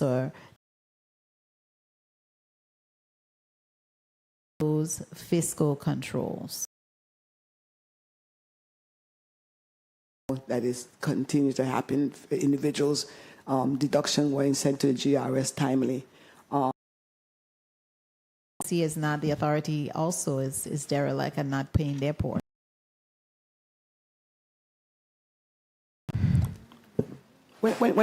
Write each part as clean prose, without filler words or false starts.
or those fiscal controls. That is continue to happen for individuals. Deduction were sent to the GRS timely. Is not the authority also is derelict and not paying their portion. When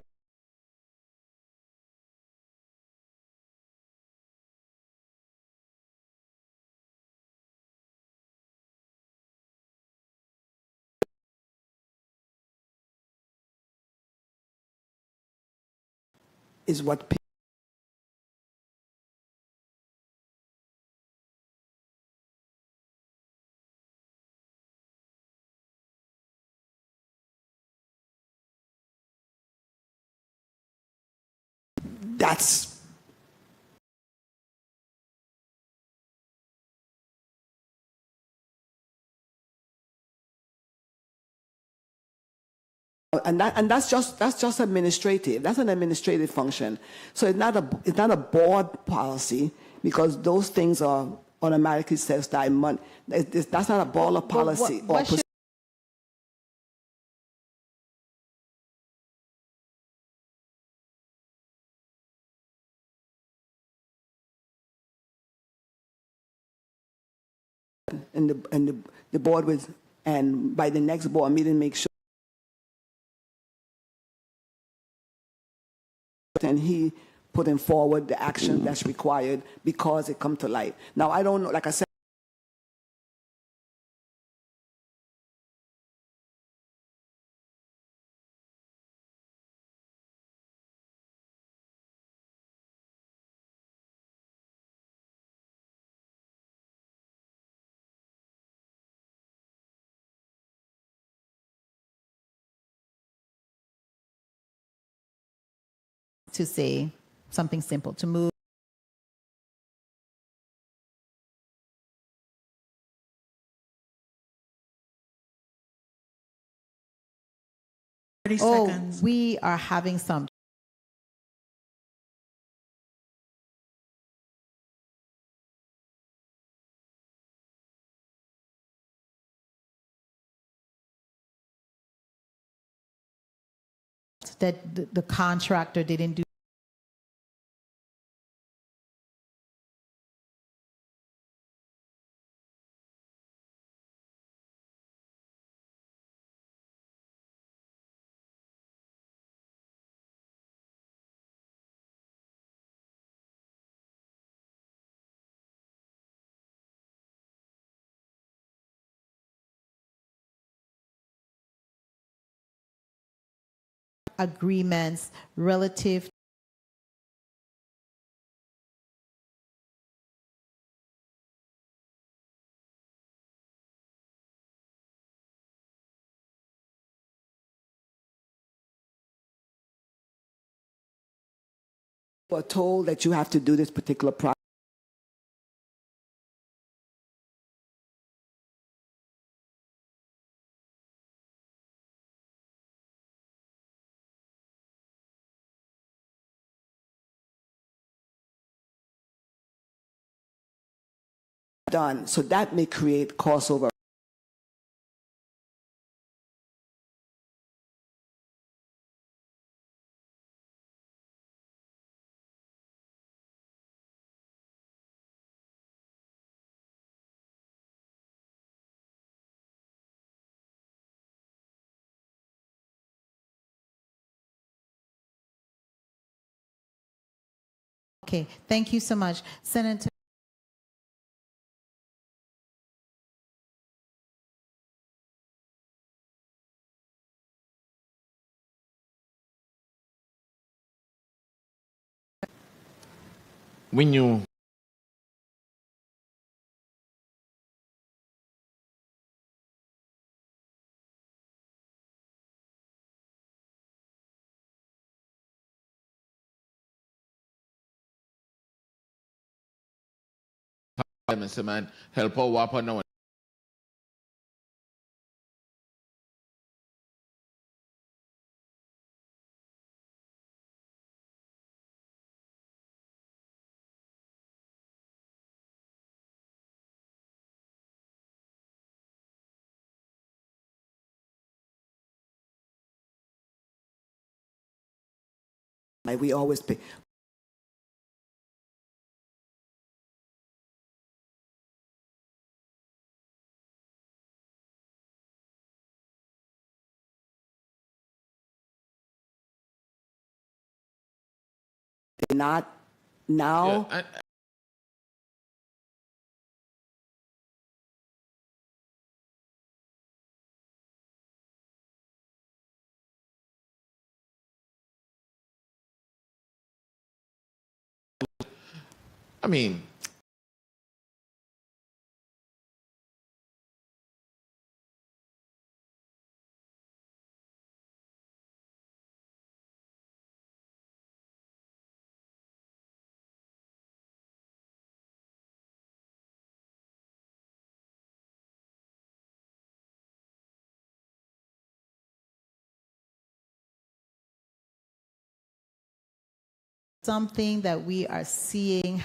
is what that's and that's just administrative. That's an administrative function. So it's not a board policy because those things are automatically set aside money. That's not a board policy. And the board was, and by the next board meeting, make sure. And he putting forward the action that's required because it come to light. Now, I don't know, like I said, to say something simple, to move. Seconds. We are having some. That the contractor didn't do. Agreements relative we're told that you have to do this particular project. Done. So that may create crossover. Okay, thank you so much, Senator. When you Mr. Man, help out wapa now. We always pay. They're not now. Yeah, I mean, Something that we are seeing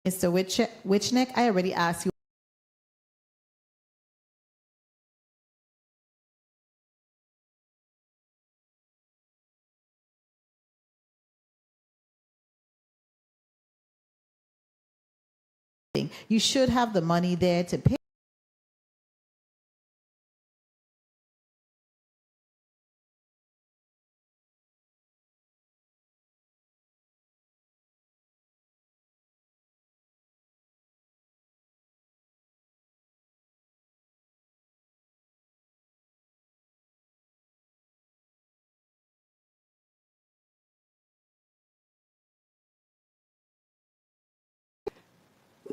Mr. Wiechnik, I already asked you. You should have the money there to pay.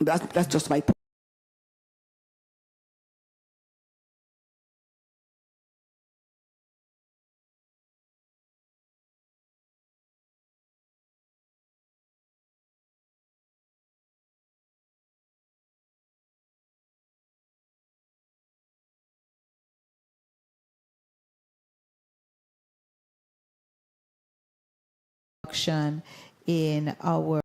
That's just my point. In our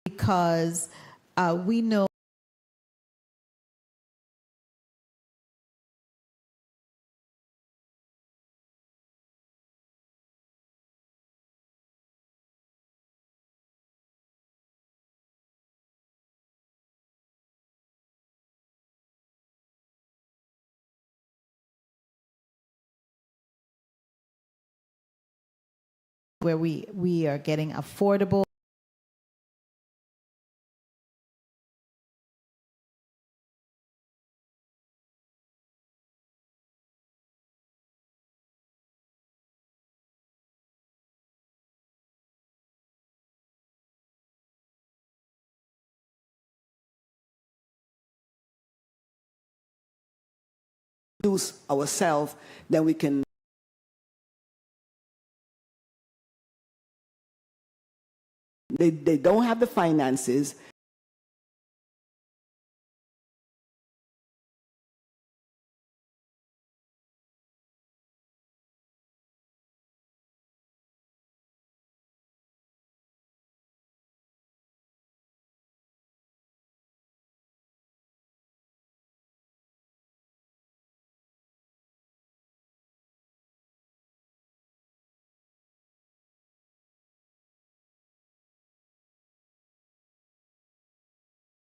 because we know where we are getting affordable. Use ourselves, then we can. They don't have the finances.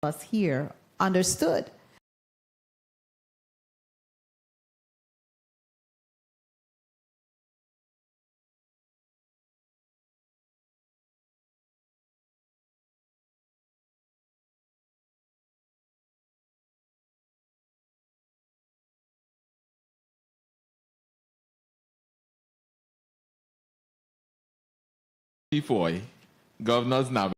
Us here understood. before governors now.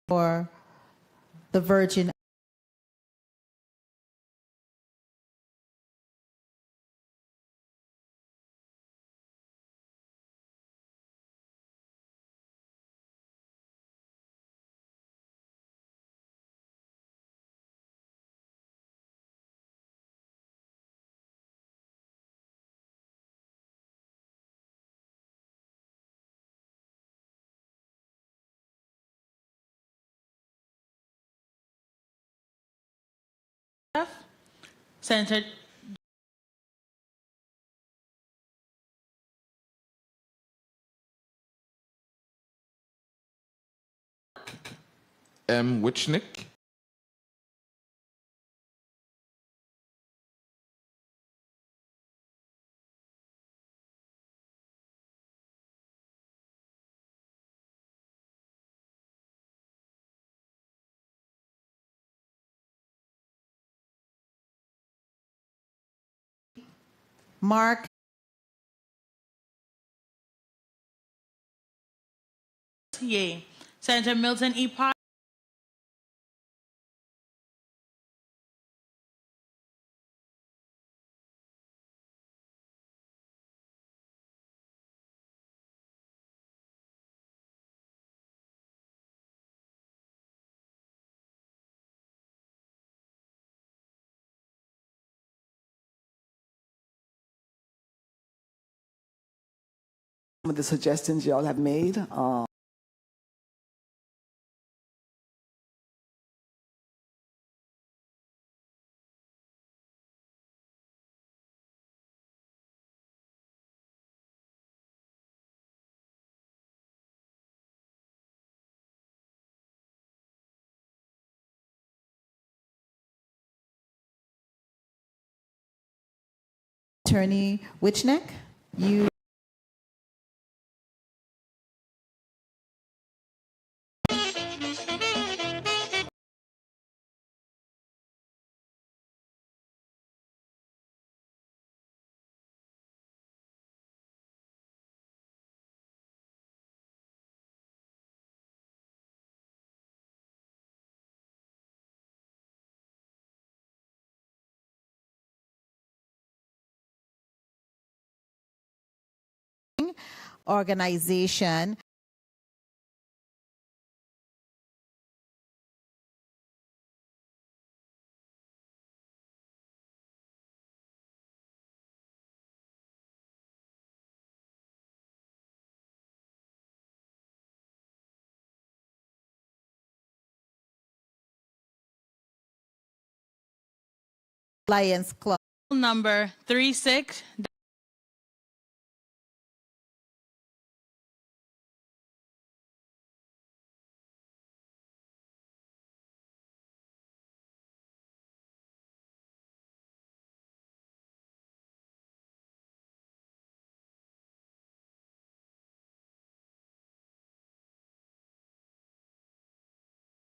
for the Virgin Senator Wiechnik. Mark Yea. Senator Milton E. Park. Some of the suggestions y'all have made. Attorney Wiechnik, you organization Lions Club. Number 36.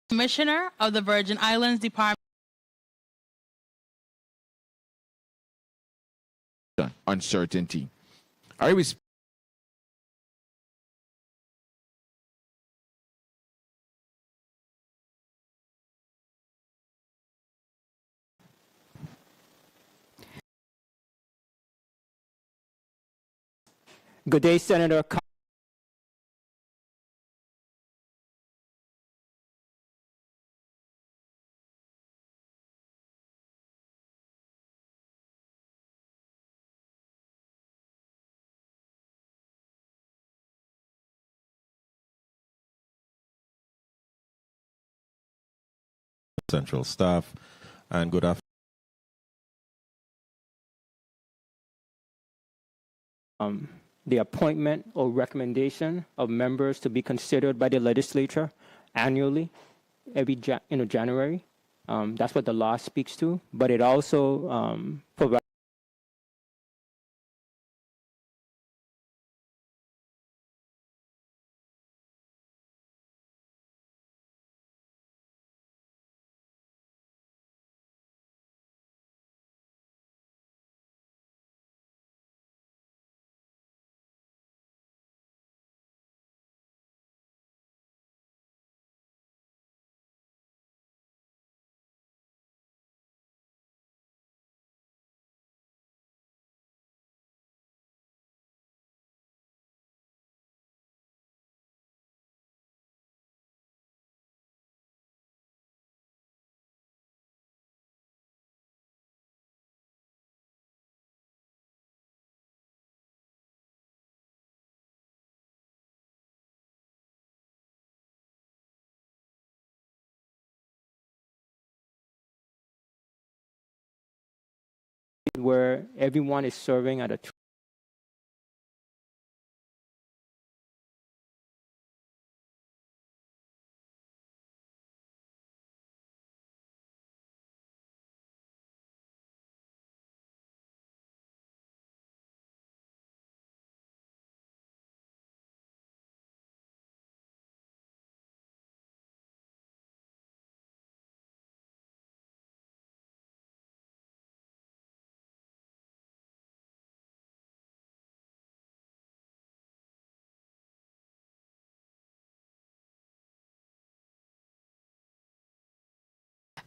Commissioner of the Virgin Islands Department. Uncertainty. I respect Good day, Senator. Central staff, and good afternoon. The appointment or recommendation of members to be considered by the legislature annually, every January. That's what the law speaks to, but it also provides where everyone is serving at a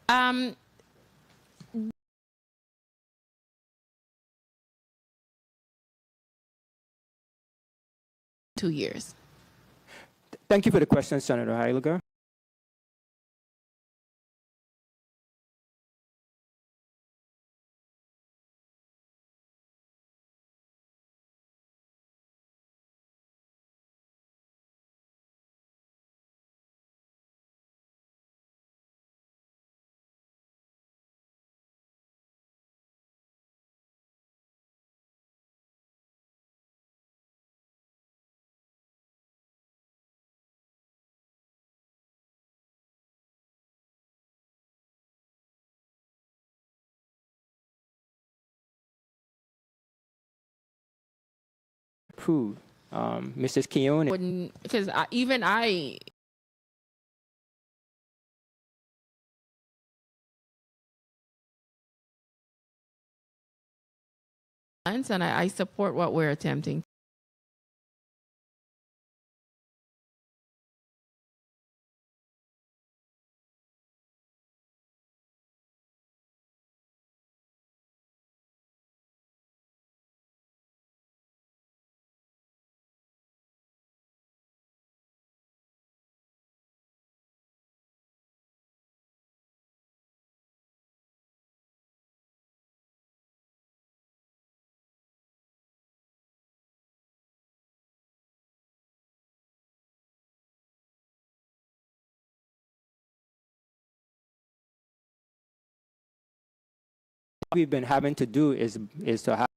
Um, 2 years. Thank you for the question, Senator Heiliger. Approved. Mrs. Keone. Wouldn't, because even I and I support what we're attempting. We've been having to do is to have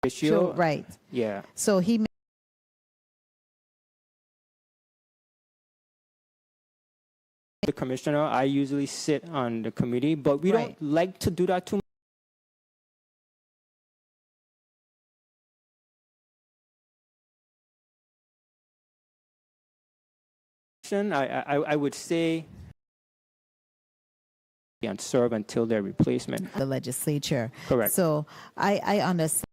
Sure, right. Yeah. So he The commissioner, I usually sit on the committee, but we Right. don't like to do that too much. I would say and serve until their replacement. the legislature. Correct. So I understand.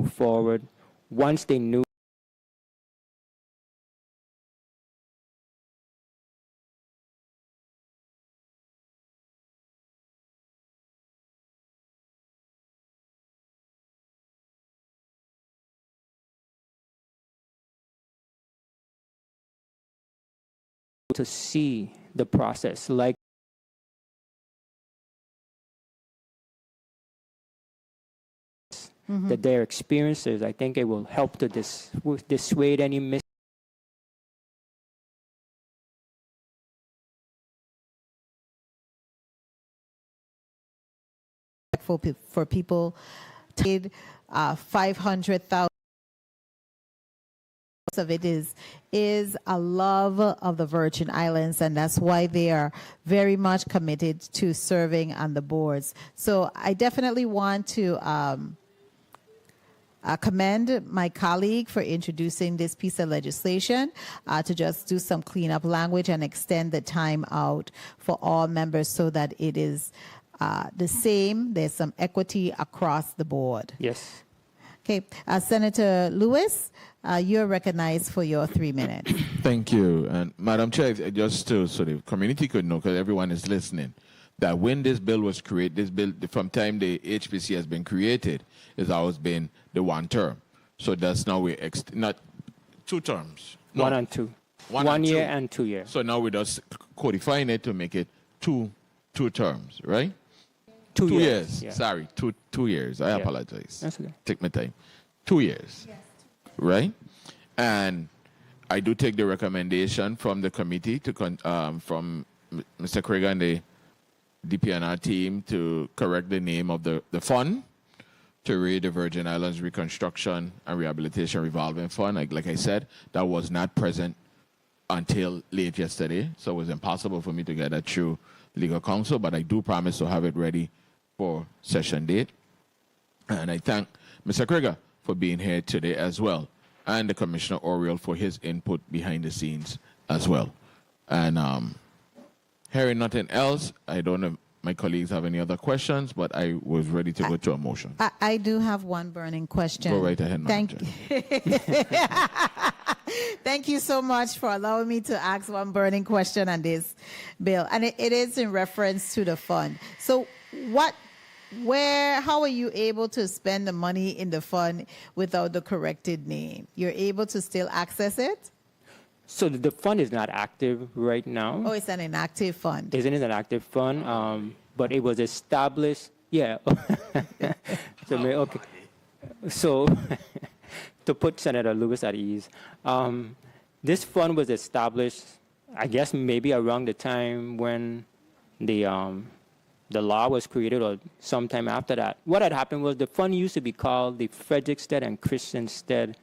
Move forward once they knew to see the process, like that their experiences, I think it will help to dissuade any for people to paid 500,000 of it is a love of the Virgin Islands, and that's why they are very much committed to serving on the boards. So I definitely want to commend my colleague for introducing this piece of legislation to just do some cleanup language and extend the time out for all members so that it is the same. There's some equity across the board. Yes. Okay, Senator Lewis, you're recognized for your 3 minutes. Thank you. And Madam Chair, just to so the community could know, because everyone is listening, that when this bill was created, this bill, from time the HPC has been created, has always been the one term. So that's now we're not 2 terms. No. 1 and 2. 1 year and 2 years. So now we're just codifying it to make it two terms, right? 2 2 years. years. Yeah. Sorry, 2 years. I apologize. That's okay. Take my time. 2 years. Yes. Right? And I do take the recommendation from the committee to from Mr. Craig and the DPNR team to correct the name of the fund to read the Virgin Islands Reconstruction and Rehabilitation Revolving Fund. Like I said, that was not present until late yesterday, so it was impossible for me to get that through legal counsel, but I do promise to have it ready for session date. And I thank Mr. Krieger for being here today as well, and the Commissioner Oriel for his input behind the scenes as well. And hearing nothing else, I don't know if my colleagues have any other questions, but I was ready to go to a motion. I do have one burning question. Go right ahead, Madam Chair. Thank you so much for allowing me to ask one burning question on this bill. And it is in reference to the fund. So how are you able to spend the money in the fund without the corrected name? You're able to still access it? So the fund is not active right now. Oh, it's an inactive fund. Isn't it an active fund? But it was established. Yeah. Okay. So to put Senator Lewis at ease, this fund was established, I guess, maybe around the time when the law was created or sometime after that. What had happened was the fund used to be called the Frederickstead and Christianstead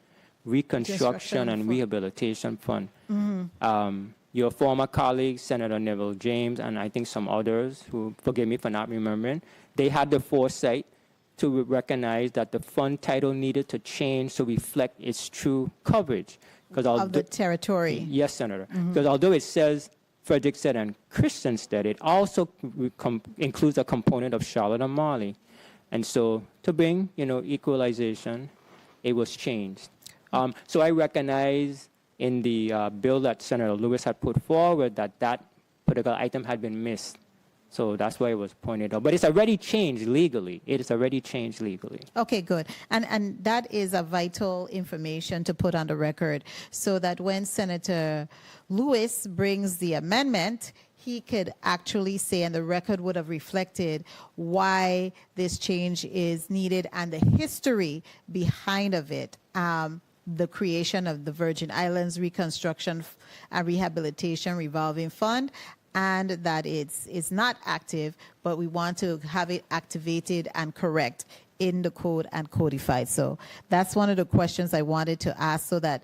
Reconstruction and Rehabilitation Fund. Mm-hmm. Your former colleague, Senator Neville James, and I think some others, who forgive me for not remembering, they had the foresight to recognize that the fund title needed to change to reflect its true coverage. Of the territory. Yes, Senator. Because although it says Frederickstead and Christianstead, it also includes a component of Charlotte and Marley. And so to bring, equalization, it was changed. So I recognize in the bill that Senator Lewis had put forward that particular item had been missed. So that's why it was pointed out. But it's already changed legally. It is already changed legally. Okay, good. And that is a vital information to put on the record so that when Senator Lewis brings the amendment, he could actually say, and the record would have reflected why this change is needed and the history behind of it. The creation of the Virgin Islands Reconstruction and Rehabilitation Revolving Fund, and that it's not active, but we want to have it activated and correct in the code and codified. So that's one of the questions I wanted to ask so that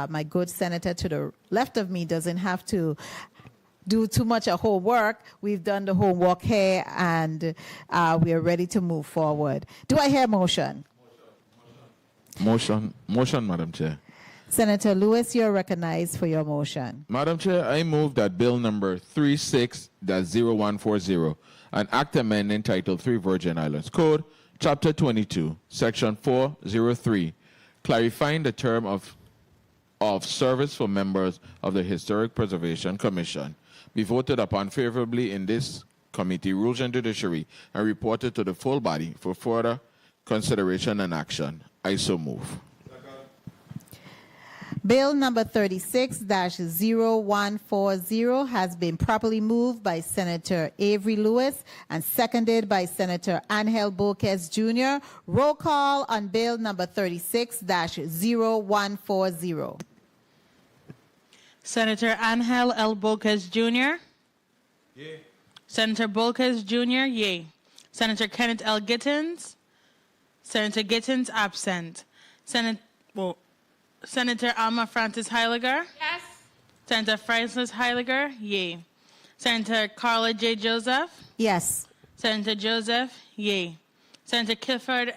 my good senator to the left of me doesn't have to do too much of homework. We've done the homework here, and we are ready to move forward. Do I hear a motion? Motion, Madam Chair. Senator Lewis, you're recognized for your motion. Madam Chair, I move that Bill number 36-0140, an act amending Title 3 Virgin Islands Code, Chapter 22, Section 403, clarifying the term of service for members of the Historic Preservation Commission, be voted upon favorably in this committee, Rules and Judiciary, and reported to the full body for further consideration and action. I so move. Bill number 36-0140 has been properly moved by Senator Avery Lewis and seconded by Senator Angel Boquez Jr. Roll call on Bill number 36-0140. Senator Angel L. Boquez Jr. Yay. Senator Boquez Jr. Yay. Senator Kenneth L. Gittins. Senator Gittins absent. Senator Alma Francis Heiliger. Yes. Senator Francis Heiliger, yay. Senator Carla J. Joseph. Yes. Senator Joseph, yay. Senator Clifford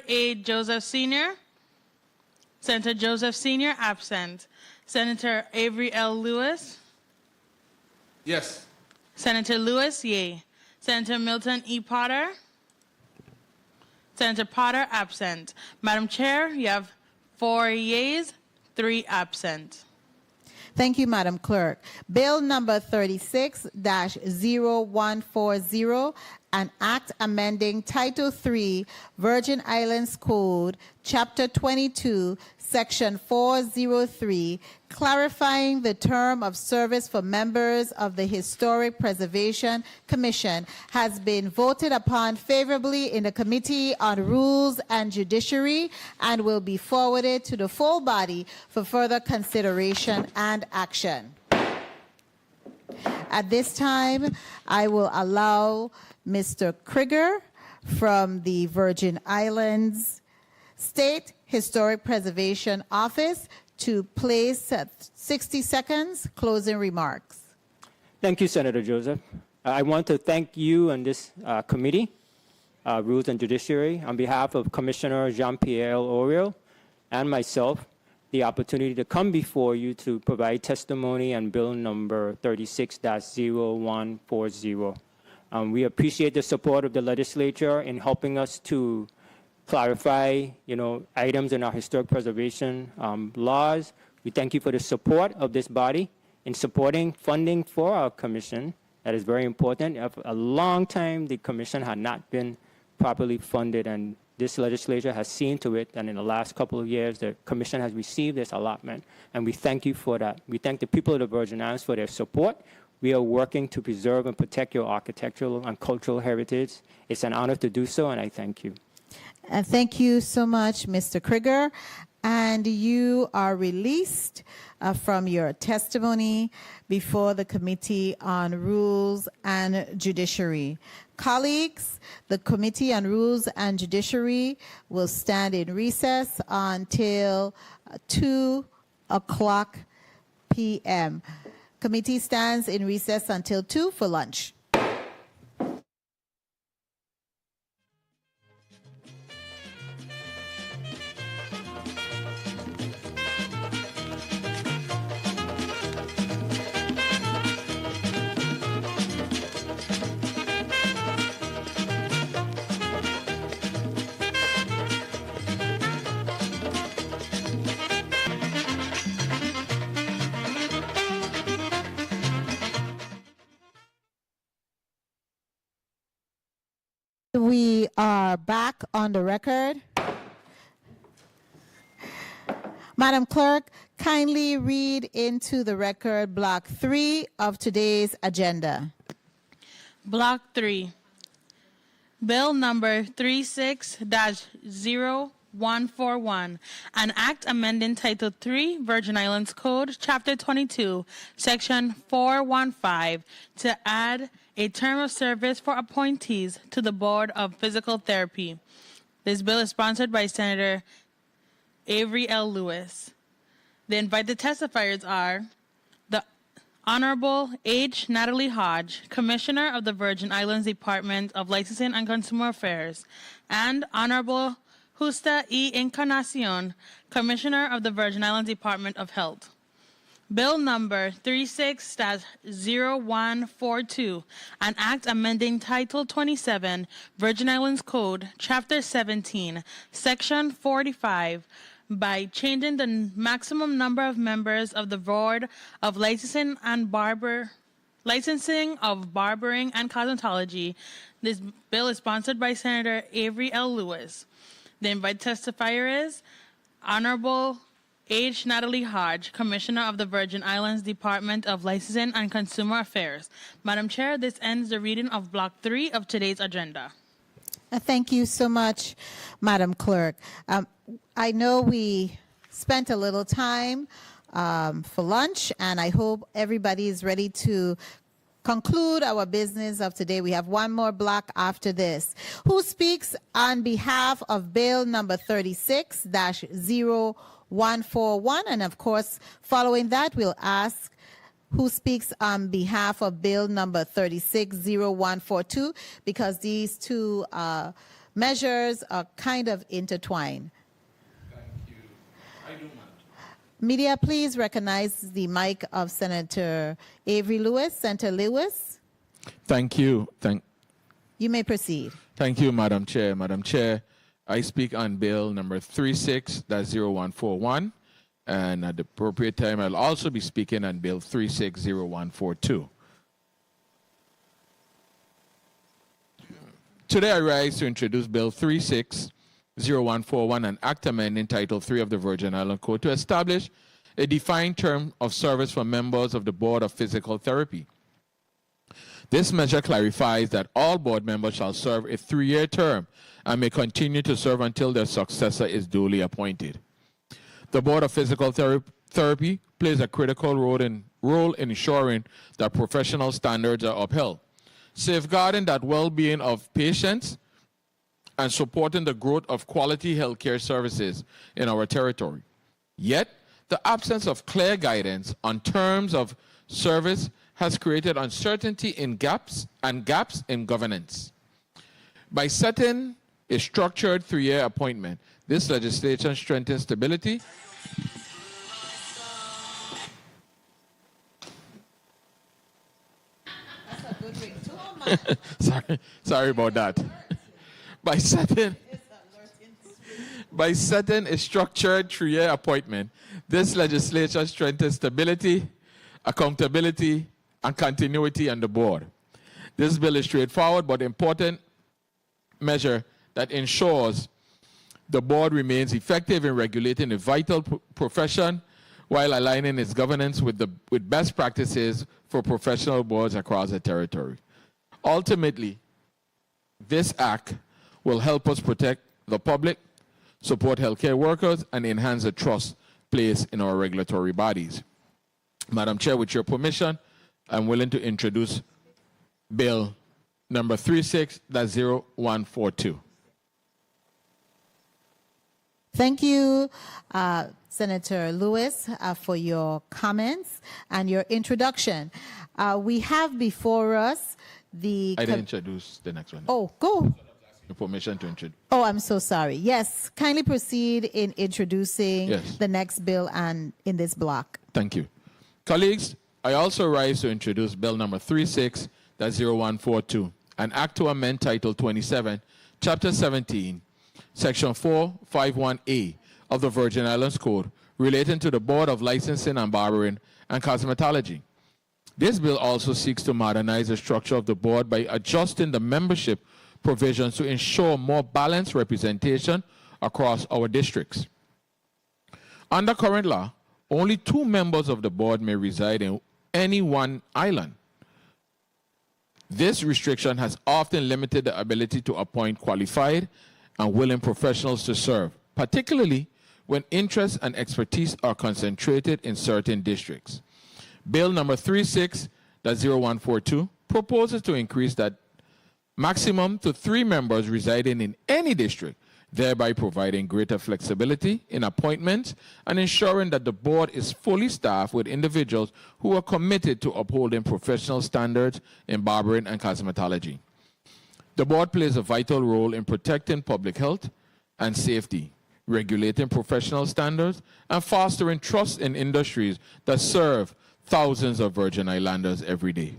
A. Joseph Sr. Senator Joseph Sr. absent. Senator Avery L. Lewis. Yes. Senator Lewis, yay. Senator Milton E. Potter. Senator Potter absent. Madam Chair, you have 4 yeas, 3 absent. Thank you, Madam Clerk. Bill number 36-0140, an act amending Title III, Virgin Islands Code, Chapter 22, Section 403, clarifying the term of service for members of the Historic Preservation Commission, has been voted upon favorably in the Committee on Rules and Judiciary and will be forwarded to the full body for further consideration and action. At this time, I will allow Mr. Krieger from the Virgin Islands State Historic Preservation Office to place 60 seconds closing remarks. Thank you, Senator Joseph. I want to thank you and this committee, Rules and Judiciary, on behalf of Commissioner Jean-Pierre Oriol and myself, the opportunity to come before you to provide testimony on Bill number 36-0140. We appreciate the support of the legislature in helping us to clarify, items in our historic preservation laws. We thank you for the support of this body in supporting funding for our commission. That is very important. For a long time, the commission had not been properly funded, and this legislature has seen to it, and in the last couple of years, the commission has received this allotment, and we thank you for that. We thank the people of the Virgin Islands for their support. We are working to preserve and protect your architectural and cultural heritage. It's an honor to do so, and I thank you. And thank you so much, Mr. Krieger. And you are released from your testimony before the Committee on Rules and Judiciary. Colleagues, the Committee on Rules and Judiciary will stand in recess until 2:00 p.m. Committee stands in recess until 2 for lunch. We are back on the record. Madam Clerk, kindly read into the record Block 3 of today's agenda. Block 3. Bill number 36-0141, an act amending Title III, Virgin Islands Code, Chapter 22, Section 415, to add a term of service for appointees to the Board of Physical Therapy. This bill is sponsored by Senator Avery L. Lewis. The invited testifiers are the Honorable H. Natalie Hodge, Commissioner of the Virgin Islands Department of Licensing and Consumer Affairs, and Honorable Justa E. Encarnacion, Commissioner of the Virgin Islands Department of Health. Bill number 36-0142, an act amending Title 27, Virgin Islands Code, Chapter 17, Section 45, by changing the maximum number of members of the Board of Licensing of Barbering and Cosmetology. This bill is sponsored by Senator Avery L. Lewis. The invited testifier is Honorable H. Natalie Hodge, Commissioner of the Virgin Islands Department of Licensing and Consumer Affairs. Madam Chair, this ends the reading of Block 3 of today's agenda. Thank you so much, Madam Clerk. I know we spent a little time for lunch, and I hope everybody is ready to conclude our business of today. We have one more block after this. Who speaks on behalf of Bill number 36-0141? And of course, following that, we'll ask who speaks on behalf of Bill number 36-0142, because these two measures are kind of intertwined. Thank you. I do, Madam. Media, please recognize the mic of Senator Avery Lewis. Senator Lewis, Thank you. you may proceed. Thank you, Madam Chair. Madam Chair, I speak on Bill number 36-0141, and at the appropriate time, I'll also be speaking on Bill 36-0142. Today, I rise to introduce Bill 36-0141, an act amending Title III of the Virgin Islands Code to establish a defined term of service for members of the Board of Physical Therapy. This measure clarifies that all board members shall serve a 3-year term and may continue to serve until their successor is duly appointed. The Board of Physical Therapy plays a critical role in ensuring that professional standards are upheld, safeguarding that well-being of patients and supporting the growth of quality healthcare services in our territory. Yet, the absence of clear guidance on terms of service has created uncertainty in gaps in governance. By setting a structured 3-year appointment, this legislation strengthens stability sorry about that. By setting a structured 3-year appointment, this legislation strengthens stability, accountability, and continuity on the board. This bill is straightforward but important measure that ensures the board remains effective in regulating a vital profession while aligning its governance with best practices for professional boards across the territory. Ultimately, this act will help us protect the public, support healthcare workers, and enhance the trust placed in our regulatory bodies. Madam Chair, with your permission, I'm willing to introduce Bill number 36-0142. Thank you, Senator Lewis, for your comments and your introduction. We have before us the... I didn't introduce the next one. Oh, go. Your permission to introduce. Oh, I'm so sorry. Yes, kindly proceed in introducing the next bill and in this block. Thank you. Colleagues, I also rise to introduce Bill number 36-0142, an act to amend Title 27, Chapter 17, Section 451A of the Virgin Islands Code relating to the Board of Licensing and Barbering and Cosmetology. This bill also seeks to modernize the structure of the board by adjusting the membership provisions to ensure more balanced representation across our districts. Under current law, only 2 members of the board may reside in any one island. This restriction has often limited the ability to appoint qualified and willing professionals to serve, particularly when interests and expertise are concentrated in certain districts. Bill number 36-0142 proposes to increase that maximum to 3 members residing in any district, thereby providing greater flexibility in appointments and ensuring that the board is fully staffed with individuals who are committed to upholding professional standards in barbering and cosmetology. The board plays a vital role in protecting public health and safety, regulating professional standards, and fostering trust in industries that serve thousands of Virgin Islanders every day.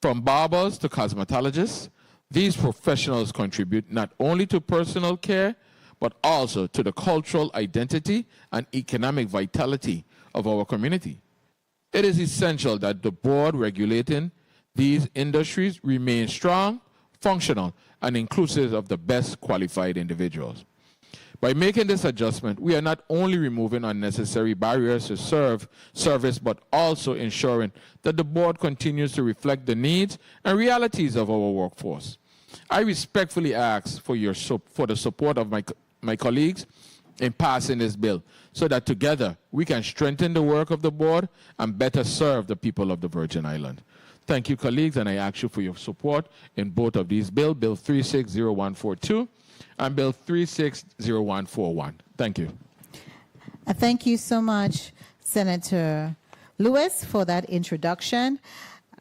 From barbers to cosmetologists, these professionals contribute not only to personal care, but also to the cultural identity and economic vitality of our community. It is essential that the board regulating these industries remain strong, functional, and inclusive of the best qualified individuals. By making this adjustment, we are not only removing unnecessary barriers to service, but also ensuring that the board continues to reflect the needs and realities of our workforce. I respectfully ask for the support of my colleagues in passing this bill so that together we can strengthen the work of the board and better serve the people of the Virgin Islands. Thank you, colleagues, and I ask you for your support in both of these bills, Bill 360142 and Bill 360141. Thank you. Thank you so much, Senator Lewis, for that introduction.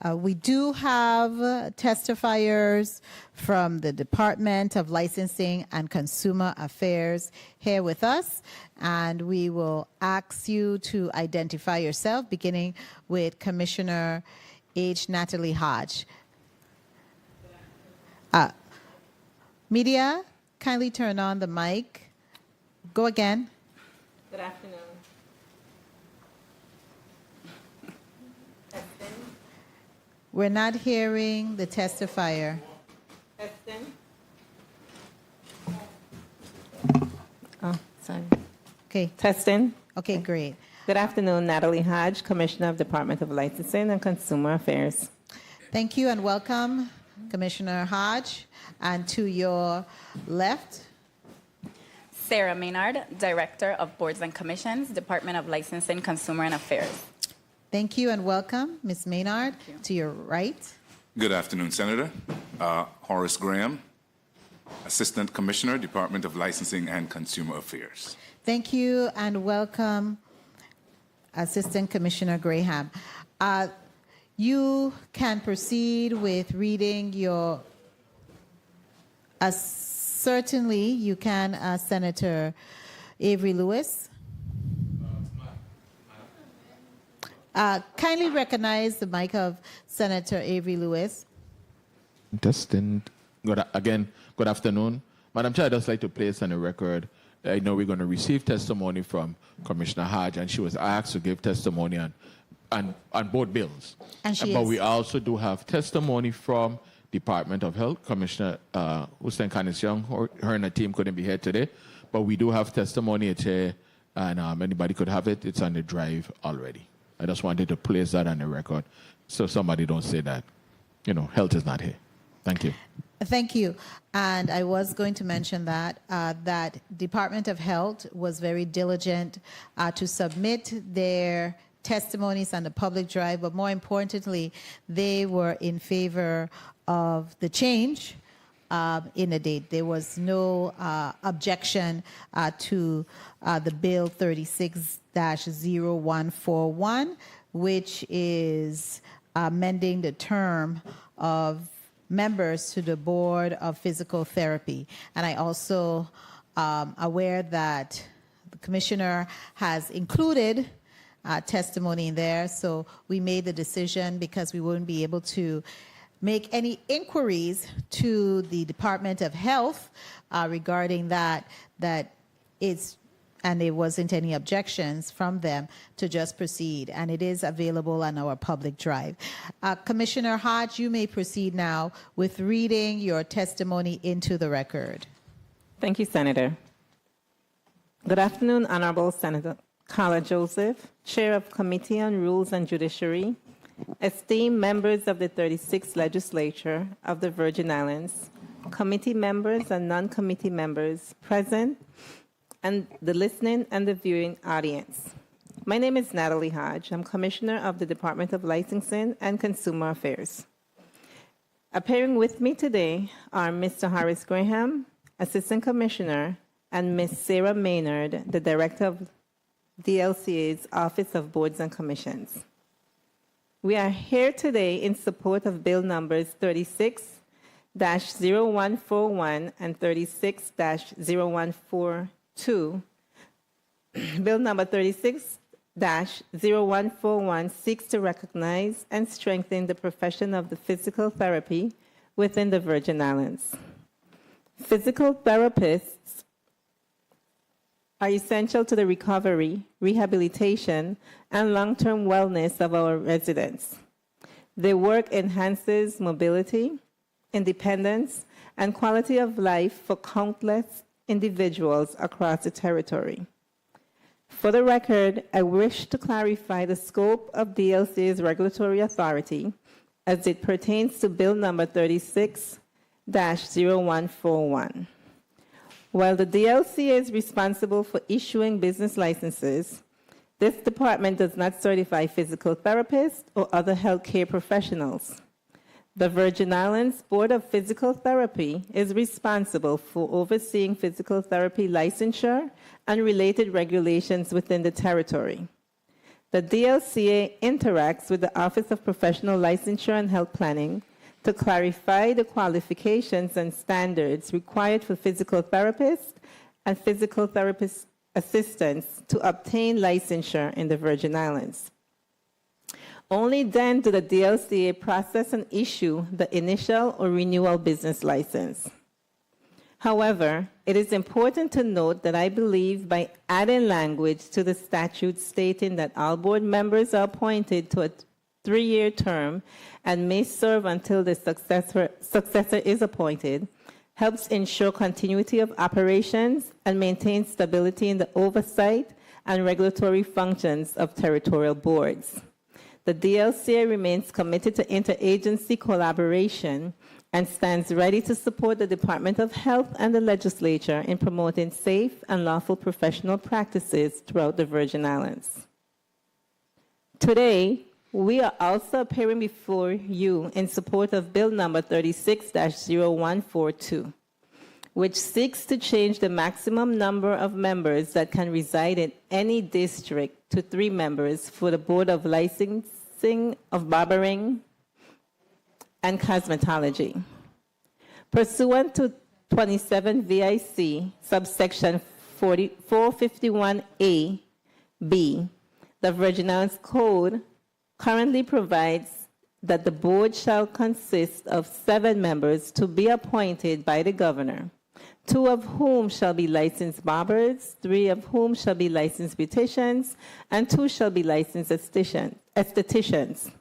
We do have testifiers from the Department of Licensing and Consumer Affairs here with us, and we will ask you to identify yourself, beginning with Commissioner H. Natalie Hodge. Media, kindly turn on the mic. Go again. Good afternoon. We're not hearing the testifier. Testing. Oh, sorry. Okay. Testing. Okay, great. Good afternoon, Natalie Hodge, Commissioner of Department of Licensing and Consumer Affairs. Thank you and welcome, Commissioner Hodge. And to your left, Sarah Maynard, Director of Boards and Commissions, Department of Licensing, Consumer and Affairs. thank you and welcome, Ms. Maynard. To your right, Good afternoon, Senator. Horace Graham, Assistant Commissioner, Department of Licensing and Consumer Affairs. thank you and welcome, Assistant Commissioner Graham. You can proceed with reading your, certainly you can, Senator Avery Lewis. Kindly recognize the mic of Senator Avery Lewis. Testing. Good afternoon. Madam Chair, I'd just like to place on the record, I know we're going to receive testimony from Commissioner Hodge, and she was asked to give testimony on both bills. And she But is. we also do have testimony from Department of Health. Commissioner Hussein Khanis Young, her and her team couldn't be here today, but we do have testimony at here, and anybody could have it. It's on the drive already. I just wanted to place that on the record so somebody don't say that, health is not here. Thank you. Thank you. And I was going to mention that that Department of Health was very diligent to submit their testimonies on the public drive, but more importantly, they were in favor of the change in the date. There was no objection to the Bill 36-0141, which is amending the term of members to the Board of Physical Therapy. And I also aware that the Commissioner has included testimony in there, so we made the decision because we wouldn't be able to make any inquiries to the Department of Health regarding that it's, and there wasn't any objections from them to just proceed, and it is available on our public drive. Commissioner Hodge, you may proceed now with reading your testimony into the record. Thank you, Senator. Good afternoon, Honorable Senator Carla Joseph, Chair of Committee on Rules and Judiciary, esteemed members of the 36th Legislature of the Virgin Islands, committee members and non-committee members present, and the listening and the viewing audience. My name is Natalie Hodge. I'm Commissioner of the Department of Licensing and Consumer Affairs. Appearing with me today are Mr. Horace Graham, Assistant Commissioner, and Ms. Sarah Maynard, the Director of DLCA's Office of Boards and Commissions. We are here today in support of Bill numbers 36-0141 and 36-0142. Bill number 36-0141 seeks to recognize and strengthen the profession of the physical therapy within the Virgin Islands. Physical therapists are essential to the recovery, rehabilitation, and long-term wellness of our residents. Their work enhances mobility, independence, and quality of life for countless individuals across the territory. For the record, I wish to clarify the scope of DLCA's regulatory authority as it pertains to Bill number 36-0141. While the DLCA is responsible for issuing business licenses, This department does not certify physical therapists or other healthcare professionals. The Virgin Islands Board of Physical Therapy is responsible for overseeing physical therapy licensure and related regulations within the territory. The DLCA interacts with the Office of Professional Licensure and Health Planning to clarify the qualifications and standards required for physical therapists and physical therapist assistants to obtain licensure in the Virgin Islands. Only then do the DLCA process and issue the initial or renewal business license. However, it is important to note that I believe by adding language to the statute stating that all board members are appointed to a 3-year term and may serve until the successor is appointed, helps ensure continuity of operations and maintain stability in the oversight and regulatory functions of territorial boards. The DLCA remains committed to interagency collaboration and stands ready to support the Department of Health and the Legislature in promoting safe and lawful professional practices throughout the Virgin Islands. Today, we are also appearing before you in support of Bill number 36-0142, which seeks to change the maximum number of members that can reside in any district to 3 members for the Board of Licensing of Barbering and Cosmetology. Pursuant to 27 VIC, subsection 451A, B, the Virgin Islands Code currently provides that the board shall consist of 7 members to be appointed by the governor, 2 of whom shall be licensed barbers, 3 of whom shall be licensed beauticians, and 2 shall be licensed estheticians.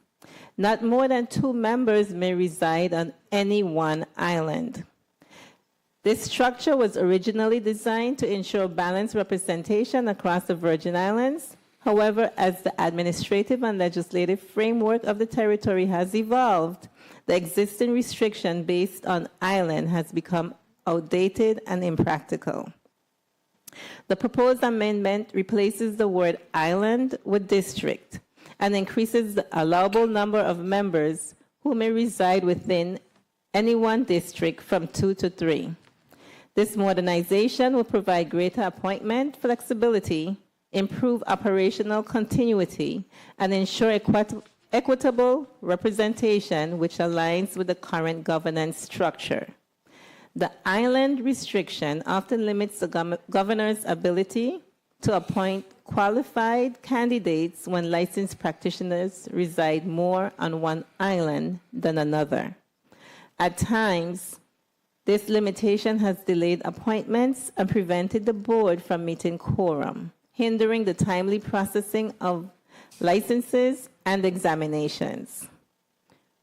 Not more than 2 members may reside on any one island. This structure was originally designed to ensure balanced representation across the Virgin Islands. However, as the administrative and legislative framework of the territory has evolved, the existing restriction based on island has become outdated and impractical. The proposed amendment replaces the word island with district and increases the allowable number of members who may reside within any one district from 2 to 3. This modernization will provide greater appointment flexibility, improve operational continuity, and ensure equitable representation which aligns with the current governance structure. The island restriction often limits the governor's ability to appoint qualified candidates when licensed practitioners reside more on one island than another. At times, this limitation has delayed appointments and prevented the board from meeting quorum, hindering the timely processing of licenses and examinations.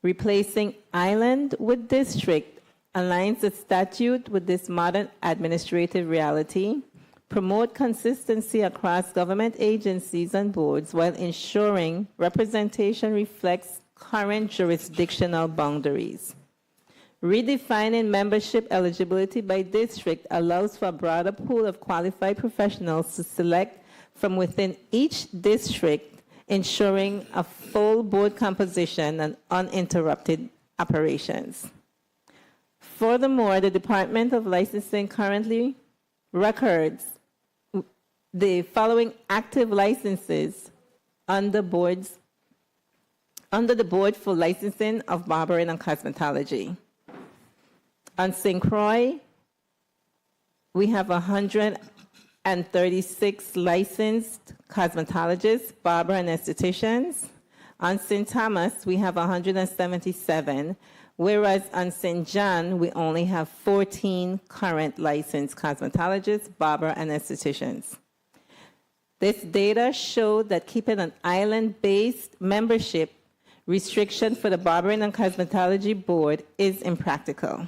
Replacing island with district aligns the statute with this modern administrative reality, promote consistency across government agencies and boards while ensuring representation reflects current jurisdictional boundaries. Redefining membership eligibility by district allows for a broader pool of qualified professionals to select from within each district, ensuring a full board composition and uninterrupted operations. Furthermore, the Department of Licensing currently records the following active licenses under the Board for Licensing of Barbering and Cosmetology. On St. Croix, we have 136 licensed cosmetologists, barber, and estheticians. On St. Thomas, we have 177, whereas on St. John, we only have 14 current licensed cosmetologists, barber, and estheticians. This data showed that keeping an island-based membership restriction for the Barbering and Cosmetology Board is impractical.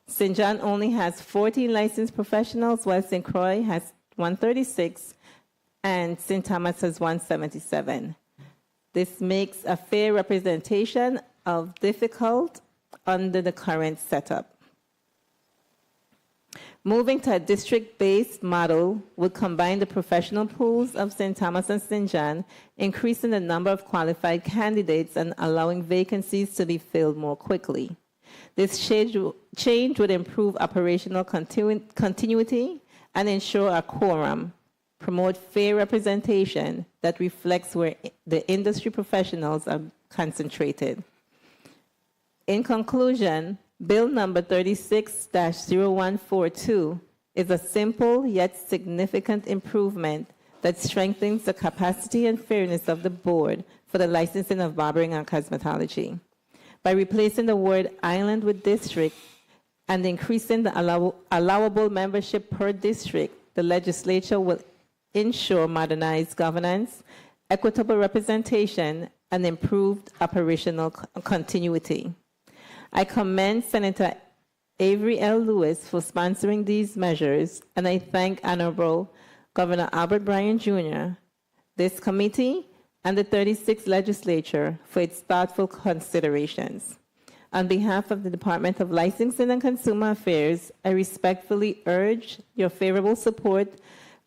St. John only has 14 licensed professionals, while St. Croix has 136, and St. Thomas has 177. This makes a fair representation of difficult under the current setup. Moving to a district-based model would combine the professional pools of St. Thomas and St. John, increasing the number of qualified candidates and allowing vacancies to be filled more quickly. This change would improve operational continuity and ensure a quorum, promote fair representation that reflects where the industry professionals are concentrated. In conclusion, Bill number 36-0142 is a simple yet significant improvement that strengthens the capacity and fairness of the board for the licensing of barbering and cosmetology. By replacing the word island with district and increasing the allowable membership per district, the legislature will ensure modernized governance, equitable representation, and improved operational continuity. I commend Senator Avery L. Lewis for sponsoring these measures, and I thank Honorable Governor Albert Bryan Jr., this committee, and the 36th Legislature for its thoughtful considerations. On behalf of the Department of Licensing and Consumer Affairs, I respectfully urge your favorable support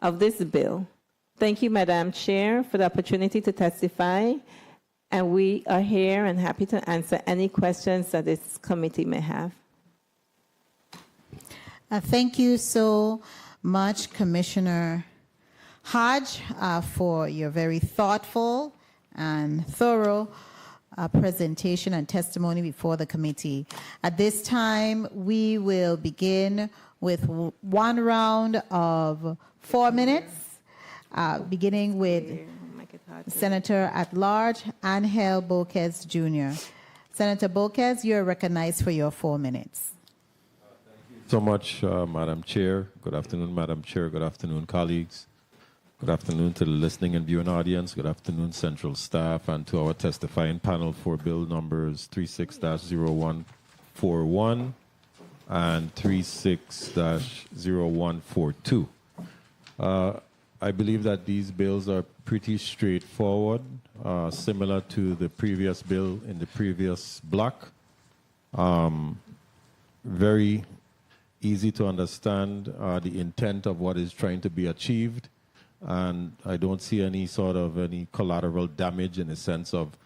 of this bill. Thank you, Madam Chair, for the opportunity to testify, and we are here and happy to answer any questions that this committee may have. Thank you so much, Commissioner Hodge, for your very thoughtful and thorough presentation and testimony before the committee. At this time, we will begin with one round of 4 minutes, beginning with Senator at Large, Angel Boquez Jr. Senator Boquez, you're recognized for your 4 minutes. Thank you so much, Madam Chair. Good afternoon, Madam Chair. Good afternoon, colleagues. Good afternoon to the listening and viewing audience. Good afternoon, Central staff, and to our testifying panel for bill numbers 36-0141 and 36-0142. I believe that these bills are pretty straightforward, similar to the previous bill in the previous block. Very easy to understand the intent of what is trying to be achieved, and I don't see any collateral damage in the sense of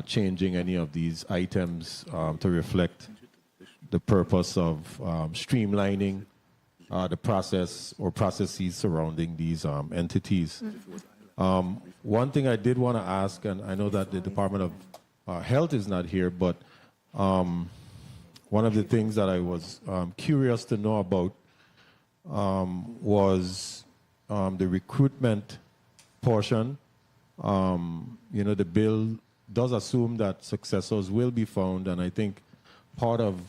changing any of these items to reflect the purpose of streamlining the process or processes surrounding these entities. One thing I did want to ask, and I know that the Department of Health is not here, but one of the things that I was curious to know about was the recruitment portion. The bill does assume that successors will be found, and I think part of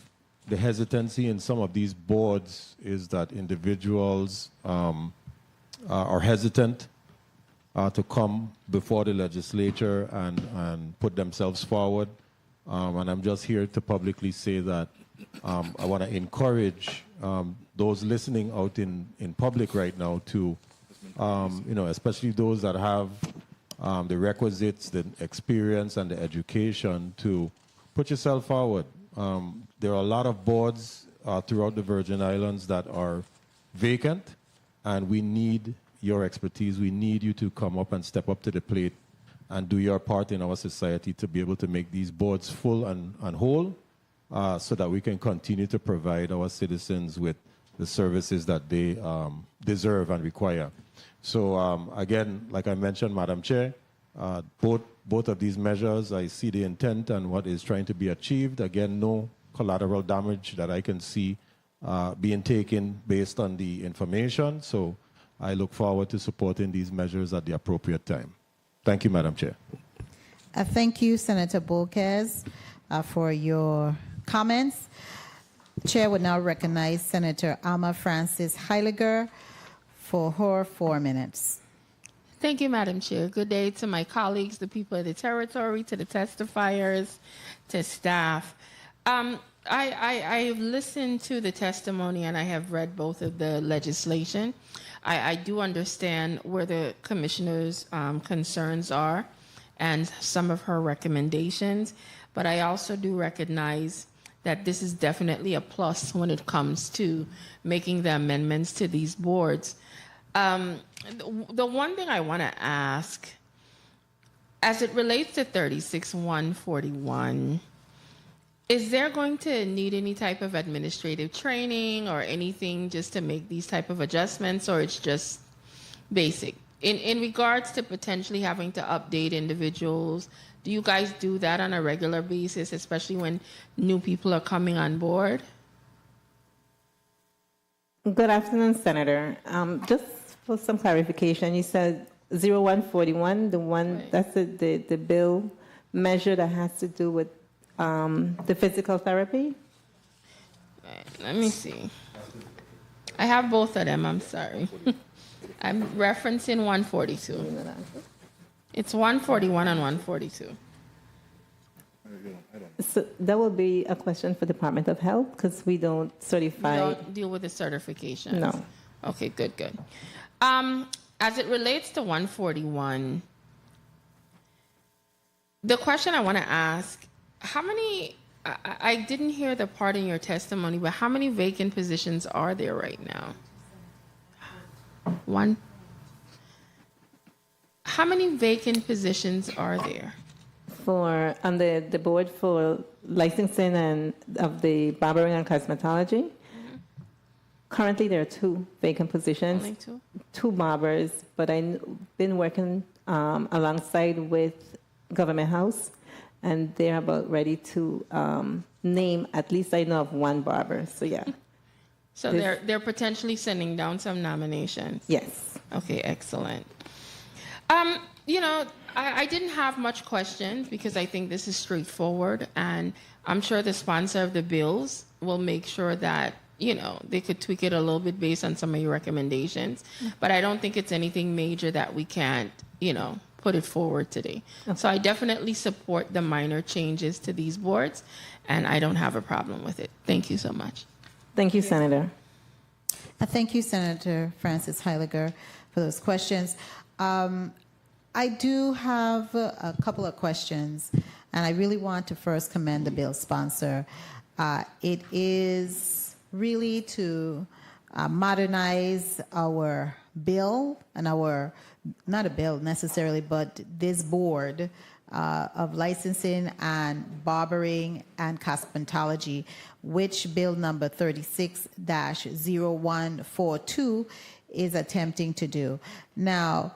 the hesitancy in some of these boards is that individuals are hesitant to come before the legislature and put themselves forward. And I'm just here to publicly say that I want to encourage those listening out in public right now to, especially those that have the requisites, the experience, and the education to put yourself forward. There are a lot of boards throughout the Virgin Islands that are vacant, and we need your expertise. We need you to come up and step up to the plate and do your part in our society to be able to make these boards full and whole so that we can continue to provide our citizens with the services that they deserve and require. So again, like I mentioned, Madam Chair, both of these measures, I see the intent and what is trying to be achieved. Again, no collateral damage that I can see being taken based on the information. So I look forward to supporting these measures at the appropriate time. Thank you, Madam Chair. Thank you, Senator Boquez, for your comments. The Chair would now recognize Senator Alma Francis Heiliger for her 4 minutes. Thank you, Madam Chair. Good day to my colleagues, the people of the territory, to the testifiers, to staff. I've listened to the testimony and I have read both of the legislation. I do understand where the commissioner's concerns are and some of her recommendations, but I also do recognize that this is definitely a plus when it comes to making the amendments to these boards. The one thing I want to ask, as it relates to 36-141, is there going to need any type of administrative training or anything just to make these type of adjustments, or it's just basic? In regards to potentially having to update individuals, do you guys do that on a regular basis, especially when new people are coming on board? Good afternoon, Senator. Just for some clarification, you said 0141, the one, Right. that's the bill measure that has to do with the physical therapy? Let me see. I have both of them, I'm sorry. I'm referencing 142. It's 141 and 142. So that will be a question for Department of Health because we don't We certify. don't deal with the certifications. No. Okay, good. As it relates to 141, the question I want to ask, how many, I didn't hear the part in your testimony, but how many vacant positions are there right now? One. How many vacant positions are there? For on the board for licensing and of the barbering and cosmetology. Currently, there are 2 vacant positions. Only 2? 2 barbers, but I've been working alongside with Government House, and they're about ready to name, at least I know of 1 barber. So yeah, So they're potentially sending down some nominations. yes. Okay, excellent. I didn't have much questions because I think this is straightforward, and I'm sure the sponsor of the bills will make sure that, they could tweak it a little bit based on some of your recommendations. But I don't think it's anything major that we can't, put it forward today. Okay. So I definitely support the minor changes to these boards, and I don't have a problem with it. Thank you so much. Thank you, Senator. Thank you, Senator Francis Heiliger, for those questions. I do have a couple of questions, and I really want to first commend the bill sponsor. It is really to modernize our bill and not a bill necessarily, but this board of licensing and barbering and cosmetology, which bill number 36-0142 is attempting to do. Now,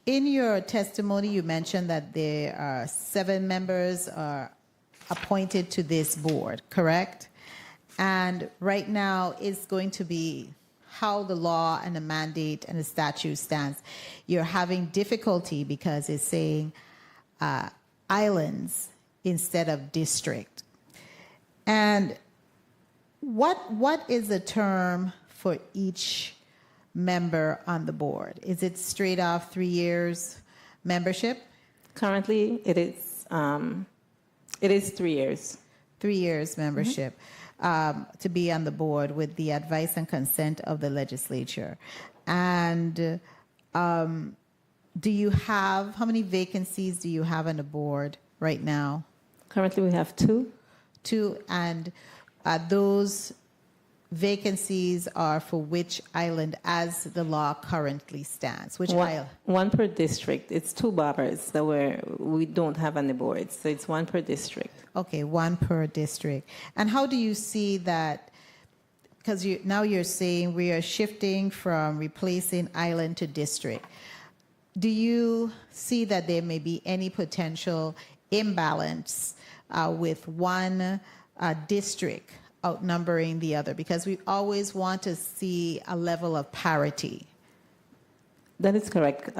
in your testimony, you mentioned that there are 7 members are appointed to this board, correct? And right now, it's going to be how the law and the mandate and the statute stands. You're having difficulty because it's saying islands instead of district. And what is the term for each member on the board? Is it straight off 3 years membership? Currently, it is 3 years. 3 years membership to be on the board with the advice and consent of the legislature. And do you have, how many vacancies do you have on the board right now? Currently, we have 2. 2, and those vacancies are for which island as the law currently stands? Which island? 1 per district. It's 2 barbers that we don't have on the board, so it's 1 per district. Okay, 1 per district. And how do you see that? Because now you're saying we are shifting from replacing island to district. Do you see that there may be any potential imbalance with one district outnumbering the other? Because we always want to see a level of parity. That is correct,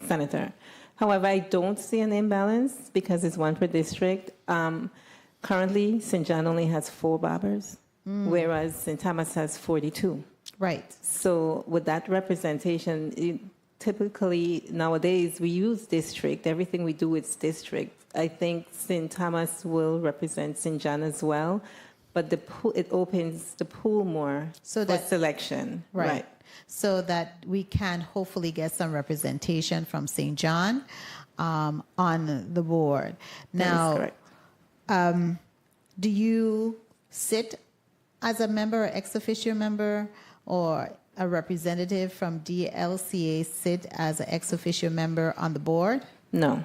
Senator. However, I don't see an imbalance because it's 1 per district. Currently, St. John only has 4 barbers, whereas St. Thomas has 42. Right. So with that representation, typically nowadays we use district. Everything we do is district. I think St. Thomas will represent St. John as well, but it opens the pool more for selection. Right. So that we can hopefully get some representation from St. John on the board. That is correct. Do you sit as a member, or ex officio member, or a representative from DLCA sit as an ex officio member on the board? No.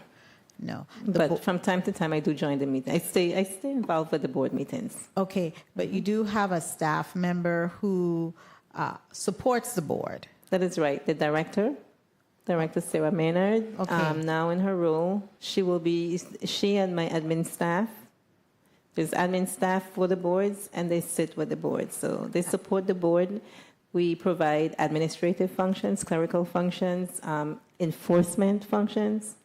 No. But from time to time, I do join the meeting. I stay involved with the board meetings. Okay, but you do have a staff member who supports the board. That is right. The Director Sarah Maynard, Okay. now in her role, she and my admin staff. There's admin staff for the boards, and they sit with the board. So they support the board. We provide administrative functions, clerical functions, enforcement functions.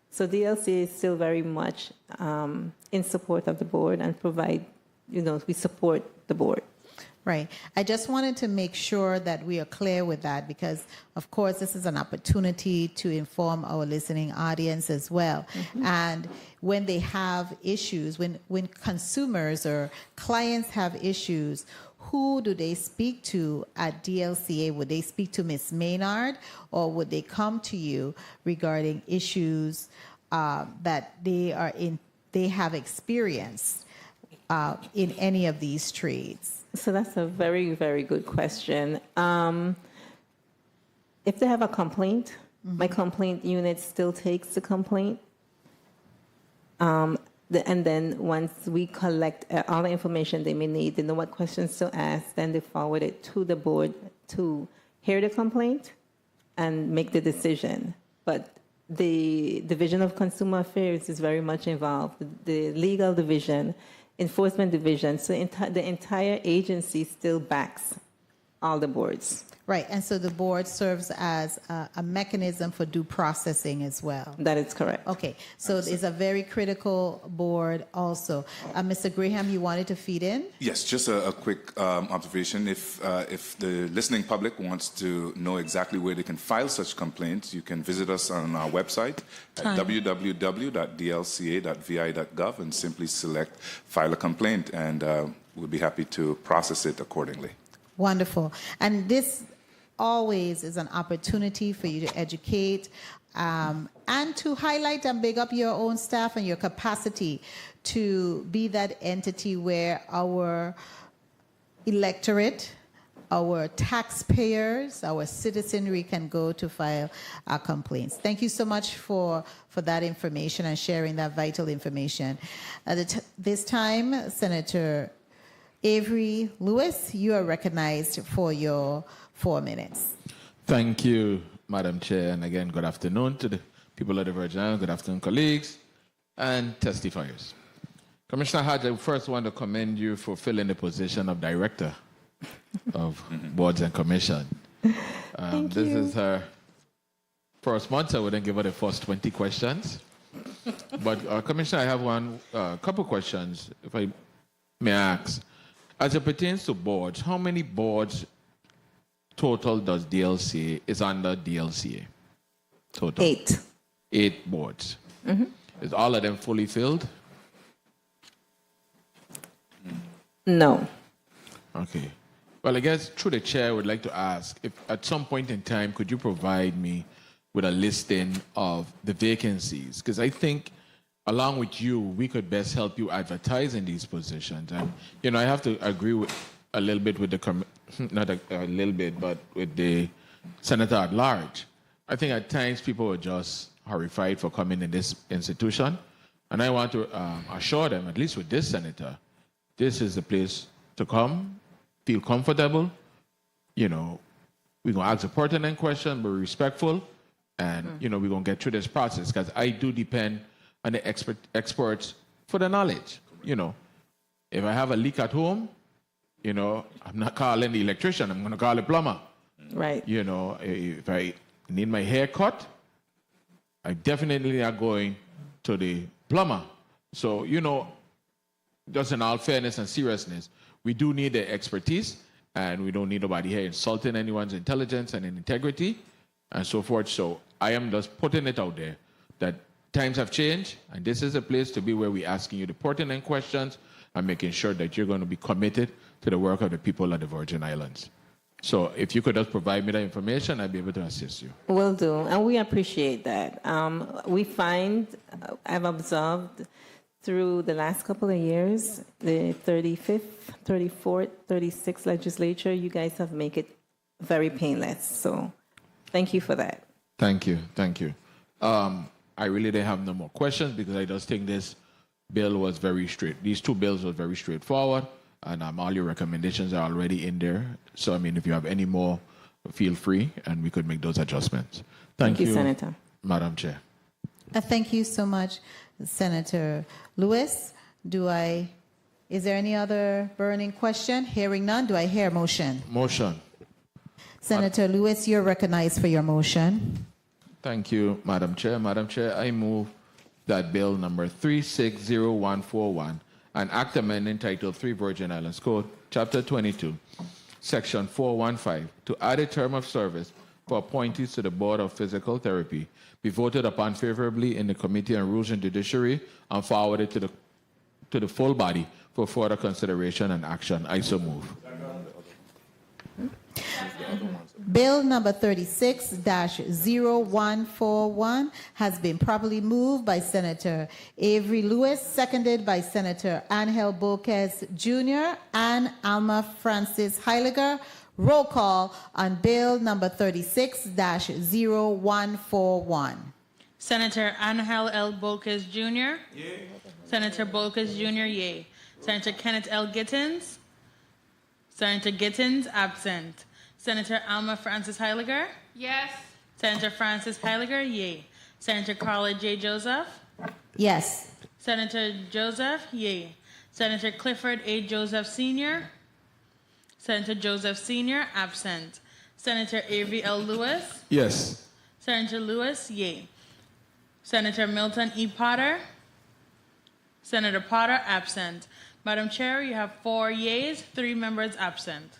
So DLCA is still very much in support of the board and we support the board. Right. I just wanted to make sure that we are clear with that because, of course, this is an opportunity to inform our listening audience as well. Mm-hmm. And when they have issues, when consumers or clients have issues, who do they speak to at DLCA? Would they speak to Ms. Maynard, or would they come to you regarding issues that they have experienced in any of these trades? So that's a very, very good question. If they have a complaint, my complaint unit still takes the complaint. And then once we collect all the information they may need, they know what questions to ask, then they forward it to the board to hear the complaint and make the decision. But the Division of Consumer Affairs is very much involved, the legal division, enforcement division, so the entire agency still backs all the boards. Right, and so the board serves as a mechanism for due processing as well. That is correct. Okay, so it's a very critical board also. Mr. Graham, you wanted to feed in? Yes, just a quick observation. If the listening public wants to know exactly where they can file such complaints, you can visit us on our website at www.dlca.vi.gov and simply select File a Complaint, and we'll be happy to process it accordingly. Wonderful. And this always is an opportunity for you to educate and to highlight and big up your own staff and your capacity to be that entity where our electorate, our taxpayers, our citizenry can go to file complaints. Thank you so much for that information and sharing that vital information. At this time, Senator Avery Lewis, you are recognized for your 4 minutes. Thank you, Madam Chair. And again, good afternoon to the people of the Virgin Islands. Good afternoon, colleagues and testifiers. Commissioner Hodge, I first want to commend you for filling the position of Director of Boards and Commission. This is her first month, so I wouldn't give her the first 20 questions. But, Commissioner, I have a couple questions, if I may ask. As it pertains to boards, how many boards total does DLCA is under DLCA? Total? 8. 8 boards. Mm-hmm. Is all of them fully filled? No. Okay. Well, I guess through the chair, I would like to ask if at some point in time, could you provide me with a listing of the vacancies? Because I think along with you, we could best help you advertise in these positions. And, I have to agree with a little bit with not a little bit, but with the senator at large. I think at times people are just horrified for coming in this institution. And I want to assure them, at least with this senator, this is the place to come, feel comfortable. We're going to ask a pertinent question, be respectful, and, we're going to get through this process because I do depend on the experts for the knowledge. If I have a leak at home, I'm not calling the electrician, I'm going to call the plumber. Right. If I need my hair cut, I definitely are going to the plumber. So, just in all fairness and seriousness, we do need the expertise, and we don't need nobody here insulting anyone's intelligence and integrity and so forth. So I am just putting it out there that times have changed, and this is a place to be where we're asking you the pertinent questions and making sure that you're going to be committed to the work of the people of the Virgin Islands. So if you could just provide me that information, I'd be able to assist you. Will do, and we appreciate that. We find, I've observed through the last couple of years, the 35th, 34th, 36th legislature, you guys have made it very painless. So thank you for that. Thank you. Thank you. I really didn't have no more questions because I just think this bill was very straight. These two bills were very straightforward, and all your recommendations are already in there. So, I mean, if you have any more, feel free, and we could make those adjustments. Thank you, Senator. Madam Chair. Thank you so much, Senator Lewis. Is there any other burning question? Hearing none, do I hear a motion? Motion. Senator Lewis, you're recognized for your motion. Thank you, Madam Chair. Madam Chair, I move that Bill number 360141, an act amending Title 3 Virgin Islands Code, Chapter 22, Section 415, to add a term of service for appointees to the Board of Physical Therapy, be voted upon favorably in the Committee on Rules and Judiciary and forwarded to the full body for further consideration and action. I so move. Bill number 36-0141 has been properly moved by Senator Avery Lewis, seconded by Senator Angel Boquez Jr. and Alma Francis Heiliger. Roll call on Bill number 36-0141. Senator Angel L. Boquez Jr. Yay. Senator Boquez Jr. Yay. Senator Kenneth L. Gittins. Senator Gittins absent. Senator Alma Francis Heiliger. Yes. Senator Francis Heiliger. Yay. Senator Carla J. Joseph. Yes. Senator Joseph. Yay. Senator Clifford A. Joseph Sr. Senator Joseph Sr. absent. Senator Avery L. Lewis. Yes. Senator Lewis. Yay. Senator Milton E. Potter. Senator Potter absent. Madam Chair, you have 4 yeas, 3 members absent.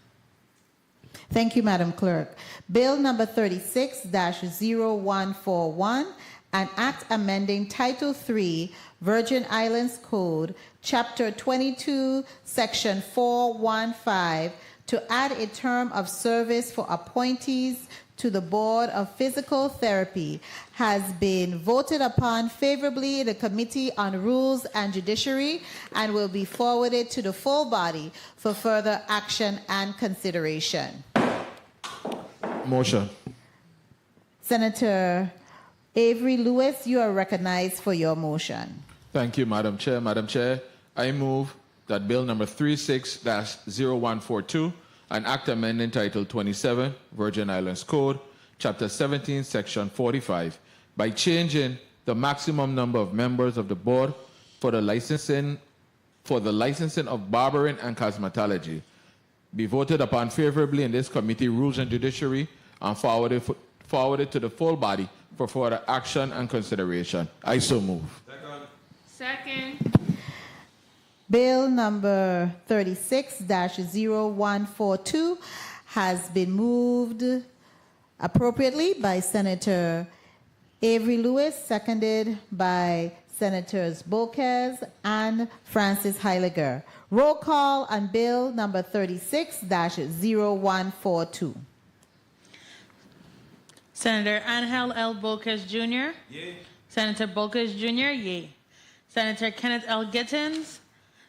Thank you, Madam Clerk. Bill number 36-0141, an act amending Title 3 Virgin Islands Code, Chapter 22, Section 415, to add a term of service for appointees to the Board of Physical Therapy, has been voted upon favorably in the Committee on Rules and Judiciary and will be forwarded to the full body for further action and consideration. Motion. Senator Avery Lewis, you are recognized for your motion. Thank you, Madam Chair. Madam Chair, I move that Bill number 36-0142, an act amending Title 27, Virgin Islands Code, Chapter 17, Section 45, by changing the maximum number of members of the board for the licensing of barbering and cosmetology, be voted upon favorably in this committee, Rules and Judiciary, and forwarded to the full body for further action and consideration. I so move. Second. Bill number 36-0142 has been moved appropriately by Senator Avery Lewis, seconded by Senators Boquez and Francis Heiliger. Roll call on Bill number 36-0142. Senator Angel L. Boquez Jr. Yay. Senator Boquez Jr. Yay. Senator Kenneth L. Gittins.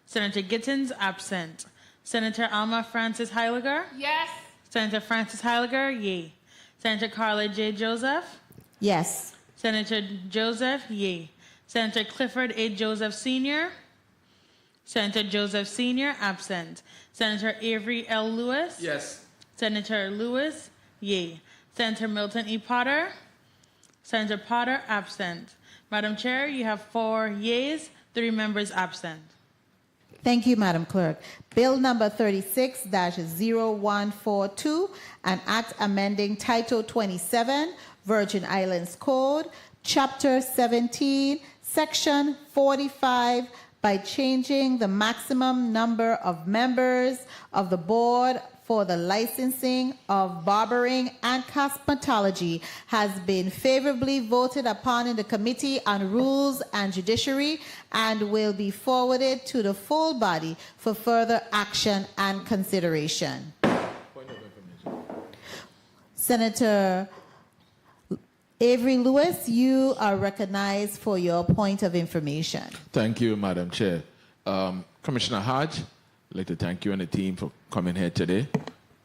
Senator Gittins absent. Senator Alma Francis Heiliger. Yes. Senator Francis Heiliger. Yay. Senator Carla J. Joseph. Yes. Senator Joseph. Yay. Senator Clifford A. Joseph Sr. Senator Joseph Sr. absent. Senator Avery L. Lewis. Yes. Senator Lewis. Yay. Senator Milton E. Potter. Senator Potter absent. Madam Chair, you have 4 yeas, 3 members absent. Thank you, Madam Clerk. Bill number 36-0142, an act amending Title 27, Virgin Islands Code, Chapter 17, Section 45, by changing the maximum number of members of the Board for the licensing of barbering and cosmetology, has been favorably voted upon in the Committee on Rules and Judiciary and will be forwarded to the full body for further action and consideration. Point of information. Senator Avery Lewis, you are recognized for your point of information. Thank you, Madam Chair. Commissioner Hodge, I'd like to thank you and the team for coming here today.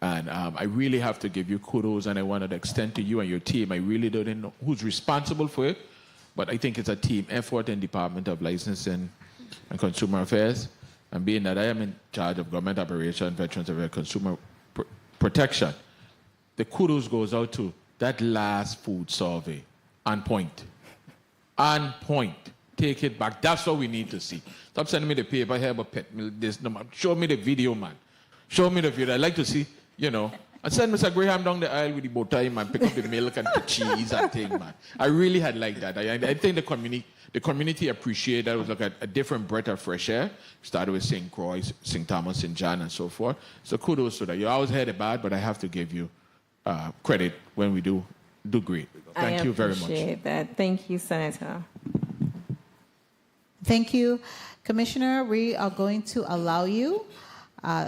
And I really have to give you kudos, and I wanted to extend to you and your team. I really don't know who's responsible for it, but I think it's a team effort in Department of Licensing and Consumer Affairs. And being that I am in charge of government operations, Veterans Affairs, Consumer Protection, the kudos goes out to that last food survey. On point. On point. Take it back. That's what we need to see. Stop sending me the paper here, but pet milk, this, no, man. Show me the video, man. Show me the video. I'd like to see, you know. And send Mr. Graham down the aisle with the bow tie, man. Pick up the milk and the cheese and thing, man. I really had liked that. I think the community appreciated that. It was like a different breath of fresh air. Started with St. Croix, St. Thomas, St. John, and so forth. So kudos to that. You always heard it bad, but I have to give you credit when we do great. Thank you very much. I appreciate that. Thank you, Senator. Thank you. Commissioner, we are going to allow you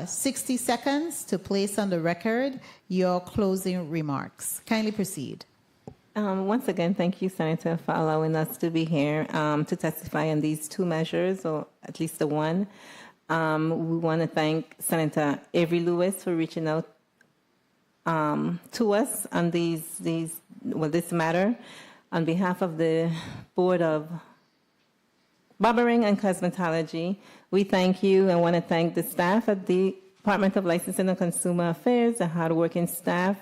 60 seconds to place on the record your closing remarks. Kindly proceed. Once again, thank you, Senator, for allowing us to be here to testify on these two measures, or at least the one. We want to thank Senator Avery Lewis for reaching out to us on this matter. On behalf of the Board of Barbering and Cosmetology, we thank you and want to thank the staff at the Department of Licensing and Consumer Affairs, the hardworking staff.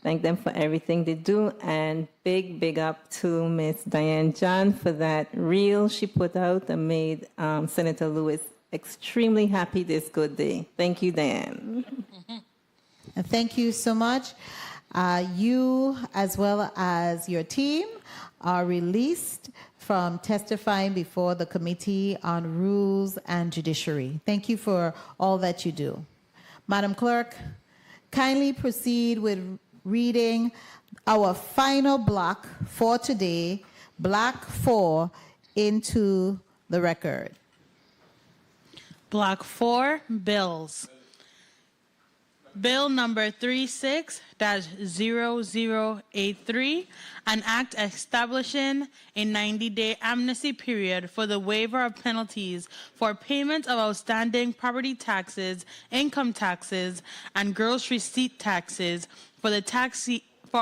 Thank them for everything they do. And big up to Miss Diane John for that reel she put out and made Senator Lewis extremely happy this good day. Thank you, Diane. And thank you so much. You, as well as your team, are released from testifying before the Committee on Rules and Judiciary. Thank you for all that you do. Madam Clerk, kindly proceed with reading our final block for today, Block 4, into the record. Block 4, bills. Bill number 36-0083, an act establishing a 90-day amnesty period for the waiver of penalties for payment of outstanding property taxes, income taxes, and gross receipt taxes for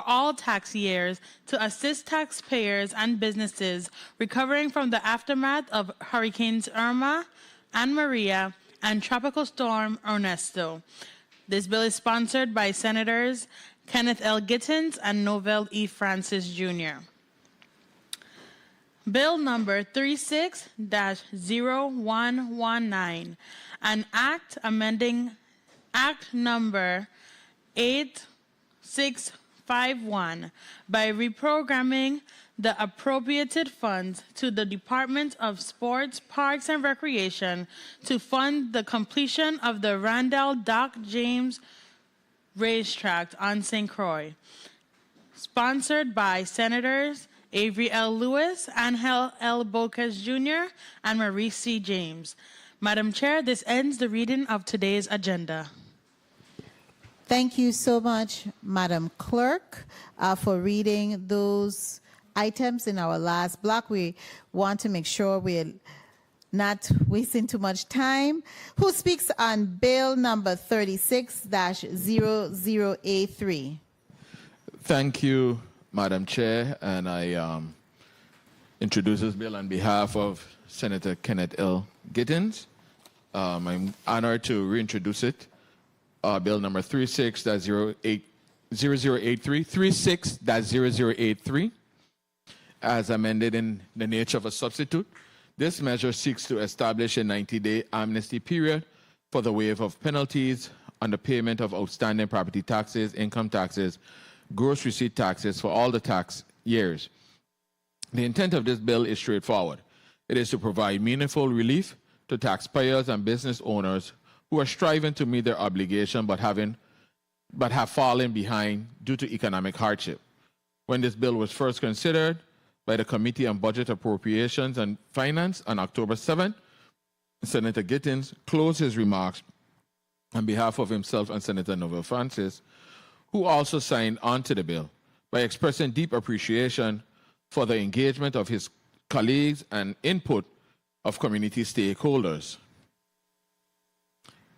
all tax years to assist taxpayers and businesses recovering from the aftermath of Hurricanes Irma and Maria and Tropical Storm Ernesto. This bill is sponsored by Senators Kenneth L. Gittins and Novell E. Francis, Jr. Bill number 36-0119, an act amending Act number 8651 by reprogramming the appropriated funds to the Department of Sports, Parks, and Recreation to fund the completion of the Randall Doc James Racetrack on St. Croix. Sponsored by Senators Avery L. Lewis, Angel L. Bocas Jr., and Maurice C. James. Madam Chair, this ends the reading of today's agenda. Thank you so much, Madam Clerk, for reading those items in our last block. We want to make sure we're not wasting too much time. Who speaks on bill number 36-0083? Thank you, Madam Chair, and I introduce this bill on behalf of Senator Kenneth L. Gittins. I'm honored to reintroduce it. Bill number 36-0083, as amended in the nature of a substitute. This measure seeks to establish a 90-day amnesty period for the waiver of penalties on the payment of outstanding property taxes, income taxes, gross receipt taxes for all the tax years. The intent of this bill is straightforward. It is to provide meaningful relief to taxpayers and business owners who are striving to meet their obligation but have fallen behind due to economic hardship. When this bill was first considered by the Committee on Budget Appropriations and Finance on October 7th, Senator Gittins closed his remarks on behalf of himself and Senator Novell Francis, who also signed on to the bill, by expressing deep appreciation for the engagement of his colleagues and input of community stakeholders.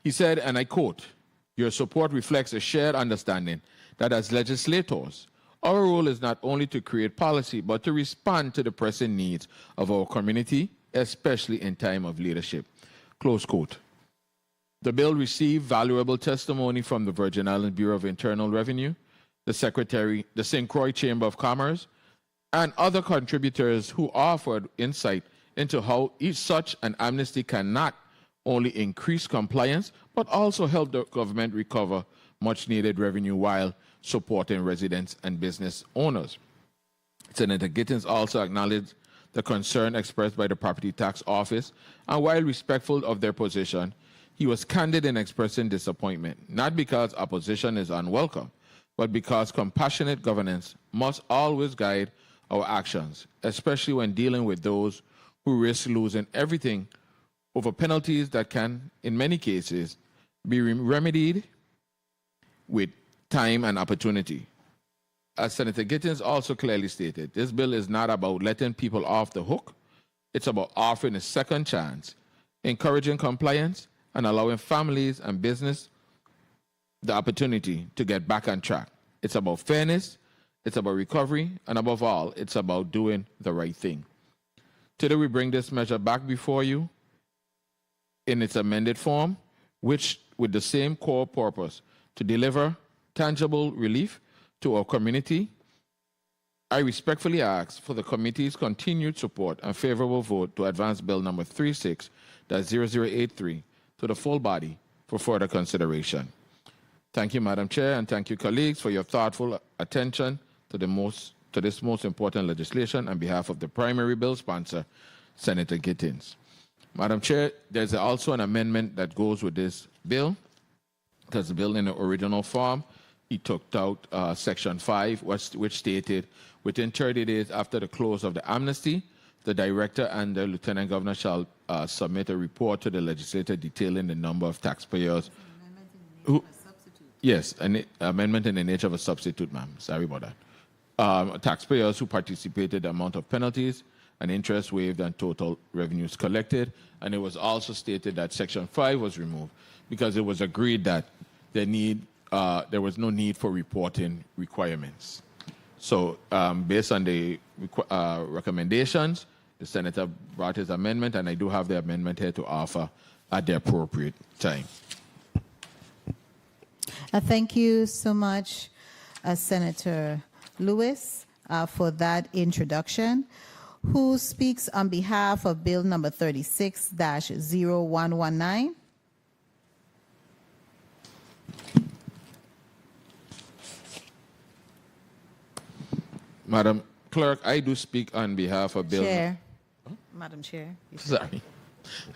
He said, and I quote, "Your support reflects a shared understanding that as legislators, our role is not only to create policy, but to respond to the pressing needs of our community, especially in time of leadership." Close quote. The bill received valuable testimony from the Virgin Islands Bureau of Internal Revenue, the Secretary, the St. Croix Chamber of Commerce, and other contributors who offered insight into how each such an amnesty can not only increase compliance, but also help the government recover much needed revenue while supporting residents and business owners. Senator Gittins also acknowledged the concern expressed by the Property Tax Office, and while respectful of their position, he was candid in expressing disappointment, not because opposition is unwelcome, but because compassionate governance must always guide our actions, especially when dealing with those who risk losing everything over penalties that can, in many cases, be remedied with time and opportunity. As Senator Gittins also clearly stated, this bill is not about letting people off the hook. It's about offering a second chance, encouraging compliance, and allowing families and business the opportunity to get back on track. It's about fairness, it's about recovery, and above all, it's about doing the right thing. Today we bring this measure back before you in its amended form, which with the same core purpose, to deliver tangible relief to our community. I respectfully ask for the committee's continued support and favorable vote to advance Bill number 36-0083 to the full body for further consideration. Thank you, Madam Chair, and thank you, colleagues, for your thoughtful attention to this most important legislation on behalf of the primary bill sponsor, Senator Gittins. Madam Chair, there's also an amendment that goes with this bill, because the bill in the original form, he took out Section 5, which stated, within 30 days after the close of the amnesty, the Director and the Lieutenant Governor shall submit a report to the Legislature detailing the number of taxpayers who... Yes, an amendment in the nature of a substitute, ma'am. Sorry about that. Taxpayers who participated, the amount of penalties and interest waived and total revenues collected. And it was also stated that Section 5 was removed because it was agreed that there was no need for reporting requirements. So based on the recommendations, the Senator brought his amendment, and I do have the amendment here to offer at the appropriate time. Thank you so much, Senator Lewis, for that introduction. Who speaks on behalf of Bill number 36-0119? Madam Clerk, I do speak on behalf of Bill... Chair. Madam Chair. Sorry.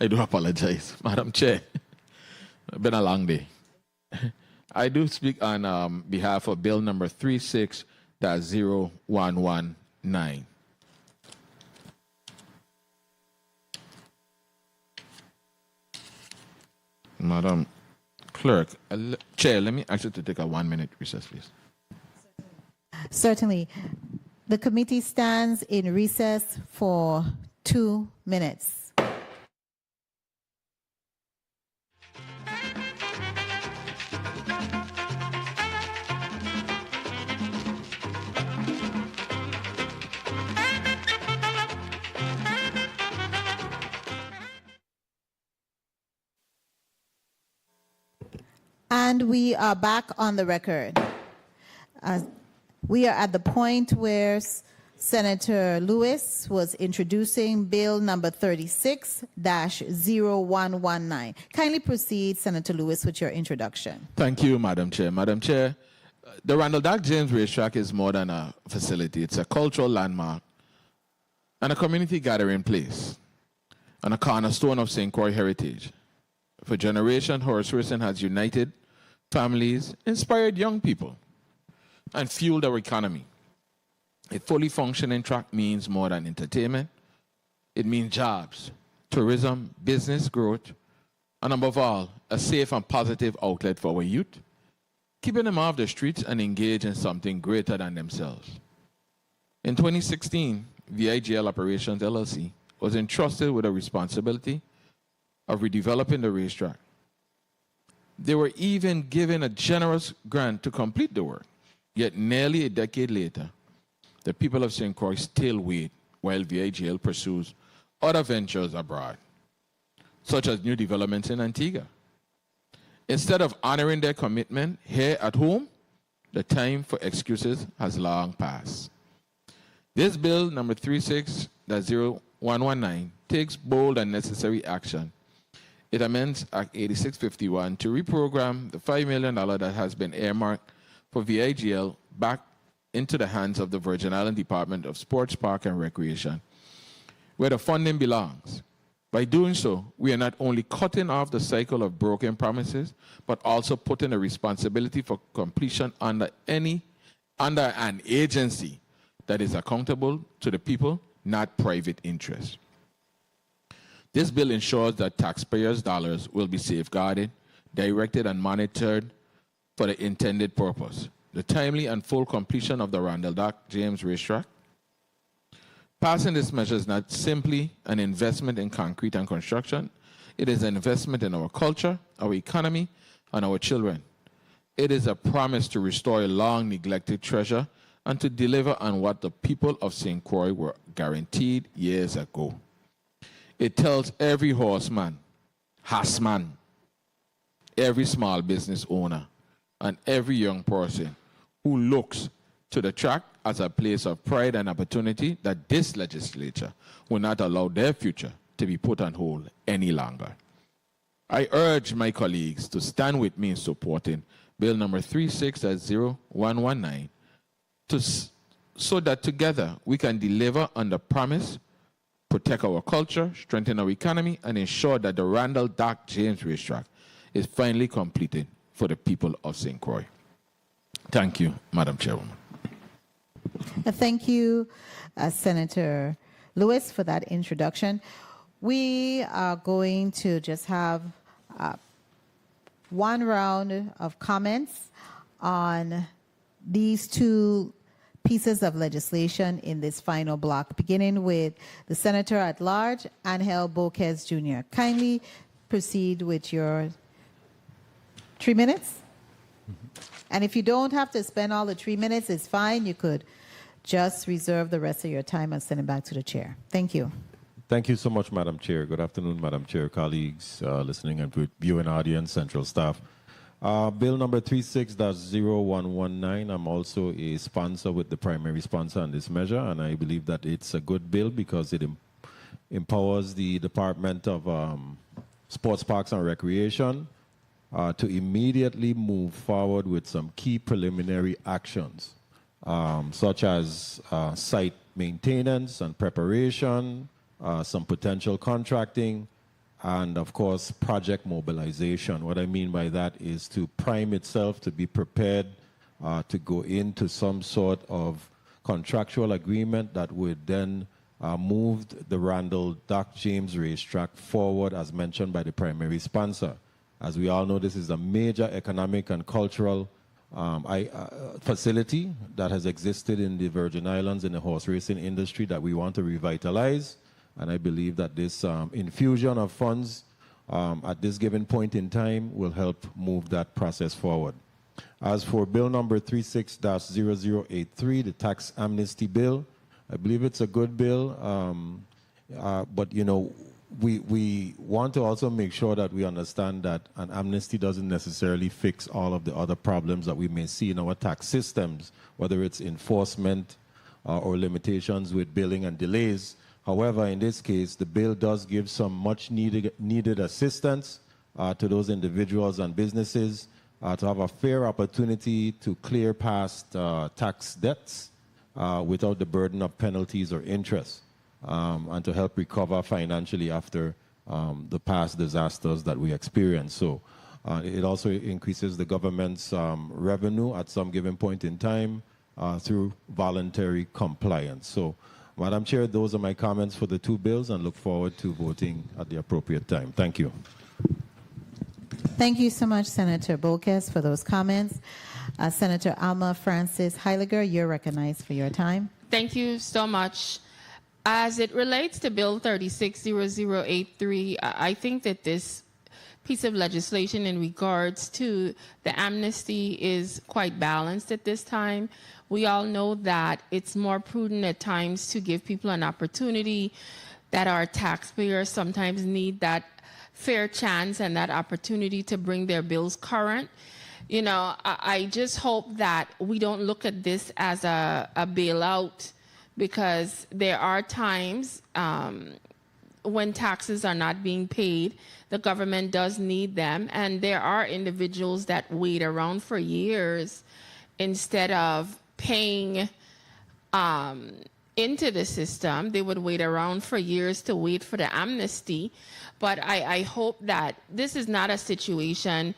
I do apologize. Madam Chair, it's been a long day. I do speak on behalf of Bill number 36-0119. Madam Clerk, Chair, let me ask you to take a 1-minute recess, please. Certainly. The committee stands in recess for 2 minutes. And we are back on the record. We are at the point where Senator Lewis was introducing Bill number 36-0119. Kindly proceed, Senator Lewis, with your introduction. Thank you, Madam Chair. Madam Chair, the Randall Dark James Racetrack is more than a facility. It's a cultural landmark and a community gathering place and a cornerstone of St. Croix heritage. For generations, horse racing has united families, inspired young people, and fueled our economy. A fully functioning track means more than entertainment. It means jobs, tourism, business growth, and above all, a safe and positive outlet for our youth, keeping them off the streets and engaged in something greater than themselves. In 2016, VIGL Operations LLC was entrusted with the responsibility of redeveloping the racetrack. They were even given a generous grant to complete the work. Yet nearly a decade later, the people of St. Croix still wait while VIGL pursues other ventures abroad, such as new developments in Antigua. Instead of honoring their commitment here at home, the time for excuses has long passed. This bill, number 36-0119, takes bold and necessary action. It amends Act 8651 to reprogram the $5 million that has been earmarked for VIGL back into the hands of the Virgin Island Department of Sports, Park, and Recreation, where the funding belongs. By doing so, we are not only cutting off the cycle of broken promises, but also putting a responsibility for completion under an agency that is accountable to the people, not private interests. This bill ensures that taxpayers' dollars will be safeguarded, directed, and monitored for the intended purpose: the timely and full completion of the Randall Dock James Racetrack. Passing this measure is not simply an investment in concrete and construction. It is an investment in our culture, our economy, and our children. It is a promise to restore a long-neglected treasure and to deliver on what the people of St. Croix were guaranteed years ago. It tells every horseman, every small business owner, and every young person who looks to the track as a place of pride and opportunity that this legislature will not allow their future to be put on hold any longer. I urge my colleagues to stand with me in supporting Bill number 36-0119 so that together we can deliver on the promise, protect our culture, strengthen our economy, and ensure that the Randall Dock James Racetrack is finally completed for the people of St. Croix. Thank you, Madam Chairwoman. Thank you, Senator Lewis, for that introduction. We are going to just have one round of comments on these two pieces of legislation in this final block, beginning with the Senator at Large, Angel Boquez Jr. Kindly proceed with your 3 minutes. And if you don't have to spend all the 3 minutes, it's fine. You could just reserve the rest of your time and send it back to the chair. Thank you. Thank you so much, Madam Chair. Good afternoon, Madam Chair, colleagues, listening and viewing audience, central staff. Bill number 36-0119, I'm also a sponsor with the primary sponsor on this measure, and I believe that it's a good bill because it empowers the Department of Sports, Parks, and Recreation to immediately move forward with some key preliminary actions, such as site maintenance and preparation, some potential contracting, and of course, project mobilization. What I mean by that is to prime itself to be prepared to go into some sort of contractual agreement that would then move the Randall Dock James Racetrack forward, as mentioned by the primary sponsor. As we all know, this is a major economic and cultural facility that has existed in the Virgin Islands in the horse racing industry that we want to revitalize. And I believe that this infusion of funds at this given point in time will help move that process forward. As for Bill number 36-0083, the tax amnesty bill, I believe it's a good bill, but you know, we want to also make sure that we understand that an amnesty doesn't necessarily fix all of the other problems that we may see in our tax systems, whether it's enforcement or limitations with billing and delays. However, in this case, the bill does give some much needed assistance to those individuals and businesses to have a fair opportunity to clear past tax debts without the burden of penalties or interest, and to help recover financially after the past disasters that we experienced. So it also increases the government's revenue at some given point in time through voluntary compliance. So, Madam Chair, those are my comments for the two bills and look forward to voting at the appropriate time. Thank you. Thank you so much, Senator Bolkes, for those comments. Senator Alma Francis Heiliger, you're recognized for your time. Thank you so much. As it relates to Bill 360083, I think that this piece of legislation in regards to the amnesty is quite balanced at this time. We all know that it's more prudent at times to give people an opportunity, that our taxpayers sometimes need that fair chance and that opportunity to bring their bills current. You know, I just hope that we don't look at this as a bailout, because there are times when taxes are not being paid. The government does need them, and there are individuals that wait around for years instead of paying into the system. They would wait around for years to wait for the amnesty. But I hope that this is not a situation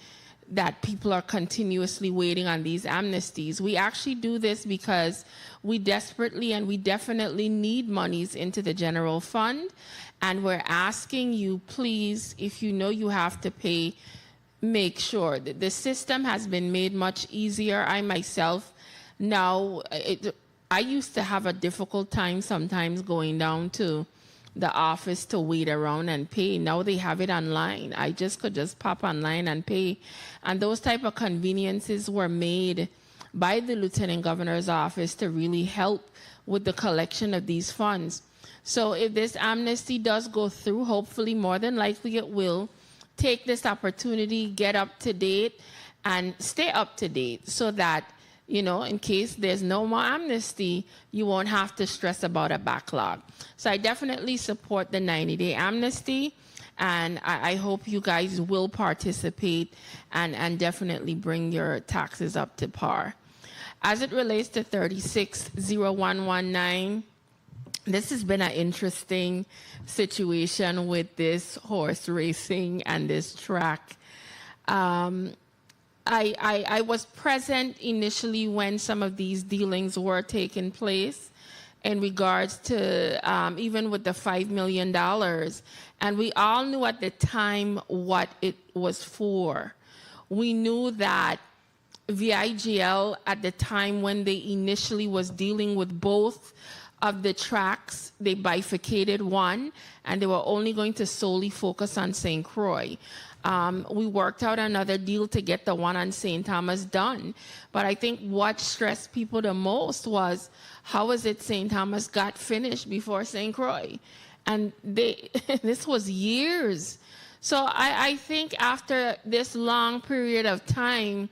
that people are continuously waiting on these amnesties. We actually do this because we desperately and we definitely need monies into the general fund. And we're asking you, please, if you know you have to pay, make sure that the system has been made much easier. I myself now, I used to have a difficult time sometimes going down to the office to wait around and pay. Now they have it online. I could just pop online and pay. And those type of conveniences were made by the Lieutenant Governor's office to really help with the collection of these funds. So if this amnesty does go through, hopefully more than likely it will, take this opportunity, get up to date, and stay up to date so that, you know, in case there's no more amnesty, you won't have to stress about a backlog. So I definitely support the 90-day amnesty, and I hope you guys will participate and definitely bring your taxes up to par. As it relates to 360119, this has been an interesting situation with this horse racing and this track. I was present initially when some of these dealings were taking place in regards to even with the $5 million. And we all knew at the time what it was for. We knew that VIGL at the time when they initially was dealing with both of the tracks, they bifurcated one, and they were only going to solely focus on St. Croix. We worked out another deal to get the one on St. Thomas done. But I think what stressed people the most was, how is it St. Thomas got finished before St. Croix? And this was years. So I think after this long period of time,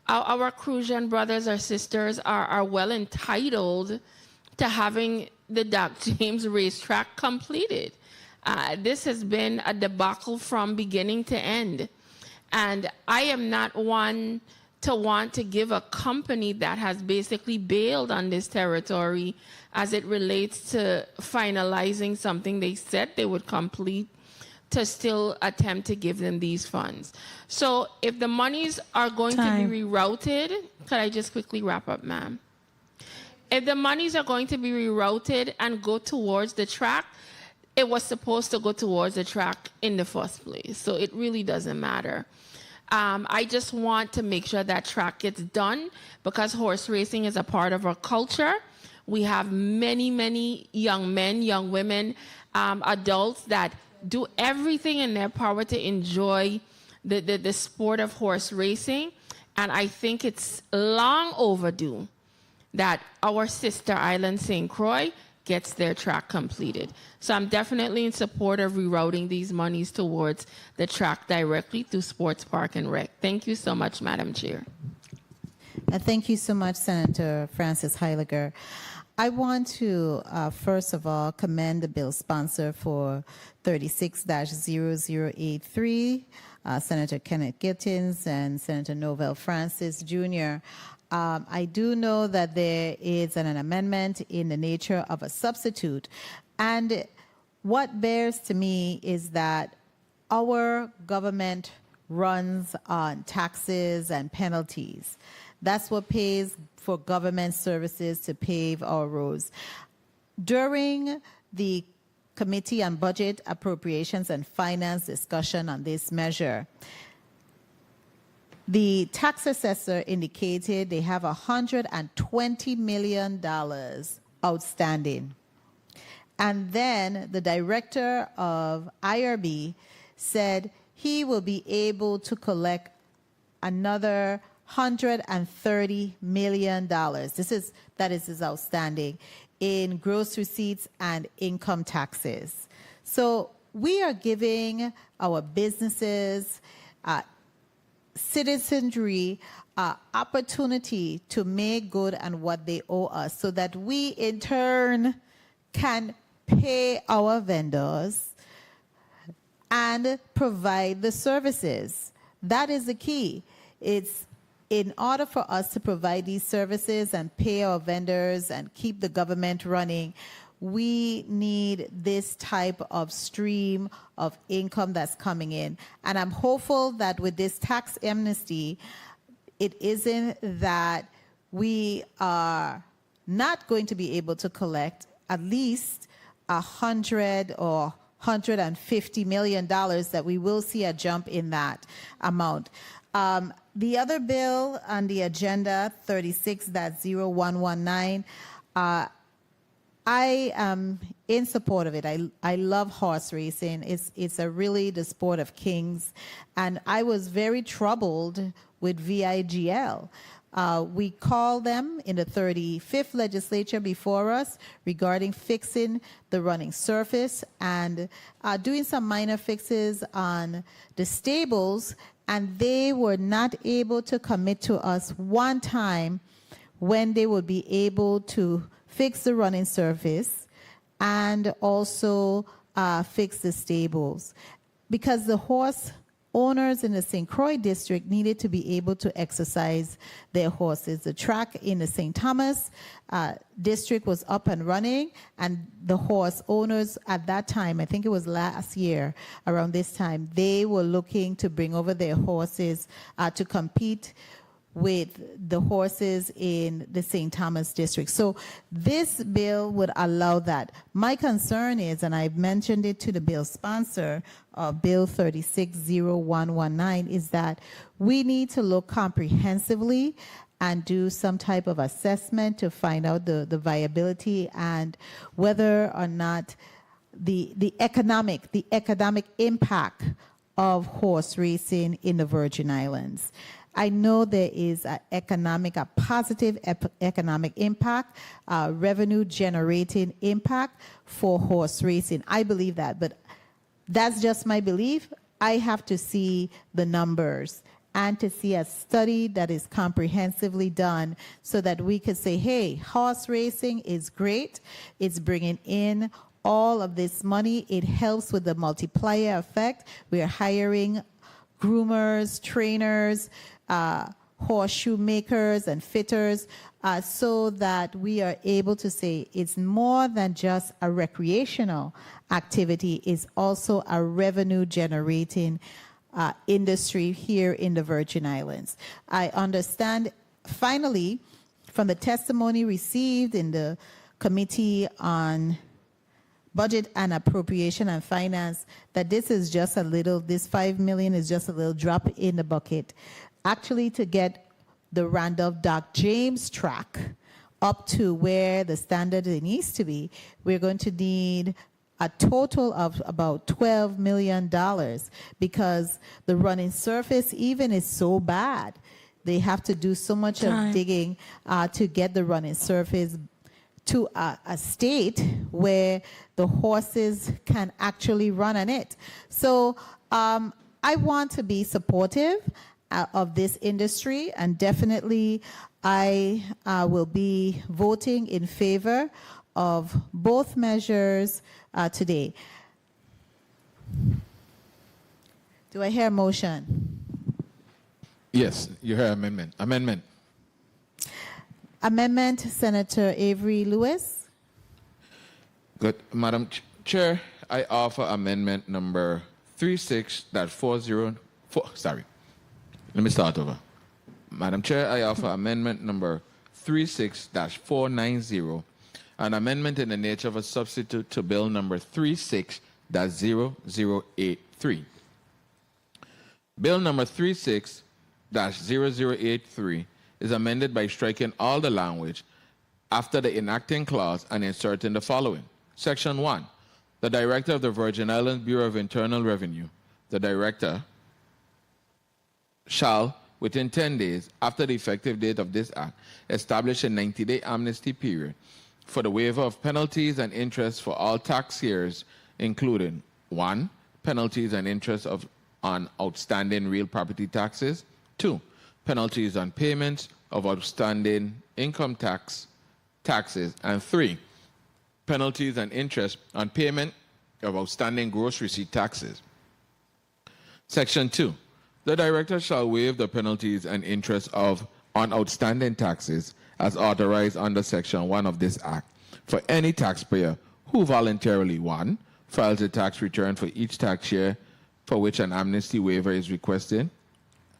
our Crucian brothers or sisters are well entitled to having the Doc James racetrack completed. This has been a debacle from beginning to end. And I am not one to want to give a company that has basically bailed on this territory as it relates to finalizing something they said they would complete, to still attempt to give them these funds. So if the monies are going to be rerouted, could I just quickly wrap up, ma'am? If the monies are going to be rerouted and go towards the track, it was supposed to go towards the track in the first place. So it really doesn't matter. I just want to make sure that track gets done, because horse racing is a part of our culture. We have many, many young men, young women, adults that do everything in their power to enjoy the sport of horse racing. And I think it's long overdue that our sister island, St. Croix, gets their track completed. So I'm definitely in support of rerouting these monies towards the track directly through Sports Park and Rec. Thank you so much, Madam Chair. Thank you so much, Senator Francis Heiliger. I want to, first of all, commend the bill sponsor for 36-0083, Senator Kenneth Gittins and Senator Novell Francis Jr. I do know that there is an amendment in the nature of a substitute. And what bears to me is that our government runs on taxes and penalties. That's what pays for government services to pave our roads. During the Committee on Budget, Appropriations, and Finance discussion on this measure, the tax assessor indicated they have $120 million outstanding. And then the director of IRB said he will be able to collect another $130 million. That is outstanding in gross receipts and income taxes. So we are giving our businesses, citizenry, opportunity to make good on what they owe us so that we in turn can pay our vendors and provide the services. That is the key. It's in order for us to provide these services and pay our vendors and keep the government running, we need this type of stream of income that's coming in. And I'm hopeful that with this tax amnesty, it isn't that we are not going to be able to collect at least $100 or $150 million, that we will see a jump in that amount. The other bill on the agenda, 36.0119, I am in support of it. I love horse racing. It's really the sport of kings. And I was very troubled with VIGL. We called them in the 35th legislature before us regarding fixing the running surface and doing some minor fixes on the stables, and they were not able to commit to us one time when they would be able to fix the running surface and also fix the stables, because the horse owners in the St. Croix district needed to be able to exercise their horses. The track in the St. Thomas district was up and running, and the horse owners at that time, I think it was last year around this time, they were looking to bring over their horses to compete with the horses in the St. Thomas district. So this bill would allow that. My concern is, and I've mentioned it to the bill sponsor, Bill 36.0119, is that we need to look comprehensively and do some type of assessment to find out the viability and whether or not the economic impact of horse racing in the Virgin Islands. I know there is a positive economic impact, revenue generating impact for horse racing. I believe that, but that's just my belief. I have to see the numbers and to see a study that is comprehensively done so that we could say, hey, horse racing is great. It's bringing in all of this money. It helps with the multiplier effect. We are hiring groomers, trainers, horseshoe makers and fitters, so that we are able to say it's more than just a recreational activity, it's also a revenue generating industry here in the Virgin Islands. I understand, finally, from the testimony received in the Committee on Budget and Appropriation and Finance, that this is just a little, this $5 million is just a little drop in the bucket. Actually, to get the Randolph Dock James track up to where the standard it needs to be, we're going to need a total of about $12 million, because the running surface even is so bad. They have to do so much of digging to get the running surface to a state where the horses can actually run on it. So I want to be supportive of this industry, and definitely I will be voting in favor of both measures today. Do I hear a motion? Yes, you hear amendment. Amendment, Senator Avery Lewis. Good. Madam Chair, I offer amendment number 36.404. Sorry. Let me start over. Madam Chair, I offer amendment number 36-490, an amendment in the nature of a substitute to bill number 36.0083. Bill number 36 36-0083 is amended by striking all the language after the enacting clause and inserting the following. Section 1. The Director of the Virgin Islands Bureau of Internal Revenue, the Director, shall, within 10 days after the effective date of this act, establish a 90-day amnesty period for the waiver of penalties and interest for all tax years, including 1. Penalties and interest on outstanding real property taxes. 2. Penalties on payments of outstanding income taxes. And 3. Penalties and interest on payment of outstanding gross receipt taxes. Section 2. The Director shall waive the penalties and interest on outstanding taxes as authorized under Section 1 of this Act for any taxpayer who voluntarily, 1. Files a tax return for each tax year for which an amnesty waiver is requested,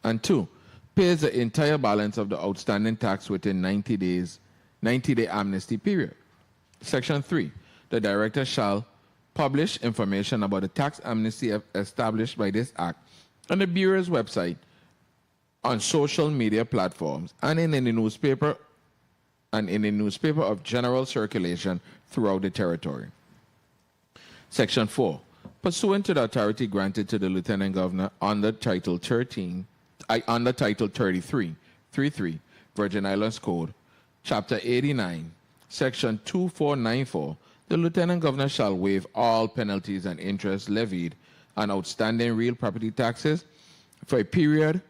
and 2. Pays the entire balance of the outstanding tax within 90-day amnesty period. Section 3. The Director shall publish information about the tax amnesty established by this Act on the Bureau's website, on social media platforms, and in a newspaper of general circulation throughout the territory. Section 4. Pursuant to the authority granted to the Lieutenant Governor under Title 33, Virgin Islands Code, Chapter 89, Section 2494, the Lieutenant Governor shall waive all penalties and interest levied on outstanding real property taxes for a period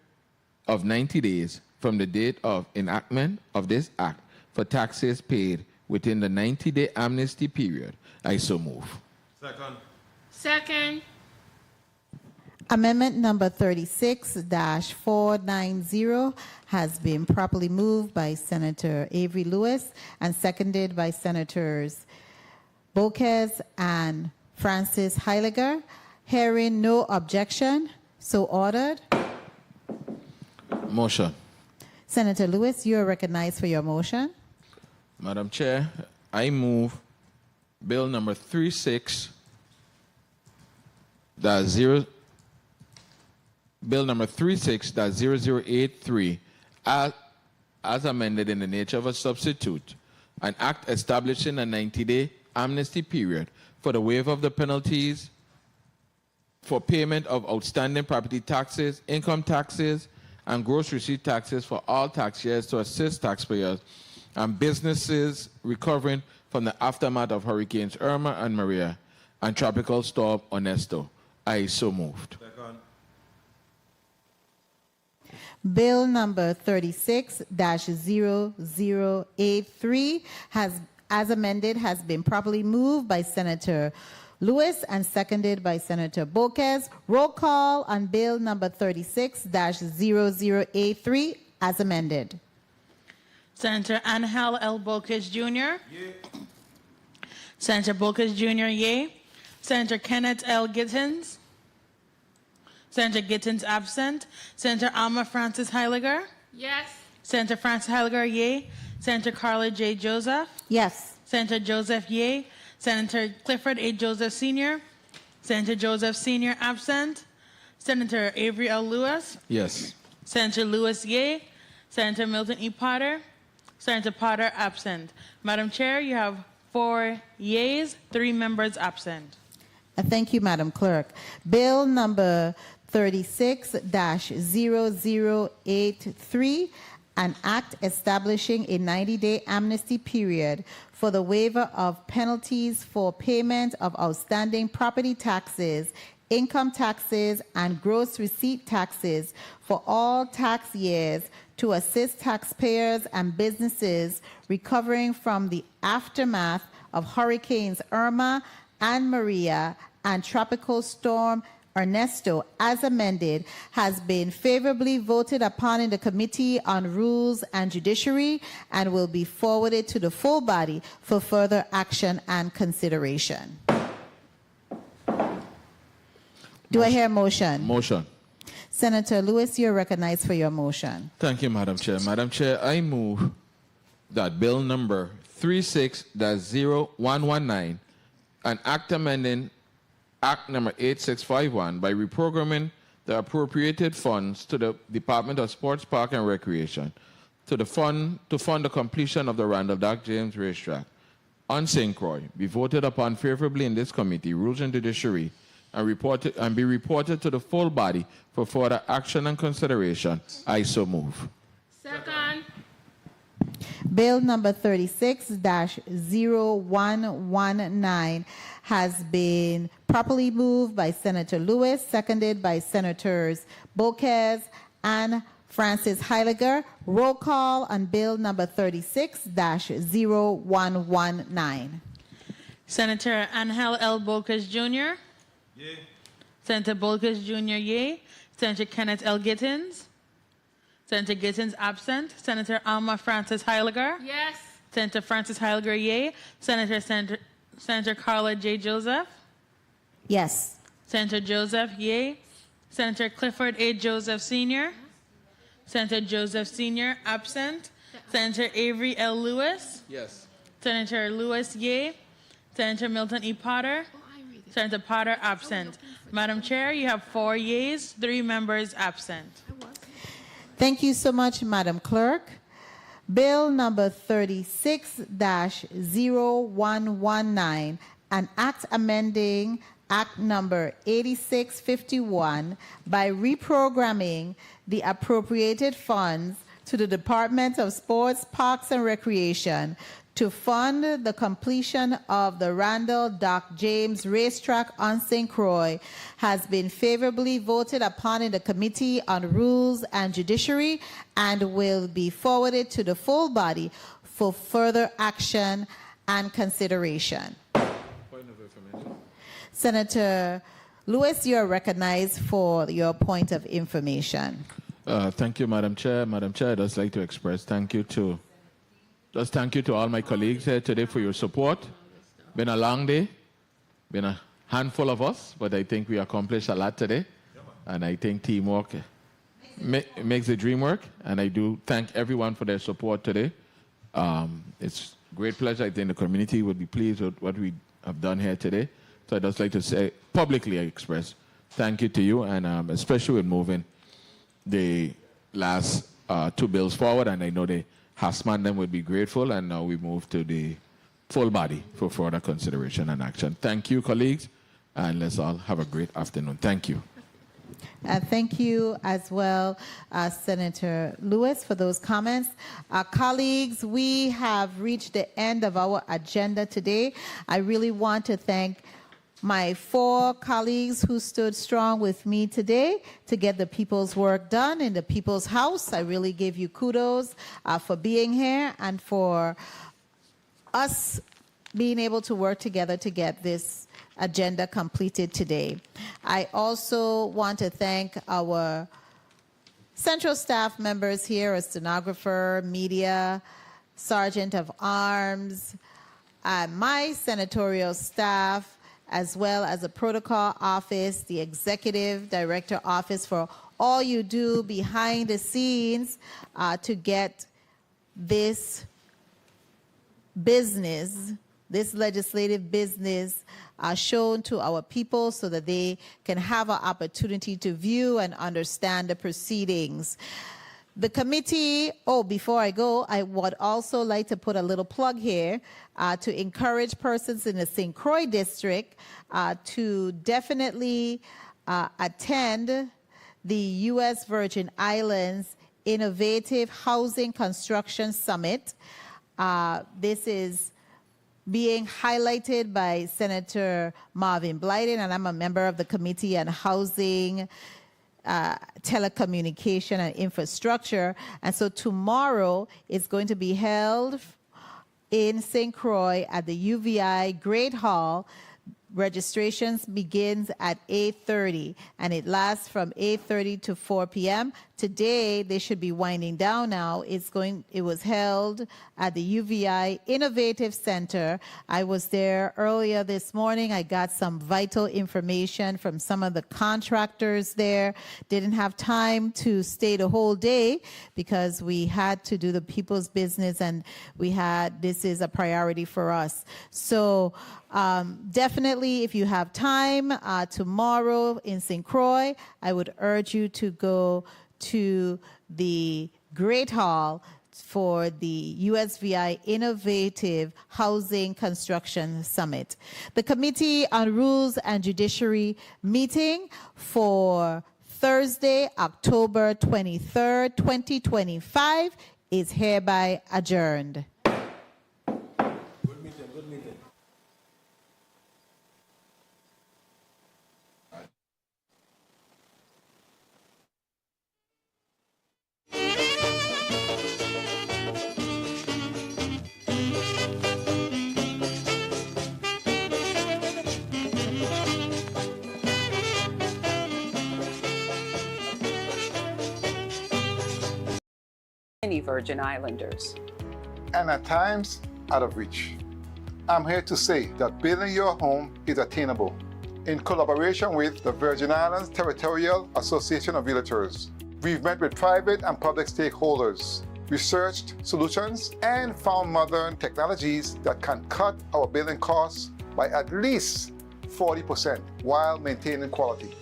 of 90 days from the date of enactment of this Act for taxes paid within the 90-day amnesty period. I so move. Second. Amendment number 36-490 has been properly moved by Senator Avery Lewis and seconded by Senators Boquez and Francis Heiliger. Hearing no objection, so ordered. Motion. Senator Lewis, you are recognized for your motion. Madam Chair, I move Bill number 36-0083 as amended in the nature of a substitute, an act establishing a 90-day amnesty period for the waiver of the penalties for payment of outstanding property taxes, income taxes, and gross receipt taxes for all tax years to assist taxpayers and businesses recovering from the aftermath of Hurricanes Irma and Maria and Tropical Storm Ernesto. I so moved. Bill number 36-0083 as amended, has been properly moved by Senator Lewis and seconded by Senator Boquez. Roll call on Bill number 36-0083 as amended. Senator Angel L. Boquez Jr. Yay. Senator Boquez Jr. Yay. Senator Kenneth L. Gittins. Senator Gittins absent. Senator Alma Francis Heiliger. Yes. Senator Francis Heiliger yay. Senator Carla J. Joseph. Yes. Senator Joseph yay. Senator Clifford A. Joseph Sr. Senator Joseph Sr. absent. Senator Avery L. Lewis. Yes. Senator Lewis yay. Senator Milton E. Potter. Senator Potter absent. Madam Chair, you have 4 yeas, 3 members absent. Thank you, Madam Clerk. Bill number 36-0083, an act establishing a 90-day amnesty period for the waiver of penalties for payment of outstanding property taxes, income taxes, and gross receipt taxes for all tax years to assist taxpayers and businesses recovering from the aftermath of Hurricanes Irma and Maria and Tropical Storm Ernesto, as amended, has been favorably voted upon in the Committee on Rules and Judiciary and will be forwarded to the full body for further action and consideration. Do I hear a motion? Motion. Senator Lewis, you're recognized for your motion. Thank you, Madam Chair. Madam Chair, I move that Bill number 36-0119, an act amending Act number 8651 by reprogramming the appropriated funds to the Department of Sports, Park and Recreation to fund the completion of the Randall Doc James Racetrack on St. Croix be voted upon favorably in this committee, Rules and Judiciary, and be reported to the full body for further action and consideration. I so move. Second. Bill number 36-0119 has been properly moved by Senator Lewis, seconded by Senators Bolquez and Francis Heiliger. Roll call on bill number 36-0119. Senator Angel L. Bolquez Jr. Yay. Senator Bolquez Jr. Yay. Senator Kenneth L. Gittins. Senator Gittins absent. Senator Alma Francis Heiliger. Yes. Senator Francis Heiliger yay. Senator Carla J. Joseph. Yes. Senator Joseph yay. Senator Clifford A. Joseph Sr. Senator Joseph Sr. absent. Senator Avery L. Lewis. Yes. Senator Lewis yay. Senator Milton E. Potter. Senator Potter absent. Madam Chair, you have 4 yeas, 3 members absent. Thank you so much, Madam Clerk. Bill number 36-0119, an act amending Act number 8651 by reprogramming the appropriated funds to the Department of Sports, Parks and Recreation to fund the completion of the Randall Doc James Racetrack on St. Croix has been favorably voted upon in the Committee on Rules and Judiciary and will be forwarded to the full body for further action and consideration. Point of information. Senator Lewis, you are recognized for your point of information. Thank you, Madam Chair. Madam Chair, I'd just like to express thank you to all my colleagues here today for your support. Been a long day, been a handful of us, but I think we accomplished a lot today. And I think teamwork makes the dream work. And I do thank everyone for their support today. It's a great pleasure. I think the community would be pleased with what we have done here today. So I'd just like to say, publicly I express thank you to you, and especially with moving the last 2 bills forward. And I know the Hassman them would be grateful, and now we move to the full body for further consideration and action. Thank you, colleagues, and let's all have a great afternoon. Thank you. Thank you as well, Senator Lewis, for those comments. Colleagues, we have reached the end of our agenda today. I really want to thank my 4 colleagues who stood strong with me today to get the people's work done in the people's house. I really give you kudos for being here and for us being able to work together to get this agenda completed today. I also want to thank our central staff members here, a stenographer, media, sergeant of arms, my senatorial staff, as well as the protocol office, the executive director office, for all you do behind the scenes to get this business, this legislative business shown to our people so that they can have an opportunity to view and understand the proceedings. The committee, before I go, I would also like to put a little plug here to encourage persons in the St. Croix district to definitely attend the U.S. Virgin Islands Innovative Housing Construction Summit. This is being highlighted by Senator Marvin Blyden, and I'm a member of the Committee on Housing, Telecommunication and Infrastructure. And so tomorrow it's going to be held in St. Croix at the UVI Great Hall. Registrations begins at 8:30 and it lasts from 8:30 to 4 p.m. Today, they should be winding down now. It was held at the UVI Innovative Center. I was there earlier this morning. I got some vital information from some of the contractors there. Didn't have time to stay the whole day because we had to do the people's business, and this is a priority for us. So definitely, if you have time tomorrow in St. Croix, I would urge you to go to the Great Hall for the USVI Innovative Housing Construction Summit. The Committee on Rules and Judiciary meeting for Thursday, October 23rd, 2025 is hereby adjourned. Good meeting, good meeting. Many Virgin Islanders. And at times out of reach. I'm here to say that building your home is attainable. In collaboration with the Virgin Islands Territorial Association of Realtors, we've met with private and public stakeholders, researched solutions, and found modern technologies that can cut our building costs by at least 40% while maintaining quality.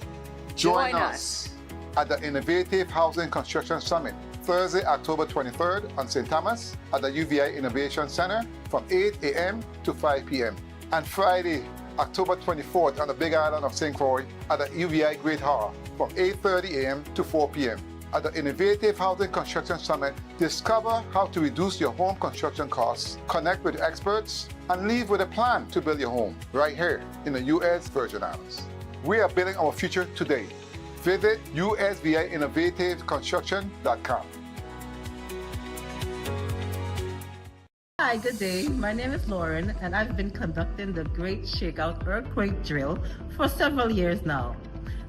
Join us at the Innovative Housing Construction Summit, Thursday, October 23rd on St. Thomas at the UVI Innovation Center from 8 a.m. to 5 p.m. And Friday, October 24th on the Big Island of St. Croix at the UVI Great Hall from 8:30 a.m. to 4 p.m. At the Innovative Housing Construction Summit, discover how to reduce your home construction costs, connect with experts, and leave with a plan to build your home right here in the U.S. Virgin Islands. We are building our future today. Visit usviinnovativeconstruction.com. Hi, good day. My name is Lauren, and I've been conducting the Great Shakeout Earthquake Drill for several years now.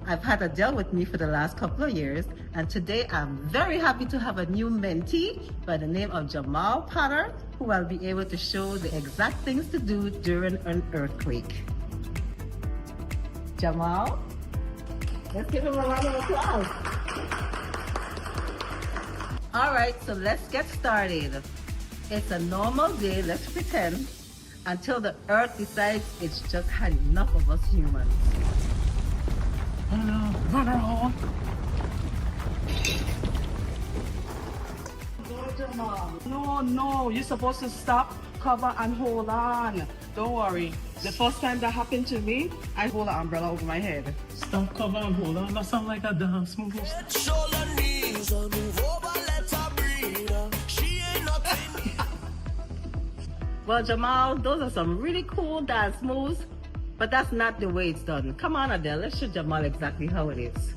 I've had Adele with me for the last couple of years, and today I'm very happy to have a new mentee by the name of Jamal Potter, who will be able to show the exact things to do during an earthquake. Jamal? Let's give him a round of applause. All right, so let's get started. It's a normal day, let's pretend, until the earth decides it's just had enough of us humans. No, you're supposed to stop, cover, and hold on. Don't worry. The first time that happened to me, I hold an umbrella over my head. Stop, cover, and hold on. That sounds like a dance move. Well, Jamal, those are some really cool dance moves, but that's not the way it's done. Come on, Adele, let's show Jamal exactly how it is.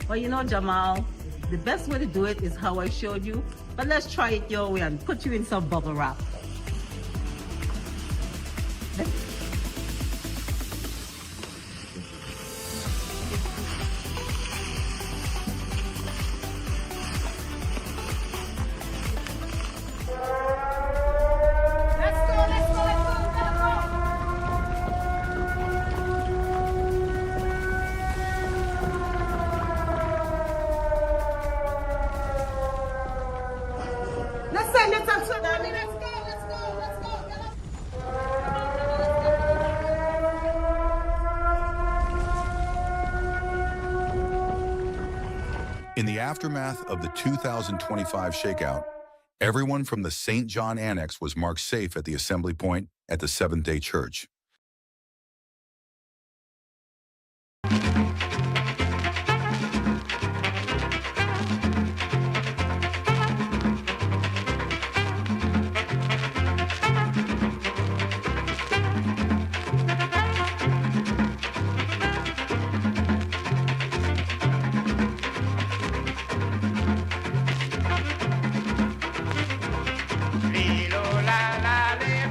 Well, you know, Jamal, the best way to do it is how I showed you, but let's try it your way and put you in some bubble wrap. In the aftermath of the 2025 shakeout, everyone from the St. John Annex was marked safe at the assembly point at the Seventh-day Church. Lilo la la le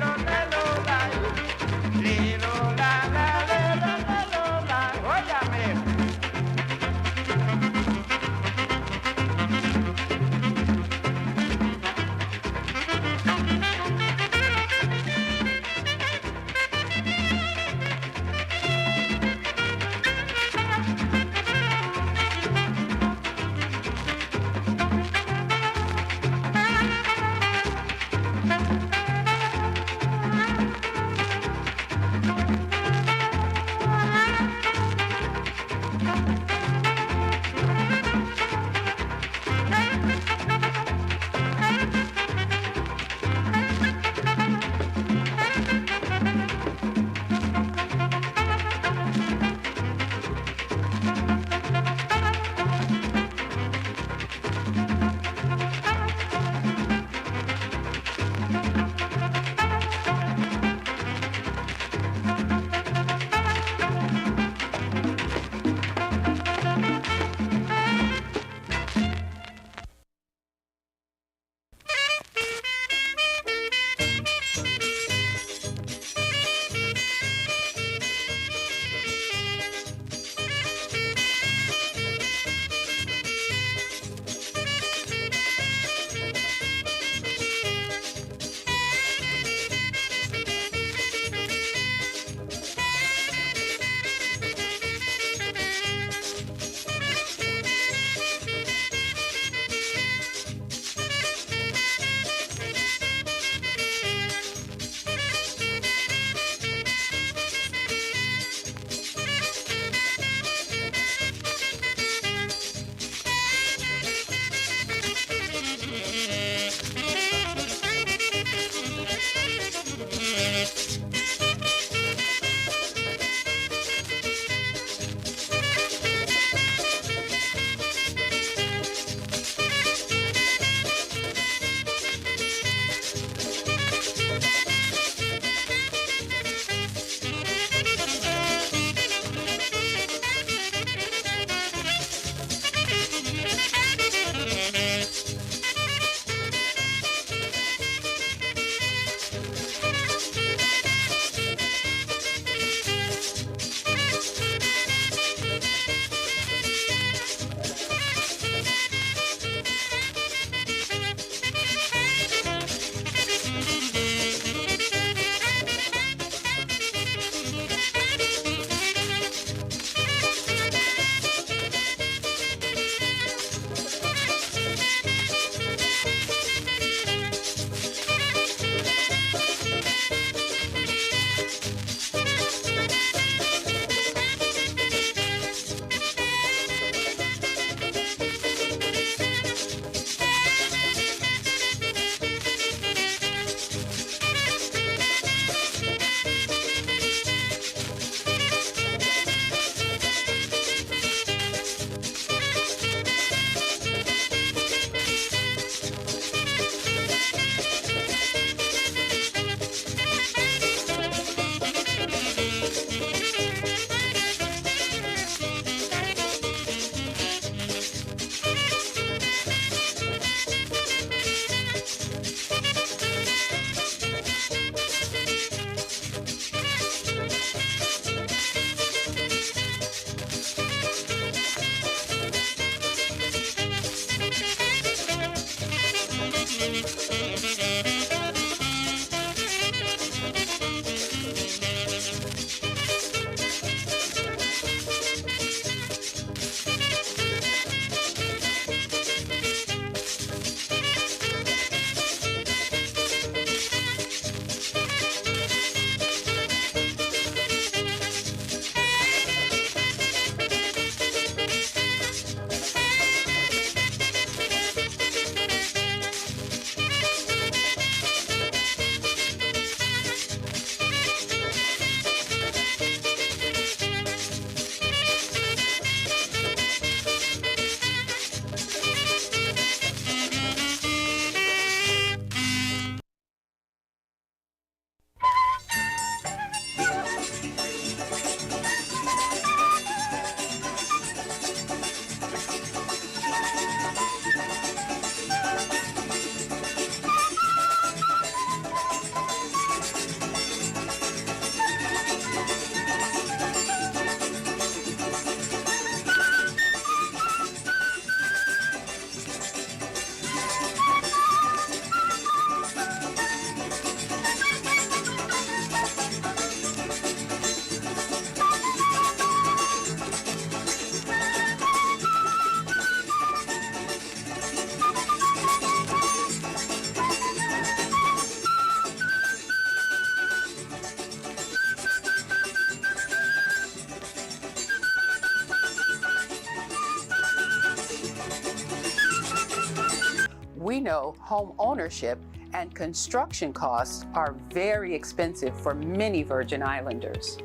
know, home ownership and construction costs are very expensive for many Virgin Islanders.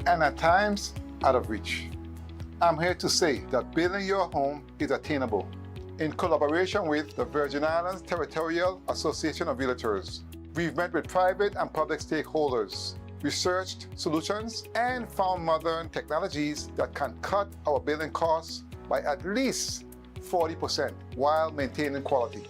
And at times, out of reach. I'm here to say that building your home is attainable. In collaboration with the Virgin Islands Territorial Association of Realtors, we've met with private and public stakeholders, researched solutions, and found modern technologies that can cut our building costs by at least 40% while maintaining quality.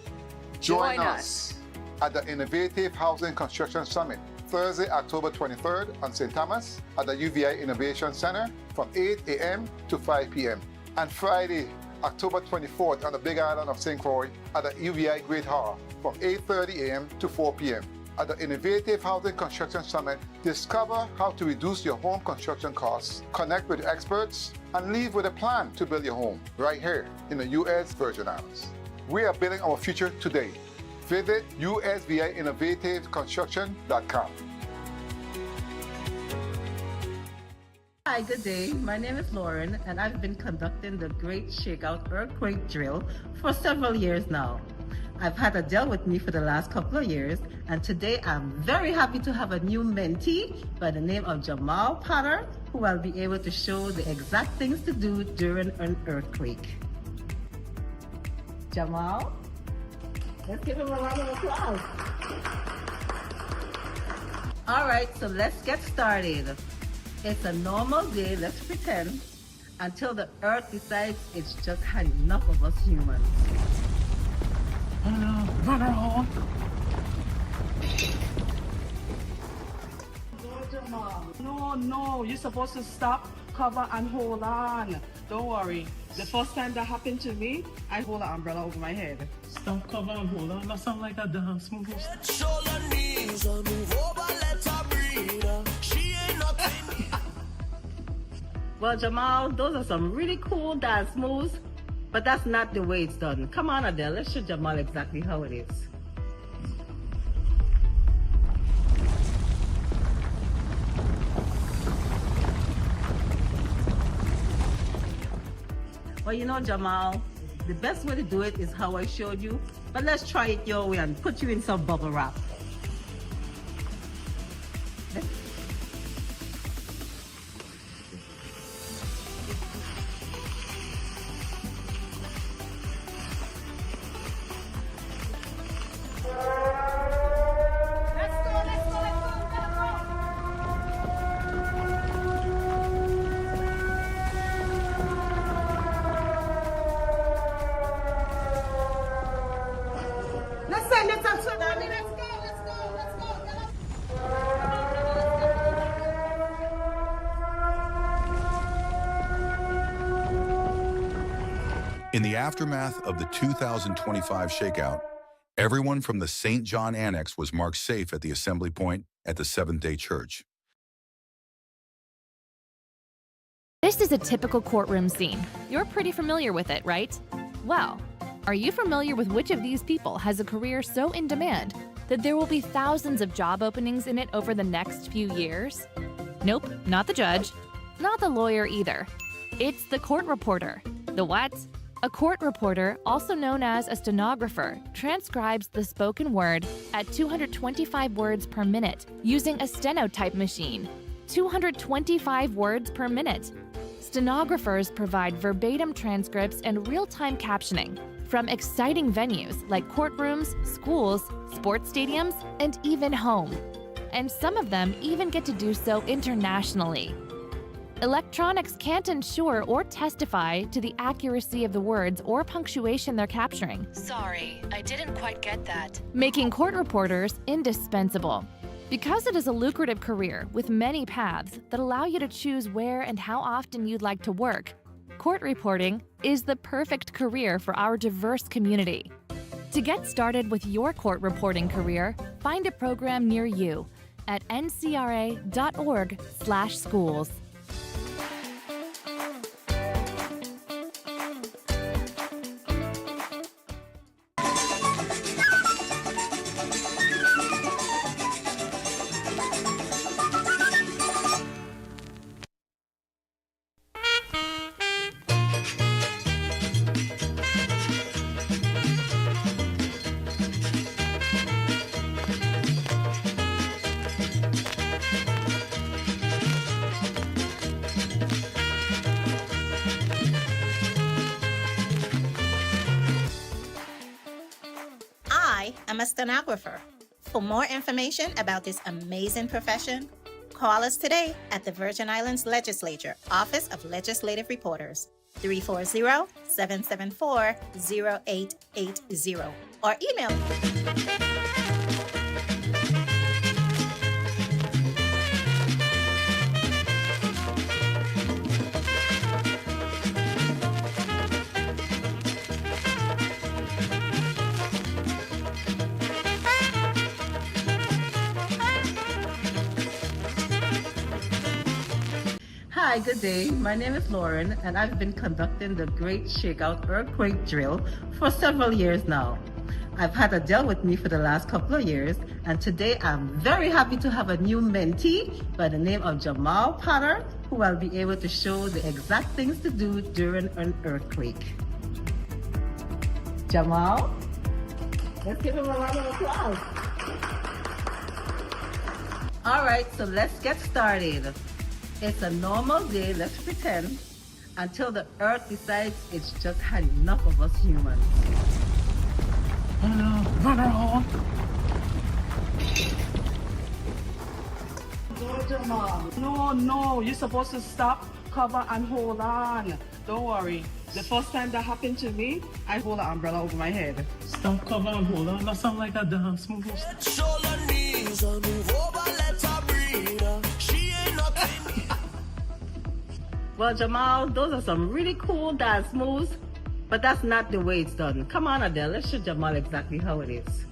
Join us at the Innovative Housing Construction Summit, Thursday, October 23rd on St. Thomas at the UVI Innovation Center from 8 a.m. to 5 p.m. And Friday, October 24th on the Big Island of St. Croix at the UVI Great Hall from 8:30 a.m. to 4 p.m. At the Innovative Housing Construction Summit, discover how to reduce your home construction costs, connect with experts, and leave with a plan to build your home right here in the U.S. Virgin Islands. We are building our future today. Visit usviinnovativeconstruction.com. Hi, good day. My name is Lauren, and I've been conducting the Great Shakeout Earthquake Drill for several years now. I've had Adele with me for the last couple of years, and today I'm very happy to have a new mentee by the name of Jamal Potter, who will be able to show the exact things to do during an earthquake. Jamal? Let's give him a round of applause. All right, so let's get started. It's a normal day, let's pretend, until the earth decides it's just had enough of us humans. No, you're supposed to stop, cover, and hold on. Don't worry. The first time that happened to me, I hold an umbrella over my head. Stop, cover, and hold on. That sound like a dance move. Well, Jamal, those are some really cool dance moves, but that's not the way it's done. Come on, Adele, let's show Jamal exactly how it is. Well, you know, Jamal, the best way to do it is how I showed you, but let's try it your way and put you in some bubble wrap. In the aftermath of the 2025 shakeout, everyone from the St. John Annex was marked safe at the assembly point at the Seventh-day Church. This is a typical courtroom scene. You're pretty familiar with it, right? Well, are you familiar with which of these people has a career so in demand that there will be thousands of job openings in it over the next few years? Nope, not the judge, not the lawyer either. It's the court reporter. The what? A court reporter, also known as a stenographer, transcribes the spoken word at 225 words per minute using a stenotype machine. 225 words per minute. Stenographers provide verbatim transcripts and real-time captioning from exciting venues like courtrooms, schools, sports stadiums, and even home. And some of them even get to do so internationally. Electronics can't ensure or testify to the accuracy of the words or punctuation they're capturing. Sorry, I didn't quite get that. Making court reporters indispensable. Because it is a lucrative career with many paths that allow you to choose where and how often you'd like to work, court reporting is the perfect career for our diverse community. To get started with your court reporting career, find a program near you at ncra.org/schools. I'm a stenographer. For more information about this amazing profession, call us today at the Virgin Islands Legislature, Office of Legislative Reporters, 340-774-0880, or email me. Hi, good day. My name is Lauren, and I've been conducting the Great Shakeout Earthquake Drill for several years now. I've had a Dell with me for the last couple of years, and today I'm very happy to have a new mentee by the name of Jamal Potter, who will be able to show the exact things to do during an earthquake. Jamal, let's give him a round of applause. All right, so let's get started. It's a normal day, let's pretend, until the earth decides it's just had enough of us humans. Run around. No, you're supposed to stop, cover, and hold on. Don't worry. The first time that happened to me, I hold an umbrella over my head. Stop, cover, and hold on. That sounds like a dance move. Shoulder knees, move over, let her breathe. She ain't nothing. Well, Jamal, those are some really cool dance moves, but that's not the way it's done. Come on, Adele, let's show Jamal exactly how it is.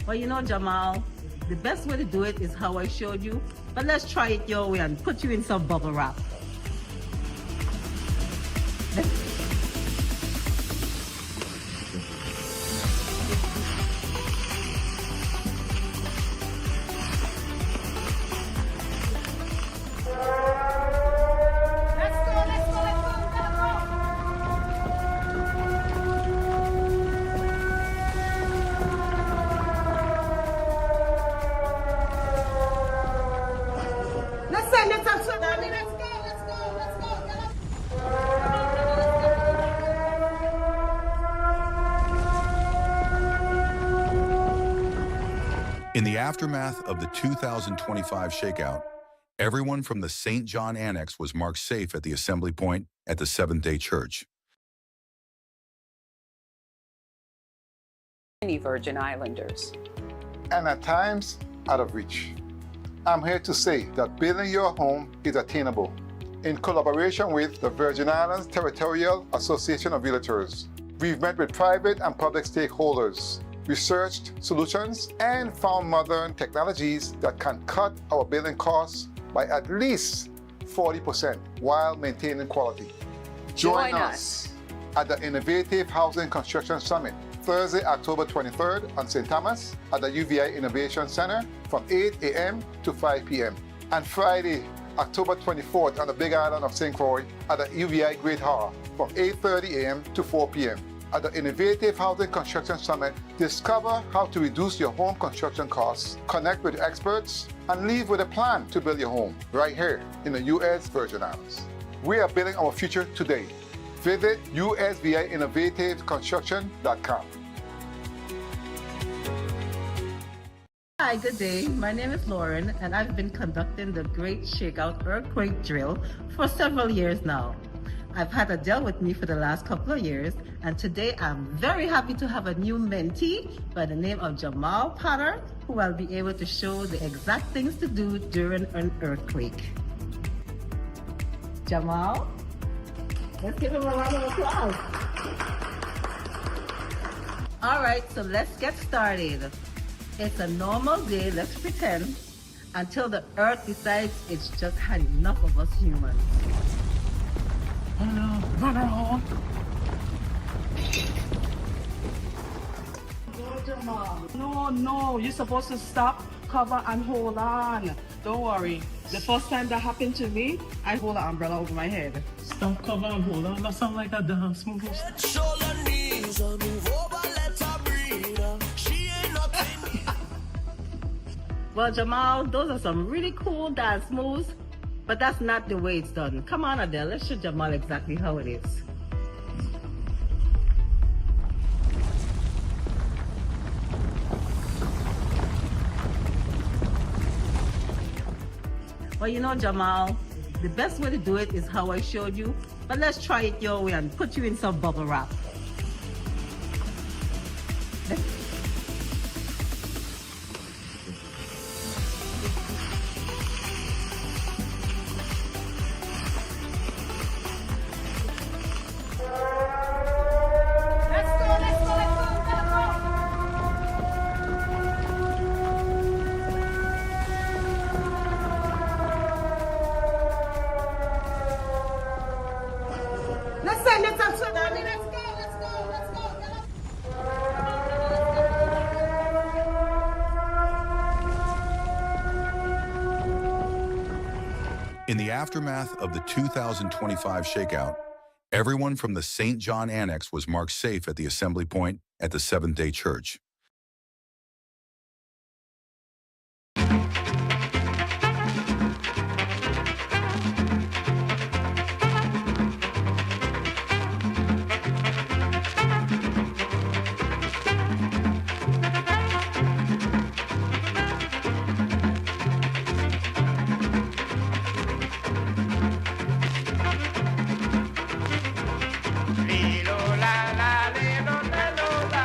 Well, you know, Jamal, the best way to do it is how I showed you, but let's try it your way and put you in some bubble wrap. In the aftermath of the 2025 shakeout, everyone from the St. John Annex was marked safe at the assembly point at the Seventh-day Church. Many Virgin Islanders. And at times, out of reach. I'm here to say that building your home is attainable in collaboration with the Virgin Islands Territorial Association of Realtors. We've met with private and public stakeholders, researched solutions, and found modern technologies that can cut our building costs by at least 40% while maintaining quality. Join us at the Innovative Housing Construction Summit, Thursday, October 23rd on St. Thomas at the UVI Innovation Center from 8 a.m. to 5 p.m. and Friday, October 24th on the Big Island of St. Croix at the UVI Great Hall from 8:30 a.m. to 4 p.m. At the Innovative Housing Construction Summit, discover how to reduce your home construction costs, connect with experts, and leave with a plan to build your home right here in the U.S. Virgin Islands. We are building our future today. Visit usviinnovativeconstruction.com. Hi, good day. My name is Lauren, and I've been conducting the Great Shakeout Earthquake Drill for several years now. I've had Adele with me for the last couple of years, and today I'm very happy to have a new mentee by the name of Jamal Potter, who will be able to show the exact things to do during an earthquake. Jamal, let's give him a round of applause. All right, so let's get started. It's a normal day, let's pretend, until the earth decides it's just had enough of us humans. Run around. No, you're supposed to stop, cover, and hold on. Don't worry. The first time that happened to me, I hold an umbrella over my head. Stop, cover, and hold on. That sounds like a dance move. Shoulder knees, move over, let her breathe. She ain't nothing. Well, Jamal, those are some really cool dance moves, But that's not the way it's done. Come on, Adele, let's show Jamal exactly how it is. Well, you know, Jamal, the best way to do it is how I showed you. But let's try it your way and put you in some bubble wrap. In the aftermath of the 2025 shakeout, everyone from the St. John Annex was marked safe at the assembly point at the Seventh-day Church. Lilo la la, lilo la lo la,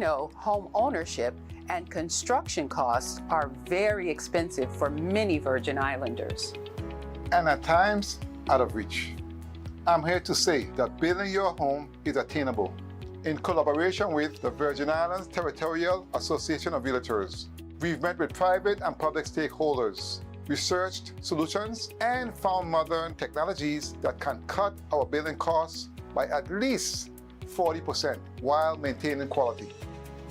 know, home ownership and construction costs are very expensive for many Virgin Islanders. And at times, out of reach. I'm here to say that building your home is attainable in collaboration with the Virgin Islands Territorial Association of Realtors. We've met with private and public stakeholders, researched solutions, and found modern technologies that can cut our building costs by at least 40% while maintaining quality.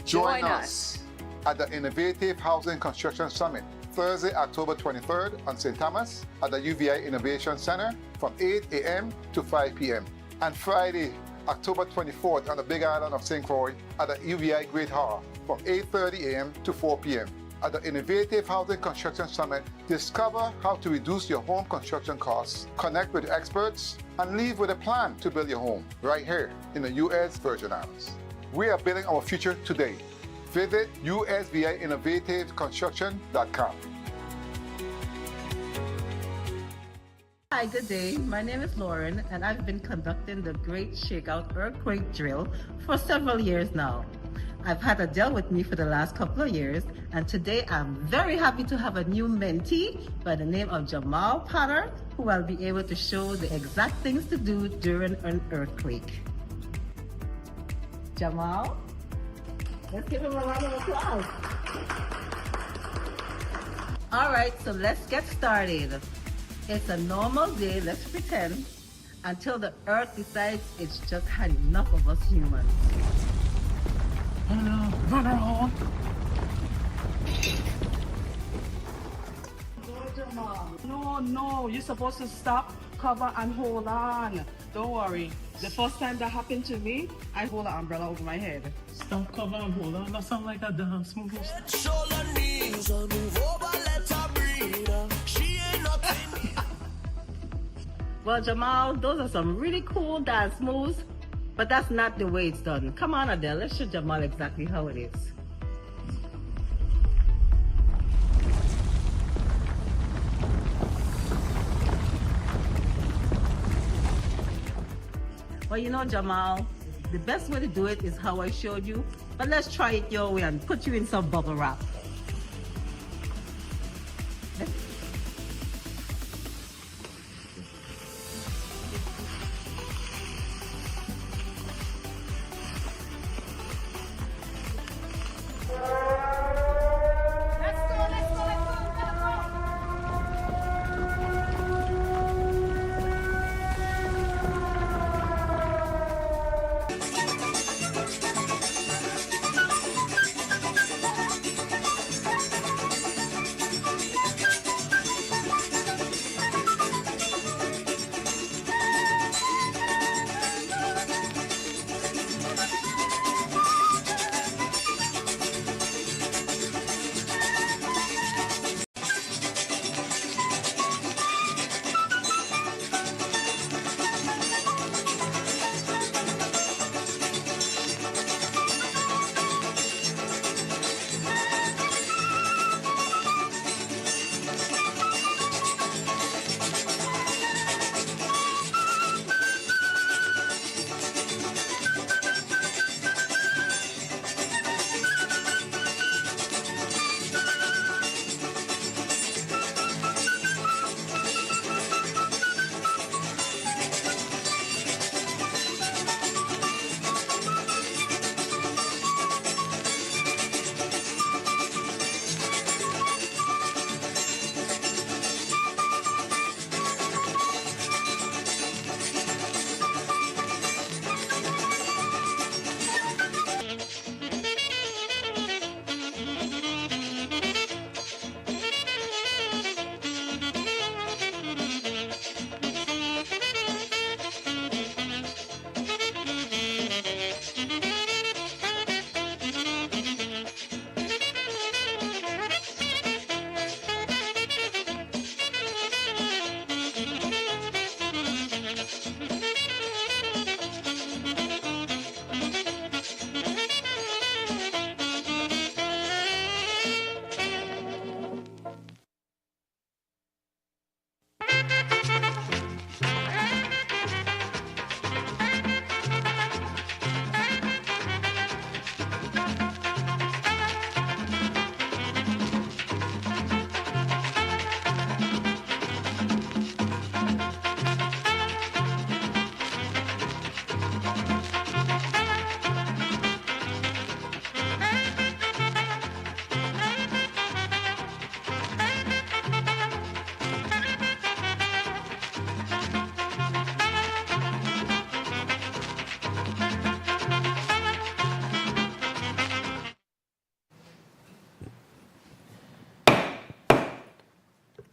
Join us at the Innovative Housing Construction Summit, Thursday, October 23rd on St. Thomas at the UVI Innovation Center from 8 a.m. to 5 p.m. and Friday, October 24th on the Big Island of St. Croix at the UVI Great Hall from 8:30 a.m. to 4 p.m. At the Innovative Housing Construction Summit, discover how to reduce your home construction costs, connect with experts, and leave with a plan to build your home right here in the U.S. Virgin Islands. We are building our future today. Visit usviinnovativeconstruction.com. Hi, good day. My name is Lauren, and I've been conducting the Great Shakeout Earthquake Drill for several years now. I've had a deal with me for the last couple of years, and today I'm very happy to have a new mentee by the name of Jamal Potter, who will be able to show the exact things to do during an earthquake. Jamal, let's give him a round of applause. All right, so let's get started. It's a normal day, let's pretend, until the earth decides it's just had enough of us humans. Run around. No, you're supposed to stop, cover, and hold on. Don't worry. The first time that happened to me, I hold an umbrella over my head. Stop, cover, and hold on. That sounds like a dance move. Well, Jamal, those are some really cool dance moves, but that's not the way it's done. Come on, Adele, let's show Jamal exactly how it is. Well, you know, Jamal, the best way to do it is how I showed you, but let's try it your way and put you in some bubble wrap.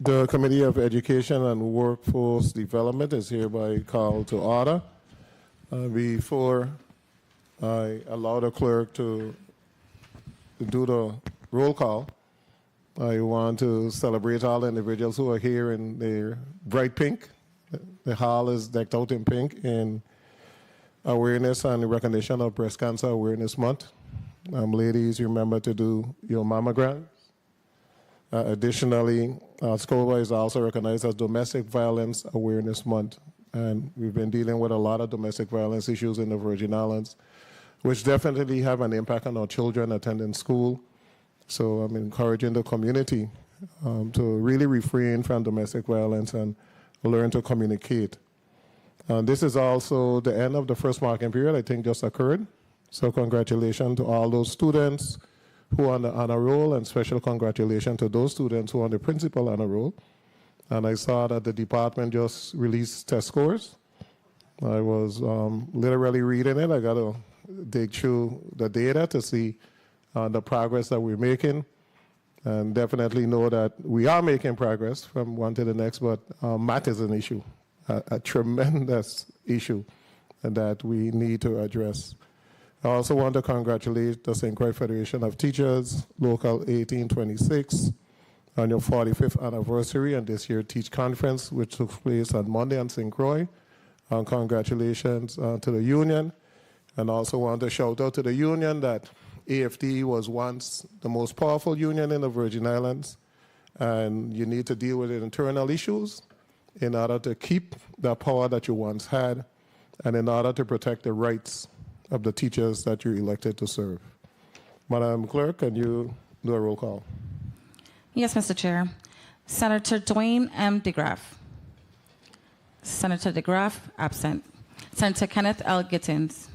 The Committee of Education and Workforce Development is hereby called to order. Before I allow the clerk to do the roll call, I want to celebrate all individuals who are here in their bright pink. The hall is decked out in pink in awareness and recognition of Breast Cancer Awareness Month. Ladies, remember to do your mammogram. Additionally, SCOBA is also recognized as Domestic Violence Awareness Month, and we've been dealing with a lot of domestic violence issues in the Virgin Islands, which definitely have an impact on our children attending school. So I'm encouraging the community to really refrain from domestic violence and learn to communicate. This is also the end of the first marking period, I think just occurred. So congratulations to all those students who are on the honor roll, and special congratulations to those students who are on the principal honor roll. And I saw that the department just released test scores. I was literally reading it. I got to dig through the data to see the progress that we're making, and definitely know that we are making progress from one to the next, but math is an issue, a tremendous issue that we need to address. I also want to congratulate the St. Croix Federation of Teachers, Local 1826, on your 45th anniversary and this year's Teach Conference, which took place on Monday on St. Croix. Congratulations to the union. And also want to shout out to the union that AFD was once the most powerful union in the Virgin Islands, and you need to deal with internal issues in order to keep the power that you once had and in order to protect the rights of the teachers that you're elected to serve. Madam Clerk, can you do a roll call? Yes, Mr. Chair. Senator Dwayne M. DeGraff. Senator DeGraff, absent. Senator Kenneth L. Gittins.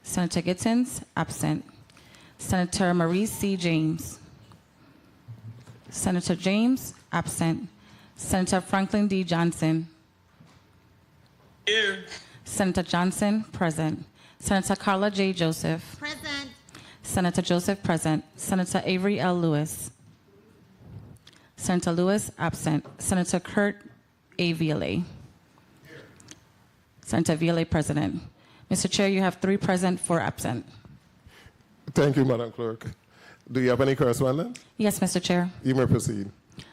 Senator Gittins, absent. Senator Maurice C. James. Senator James, absent. Senator Franklin D. Johnson. Here. Senator Johnson, present. Senator Carla J. Joseph. Present. Senator Joseph, present. Senator Avery L. Lewis. Senator Lewis, absent. Senator Kurt A. Viale. Senator Viale, president. Mr. Chair, you have 3 present, 4 absent. Thank you, Madam Clerk. Do you have any correspondence? Yes, Mr. Chair. You may proceed.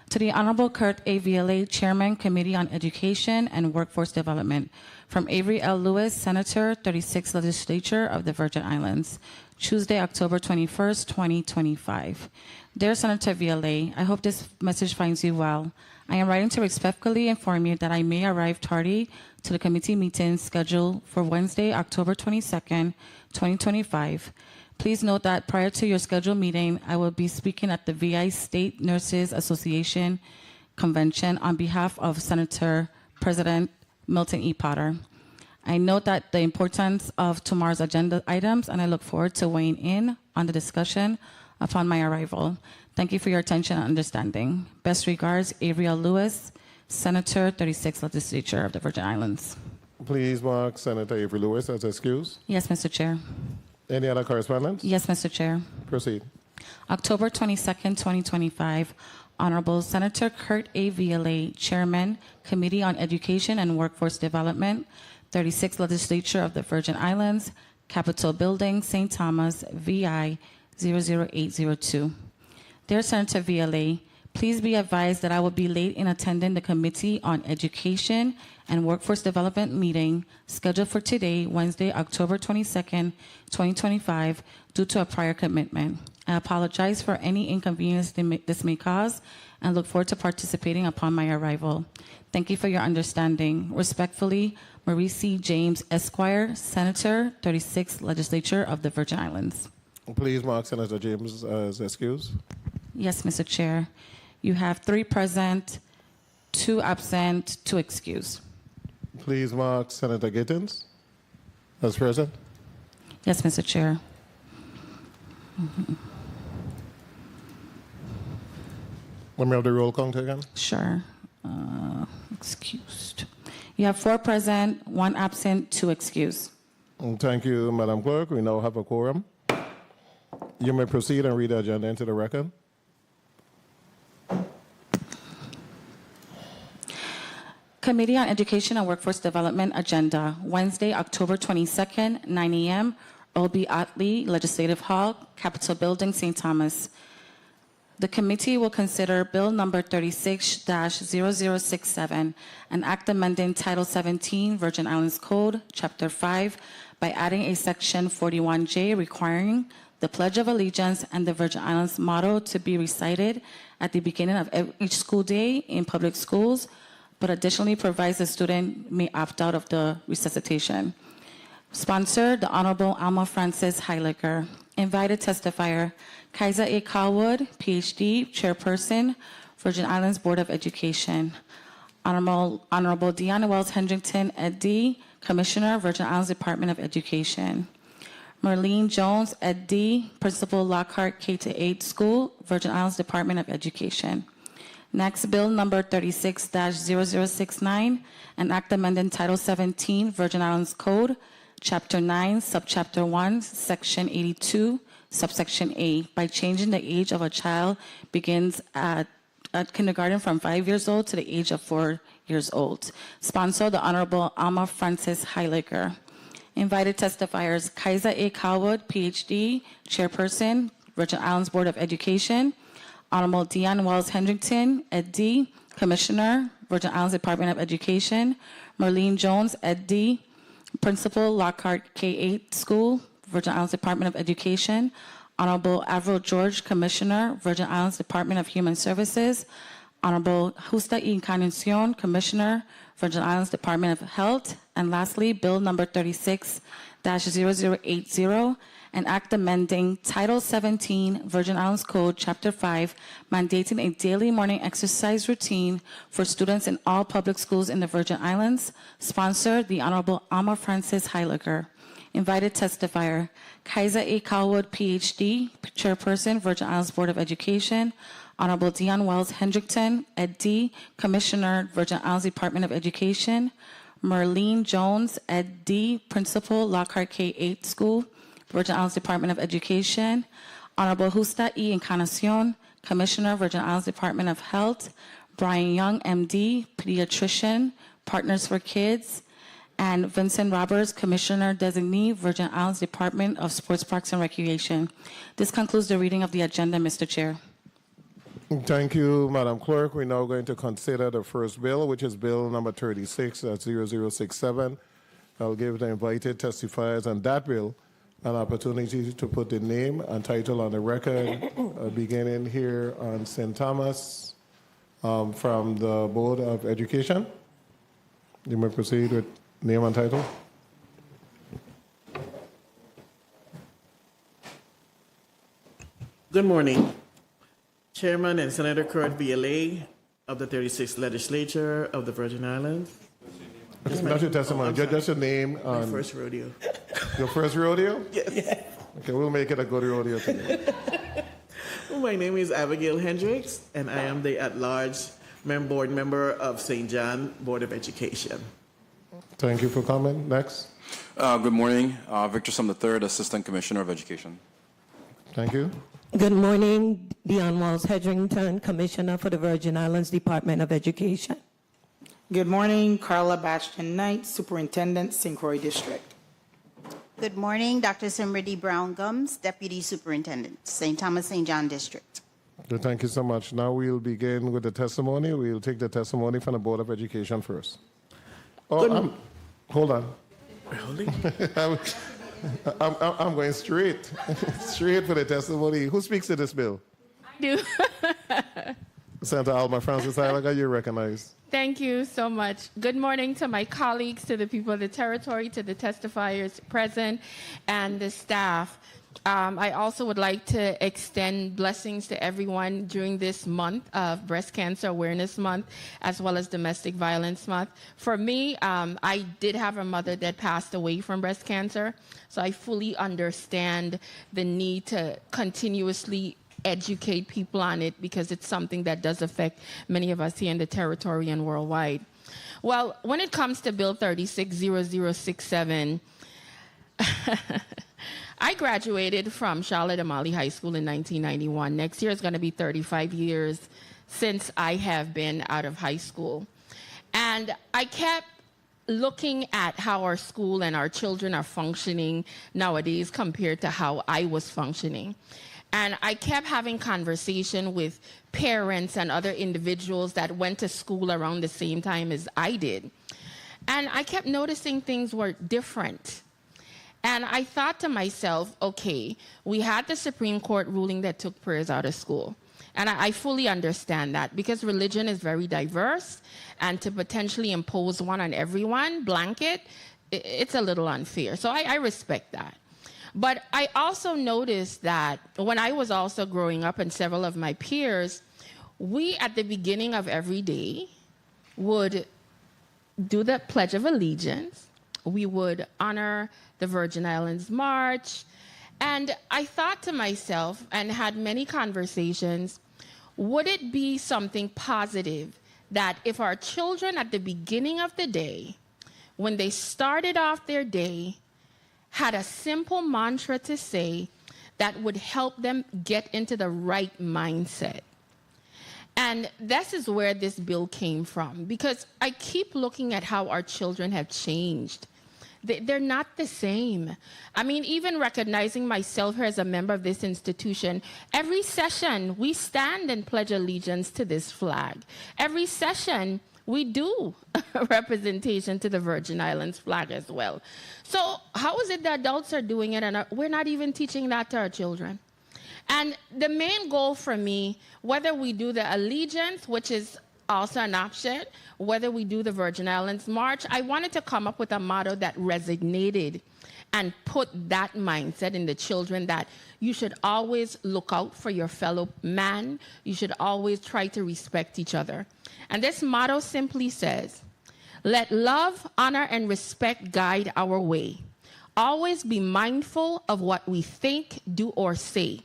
To the Honorable Kurt A. Viale, Chairman, Committee on Education and Workforce Development. From Avery L. Lewis, Senator, 36th Legislature of the Virgin Islands. Tuesday, October 21st, 2025. Dear Senator Viale, I hope this message finds you well. I am writing to respectfully inform you that I may arrive tardy to the committee meeting scheduled for Wednesday, October 22nd, 2025. Please note that prior to your scheduled meeting, I will be speaking at the VI State Nurses Association Convention on behalf of Senator President Milton E. Potter. I note that the importance of tomorrow's agenda items, and I look forward to weighing in on the discussion upon my arrival. Thank you for your attention and understanding. Best regards, Avery L. Lewis, Senator, 36th Legislature of the Virgin Islands. Please mark Senator Avery Lewis as excused. Yes, Mr. Chair. Any other correspondence? Yes, Mr. Chair. Proceed. October 22nd, 2025. Honorable Senator Kurt A. Viale, Chairman, Committee on Education and Workforce Development, 36th Legislature of the Virgin Islands, Capitol Building, St. Thomas, VI 00802. Dear Senator Viale, please be advised that I will be late in attending the Committee on Education and Workforce Development meeting scheduled for today, Wednesday, October 22nd, 2025, due to a prior commitment. I apologize for any inconvenience this may cause and look forward to participating upon my arrival. Thank you for your understanding. Respectfully, Maurice C. James, Esquire, Senator, 36th Legislature of the Virgin Islands. Please mark Senator James as excused. Yes, Mr. Chair. You have 3 present, 2 absent, 2 excused. Please mark Senator Gittins as present. Yes, Mr. Chair. Let me have the roll count again. Sure. Excused. You have 4 present, 1 absent, 2 excused. Thank you, Madam Clerk. We now have a quorum. You may proceed and read the agenda into the record. Committee on Education and Workforce Development agenda, Wednesday, October 22nd, 9 a.m., Earle B. Ottley Legislative Hall, Capitol Building, St. Thomas. The committee will consider Bill number 36-0067, an act amending Title 17, Virgin Islands Code, Chapter 5, by adding a Section 41J requiring the Pledge of Allegiance and the Virgin Islands motto to be recited at the beginning of each school day in public schools, but additionally provides the student may opt out of the resuscitation. Sponsor, the Honorable Alma Frances Heiliger. Invited testifier, Kaiser A. Cowwood, PhD, Chairperson, Virgin Islands Board of Education. Honorable Deanna Wells Hendrington, Ed D., Commissioner, Virgin Islands Department of Education. Marlene Jones, Ed D., Principal, Lockhart K-8 School, Virgin Islands Department of Education. Next, Bill number 36-0069, an act amending Title 17, Virgin Islands Code, Chapter 9, Subchapter 1, Section 82, Subsection A, by changing the age of a child begins at kindergarten from 5 years old to the age of 4 years old. Sponsor, the Honorable Alma Frances Heiliger. Invited testifiers, Kaiser A. Cowwood, PhD, Chairperson, Virgin Islands Board of Education. Honorable Deanna Wells Hendrington, Ed D., Commissioner, Virgin Islands Department of Education. Marlene Jones, Ed D., Principal, Lockhart K-8 School, Virgin Islands Department of Education. Honorable Avril George, Commissioner, Virgin Islands Department of Human Services. Honorable Justa y Encarnacion, Commissioner, Virgin Islands Department of Health. And lastly, Bill number 36-0080, an act amending Title 17, Virgin Islands Code, Chapter 5, mandating a daily morning exercise routine for students in all public schools in the Virgin Islands. Sponsor, the Honorable Alma Frances Heiliger. Invited testifier, Kaiser A. Cowwood, PhD, Chairperson, Virgin Islands Board of Education. Honorable Deanna Wells Hendrington, Ed D., Commissioner, Virgin Islands Department of Education. Marlene Jones, Ed D., Principal, Lockhart K-8 School, Virgin Islands Department of Education. Honorable Justa y Encarnacion, Commissioner, Virgin Islands Department of Health. Brian Young, MD, Pediatrician, Partners for Kids. And Vincent Roberts, Commissioner Designee, Virgin Islands Department of Sports, Parks, and Recreation. This concludes the reading of the agenda, Mr. Chair. Thank you, Madam Clerk. We're now going to consider the first bill, which is Bill number 36-0067. I'll give the invited testifiers on that bill an opportunity to put the name and title on the record, beginning here on St. Thomas from the Board of Education. You may proceed with name and title. Good morning. Chairman and Senator Kurt VLA of the 36th Legislature of the Virgin Islands. Not your testimony, just your name. My first rodeo. Your first rodeo? Yes. Okay, we'll make it a good rodeo today. My name is Abigail Hendricks, and I am the at-large board member of St. John Board of Education. Thank you for coming. Next. Good morning. Victor Sum III, Assistant Commissioner of Education. Thank you. Good morning. Deanna Wells Hedrington, Commissioner for the Virgin Islands Department of Education. Good morning. Carla Bastion Knight, Superintendent, St. Croix District. Good morning. Dr. Simrity Brown Gums, Deputy Superintendent, St. Thomas St. John District. Good, thank you so much. Now we'll begin with the testimony. We'll take the testimony from the Board of Education first. Oh, hold on. Really? I'm going straight for the testimony. Who speaks to this bill? I do. Senator Alma Frances Heiliger, you're recognized. Thank you so much. Good morning to my colleagues, to the people of the territory, to the testifiers present, and the staff. I also would like to extend blessings to everyone during this month of Breast Cancer Awareness Month, as well as Domestic Violence Month. For me, I did have a mother that passed away from breast cancer, so I fully understand the need to continuously educate people on it because it's something that does affect many of us here in the territory and worldwide. Well, when it comes to Bill 36-0067, I graduated from Charlotte Amalie High School in 1991. Next year is going to be 35 years since I have been out of high school. And I kept looking at how our school and our children are functioning nowadays compared to how I was functioning. And I kept having conversation with parents and other individuals that went to school around the same time as I did. And I kept noticing things were different. And I thought to myself, okay, we had the Supreme Court ruling that took prayers out of school. And I fully understand that because religion is very diverse, and to potentially impose one on everyone, blanket, it's a little unfair. So I respect that. But I also noticed that when I was also growing up and several of my peers, we at the beginning of every day would do the Pledge of Allegiance. We would honor the Virgin Islands March. And I thought to myself and had many conversations, would it be something positive that if our children at the beginning of the day, when they started off their day, had a simple mantra to say that would help them get into the right mindset? And this is where this bill came from, because I keep looking at how our children have changed. They're not the same. I mean, even recognizing myself here as a member of this institution, every session we stand and pledge allegiance to this flag. Every session we do representation to the Virgin Islands flag as well. So how is it the adults are doing it and we're not even teaching that to our children? And the main goal for me, whether we do the allegiance, which is also an option, whether we do the Virgin Islands March, I wanted to come up with a motto that resonated and put that mindset in the children that you should always look out for your fellow man. You should always try to respect each other. And this motto simply says, let love, honor, and respect guide our way. Always be mindful of what we think, do, or say.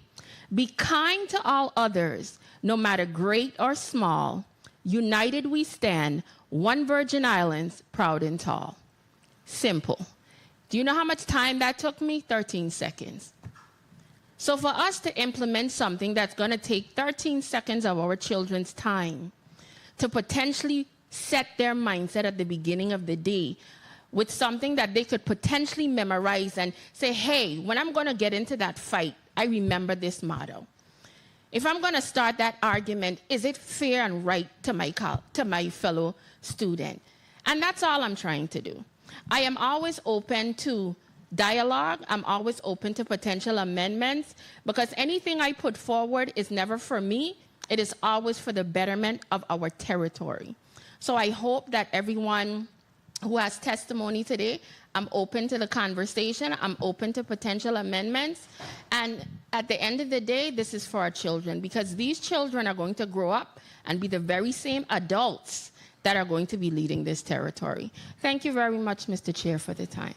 Be kind to all others, no matter great or small. United we stand, one Virgin Islands, proud and tall. Simple. Do you know how much time that took me? 13 seconds. So for us to implement something that's going to take 13 seconds of our children's time to potentially set their mindset at the beginning of the day with something that they could potentially memorize and say, hey, when I'm going to get into that fight, I remember this motto. If I'm going to start that argument, is it fair and right to my fellow student? And that's all I'm trying to do. I am always open to dialogue. I'm always open to potential amendments because anything I put forward is never for me. It is always for the betterment of our territory. So I hope that everyone who has testimony today, I'm open to the conversation. I'm open to potential amendments. And at the end of the day, this is for our children because these children are going to grow up and be the very same adults that are going to be leading this territory. Thank you very much, Mr. Chair, for the time.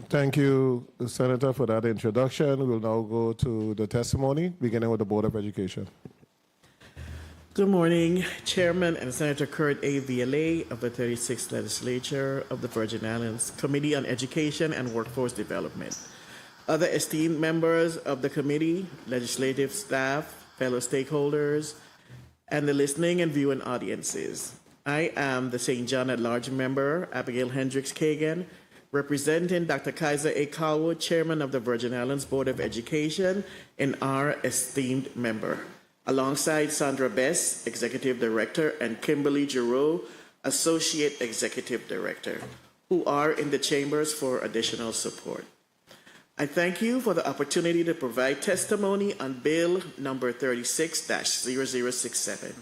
Thank you, Senator, for that introduction. We'll now go to the testimony, beginning with the Board of Education. Good morning, Chairman and Senator Kurt A. Viale of the 36th Legislature of the Virgin Islands, Committee on Education and Workforce Development. Other esteemed members of the committee, legislative staff, fellow stakeholders, and the listening and viewing audiences. I am the St. John at-large member, Abigail Hendricks Kagan, representing Dr. Kaiser A. Calwood, Chairman of the Virgin Islands Board of Education, and our esteemed member, alongside Sandra Bess, Executive Director, and Kimberly Giroux, Associate Executive Director, who are in the chambers for additional support. I thank you for the opportunity to provide testimony on Bill number 36-0067,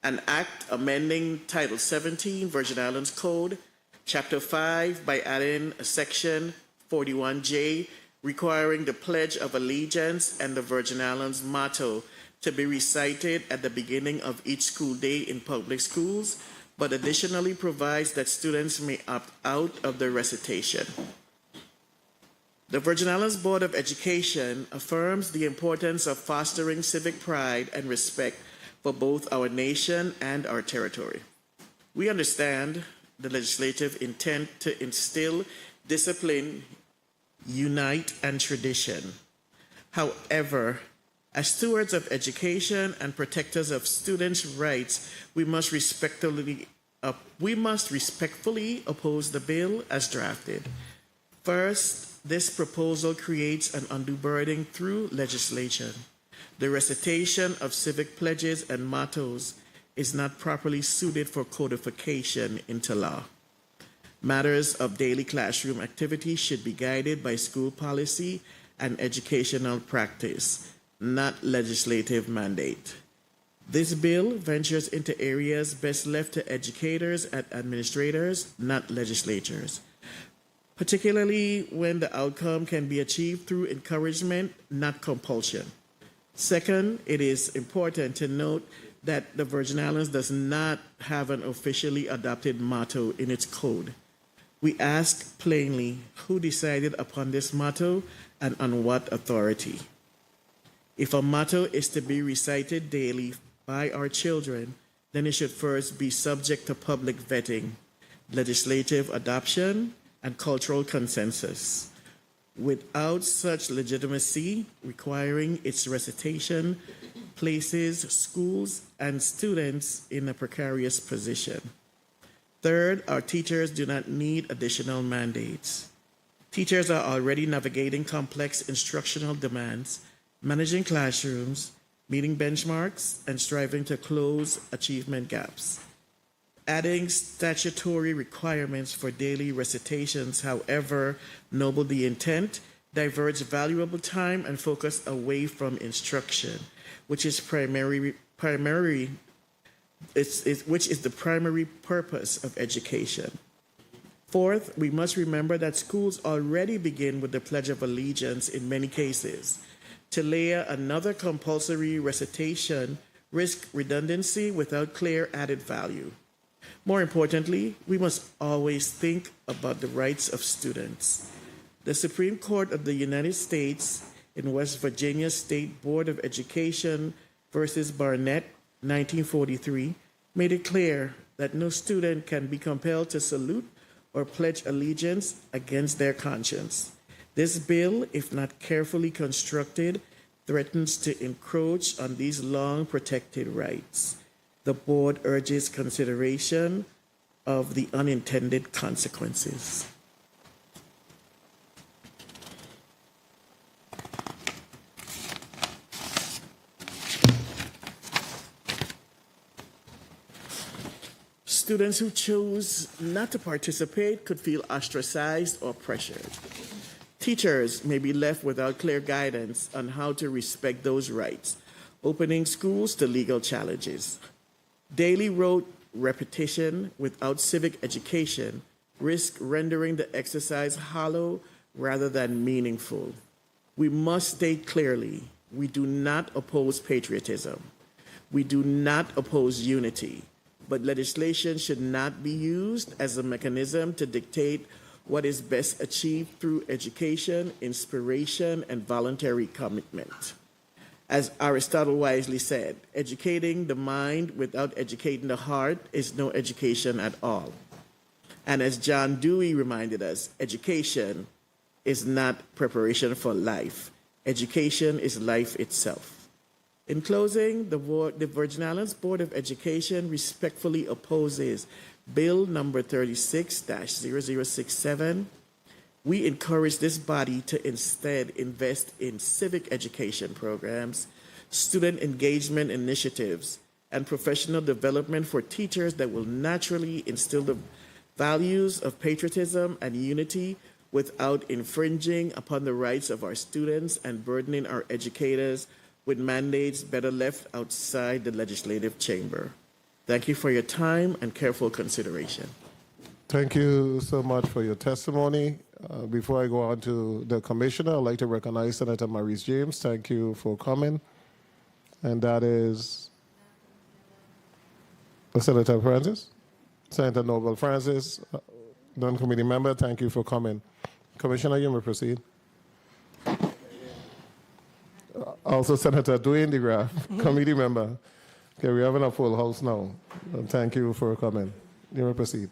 an act amending Title 17 Virgin Islands Code, Chapter 5 by adding a Section 41J requiring the Pledge of Allegiance and the Virgin Islands motto to be recited at the beginning of each school day in public schools, but additionally provides that students may opt out of the recitation. The Virgin Islands Board of Education affirms the importance of fostering civic pride and respect for both our nation and our territory. We understand the legislative intent to instill discipline, unite, and tradition. However, as stewards of education and protectors of students' rights, we must respectfully We must respectfully oppose the bill as drafted. First, this proposal creates an undue burden through legislation. The recitation of civic pledges and mottos is not properly suited for codification into law. Matters of daily classroom activity should be guided by school policy and educational practice, not legislative mandate. This bill ventures into areas best left to educators and administrators, not legislatures, particularly when the outcome can be achieved through encouragement, not compulsion. Second, it is important to note that the Virgin Islands does not have an officially adopted motto in its code. We ask plainly who decided upon this motto and on what authority. If a motto is to be recited daily by our children, then it should first be subject to public vetting, legislative adoption, and cultural consensus. Without such legitimacy, requiring its recitation places schools and students in a precarious position. Third, our teachers do not need additional mandates. Teachers are already navigating complex instructional demands, managing classrooms, meeting benchmarks, and striving to close achievement gaps. Adding statutory requirements for daily recitations, however noble the intent, diverts valuable time and focus away from instruction, which is the primary purpose of education. Fourth, we must remember that schools already begin with the Pledge of Allegiance in many cases. To layer another compulsory recitation risks redundancy without clear added value. More importantly, we must always think about the rights of students. The Supreme Court of the United States in West Virginia State Board of Education versus Barnett, 1943, made it clear that no student can be compelled to salute or pledge allegiance against their conscience. This bill, if not carefully constructed, threatens to encroach on these long protected rights. The board urges consideration of the unintended consequences. Students who choose not to participate could feel ostracized or pressured. Teachers may be left without clear guidance on how to respect those rights, opening schools to legal challenges. Daily rote repetition without civic education risk rendering the exercise hollow rather than meaningful. We must state clearly, we do not oppose patriotism. We do not oppose unity, but legislation should not be used as a mechanism to dictate what is best achieved through education, inspiration, and voluntary commitment. As Aristotle wisely said, educating the mind without educating the heart is no education at all. And as John Dewey reminded us, education is not preparation for life. Education is life itself. In closing, the Virgin Islands Board of Education respectfully opposes Bill number 36-0067. We encourage this body to instead invest in civic education programs, student engagement initiatives, and professional development for teachers that will naturally instill the values of patriotism and unity without infringing upon the rights of our students and burdening our educators with mandates better left outside the legislative chamber. Thank you for your time and careful consideration. Thank you so much for your testimony. Before I go on to the commissioner, I'd like to recognize Senator Maurice James. Thank you for coming. And that is Senator Francis, Senator Noble Francis, non-committee member. Thank you for coming. Commissioner, you may proceed. Also, Senator Dwayne DeGraff, committee member. Okay, we're having a full house now. Thank you for coming. You may proceed.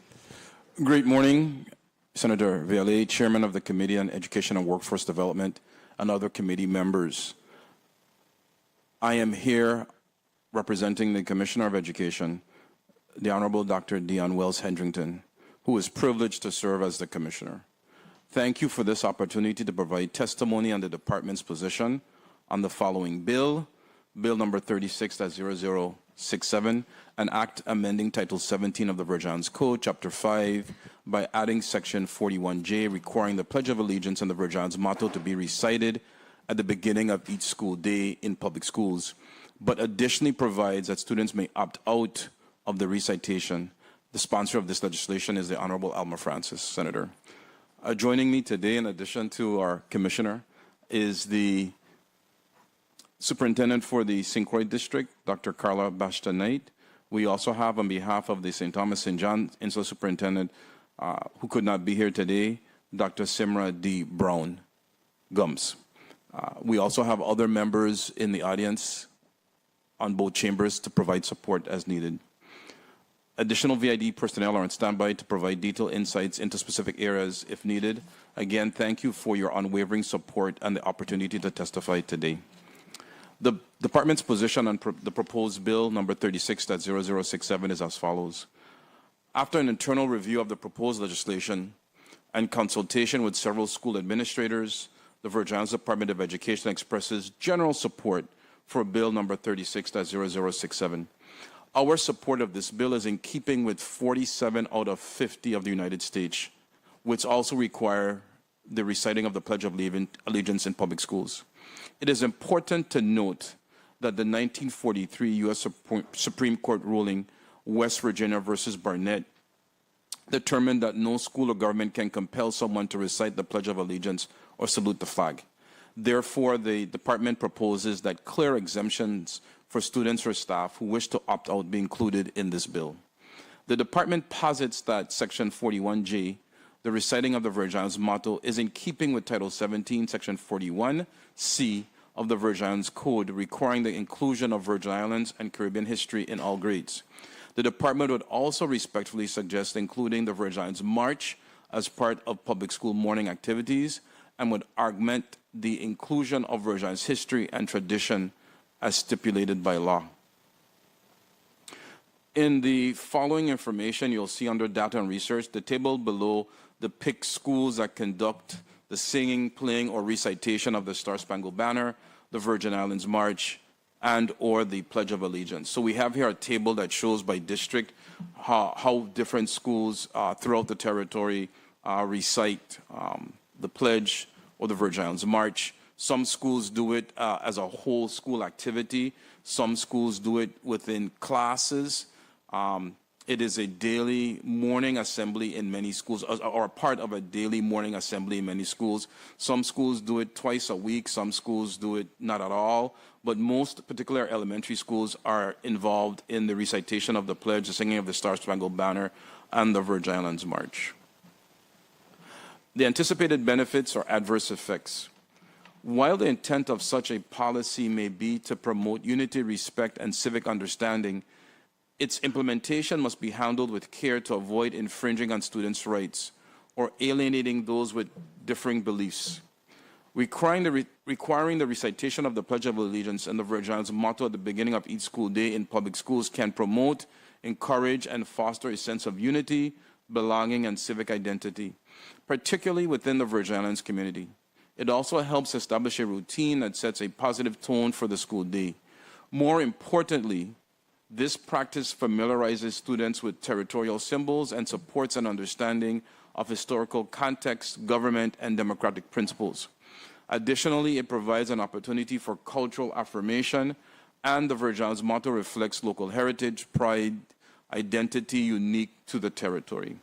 Great morning, Senator Viale, Chairman of the Committee on Education and Workforce Development, and other committee members. I am here representing the Commissioner of Education, the Honorable Dr. Dion Wells-Hendrington, who is privileged to serve as the Commissioner. Thank you for this opportunity to provide testimony on the Department's position on the following bill, Bill number 36-0067, an act amending Title 17 of the Virgin Islands Code, Chapter 5, by adding Section 41J, requiring the Pledge of Allegiance and the Virgin Islands motto to be recited at the beginning of each school day in public schools, but additionally provides that students may opt out of the recitation. The sponsor of this legislation is the Honorable Alma Francis, Senator. Joining me today, in addition to our Commissioner, is the Superintendent for the St. Croix District, Dr. Carla Bashta-Knight. We also have, on behalf of the St. Thomas St. John Insular Superintendent, who could not be here today, Dr. Simra D. Brown Gums. We also have other members in the audience on both chambers to provide support as needed. Additional VID personnel are on standby to provide detailed insights into specific areas if needed. Again, thank you for your unwavering support and the opportunity to testify today. The Department's position on the proposed bill number 36-0067 is as follows. After an internal review of the proposed legislation and consultation with several school administrators, the Virgin Islands Department of Education expresses general support for bill number 36-0067. Our support of this bill is in keeping with 47 out of 50 of the United States, which also require the reciting of the Pledge of Allegiance in public schools. It is important to note that the 1943 U.S. Supreme Court ruling, West Virginia versus Barnett, determined that no school or government can compel someone to recite the Pledge of Allegiance or salute the flag. Therefore, the Department proposes that clear exemptions for students or staff who wish to opt out be included in this bill. The Department posits that Section 41J, the reciting of the Virgin Islands motto, is in keeping with Title 17, Section 41C of the Virgin Islands Code, requiring the inclusion of Virgin Islands and Caribbean history in all grades. The Department would also respectfully suggest including the Virgin Islands March as part of public school morning activities, and would augment the inclusion of Virgin Islands history and tradition as stipulated by law. In the following information, you'll see under data and research, the table below depicts schools that conduct the singing, playing, or recitation of the Star-Spangled Banner, the Virgin Islands March, and or the Pledge of Allegiance. So we have here a table that shows by district how different schools throughout the territory recite the Pledge or the Virgin Islands March. Some schools do it as a whole school activity. Some schools do it within classes. It is a daily morning assembly in many schools, or part of a daily morning assembly in many schools. Some schools do it twice a week. Some schools do it not at all. But most particular elementary schools are involved in the recitation of the Pledge, the singing of the Star-Spangled Banner, and the Virgin Islands March. The anticipated benefits or adverse effects. While the intent of such a policy may be to promote unity, respect, and civic understanding, its implementation must be handled with care to avoid infringing on students' rights or alienating those with differing beliefs. Requiring the recitation of the Pledge of Allegiance and the Virgin Islands motto at the beginning of each school day in public schools can promote, encourage, and foster a sense of unity, belonging, and civic identity, particularly within the Virgin Islands community. It also helps establish a routine that sets a positive tone for the school day. More importantly, this practice familiarizes students with territorial symbols and supports an understanding of historical context, government, and democratic principles. Additionally, it provides an opportunity for cultural affirmation, and the Virgin Islands motto reflects local heritage, pride, identity unique to the territory.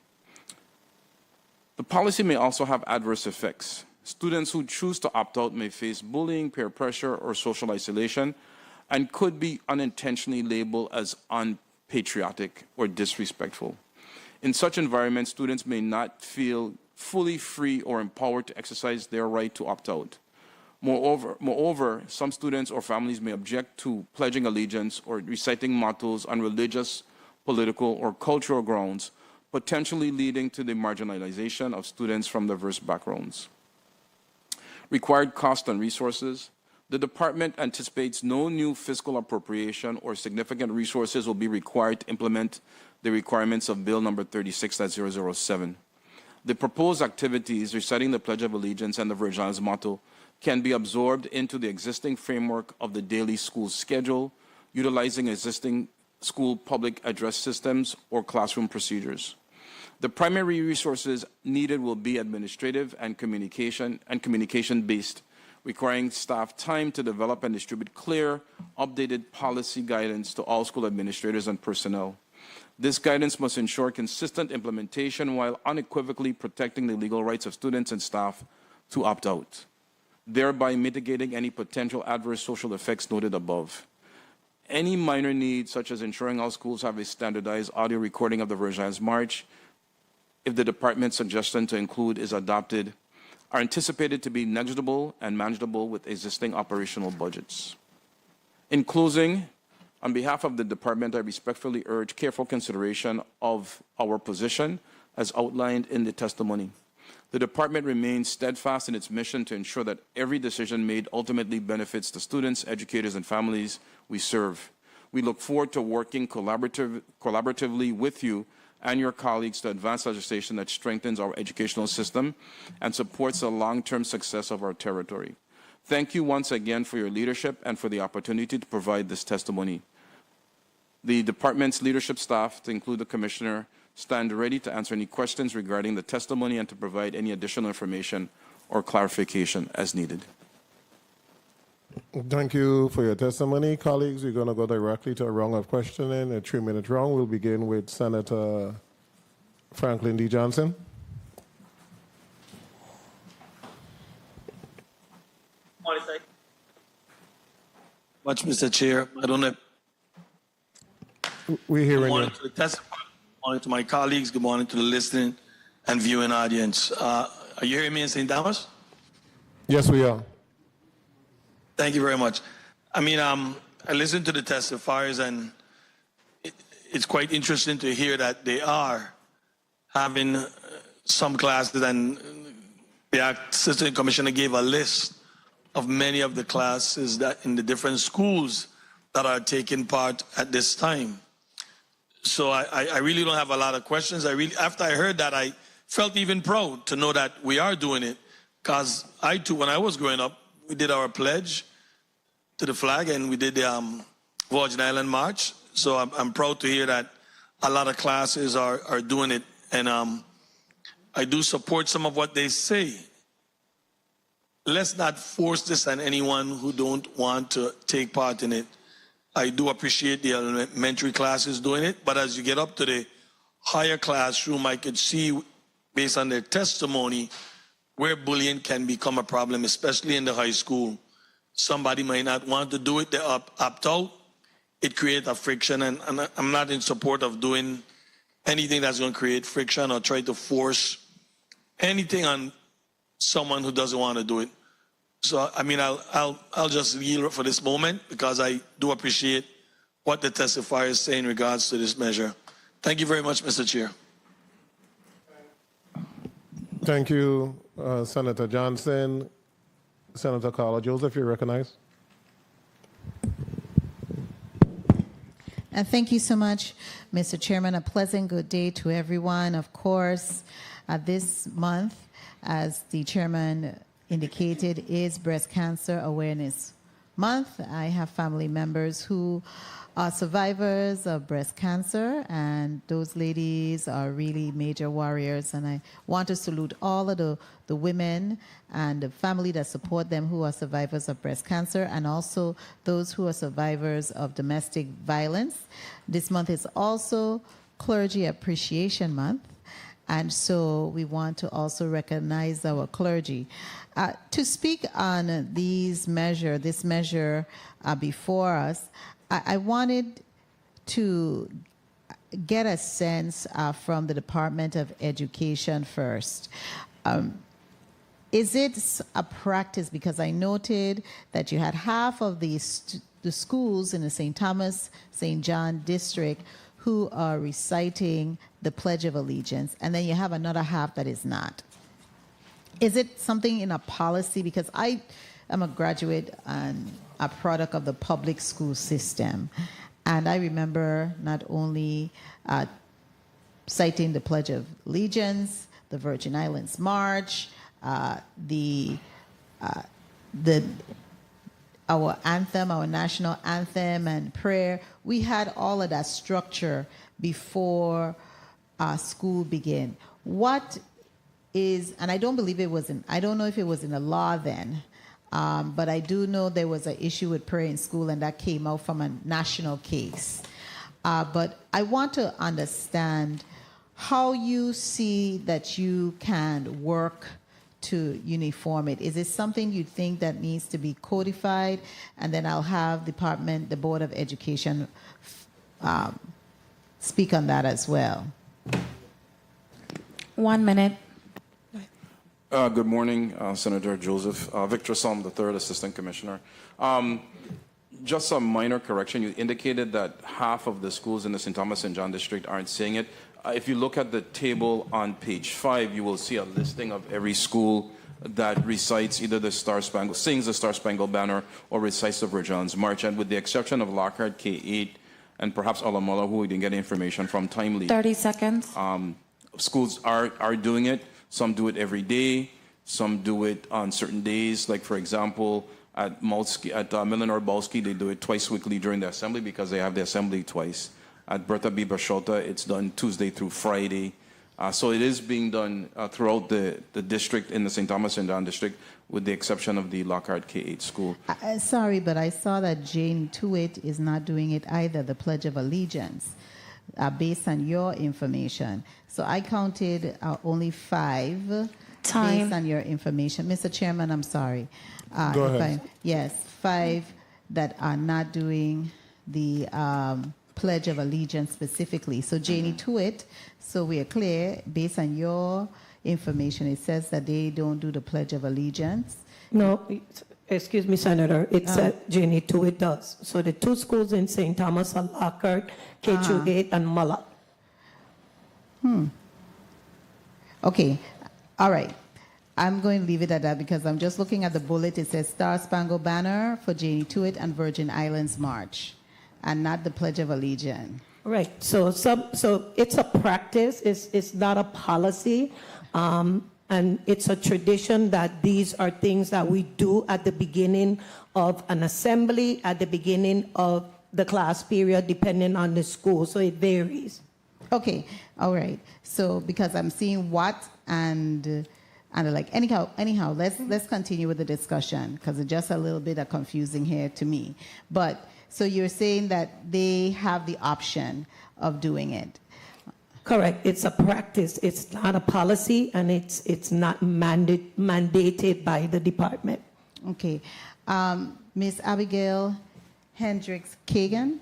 The policy may also have adverse effects. Students who choose to opt out may face bullying, peer pressure, or social isolation, and could be unintentionally labeled as unpatriotic or disrespectful. In such environments, students may not feel fully free or empowered to exercise their right to opt out. Moreover, some students or families may object to pledging allegiance or reciting mottos on religious, political, or cultural grounds, potentially leading to the marginalization of students from diverse backgrounds. Required cost and resources. The department anticipates no new fiscal appropriation or significant resources will be required to implement the requirements of Bill number 36-007. The proposed activities reciting the Pledge of Allegiance and the Virgin Islands motto can be absorbed into the existing framework of the daily school schedule, utilizing existing school public address systems or classroom procedures. The primary resources needed will be administrative and communication-based, requiring staff time to develop and distribute clear, updated policy guidance to all school administrators and personnel. This guidance must ensure consistent implementation while unequivocally protecting the legal rights of students and staff to opt out, thereby mitigating any potential adverse social effects noted above. Any minor needs, such as ensuring all schools have a standardized audio recording of the Virgin Islands March, if the department's suggestion to include is adopted, are anticipated to be negligible and manageable with existing operational budgets. In closing, on behalf of the department, I respectfully urge careful consideration of our position as outlined in the testimony. The department remains steadfast in its mission to ensure that every decision made ultimately benefits the students, educators, and families we serve. We look forward to working collaboratively with you and your colleagues to advance legislation that strengthens our educational system and supports the long-term success of our territory. Thank you once again for your leadership and for the opportunity to provide this testimony. The department's leadership staff, to include the Commissioner, stand ready to answer any questions regarding the testimony and to provide any additional information or clarification as needed. Thank you for your testimony. Colleagues, we're going to go directly to a round of questioning, a 3-minute round. We'll begin with Senator Franklin D. Johnson. Much, Mr. Chair. I don't know. We're hearing good morning you. To the testimony. Good morning to my colleagues. Good morning to the listening and viewing audience. Are you hearing me in St. Thomas? Yes, we are. Thank you very much. I mean, I listened to the testifiers, and it's quite interesting to hear that they are having some classes, and the Assistant Commissioner gave a list of many of the classes that in the different schools that are taking part at this time. So I really don't have a lot of questions. After I heard that, I felt even proud to know that we are doing it, because I too, when I was growing up, we did our pledge to the flag and we did the Virgin Island March. So I'm proud to hear that a lot of classes are doing it. And I do support some of what they say. Let's not force this on anyone who don't want to take part in it. I do appreciate the elementary classes doing it, but as you get up to the higher classroom, I could see, based on their testimony, where bullying can become a problem, especially in the high school. Somebody might not want to do it, they opt out. It creates a friction, and I'm not in support of doing anything that's going to create friction or try to force anything on someone who doesn't want to do it. So, I mean, I'll just yield for this moment because I do appreciate what the testifiers say in regards to this measure. Thank you very much, Mr. Chair. Thank you, Senator Johnson. Senator Carla Joseph, you're recognized. And thank you so much, Mr. Chairman. A pleasant good day to everyone. Of course, this month, as the chairman indicated, is Breast Cancer Awareness Month. I have family members who are survivors of breast cancer, and those ladies are really major warriors, and I want to salute all of the women and the family that support them who are survivors of breast cancer, and also those who are survivors of domestic violence. This month is also Clergy Appreciation Month, and so we want to also recognize our clergy. To speak on this measure before us, I wanted to get a sense from the Department of Education first. Is it a practice, because I noted that you had half of the schools in the St. Thomas, St. John district who are reciting the Pledge of Allegiance, and then you have another half that is not. Is it something in a policy? Because I'm a graduate and a product of the public school system. And I remember not only citing the Pledge of Allegiance, the Virgin Islands March, our anthem, our national anthem and prayer. We had all of that structure before school began. What is, and I don't believe it was I don't know if it was in the law then, but I do know there was an issue with prayer in school, and that came out from a national case. But I want to understand how you see that you can work to uniform it. Is it something you think that needs to be codified? And then I'll have the Board of Education speak on that as well. 1 minute. Good morning, Senator Joseph. Victor Salm III, Assistant Commissioner. Just a minor correction. You indicated that half of the schools in the St. Thomas St. John district aren't seeing it. If you look at the table on page 5, you will see a listing of every school that recites either sings the Star Spangled Banner or recites the Virgin Islands March. And with the exception of Lockhart K8 and perhaps Alamala, who we didn't get information from timely. 30 seconds. Schools are doing it. Some do it every day. Some do it on certain days. Like, for example, at Millenor Balski, they do it twice weekly during the assembly because they have the assembly twice. At Bertha B. Bashota, it's done Tuesday through Friday. So it is being done throughout the district in the St. Thomas and John district, with the exception of the Lockhart K8 school. Sorry, but I saw that Jane Tuitt is not doing it either, the Pledge of Allegiance, based on your information. So I counted only 5 based on your information. Mr. Chairman, I'm sorry. Go ahead. Yes, 5 that are not doing the Pledge of Allegiance specifically. So Janie Tuitt, so we are clear, based on your information, it says that they don't do the Pledge of Allegiance. No, excuse me, Senator. It said Janie Tuitt does. So the 2 schools in St. Thomas are Lockhart, K8, and Mulla. Okay, all right. I'm going to leave it at that because I'm just looking at the bullet. It says Star Spangled Banner for Janie Tuitt and Virgin Islands March, and not the Pledge of Allegiance. Right. So it's a practice. It's not a policy, and it's a tradition that these are things that we do at the beginning of an assembly, at the beginning of the class period, depending on the school. So it varies. Okay. All right. So because I'm seeing what and like anyhow, let's continue with the discussion because it's just a little bit of confusing here to me. But so you're saying that they have the option of doing it. Correct. It's a practice. It's not a policy, and it's not mandated by the department. Okay. Ms. Abigail Hendricks Kagan,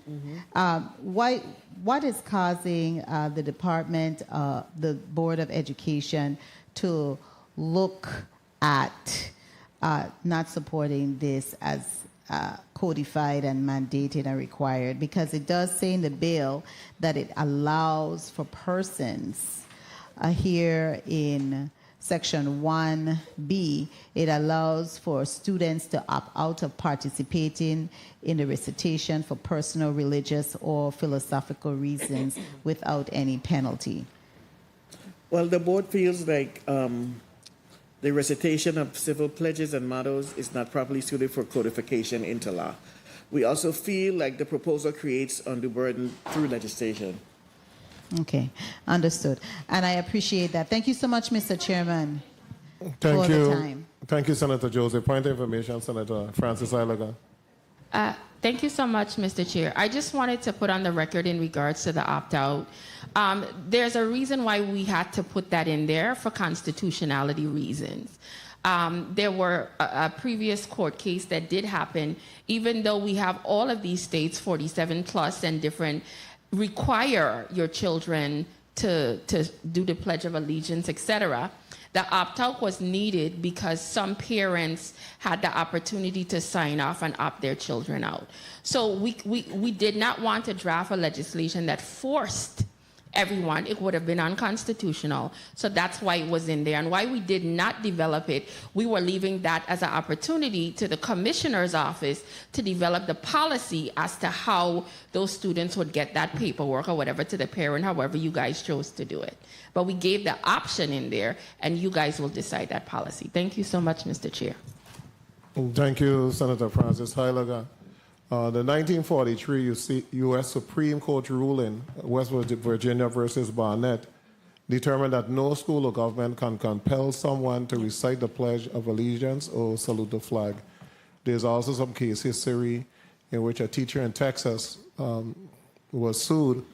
what is causing the department, the Board of Education, to look at not supporting this as codified and mandated and required? Because it does say in the bill that it allows for persons here in Section 1B, it allows for students to opt out of participating in the recitation for personal, religious, or philosophical reasons without any penalty. Well, the board feels like the recitation of civil pledges and mottos is not properly suited for codification into law. We also feel like the proposal creates undue burden through legislation. Okay, understood. And I appreciate that. Thank you so much, Mr. Chairman. Thank for you. The time. Thank you, Senator Joseph. Point of information, Senator Francis Ilaga. Thank you so much, Mr. Chair. I just wanted to put on the record in regards to the opt-out. There's a reason why we had to put that in there for constitutionality reasons. There were a previous court case that did happen, even though we have all of these states, 47 plus and different, require your children to do the Pledge of Allegiance, etc. The opt-out was needed because some parents had the opportunity to sign off and opt their children out. So we did not want to draft a legislation that forced everyone, it would have been unconstitutional. So that's why it was in there. And why we did not develop it, we were leaving that as an opportunity to the commissioner's office to develop the policy as to how those students would get that paperwork or whatever to the parent, however you guys chose to do it. But we gave the option in there, and you guys will decide that policy. Thank you so much, Mr. Chair. Thank you, Senator Francis Heilaga. The 1943 U.S. Supreme Court ruling, West Virginia versus Barnett, determined that no school or government can compel someone to recite the Pledge of Allegiance or salute the flag. There's also some case history in which a teacher in Texas was sued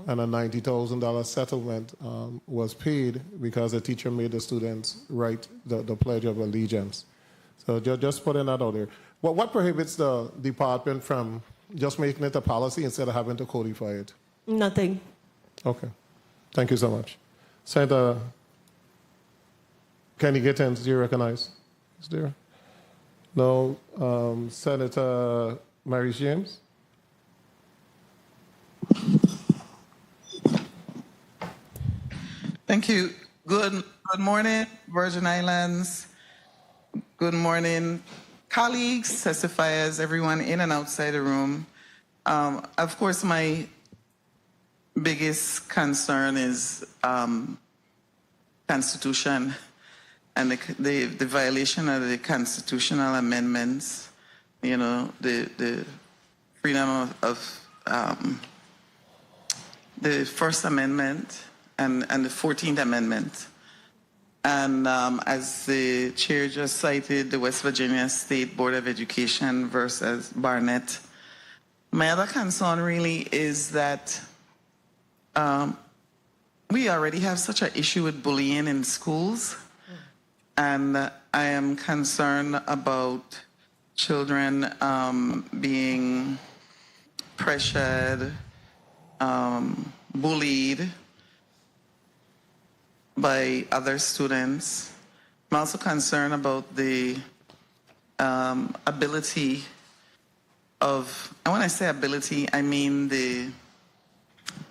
and a $90,000 settlement was paid because the teacher made the students write the Pledge of Allegiance. So just putting that out there. What prohibits the department from just making it a policy instead of having to codify it? Nothing. Okay. Thank you so much. Senator Kenny Gittens, do you recognize? Is there? No. Senator Mary James? Thank you. Good morning, Virgin Islands. Good morning, colleagues, testifiers, everyone in and outside the room. Of course, my biggest concern is Constitution and the violation of the constitutional amendments, you know, the freedom of the First Amendment and the 14th Amendment. And as the chair just cited, the West Virginia State Board of Education versus Barnett, my other concern really is that we already have such an issue with bullying in schools. And I am concerned about children being pressured, bullied by other students. I'm also concerned about the ability of, and when I say ability, I mean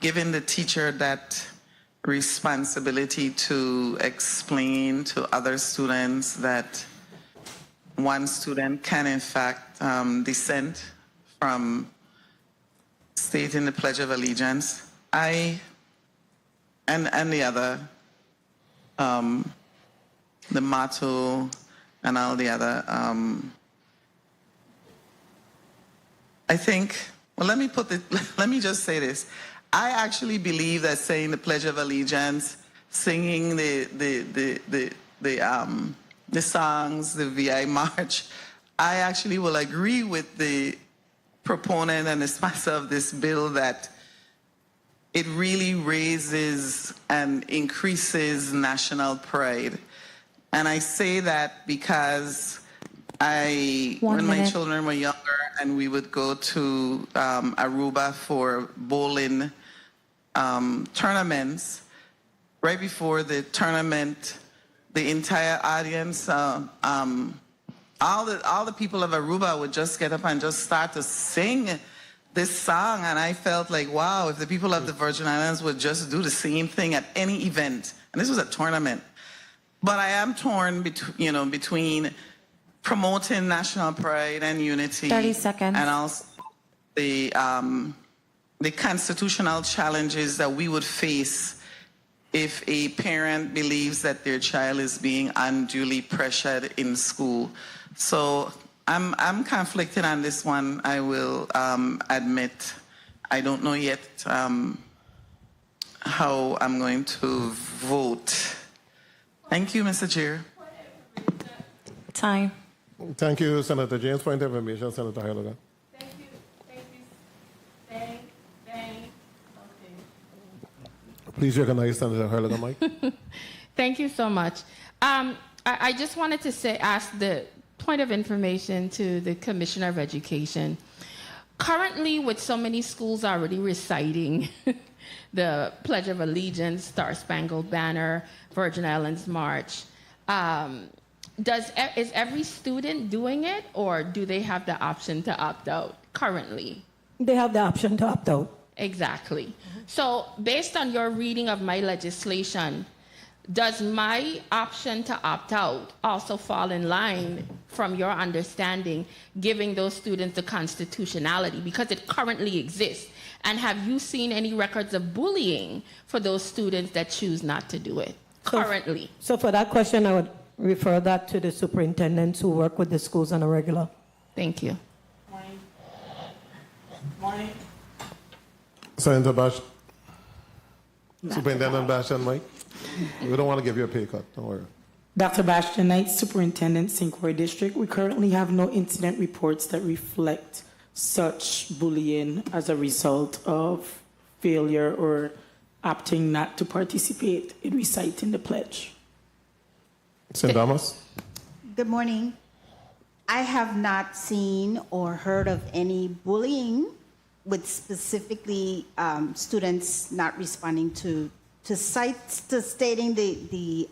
giving the teacher that responsibility to explain to other students that one student can in fact dissent from stating the Pledge of Allegiance. And the other, the motto and all the other. I think, well, let me just say this. I actually believe that saying the Pledge of Allegiance, singing the songs, the VI March, I actually will agree with the proponent and the sponsor of this bill that it really raises and increases national pride. And I say that because when my children were younger and we would go to Aruba for bowling tournaments, right before the tournament, the entire audience, all the people of Aruba would just get up and just start to sing this song, and I felt like, wow, if the people of the Virgin Islands would just do the same thing at any event, and this was a tournament. But I am torn between promoting national pride and unity, 30 seconds, and also the constitutional challenges that we would face if a parent believes that their child is being unduly pressured in school. So I'm conflicted on this one, I will admit. I don't know yet how I'm going to vote. Thank you, Mr. Chair. Time. Thank you, Senator James. Point of information, Senator Heilaga. Thank you. Please recognize Senator Heilaga, Mike. Thank you so much. I just wanted to ask the point of information to the Commissioner of Education. Currently, with so many schools already reciting the Pledge of Allegiance, Star Spangled Banner, Virgin Islands March, is every student doing it, or do they have the option to opt out currently? They have the option to opt out. Exactly. So based on your reading of my legislation, does my option to opt out also fall in line from your understanding, giving those students the constitutionality, because it currently exists? And have you seen any records of bullying for those students that choose not to do it currently? So for that question, I would refer that to the superintendents who work with the schools on a regular. Thank you. Morning. Senator Bash, Superintendent Bastian Mike, we don't want to give you a pay cut, don't worry. Dr. Bastian Knight, Superintendent, St. Croix District. We currently have no incident reports that reflect such bullying as a result of failure or opting not to participate in reciting the pledge. St. Thomas? Good morning. I have not seen or heard of any bullying with specifically students not responding to stating the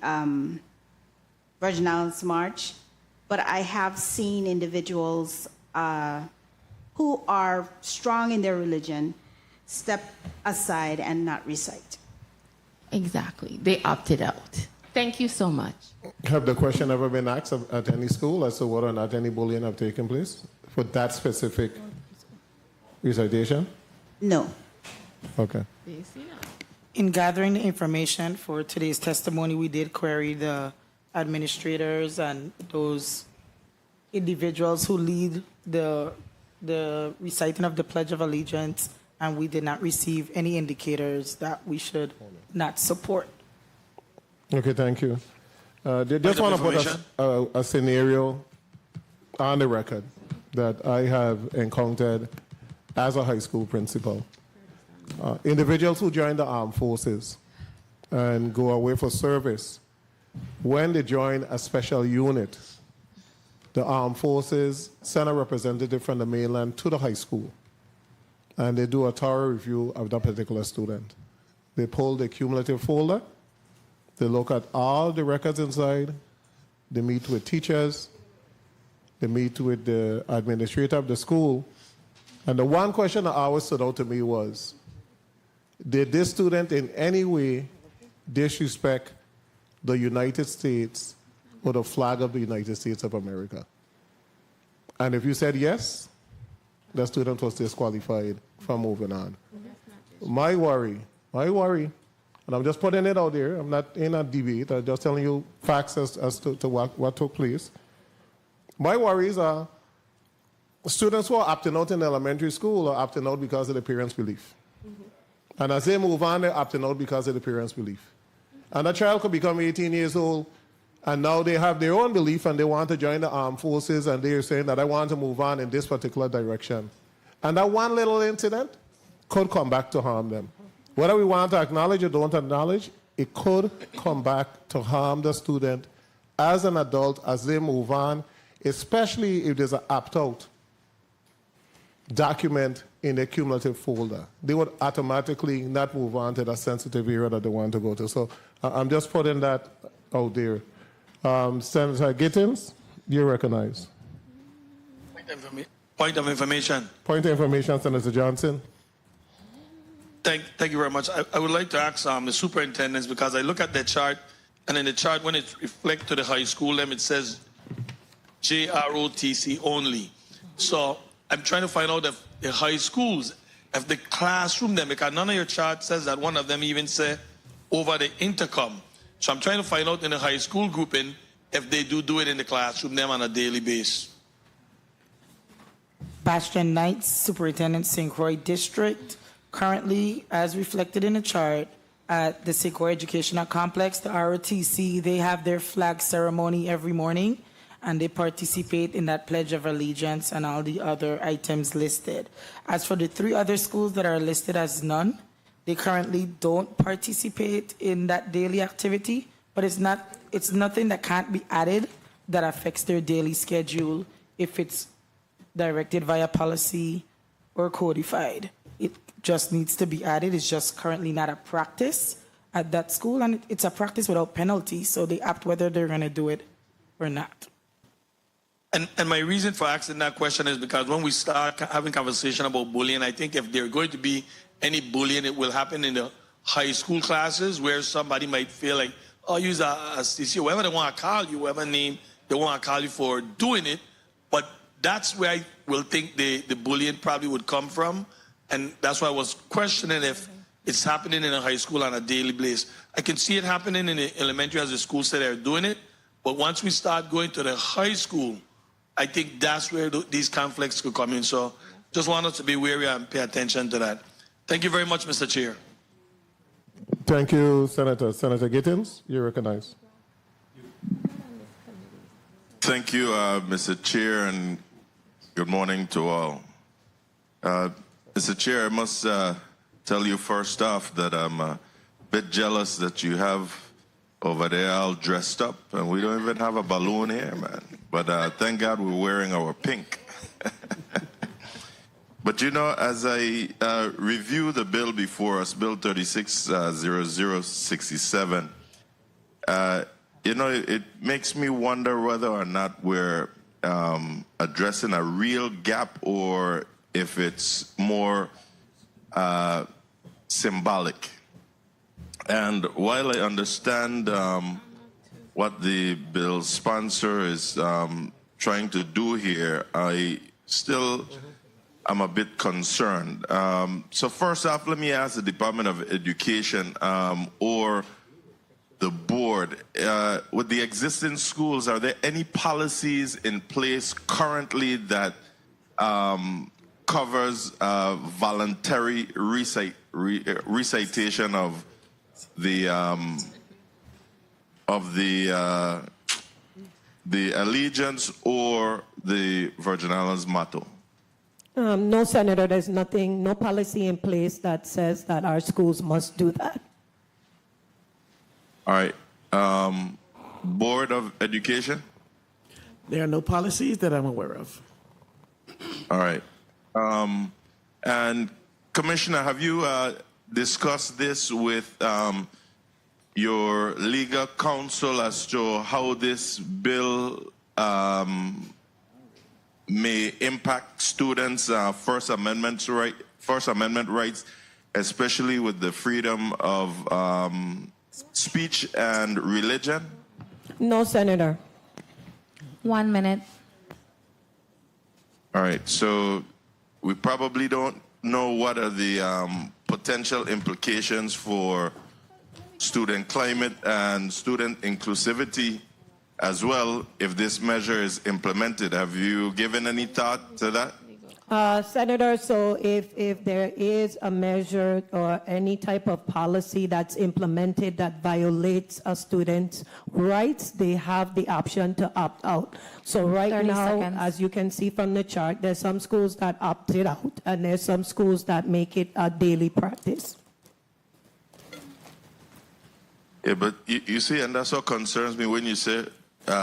Virgin Islands March, but I have seen individuals who are strong in their religion step aside and not recite. Exactly. They opted out. Thank you so much. Have the question ever been asked at any school as to whether or not any bullying have taken place for that specific recitation? No. Okay. In gathering the information for today's testimony, we did query the administrators and those individuals who lead the reciting of the Pledge of Allegiance, and we did not receive any indicators that we should not support. Okay, thank you. Just want to put a scenario on the record that I have encountered as a high school principal. Individuals who join the armed forces and go away for service, when they join a special unit, the armed forces send a representative from the mainland to the high school, and they do a thorough review of that particular student. They pull the cumulative folder, they look at all the records inside, they meet with teachers, they meet with the administrator of the school, and the one question that always stood out to me was, did this student in any way disrespect the United States or the flag of the United States of America? And if you said yes, the student was disqualified from moving on. My worry, and I'm just putting it out there, I'm not in a debate, I'm just telling you facts as to what took place. My worries are students who are opting out in elementary school are opting out because of the parents' belief. And as they move on, they're opting out because of the parents' belief. And a child could become 18 years old, and now they have their own belief and they want to join the armed forces, and they're saying that I want to move on in this particular direction. And that one little incident could come back to harm them. Whether we want to acknowledge or don't acknowledge, it could come back to harm the student as an adult as they move on, especially if there's an opt-out document in the cumulative folder. They would automatically not move on to that sensitive area that they want to go to. So I'm just putting that out there. Senator Gittins, you're recognized. Point of information. Point of information, Senator Johnson. Thank you very much. I would like to ask the superintendents, because I look at the chart, and in the chart, when it reflects to the high school level, it says JROTC only. So I'm trying to find out if the high schools, if the classroom them, because none of your chart says that. One of them even say over the intercom. So I'm trying to find out in the high school grouping if they do it in the classroom them on a daily basis. Bastian Knight, Superintendent, St. Croix District. Currently, as reflected in the chart, at the St. Croix Educational Complex, the ROTC, they have their flag ceremony every morning, and they participate in that Pledge of Allegiance and all the other items listed. As for the 3 other schools that are listed as none, they currently don't participate in that daily activity, but it's nothing that can't be added that affects their daily schedule if it's directed via policy or codified. It just needs to be added. It's just currently not a practice at that school, and it's a practice without penalty, so they opt whether they're going to do it or not. And my reason for asking that question is because when we start having conversation about bullying, I think if there are going to be any bullying. It will happen in the high school classes where somebody might feel like, oh, use a CC, whatever they want to call you, whatever name they want to call you for doing it. But that's where I will think the bullying probably would come from. And that's why I was questioning if it's happening in a high school on a daily basis. I can see it happening in the elementary as the school said they're doing it. But once we start going to the high school, I think that's where these conflicts could come in. So just want us to be wary and pay attention to that. Thank you very much, Mr. Chair. Thank you, Senator. Senator Gittins, you're recognized. Thank you, Mr. Chair, and good morning to all. Mr. Chair, I must tell you first off that I'm a bit jealous that you have over there all dressed up, and we don't even have a balloon here, man. But thank God we're wearing our pink. But you know, as I review the bill before us, Bill 360067, you know, it makes me wonder whether or not we're addressing a real gap or if it's more symbolic. And while I understand what the bill sponsor is trying to do here, I still am a bit concerned. So first off, let me ask the Department of Education or the board, with the existing schools, are there any policies in place currently that covers voluntary recitation of the allegiance or the Virgin Islands motto? No, Senator, there's nothing, no policy in place that says that our schools must do that. All right. Board of Education? There are no policies that I'm aware of. All right. And Commissioner, have you discussed this with your legal counsel as to how this bill may impact students' First Amendment rights, especially with the freedom of speech and religion? No, Senator. 1 minute. All right, so we probably don't know what are the potential implications for student climate and student inclusivity as well if this measure is implemented. Have you given any thought to that? Senator, so if there is a measure or any type of policy that's implemented that violates a student's rights, they have the option to opt out. So right 30 now, seconds. as you can see from the chart, there's some schools that opted out and there's some schools that make it a daily practice. Yeah, but you see, and that's what concerns me when you say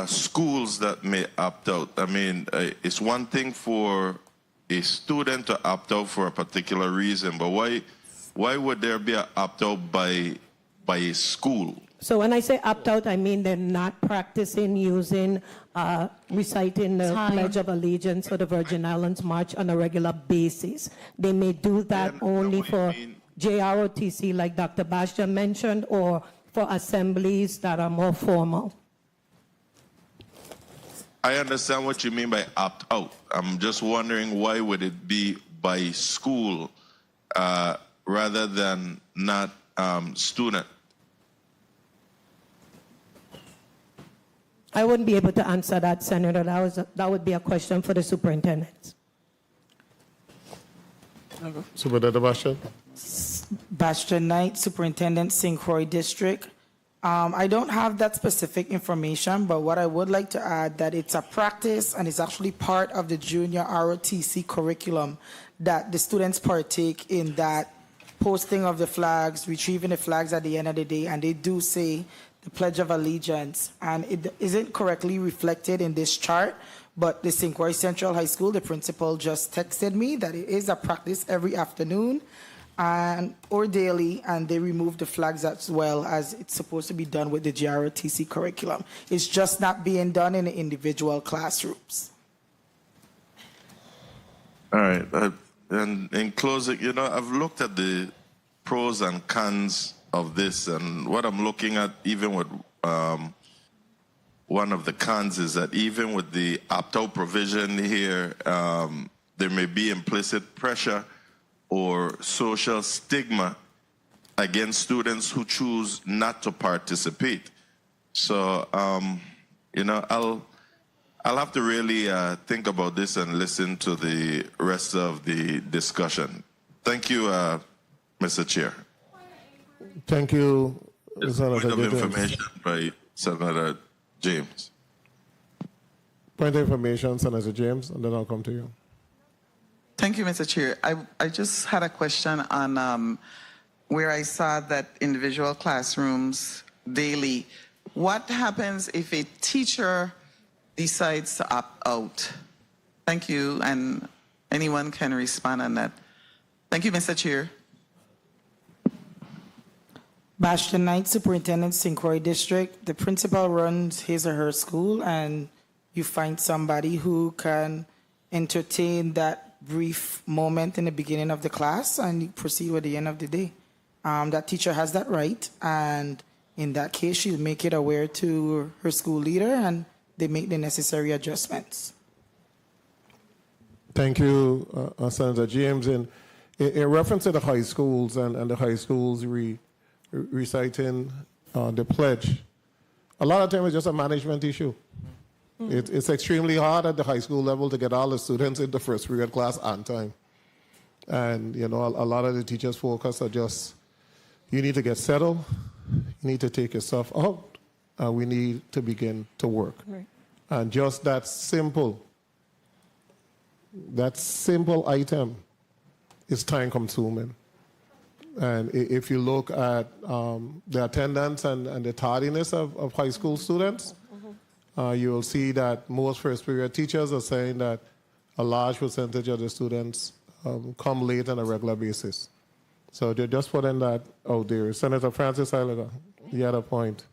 schools that may opt out. I mean, it's one thing for a student to opt out for a particular reason, but why would there be an opt out by a school? So when I say opt out, I mean they're not practicing using, reciting the Pledge of Allegiance or the Virgin Islands March on a regular basis. They may do that only for JROTC, like Dr. Bastia mentioned, or for assemblies that are more formal. I understand what you mean by opt out. I'm just wondering why would it be by school rather than not student? I wouldn't be able to answer that, Senator. That would be a question for the superintendent. Superintendent Bastia? Bastion Knight, Superintendent, St. Croix District. I don't have that specific information, but what I would like to add that it's a practice and it's actually part of the junior ROTC curriculum that the students partake in that posting of the flags, retrieving the flags at the end of the day, and they do say the Pledge of Allegiance. And it isn't correctly reflected in this chart, but the St. Croix Central High School, the principal just texted me that it is a practice every afternoon or daily, and they remove the flags as well as it's supposed to be done with the GROTC curriculum. It's just not being done in the individual classrooms. All right. And in closing, you know, I've looked at the pros and cons of this, and what I'm looking at, even with one of the cons, is that even with the opt-out provision here, there may be implicit pressure or social stigma against students who choose not to participate. So, you know, I'll have to really think about this and listen to the rest of the discussion. Thank you, Mr. Chair. Thank you, Senator. Senator Point of Gittins. information by Senator James. Point of information, Senator James, and then I'll come to you. Thank you, Mr. Chair. I just had a question on where I saw that individual classrooms daily. What happens if a teacher decides to opt out? Thank you, and anyone can respond on that. Thank you, Mr. Chair. Bastion Knight, Superintendent, St. Croix District. The principal runs his or her school, and you find somebody who can entertain that brief moment in the beginning of the class and you proceed with the end of the day. That teacher has that right, and in that case, she'll make it aware to her school leader, and they make the necessary adjustments. Thank you, Senator James. In reference to the high schools and the high schools reciting the pledge, a lot of times it's just a management issue. It's extremely hard at the high school level to get all the students in the first period class on time. And, you know, a lot of the teachers' focus are just, you need to get settled, you need to take yourself out, and we need to begin to work. Right. And just that simple item is time consuming. And if you look at the attendance and the tardiness of high school students, you will see that most first period teachers are saying that a large percentage of the students come late on a regular basis. So they're just putting that out there. Senator Francis Eiliger, you had a point.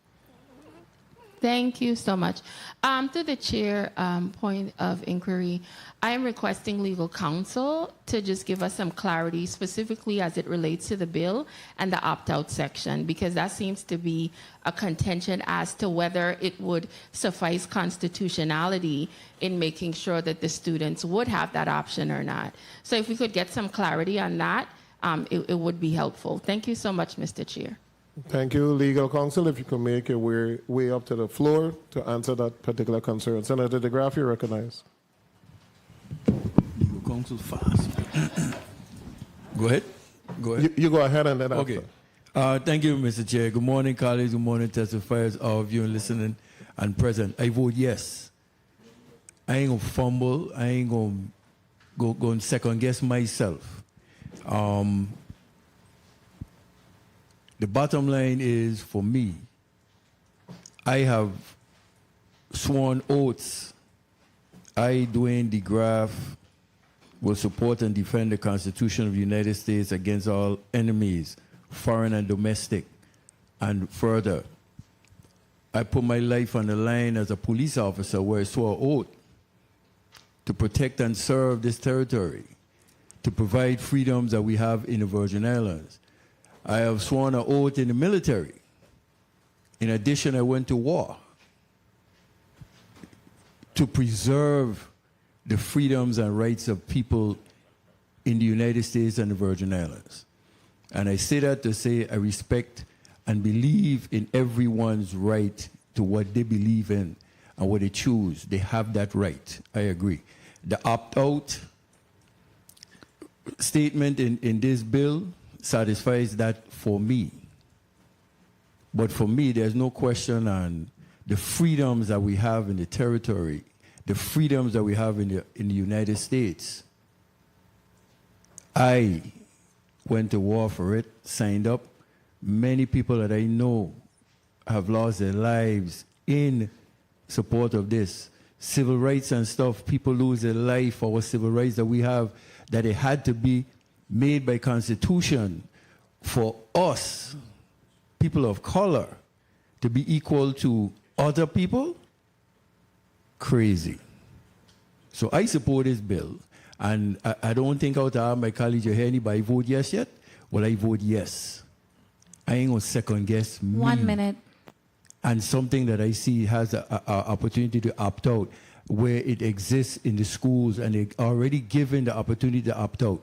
Thank you so much. To the chair, point of inquiry, I am requesting legal counsel to just give us some clarity specifically as it relates to the bill and the opt-out section, because that seems to be a contention as to whether it would suffice constitutionality in making sure that the students would have that option or not. So if we could get some clarity on that, it would be helpful. Thank you so much, Mr. Chair. Thank you, legal counsel. If you can make your way up to the floor to answer that particular concern. Senator DeGraff, you recognize. Legal counsel fast. Go ahead. Go ahead. You go ahead and then okay. after. Thank you, Mr. Chair. Good morning, colleagues. Good morning, testifiers, all of you listening and present. I vote yes. I ain't gonna fumble. I ain't gonna go and second guess myself. The bottom line is, for me, I have sworn oaths. I, Dwayne DeGraff, will support and defend the Constitution of the United States against all enemies, foreign and domestic. And further, I put my life on the line as a police officer where I swore oath to protect and serve this territory, to provide freedoms that we have in the Virgin Islands. I have sworn an oath in the military. In addition, I went to war to preserve the freedoms and rights of people in the United States and the Virgin Islands. And I say that to say I respect and believe in everyone's right to what they believe in and what they choose. They have that right. I agree. The opt-out statement in this bill satisfies that for me. But for me, there's no question on the freedoms that we have in the territory, the freedoms that we have in the United States. I went to war for it, signed up. Many people that I know have lost their lives in support of this. Civil rights and stuff, people lose their life for our civil rights that we have, that it had to be made by Constitution for us, people of color, to be equal to other people? Crazy. So I support this bill, And I don't think out of my college or anybody vote yes yet. Well, I vote yes. I ain't gonna second guess me. 1 minute. And something that I see has an opportunity to opt out, where it exists in the schools and they already given the opportunity to opt out.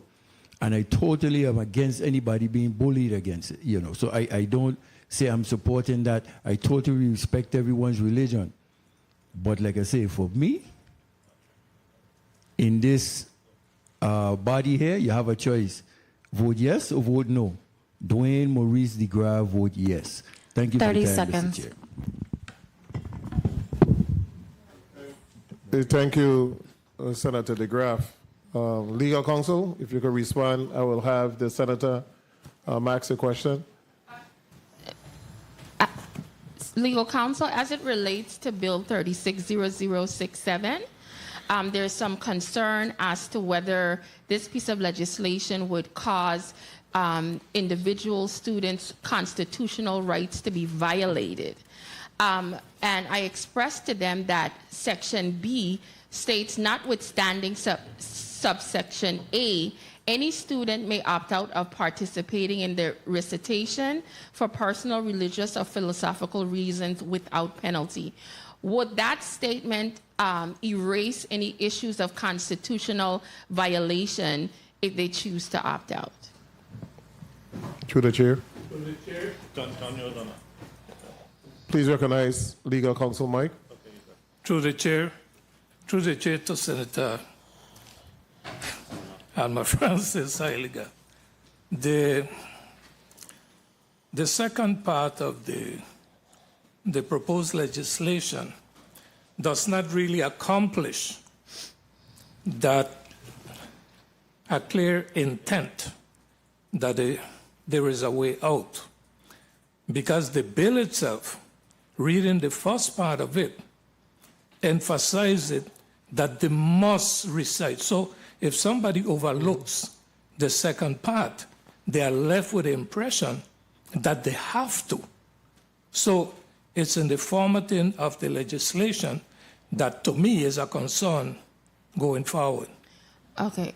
And I totally am against anybody being bullied against it, you know. So I don't say I'm supporting that. I totally respect everyone's religion. But like I say, for me, in this body here, you have a choice. Vote yes or vote no. Dwayne Maurice DeGraw, vote yes. Thank you for 30 your time, seconds. Mr. Chair. Thank you, Senator DeGraff. Legal counsel, if you could respond, I will have the senator ask a question. Legal counsel, as it relates to Bill 360067, there's some concern as to whether this piece of legislation would cause individual students' constitutional rights to be violated. And I expressed to them that Section B states, notwithstanding subsection A, any student may opt out of participating in the recitation for personal, religious, or philosophical reasons without penalty. Would that statement erase any issues of constitutional violation if they choose to opt out? Through the chair. Through the chair. Please recognize legal counsel Mike. Through the chair to Senator Alma Francis Heiliger. The second part of the proposed legislation does not really accomplish that a clear intent that there is a way out. Because the bill itself, reading the first part of it, emphasizes that they must recite. So if somebody overlooks the second part, they are left with the impression that they have to. So it's in the formatting of the legislation that to me is a concern going forward. Okay,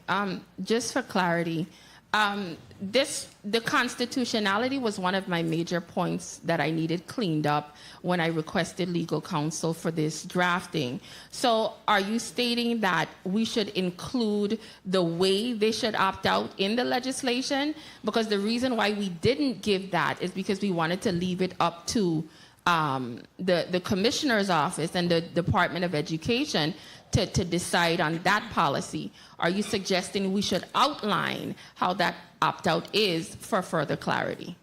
just for clarity, the constitutionality was one of my major points that I needed cleaned up when I requested legal counsel for this drafting. So are you stating that we should include the way they should opt out in the legislation? Because the reason why we didn't give that is because we wanted to leave it up to the commissioner's office and the Department of Education to decide on that policy. Are you suggesting we should outline how that opt-out is for further clarity?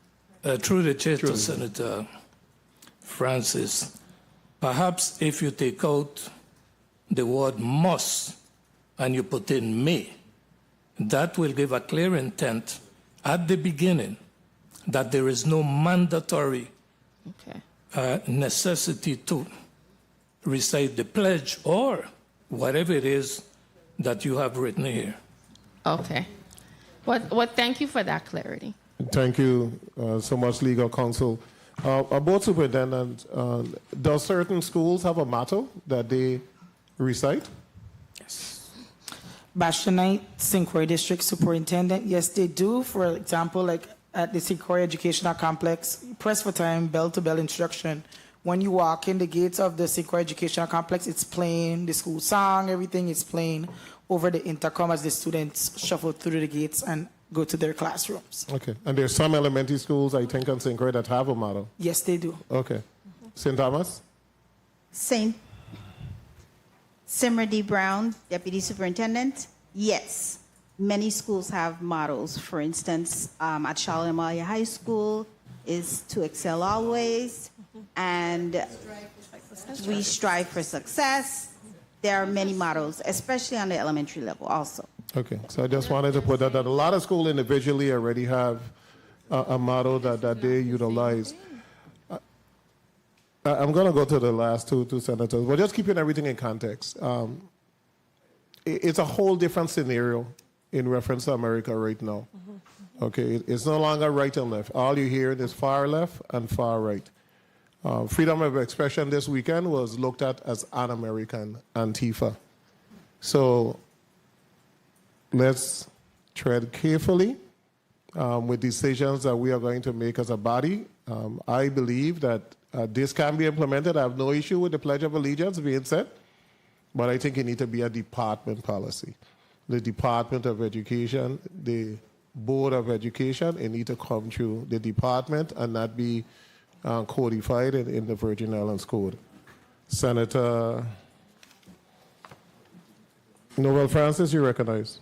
Through the chair to Senator Francis, perhaps if you take out the word must and you put in may, that will give a clear intent at the beginning that there is no mandatory necessity to recite the pledge or whatever it is that you have written here. Okay. Well, thank you for that clarity. Thank you so much, legal counsel. Board superintendent, does certain schools have a motto that they recite? Yes. Bastionite, St. Croix District Superintendent, yes, they do. For example, like at the St. Croix Educational Complex, press for time, bell-to-bell instruction. When you walk in the gates of the St. Croix Educational Complex, it's playing the school song, everything is playing over the intercom as the students shuffle through the gates and go to their classrooms. Okay. And there's some elementary schools, I think, on St. Croix that have a motto. Yes, they do. Okay. St. Thomas? St. Simmer D. Brown, Deputy Superintendent. Yes, many schools have mottos. For instance, at Charlotte Amalia High School is to excel always, and we strive for success. There are many mottos, especially on the elementary level also. Okay, so I just wanted to put that a lot of schools individually already have a motto that they utilize. I'm going to go to the last two senators. We're just keeping everything in context. It's a whole different scenario in reference to America right now. Okay, it's no longer right and left. All you hear is far left and far right. Freedom of expression this weekend was looked at as un-American, Antifa. So let's tread carefully with decisions that we are going to make as a body. I believe that this can be implemented. I have no issue with the Pledge of Allegiance being said, but I think it needs to be a department policy. The Department of Education, the Board of Education, it needs to come through the department and not be codified in the Virgin Islands Code. Senator Noel Francis, you recognize.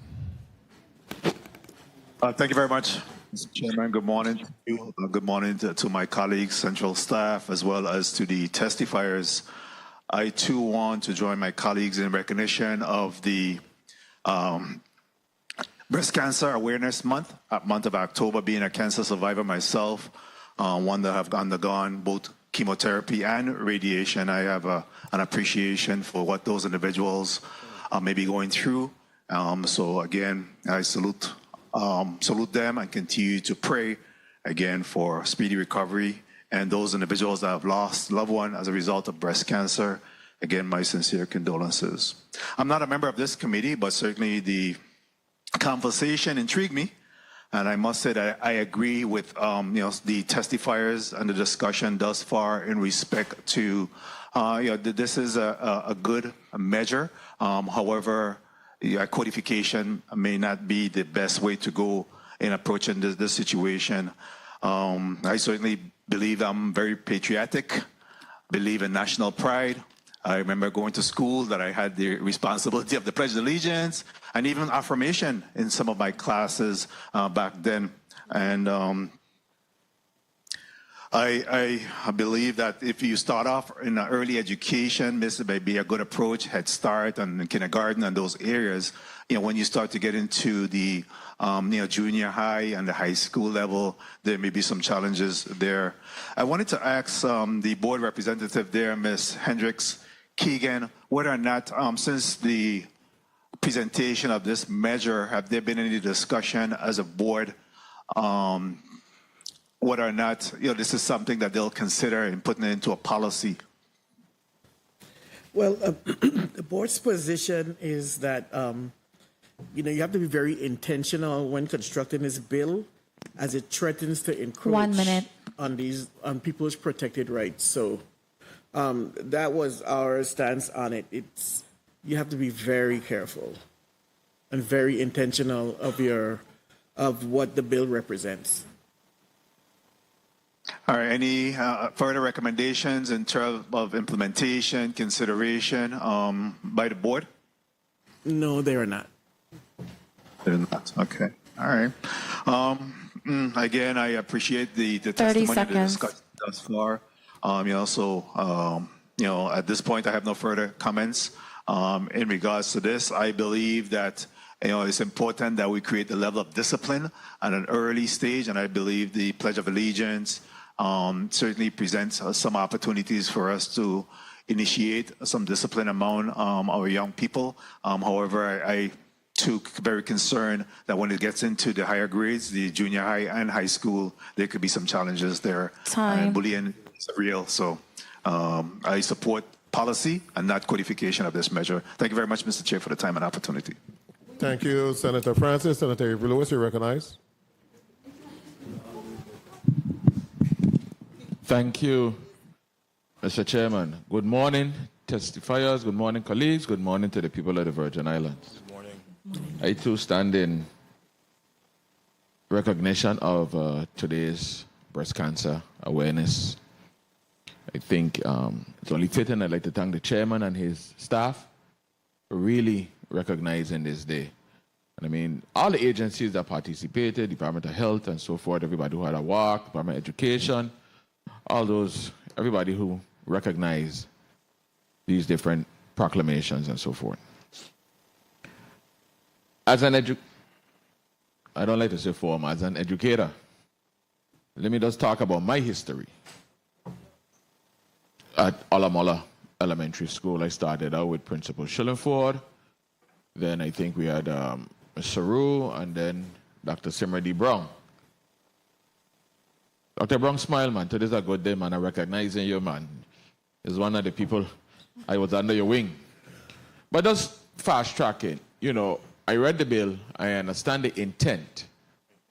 Thank you very much, Mr. Chairman. Good morning to you. Good morning to my colleagues, central staff, as well as to the testifiers. I too want to join my colleagues in recognition of the Breast Cancer Awareness Month of October. Being a cancer survivor myself, one that have undergone both chemotherapy and radiation, I have an appreciation for what those individuals may be going through. So again, I salute them and continue to pray again for speedy recovery, and those individuals that have lost loved one as a result of breast cancer. Again, my sincere condolences. I'm not a member of this committee, but certainly the conversation intrigued me, and I must say that I agree with the testifiers and the discussion thus far in respect to this is a good measure. However, codification may not be the best way to go in approaching this situation. I certainly believe I'm very patriotic, believe in national pride. I remember going to school that I had the responsibility of the Pledge of Allegiance and even affirmation in some of my classes back then. And I believe that if you start off in early education, this may be a good approach, Head Start and kindergarten and those areas. When you start to get into the junior high and the high school level, there may be some challenges there. I wanted to ask the board representative there, Ms. Hendricks Keegan, whether or not since the presentation of this measure, have there been any discussion as a board whether or not this is something that they'll consider in putting it into a policy? Well, the board's position is that you have to be very intentional when constructing this bill, as it threatens to encroach 1 minute on people's protected rights. So that was our stance on it. You have to be very careful and very intentional of what the bill represents. All right, any further recommendations in terms of implementation, consideration by the board? No, they are not. They're not, okay. All right. Again, I appreciate the testimony, the discussion thus far. At this point, I have no further comments in regards to this. I believe that it's important that we create the level of discipline at an early stage, and I believe the Pledge of Allegiance certainly presents some opportunities for us to initiate some discipline among our young people. However, I too very concerned that when it gets into the higher grades, the junior high and high school, there could be some challenges there. And bullying is real. So I support policy and not codification of this measure. Thank you very much, Mr. Chair, for the time and opportunity. Thank you, Senator Francis. Senator Lewis, you recognize. Thank you, Mr. Chairman. Good morning, testifiers. Good morning, colleagues. Good morning to the people of the Virgin Islands. Good morning. I too stand in recognition of today's breast cancer awareness. I think it's only fitting. I'd like to thank the chairman and his staff for really recognizing this day. And I mean, all the agencies that participated, Department of Health and so forth, everybody who had a walk, Department of Education, all those, everybody who recognized these different proclamations and so forth. As an I don't like to say former, as an educator, let me just talk about my history. At Alamola Elementary School, I started out with Principal Schillenford. Then I think we had Saru and then Dr. Simmer D. Brown. Dr. Brown smile, man. Today's a good day, man. I'm recognizing you, man. Is one of the people I was under your wing. But just fast tracking, I read the bill, I understand the intent,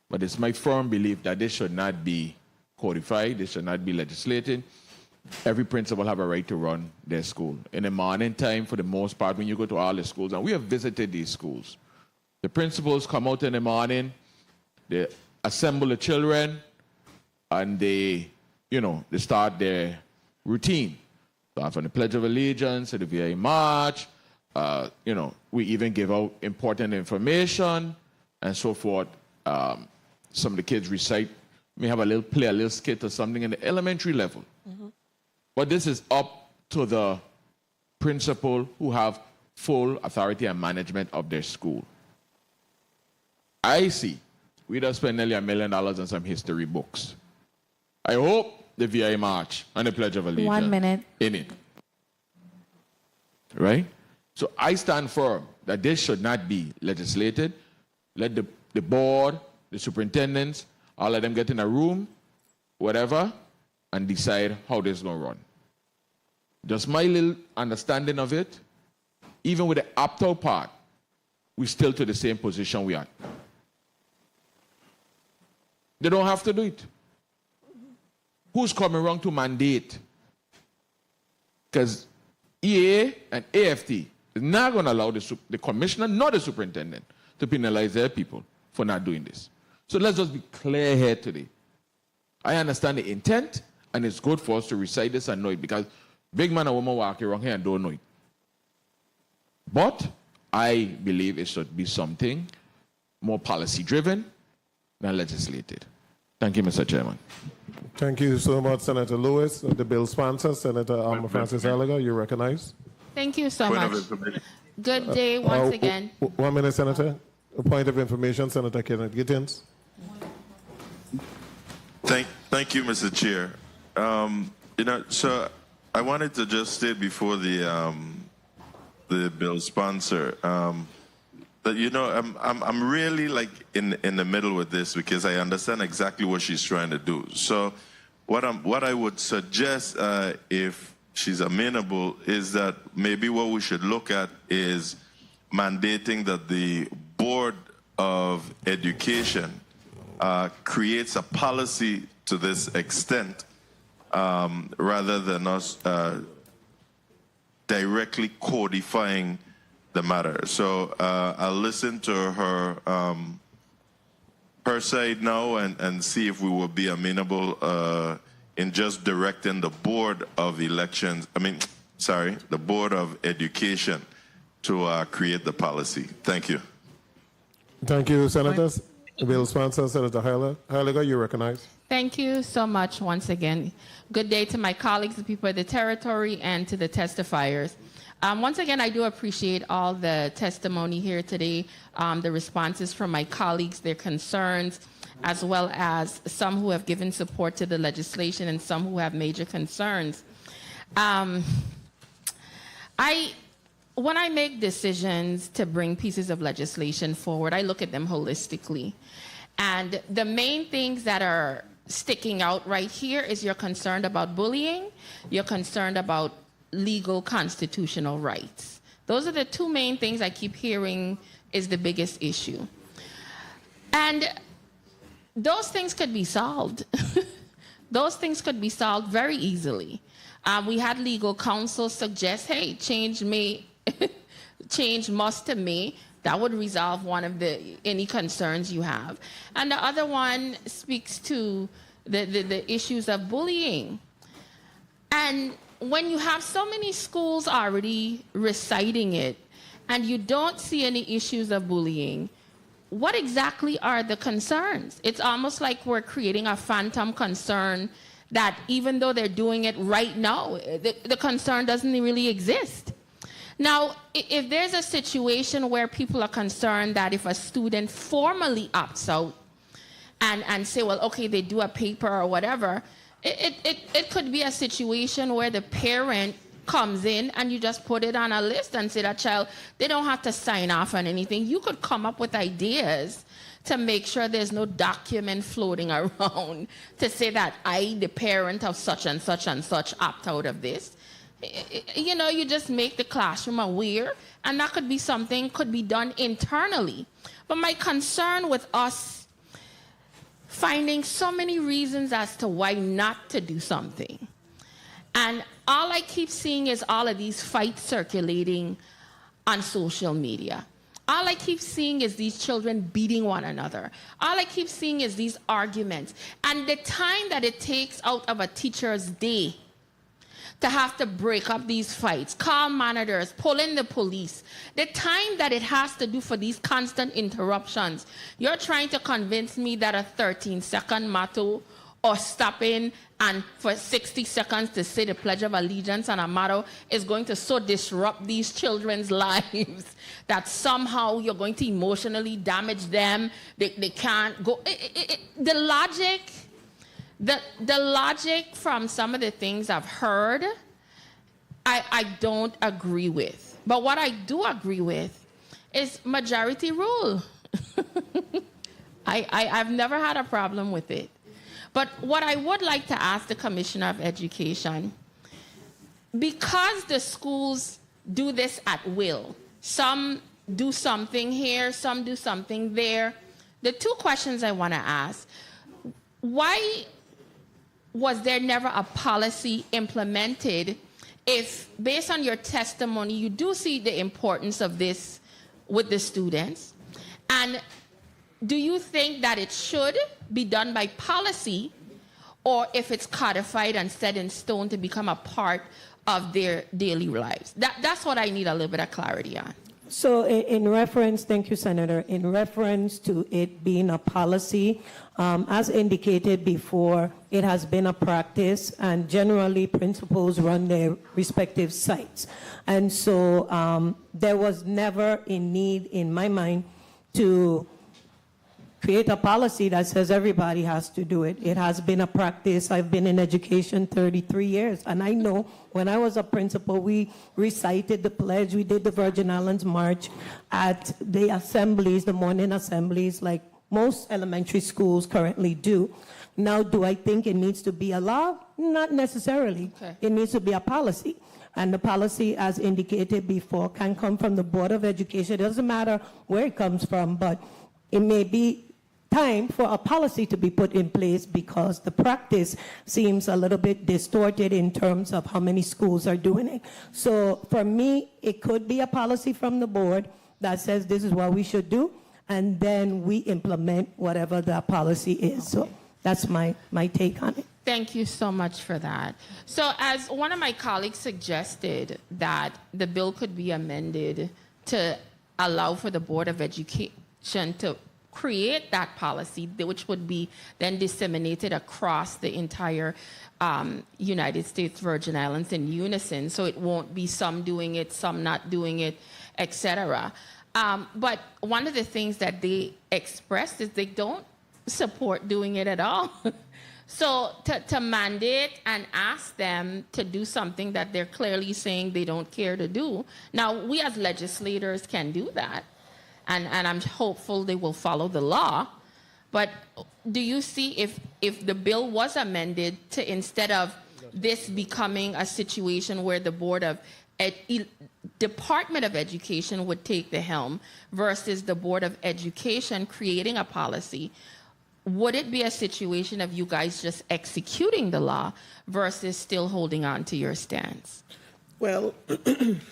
but it's my firm belief that this should not be codified, this should not be legislated. Every principal have a right to run their school. In the morning time, for the most part, when you go to all the schools, and we have visited these schools, the principals come out in the morning, they assemble the children, and they start their routine. So from the Pledge of Allegiance to the VA March, we even give out important information and so forth. Some of the kids recite, may have a little skit or something in the elementary level. Mm-hmm. But this is up to the principal who have full authority and management of their school. I see we just spent nearly $1 million on some history books. I hope the VI March and the Pledge of Allegiance 1 minute in it. Right? So I stand firm that this should not be legislated. Let the board, the superintendents, all of them get in a room, whatever, and decide how this is going to run. Just my little understanding of it, even with the opt-out part, we're still to the same position we are. They don't have to do it. Who's coming around to mandate? Because EA and AFT is not going to allow the commissioner nor the superintendent to penalize their people for not doing this. So let's just be clear here today. I understand the intent, and it's good for us to recite this and know it, because big man and woman walk around here and don't know it. But I believe it should be something more policy-driven than legislated. Thank you, Mr. Chairman. Thank you so much, Senator Lewis. The bill sponsor, Senator Francis Halliger, you recognize. Thank you so much. Good day once again. 1 minute, Senator. A point of information, Senator Kenneth Gittins. Thank you, Mr. Chair. So I wanted to just state before the bill sponsor that I'm really like in the middle with this, because I understand exactly what she's trying to do. So what I would suggest, if she's amenable, is that maybe what we should look at is mandating that the Board of Education creates a policy to this extent, rather than us directly codifying the matter. So I'll listen to her side now and see if we will be amenable in just directing the Board of the Board of Education to create the policy. Thank you. Thank you, Senators. Bill sponsor, Senator Halliger, you recognize. Thank you so much once again. Good day to my colleagues, the people of the territory, and to the testifiers. Once again, I do appreciate all the testimony here today, the responses from my colleagues, their concerns, as well as some who have given support to the legislation and some who have major concerns. When I make decisions to bring pieces of legislation forward, I look at them holistically. And the main things that are sticking out right here is you're concerned about bullying, you're concerned about legal constitutional rights. Those are the two main things I keep hearing is the biggest issue. And those things could be solved. Those things could be solved very easily. We had legal counsel suggest, hey, change must to may. That would resolve one of any concerns you have. And the other one speaks to the issues of bullying. And when you have so many schools already reciting it and you don't see any issues of bullying, what exactly are the concerns? It's almost like we're creating a phantom concern that even though they're doing it right now, the concern doesn't really exist. Now, if there's a situation where people are concerned that if a student formally opts out and say, well, okay, they do a paper or whatever, it could be a situation where the parent comes in and you just put it on a list and say that child, they don't have to sign off on anything. You could come up with ideas to make sure there's no document floating around to say that I, the parent of such and such and such, opt out of this. you know, you just make the classroom aware, and that could be something could be done internally. But my concern with us finding so many reasons as to why not to do something, and all I keep seeing is all of these fights circulating on social media. All I keep seeing is these children beating one another. All I keep seeing is these arguments. And the time that it takes out of a teacher's day to have to break up these fights, call monitors, pull in the police, the time that it has to do for these constant interruptions. You're trying to convince me that a 13-second motto or stopping and for 60 seconds to say the Pledge of Allegiance and a motto is going to so disrupt these children's lives that somehow you're going to emotionally damage them. They can't go. The logic from some of the things I've heard, I don't agree with. But what I do agree with is majority rule. I've never had a problem with it. But what I would like to ask the Commissioner of Education, because the schools do this at will, some do something here, some do something there, the two questions I want to ask: why was there never a policy implemented if, based on your testimony, you do see the importance of this with the students? And do you think that it should be done by policy, or if it's codified and set in stone to become a part of their daily lives? That's what I need a little bit of clarity on. So in reference, thank you, Senator, in reference to it being a policy, as indicated before, it has been a practice, and generally principals run their respective sites. And so there was never a need in my mind to create a policy that says everybody has to do it. It has been a practice. I've been in education 33 years, and I know when I was a principal, we recited the pledge, we did the Virgin Islands March at the assemblies, the morning assemblies, like most elementary schools currently do. Now, do I think it needs to be a law? Not necessarily. Okay. It needs to be a policy. And the policy, as indicated before, can come from the Board of Education. It doesn't matter where it comes from, but it may be time for a policy to be put in place because the practice seems a little bit distorted in terms of how many schools are doing it. So for me, it could be a policy from the board that says this is what we should do, and then we implement whatever the policy is. So that's my take on it. Thank you so much for that. So as one of my colleagues suggested that the bill could be amended to allow for the Board of Education to create that policy, which would be then disseminated across the entire United States Virgin Islands in unison, so it won't be some doing it, some not doing it, etc. But one of the things that they expressed is they don't support doing it at all. So to mandate and ask them to do something that they're clearly saying they don't care to do. Now, we as legislators can do that. And I'm hopeful they will follow the law. But do you see if the bill was amended to, instead of this becoming a situation where the Department of Education would take the helm versus the Board of Education creating a policy, would it be a situation of you guys just executing the law versus still holding on to your stance? Well,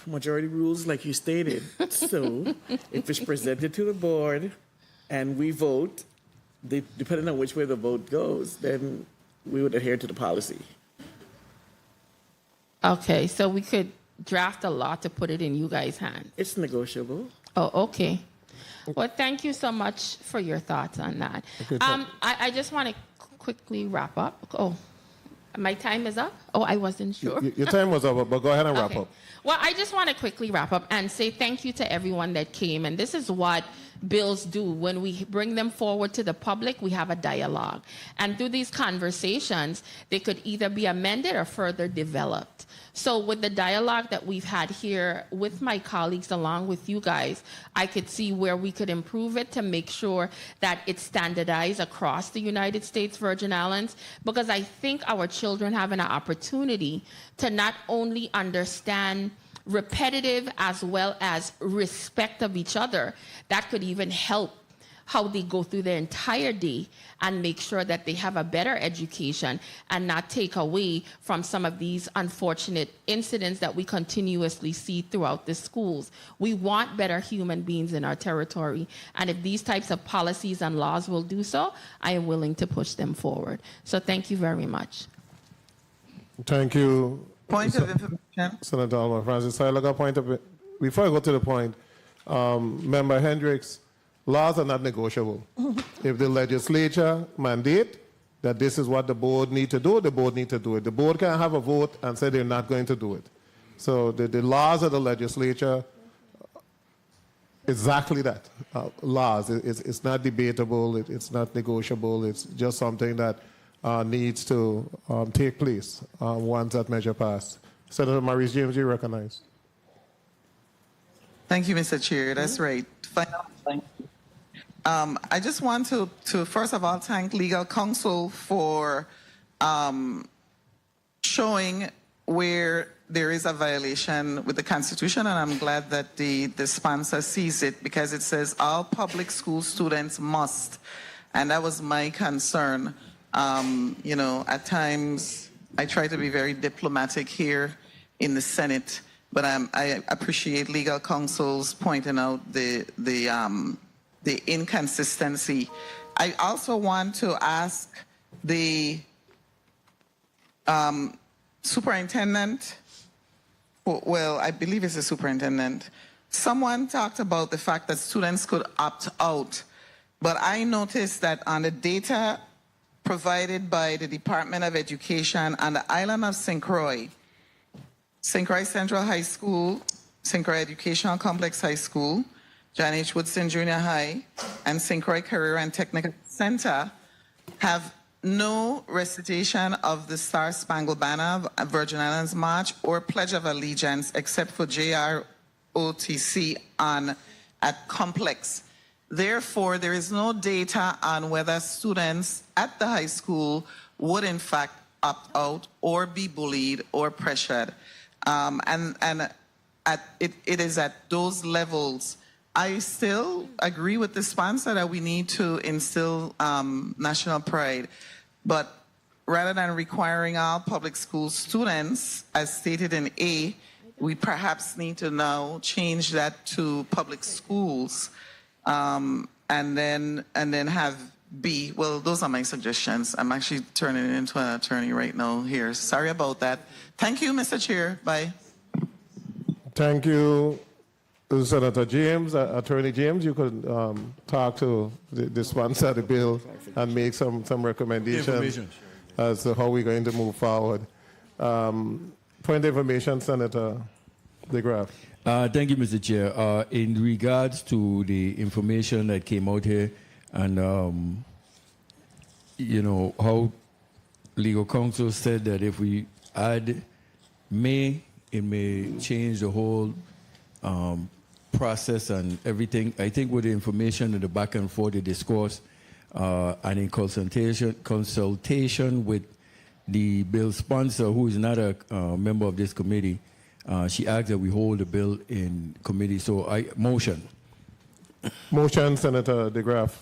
majority rules, like you stated. So if it's presented to the board and we vote, depending on which way the vote goes, then we would adhere to the policy. Okay, so we could draft a law to put it in you guys' hands. It's negotiable. Oh, okay. Well, thank you so much for your thoughts on that. Okay, I just want to quickly wrap up. Oh. My time is up? Oh, I wasn't sure. Your time was up, but go ahead and wrap up. Well, I just want to quickly wrap up and say thank you to everyone that came. And this is what bills do. When we bring them forward to the public, we have a dialogue. And through these conversations, they could either be amended or further developed. So with the dialogue that we've had here with my colleagues along with you guys, I could see where we could improve it to make sure that it's standardized across the United States Virgin Islands, because I think our children have an opportunity to not only understand repetitive as well as respect of each other, that could even help how they go through their entire day and make sure that they have a better education and not take away from some of these unfortunate incidents that we continuously see throughout the schools. We want better human beings in our territory, and if these types of policies and laws will do so, I am willing to push them forward. So thank you very much. Thank you. Point of information. Senator Alma Francis. I got a point of, before I go to the point, Member Hendricks, laws are not negotiable. If the legislature mandate that this is what the board need to do, the board need to do it. The board can't have a vote and say they're not going to do it. So the laws of the legislature, exactly that, laws. It's not debatable, it's not negotiable, it's just something that needs to take place once that measure passed. Senator Maurice James, you recognize. Thank you, Mr. Chair. That's right. Final, thank you. I just want to first of all thank legal counsel for showing where there is a violation with the Constitution, and I'm glad that the sponsor sees it, because it says all public school students must, and that was my concern. You know, at times I try to be very diplomatic here in the Senate, but I appreciate legal counsel's pointing out the inconsistency. I also want to ask the superintendent, well, I believe it's the superintendent. Someone talked about the fact that students could opt out, but I noticed that on the data provided by the Department of Education on the island of St. Croix Central High School, St. Croix Educational Complex High School, John H. Woodson Junior High, and St. Croix Career and Technical Center have no recitation of the Star Spangled Banner, Virgin Islands March, or Pledge of Allegiance, except for JROTC at Complex. Therefore, there is no data on whether students at the high school would in fact opt out or be bullied or pressured. It is at those levels. I still agree with the sponsor that we need to instill national pride, but rather than requiring all public school students, as stated in A, we perhaps need to now change that to public schools. And then have B. Well, those are my suggestions. I'm actually turning it into an attorney right now here. Sorry about that. Thank you, Mr. Chair. Bye. Thank you, Senator James. Attorney James, you could talk to the sponsor of the bill and make some recommendations as to how we're going to move forward. Point of information, Senator DeGraff. Thank you, Mr. Chair. In regards to the information that came out here and, you know, how legal counsel said that if we add may, it may change the whole process and everything. I think with the information in the back and forth, the discourse, and in consultation with the bill sponsor, who is not a member of this committee, she asked that we hold the bill in committee. So I motion. Motion, Senator DeGraff.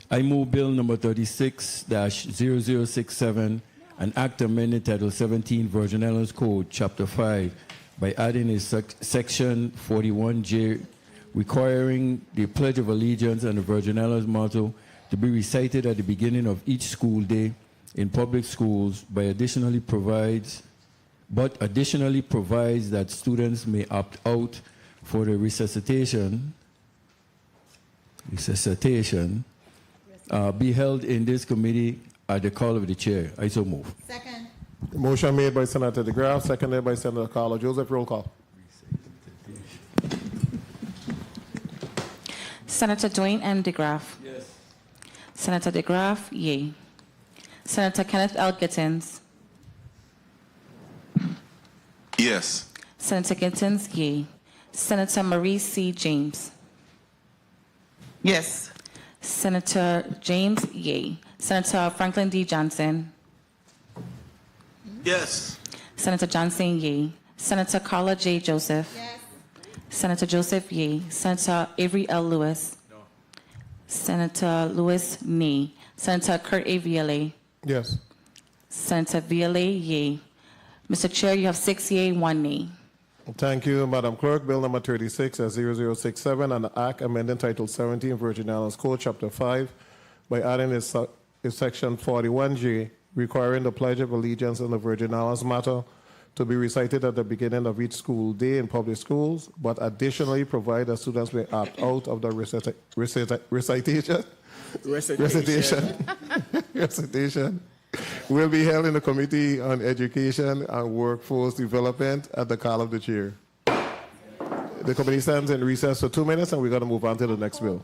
I move bill number 36-0067, an act amending Title 17 Virgin Islands Code, Chapter 5, by adding a section 41J requiring the Pledge of Allegiance and the Virgin Islands motto to be recited at the beginning of each school day in public schools, additionally provides that students may opt out for the resuscitation be held in this committee at the call of the chair. I so move. Second. Motion made by Senator DeGraff, seconded by Senator Carlo Joseph. Roll call. Senator Dwayne M. DeGraff. Yes. Senator DeGraff, yea. Senator Kenneth L. Gittins. Yes. Senator Gittins, yea. Senator Marie C. James. Yes. Senator James, yea. Senator Franklin D. Johnson. Yes. Senator Johnson, yea. Senator Carla J. Joseph. Yes. Senator Joseph, yea. Senator Avery L. Lewis. No. Senator Lewis, nay. Senator Kurt A. Viale. Yes. Senator Viale, yea. Mr. Chair, you have 6 yea, 1 nay. Thank you, Madam Clerk. Bill number 36 as 0067, an act amending Title 17 Virgin Islands Code, Chapter 5, by adding its Section 41J, requiring the Pledge of Allegiance in the Virgin Islands matter to be recited at the beginning of each school day in public schools, but additionally provide that students may opt out of the recitation will be held in the Committee on Education and Workforce Development at the call of the chair. The committee stands in recess for 2 minutes, and we're going to move on to the next bill.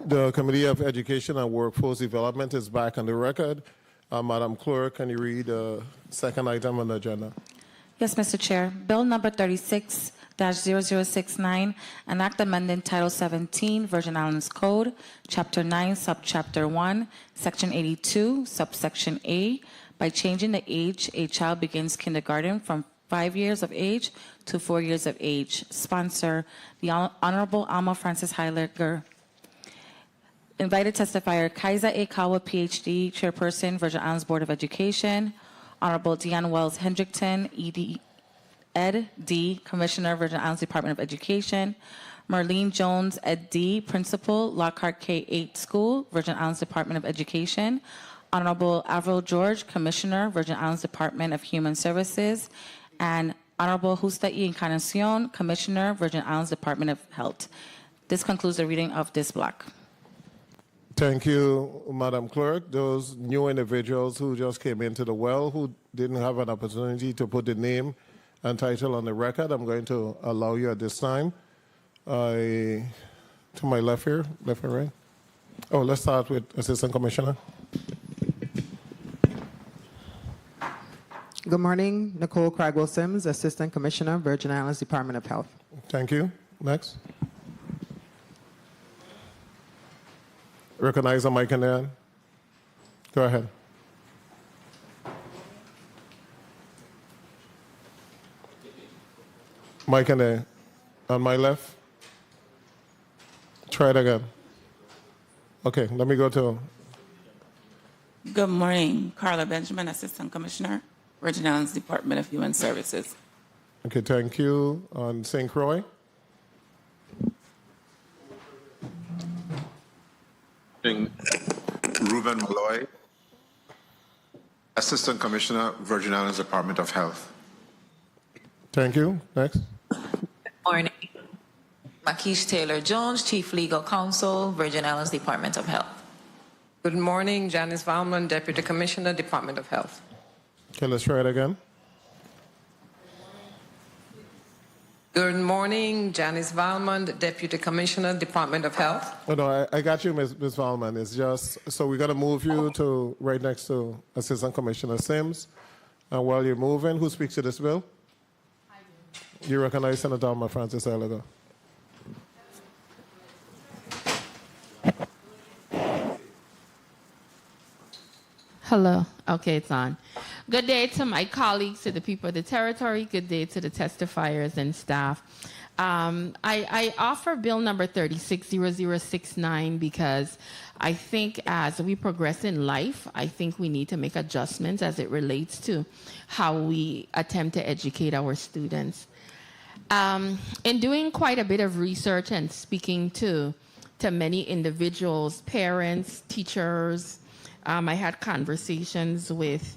The Committee of Education and Workforce Development is back on the record. Madam Clerk, can you read the second item on the agenda? Yes, Mr. Chair. Bill number 36-0069, an act amending Title 17, Virgin Islands Code, Chapter 9, Subchapter 1, Section 82, Subsection A, by changing the age a child begins kindergarten from 5 years of age to 4 years of age. Sponsor, the Honorable Alma Francis Heiliger. Invited testifier, Kaiser A. Kawa, PhD, Chairperson, Virgin Islands Board of Education. Honorable Deanne Wells Hendrickton, Ed D., Commissioner, Virgin Islands Department of Education. Marlene Jones, Ed D., Principal, Lockhart K-8 School, Virgin Islands Department of Education. Honorable Avril George, Commissioner, Virgin Islands Department of Human Services. And Honorable Justa Y. Encarnacion, Commissioner, Virgin Islands Department of Health. This concludes the reading of this block. Thank you, Madam Clerk. Those new individuals who just came into the well, who didn't have an opportunity to put the name and title on the record, I'm going to allow you at this time. To my left here, left and right. Oh, let's start with Assistant Commissioner. Good morning, Nicole Cragwell-Sims, Assistant Commissioner, Virgin Islands Department of Health. Thank you. Next. Recognize the mic in there. Go ahead. Mic in there. On my left. Try it again. Okay, let me go to. Good morning, Carla Benjamin, Assistant Commissioner, Virgin Islands Department of Human Services. Okay, thank you. On St. Croix. Ruben Malloy, Assistant Commissioner, Virgin Islands Department of Health. Thank you. Next. Morning. Makish Taylor Jones, Chief Legal Counsel, Virgin Islands Department of Health. Good morning, Janice Valmon, Deputy Commissioner, Department of Health. Okay, let's try it again. Good morning, Janice Valmon, Deputy Commissioner, Department of Health. Oh, no, I got you, Ms. Valman. It's just, so we're going to move you to right next to Assistant Commissioner Sims. And while you're moving, who speaks to this bill? I do. You recognize Senator Alma Francis Heiliger. Hello. Okay, it's on. Good day to my colleagues, to the people of the territory. Good day to the testifiers and staff. I offer bill number 360069 because I think as we progress in life, I think we need to make adjustments as it relates to how we attempt to educate our students. In doing quite a bit of research and speaking to many individuals, parents, teachers, I had conversations with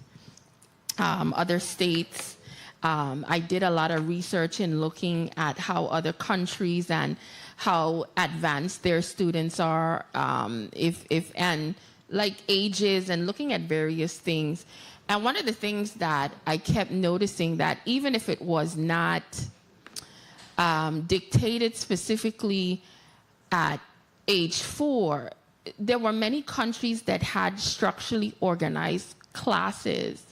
other states, I did a lot of research in looking at how other countries and how advanced their students are, and like ages, and looking at various things. And one of the things that I kept noticing, that even if it was not dictated specifically at age 4, there were many countries that had structurally organized classes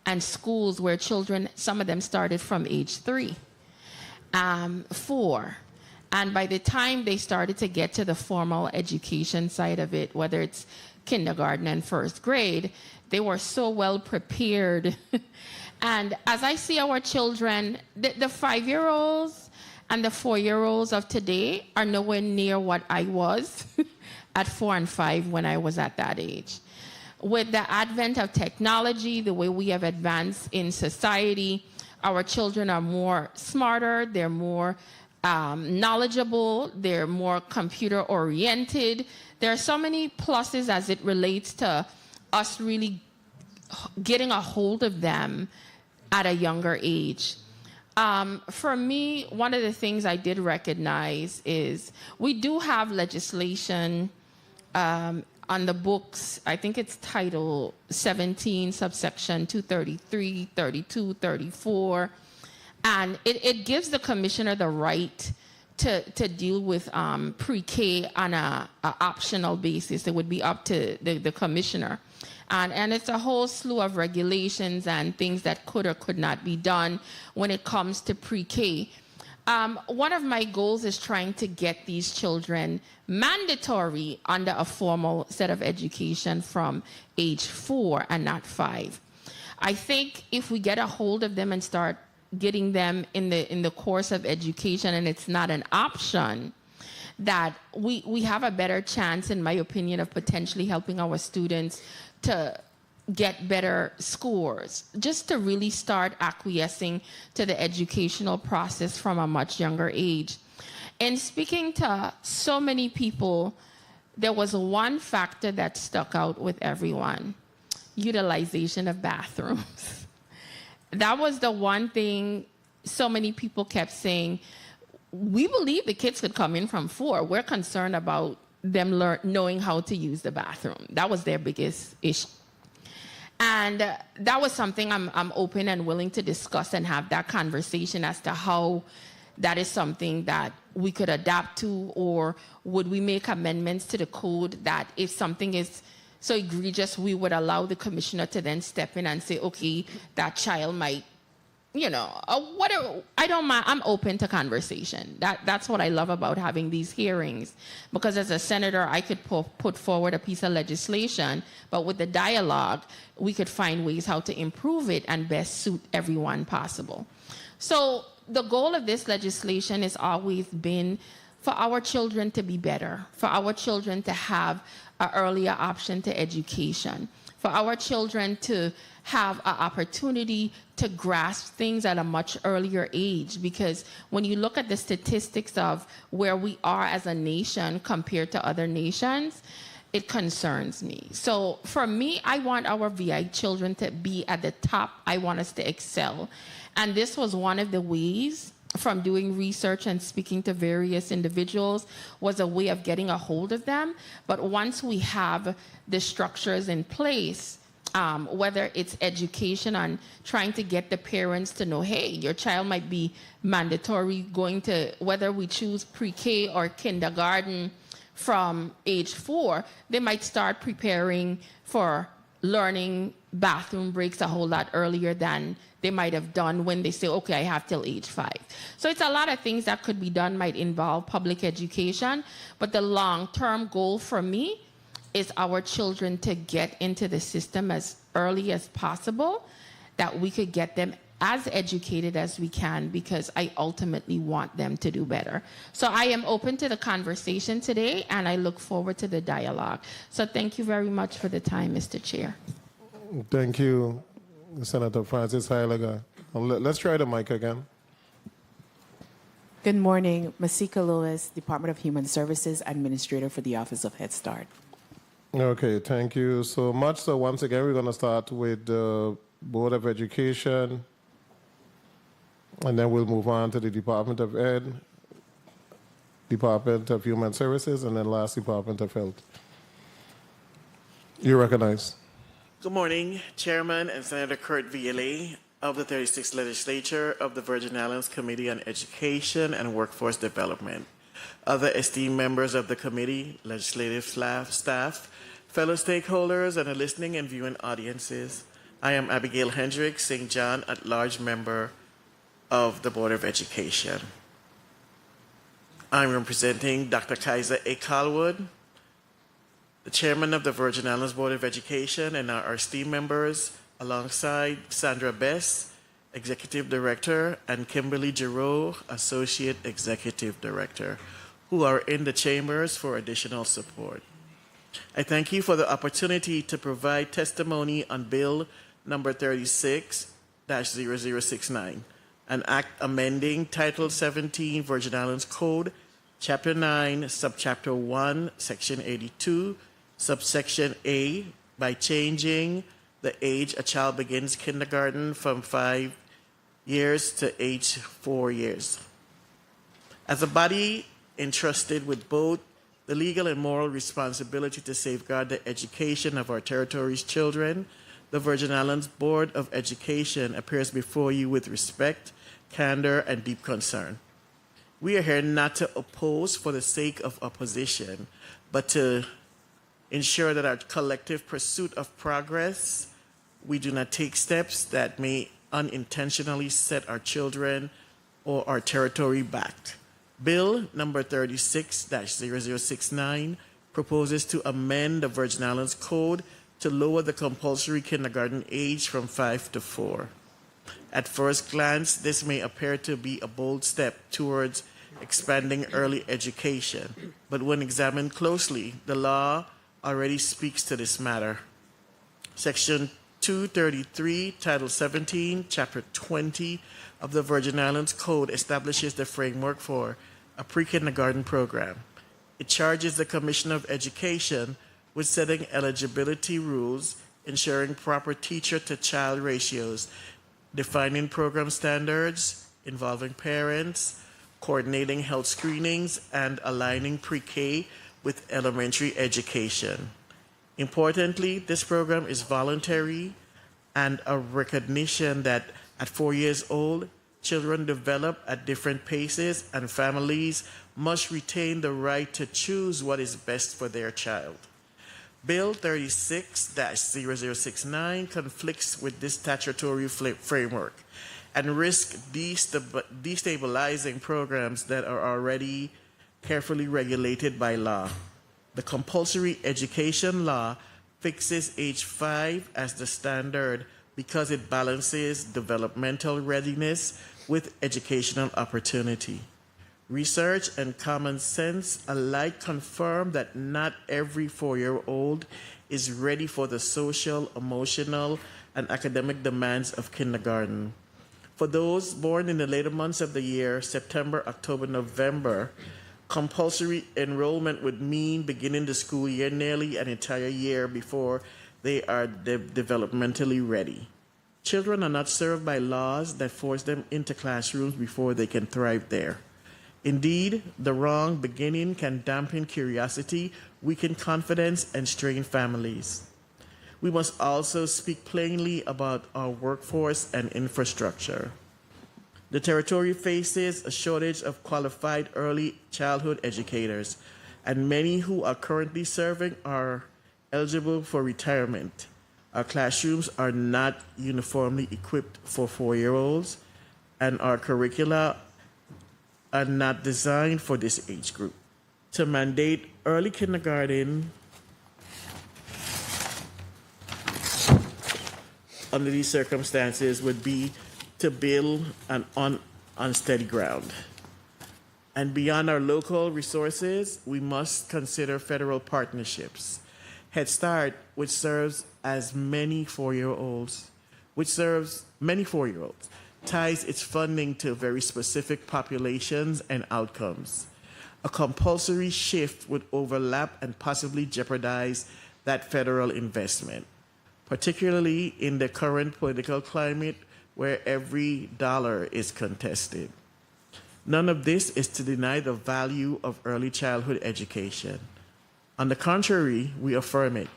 and schools where children, some of them started from age 3, 4. And by the time they started to get to the formal education side of it, whether it's kindergarten and first grade, they were so well prepared. And as I see our children, the 5-year-olds and the 4-year-olds of today are nowhere near what I was at 4 and 5 when I was at that age. With the advent of technology, the way we have advanced in society, our children are more smarter, they're more knowledgeable, they're more computer oriented. There are so many pluses as it relates to us really getting a hold of them at a younger age. For me, one of the things I did recognize is we do have legislation on the books. I think it's Title 17, subsection 233, 32, 34. And it gives the commissioner the right to deal with pre-K on a optional basis. It would be up to the commissioner. And it's a whole slew of regulations and things that could or could not be done when it comes to pre-K. One of my goals is trying to get these children mandatory under a formal set of education from age 4 and not 5. I think if we get a hold of them and start getting them in the course of education, and it's not an option, that we have a better chance, in my opinion, of potentially helping our students to get better scores, just to really start acquiescing to the educational process from a much younger age. And speaking to so many people, there was one factor that stuck out with everyone: utilization of bathrooms. That was the one thing so many people kept saying. We believe the kids could come in from 4. We're concerned about them knowing how to use the bathroom. That was their biggest issue. And that was something I'm open and willing to discuss and have that conversation as to how that is something that we could adapt to, or would we make amendments to the code that if something is so egregious, we would allow the commissioner to then step in and say, okay, that child might, whatever. I don't mind. I'm open to conversation. That's what I love about having these hearings, because as a senator, I could put forward a piece of legislation, but with the dialogue, we could find ways how to improve it and best suit everyone possible. So the goal of this legislation has always been for our children to be better, for our children to have an earlier option to education, for our children to have an opportunity to grasp things at a much earlier age. Because when you look at the statistics of where we are as a nation compared to other nations, it concerns me. So for me, I want our VI children to be at the top. I want us to excel. And this was one of the ways, from doing research and speaking to various individuals, was a way of getting a hold of them. But once we have the structures in place, whether it's education on trying to get the parents to know, hey, your child might be mandatory going to, whether we choose pre-K or kindergarten from age 4, they might start preparing for learning bathroom breaks a whole lot earlier than they might have done when they say, okay, I have till age 5. So it's a lot of things that could be done, might involve public education, but the long-term goal for me is our children to get into the system as early as possible, that we could get them as educated as we can, because I ultimately want them to do better. So I am open to the conversation today, and I look forward to the dialogue. So thank you very much for the time, Mr. Chair. Thank you, Senator Francis Heiliger. Let's try the mic again. Good morning. Masika Lewis, Department of Human Services, Administrator for the Office of Head Start. Okay, thank you so much. So once again, we're going to start with the Board of Education. And then we'll move on to the Department of Ed, Department of Human Services, and then last, Department of Health. You recognize. Good morning, Chairman and Senator Kurt VLA of the 36th Legislature of the Virgin Islands Committee on Education and Workforce Development. Other esteemed members of the committee, legislative staff, fellow stakeholders, and the listening and viewing audiences. I am Abigail Hendricks, St. John at-large member of the Board of Education. I'm representing Dr. Kaiser A. Calwood, the chairman of the Virgin Islands Board of Education, and our esteemed members, alongside Sandra Bess, Executive Director, and Kimberly Giroux, Associate Executive Director, who are in the chambers for additional support. I thank you for the opportunity to provide testimony on Bill number 36-0069, an act amending Title 17 Virgin Islands Code, Chapter 9, Subchapter 1, Section 82, Subsection A, by changing the age a child begins kindergarten from 5 years to age 4 years. As a body entrusted with both the legal and moral responsibility to safeguard the education of our territory's children, the Virgin Islands Board of Education appears before you with respect, candor, and deep concern. We are here not to oppose for the sake of opposition, but to ensure that our collective pursuit of progress, we do not take steps that may unintentionally set our children or our territory back. Bill number 36-0069 proposes to amend the Virgin Islands Code to lower the compulsory kindergarten age from 5 to 4. At first glance, this may appear to be a bold step towards expanding early education, but when examined closely, the law already speaks to this matter. Section 233, Title 17, Chapter 20 of the Virgin Islands Code establishes the framework for a pre-kindergarten program. It charges the Commissioner of Education with setting eligibility rules, ensuring proper teacher-to-child ratios, defining program standards involving parents, coordinating health screenings, and aligning pre-K with elementary education. Importantly, this program is voluntary and a recognition that at 4 years old, children develop at different paces and families must retain the right to choose what is best for their child. Bill 36-0069 conflicts with this statutory framework and risks destabilizing programs that are already carefully regulated by law. The compulsory education law fixes age 5 as the standard because it balances developmental readiness with educational opportunity. Research and common sense alike confirm that not every 4-year-old is ready for the social, emotional, and academic demands of kindergarten. For those born in the later months of the year, September, October, November, compulsory enrollment would mean beginning the school year nearly an entire year before they are developmentally ready. Children are not served by laws that force them into classrooms before they can thrive there. Indeed, the wrong beginning can dampen curiosity, weaken confidence, and strain families. We must also speak plainly about our workforce and infrastructure. The territory faces a shortage of qualified early childhood educators, and many who are currently serving are eligible for retirement. Our classrooms are not uniformly equipped for 4-year-olds, and our curricula are not designed for this age group. To mandate early kindergarten under these circumstances would be to build an unsteady ground. And beyond our local resources, we must consider federal partnerships. Head Start, which serves many 4-year-olds, ties its funding to very specific populations and outcomes. A compulsory shift would overlap and possibly jeopardize that federal investment, particularly in the current political climate where every dollar is contested. None of this is to deny the value of early childhood education. On the contrary, we affirm it.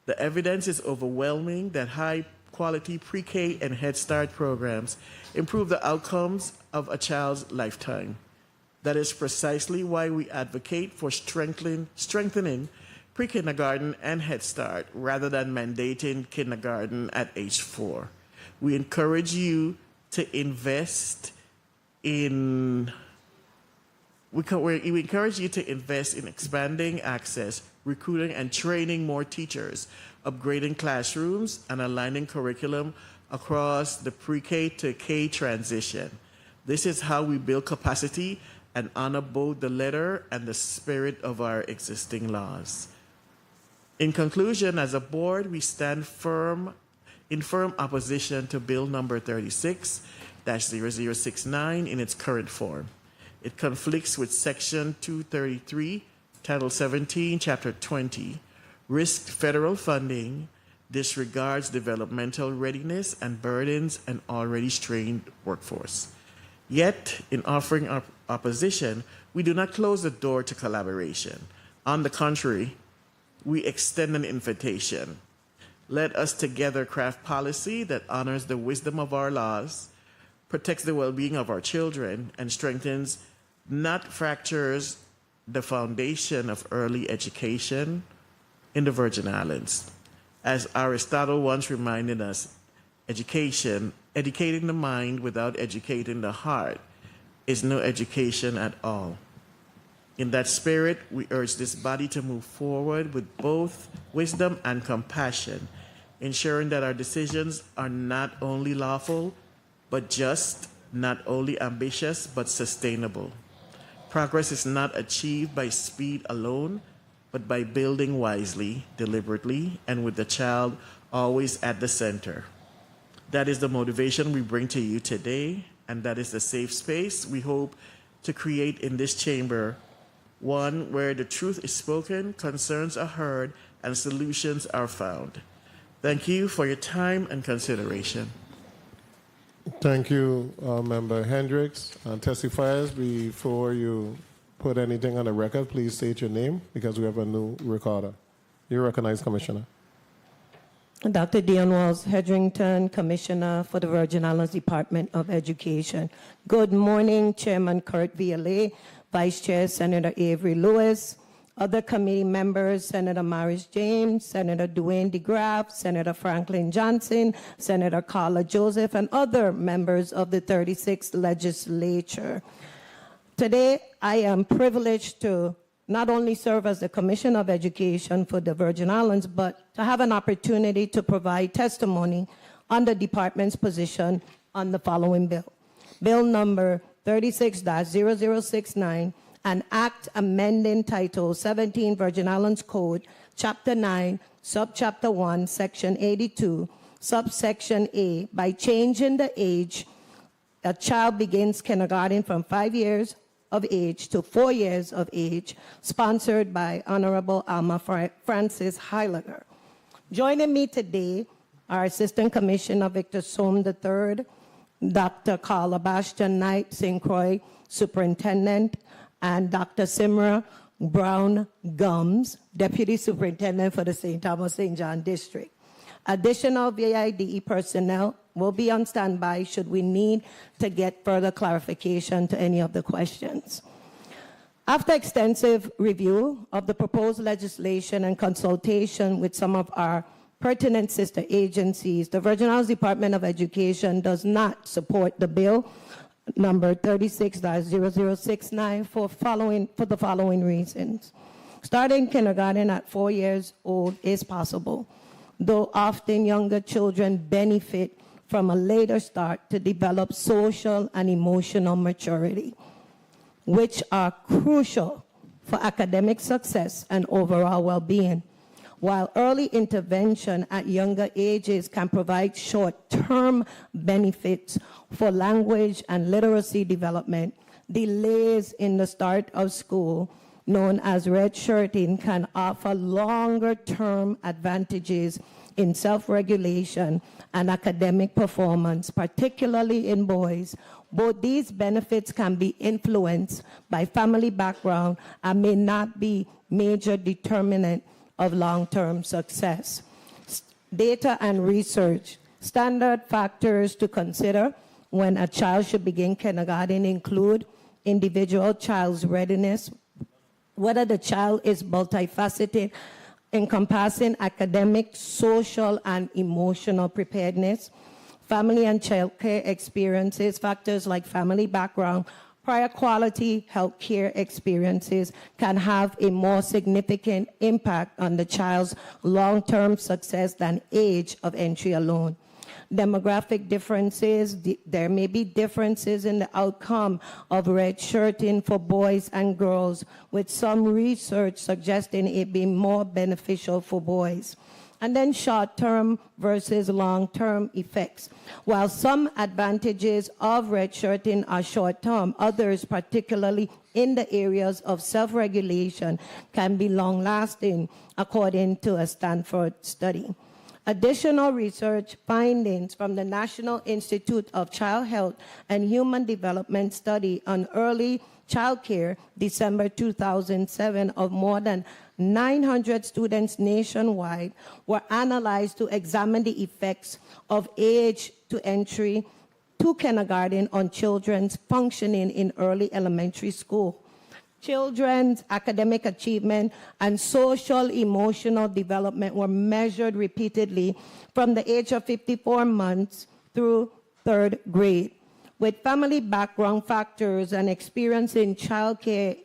The evidence is overwhelming that high-quality pre-K and Head Start programs improve the outcomes of a child's lifetime. That is precisely why we advocate for strengthening pre-kindergarten and Head Start rather than mandating kindergarten at age 4. We encourage you to invest in expanding access, recruiting and training more teachers, upgrading classrooms, and aligning curriculum across the pre-K to K transition. This is how we build capacity and honor both the letter and the spirit of our existing laws. In conclusion, as a board, we stand in firm opposition to Bill number 36-0069 in its current form. It conflicts with Section 233, Title 17, Chapter 20, risks federal funding, disregards developmental readiness, and burdens an already strained workforce. Yet, in offering our opposition, we do not close the door to collaboration. On the contrary, we extend an invitation. Let us together craft policy that honors the wisdom of our laws, protects the well-being of our children, and strengthens, not fractures, the foundation of early education in the Virgin Islands. As Aristotle once reminded us, educating the mind without educating the heart is no education at all. In that spirit, we urge this body to move forward with both wisdom and compassion, ensuring that our decisions are not only lawful, but just, not only ambitious, but sustainable. Progress is not achieved by speed alone, but by building wisely, deliberately, and with the child always at the center. That is the motivation we bring to you today, and that is the safe space we hope to create in this chamber, one where the truth is spoken, concerns are heard, and solutions are found. Thank you for your time and consideration. Thank you, Member Hendricks. Testifiers, before you put anything on the record, please state your name because we have a new recorder. You're recognized, Commissioner. Dr. Dion Walls Hedrington, Commissioner for the Virgin Islands Department of Education. Good morning, Chairman Kurt VLA, Vice Chair Senator Avery Lewis, other committee members, Senator Maurice James, Senator Dwayne DeGraff, Senator Franklin Johnson, Senator Carla Joseph, and other members of the 36th Legislature. Today, I am privileged to not only serve as the Commissioner of Education for the Virgin Islands, but to have an opportunity to provide testimony on the department's position on the following bill. Bill number 36-0069, an act amending Title 17 Virgin Islands Code, Chapter 9, Subchapter 1, Section 82, Subsection A, by changing the age a child begins kindergarten from 5 years of age to 4 years of age, sponsored by Honorable Alma Francis Heiliger. Joining me today are Assistant Commissioner Victor Sohm III, Dr. Carla Bastion Knight, St. Croix Superintendent, and Dr. Simra Brown Gums, Deputy Superintendent for the St. Thomas St. John District. Additional VIDE personnel will be on standby should we need to get further clarification to any of the questions. After extensive review of the proposed legislation and consultation with some of our pertinent sister agencies, the Virgin Islands Department of Education does not support the bill number 36-0069 for the following reasons. Starting kindergarten at 4 years old is possible, though often younger children benefit from a later start to develop social and emotional maturity, which are crucial for academic success and overall well-being. While early intervention at younger ages can provide short-term benefits for language and literacy development, delays in the start of school, known as redshirting, can offer longer-term advantages in self-regulation and academic performance, particularly in boys. Both these benefits can be influenced by family background and may not be major determinant of long-term success. Data and research. Standard factors to consider when a child should begin kindergarten include individual child's readiness, whether the child is multifaceted, encompassing academic, social, and emotional preparedness, family and child care experiences, factors like family background, prior quality health care experiences can have a more significant impact on the child's long-term success than age of entry alone. Demographic differences, there may be differences in the outcome of redshirting for boys and girls, with some research suggesting it being more beneficial for boys. And then short-term versus long-term effects. While some advantages of redshirting are short-term, others, particularly in the areas of self-regulation, can be long-lasting, according to a Stanford study. Additional research findings from the National Institute of Child Health and Human Development study on early child care, December 2007, of more than 900 students nationwide were analyzed to examine the effects of age to entry to kindergarten on children's functioning in early elementary school. Children's academic achievement and social emotional development were measured repeatedly from the age of 54 months through third grade. With family background factors and experience in childcare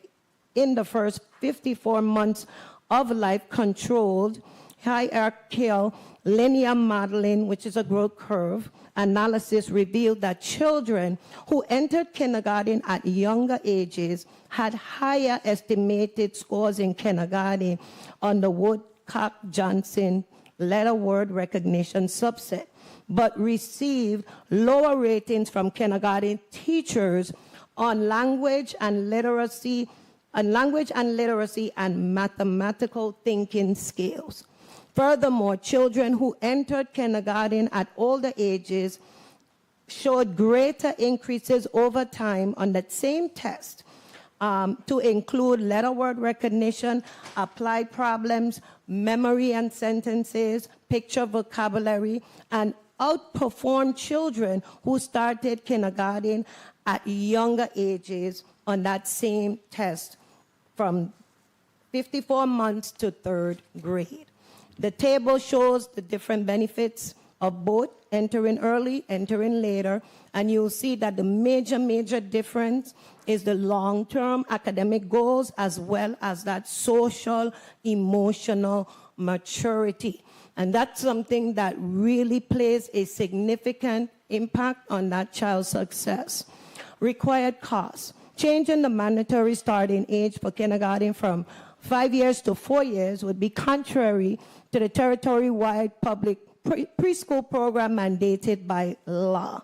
in the first 54 months of life, controlled hierarchical linear modeling, which is a growth curve analysis, revealed that children who entered kindergarten at younger ages had higher estimated scores in kindergarten on the Woodcock-Johnson letter word recognition subset, but received lower ratings from kindergarten teachers on language and literacy and mathematical thinking skills. Furthermore, children who entered kindergarten at older ages showed greater increases over time on that same test to include letter word recognition, applied problems, memory and sentences, picture vocabulary, and outperformed children who started kindergarten at younger ages on that same test from 54 months to third grade. The table shows the different benefits of both entering early, entering later, and you'll see that the major difference is the long-term academic goals as well as that social, emotional maturity. And that's something that really plays a significant impact on that child's success. Required costs. Changing the mandatory starting age for kindergarten from 5 years to 4 years would be contrary to the territory-wide public preschool program mandated by law,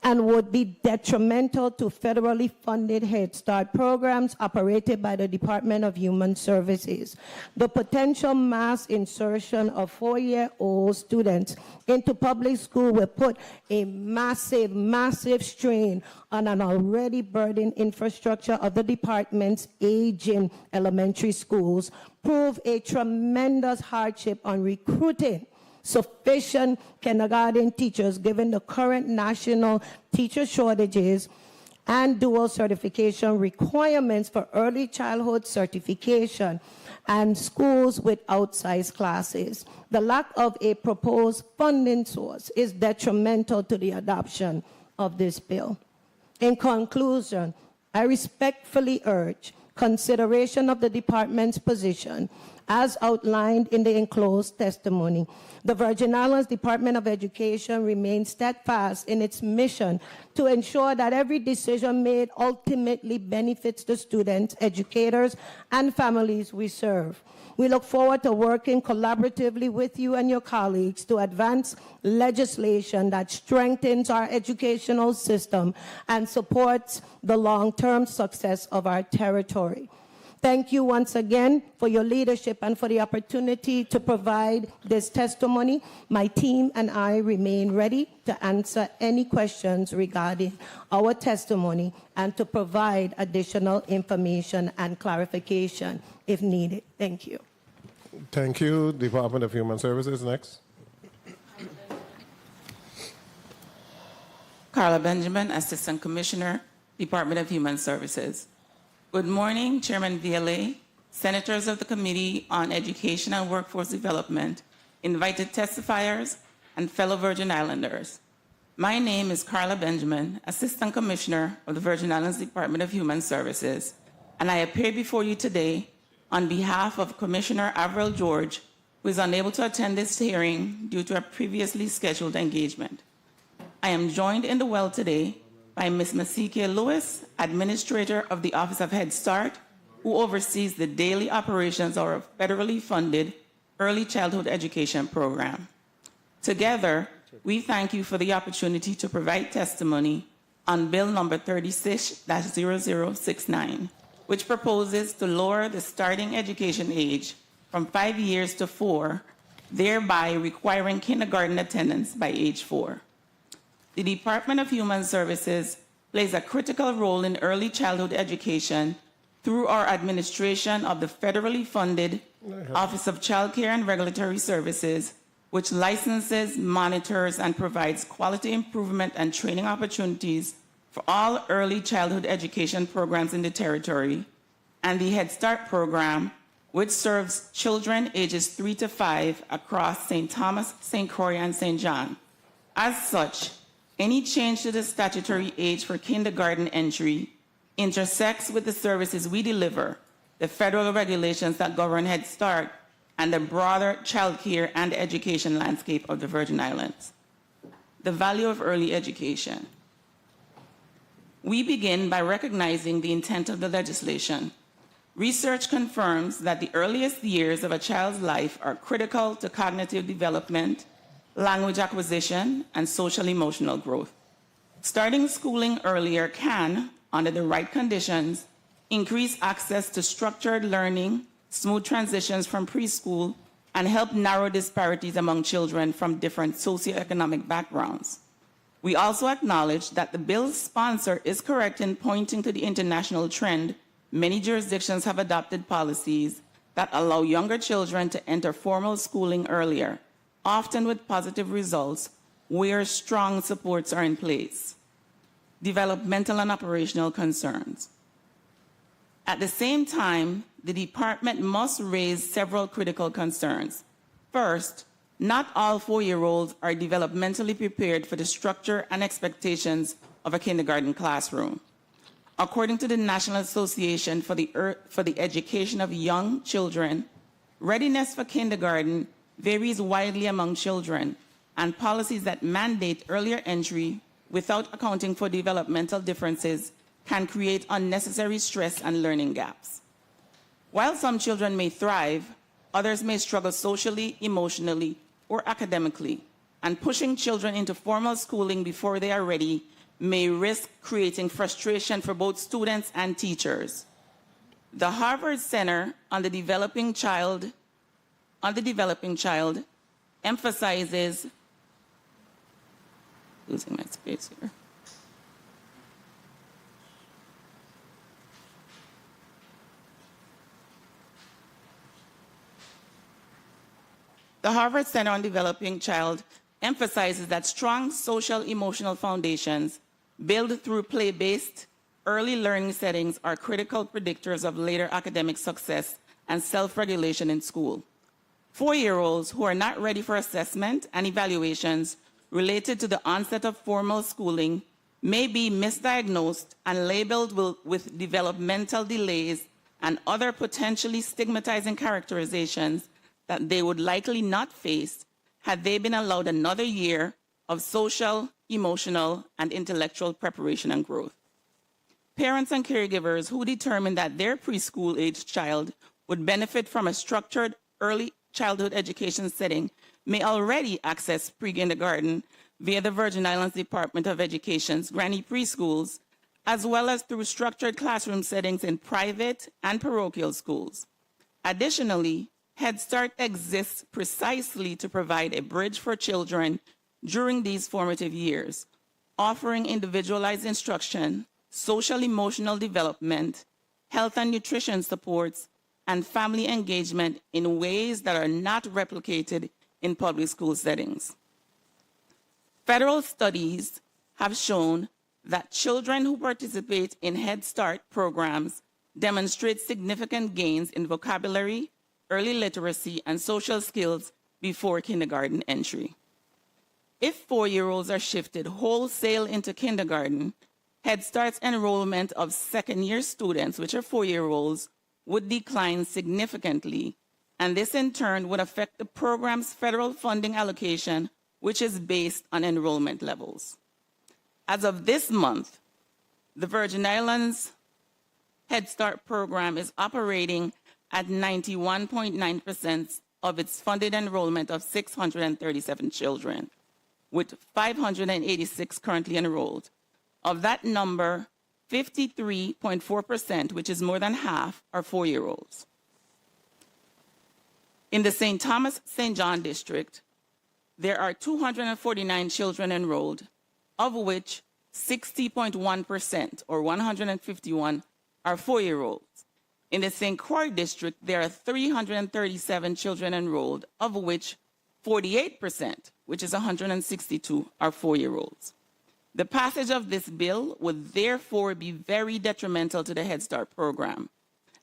and would be detrimental to federally funded Head Start programs operated by the Department of Human Services. The potential mass insertion of 4-year-old students into public school will put a massive strain on an already burdened infrastructure of the department's aging elementary schools, prove a tremendous hardship on recruiting sufficient kindergarten teachers given the current national teacher shortages and dual certification requirements for early childhood certification and schools with outsized classes. The lack of a proposed funding source is detrimental to the adoption of this bill. In conclusion, I respectfully urge consideration of the department's position as outlined in the enclosed testimony. The Virgin Islands Department of Education remains steadfast in its mission to ensure that every decision made ultimately benefits the students, educators, and families we serve. We look forward to working collaboratively with you and your colleagues to advance legislation that strengthens our educational system and supports the long-term success of our territory. Thank you once again for your leadership and for the opportunity to provide this testimony. My team and I remain ready to answer any questions regarding our testimony and to provide additional information and clarification if needed. Thank you. Thank you. Department of Human Services, next. Carla Benjamin, Assistant Commissioner, Department of Human Services. Good morning, Chairman VLA, Senators of the Committee on Education and Workforce Development, invited testifiers, and fellow Virgin Islanders. My name is Carla Benjamin, Assistant Commissioner of the Virgin Islands Department of Human Services, and I appear before you today on behalf of Commissioner Avril George, who is unable to attend this hearing due to a previously scheduled engagement. I am joined in the well today by Ms. Masike Lewis, Administrator of the Office of Head Start, who oversees the daily operations of our federally funded early childhood education program. Together, we thank you for the opportunity to provide testimony on Bill number 36-0069, which proposes to lower the starting education age from 5 years to 4, thereby requiring kindergarten attendance by age 4. The Department of Human Services plays a critical role in early childhood education through our administration of the federally funded Office of Child Care and Regulatory Services, which licenses, monitors, and provides quality improvement and training opportunities for all early childhood education programs in the territory, and the Head Start program, which serves children ages 3 to 5 across St. Thomas, St. Croix, and St. John. As such, any change to the statutory age for kindergarten entry intersects with the services we deliver, the federal regulations that govern Head Start, and the broader child care and education landscape of the Virgin Islands. The value of early education. We begin by recognizing the intent of the legislation. Research confirms that the earliest years of a child's life are critical to cognitive development, language acquisition, and social emotional growth. Starting schooling earlier can, under the right conditions, increase access to structured learning, smooth transitions from preschool, and help narrow disparities among children from different socioeconomic backgrounds. We also acknowledge that the bill's sponsor is correct in pointing to the international trend. Many jurisdictions have adopted policies that allow younger children to enter formal schooling earlier, often with positive results, where strong supports are in place. Developmental and operational concerns. At the same time, the department must raise several critical concerns. First, not all 4-year-olds are developmentally prepared for the structure and expectations of a kindergarten classroom. According to the National Association for the Education of Young Children, readiness for kindergarten varies widely among children, and policies that mandate earlier entry without accounting for developmental differences can create unnecessary stress and learning gaps. While some children may thrive, others may struggle socially, emotionally, or academically, and pushing children into formal schooling before they are ready may risk creating frustration for both students and teachers. The Harvard Center on the Developing Child emphasizes, losing my space here. The Harvard Center on Developing Child emphasizes that strong social emotional foundations built through play-based early learning settings are critical predictors of later academic success and self-regulation in school. 4-year-olds who are not ready for assessment and evaluations related to the onset of formal schooling may be misdiagnosed and labeled with developmental delays and other potentially stigmatizing characterizations that they would likely not face had they been allowed another year of social, emotional, and intellectual preparation and growth. Parents and caregivers who determine that their preschool-aged child would benefit from a structured early childhood education setting may already access pre-kindergarten via the Virgin Islands Department of Education's Granny Preschools as well as through structured classroom settings in private and parochial schools. Additionally, Head Start exists precisely to provide a bridge for children during these formative years, offering individualized instruction, social emotional development, health and nutrition supports, and family engagement in ways that are not replicated in public school settings. Federal studies have shown that children who participate in Head Start programs demonstrate significant gains in vocabulary, early literacy, and social skills before kindergarten entry. If 4-year-olds are shifted wholesale into kindergarten, Head Start's enrollment of second-year students, which are 4-year-olds, would decline significantly, and this in turn would affect the program's federal funding allocation, which is based on enrollment levels. As of this month, the Virgin Islands Head Start program is operating at 91.9% of its funded enrollment of 637 children, with 586 currently enrolled. Of that number, 53.4%, which is more than half, are 4-year-olds. In the St. Thomas St. John district, there are 249 children enrolled, of which 60.1%, or 151, are 4-year-olds. In the St. Croix district, there are 337 children enrolled, of which 48%, which is 162, are 4-year-olds. The passage of this bill would therefore be very detrimental to the Head Start program,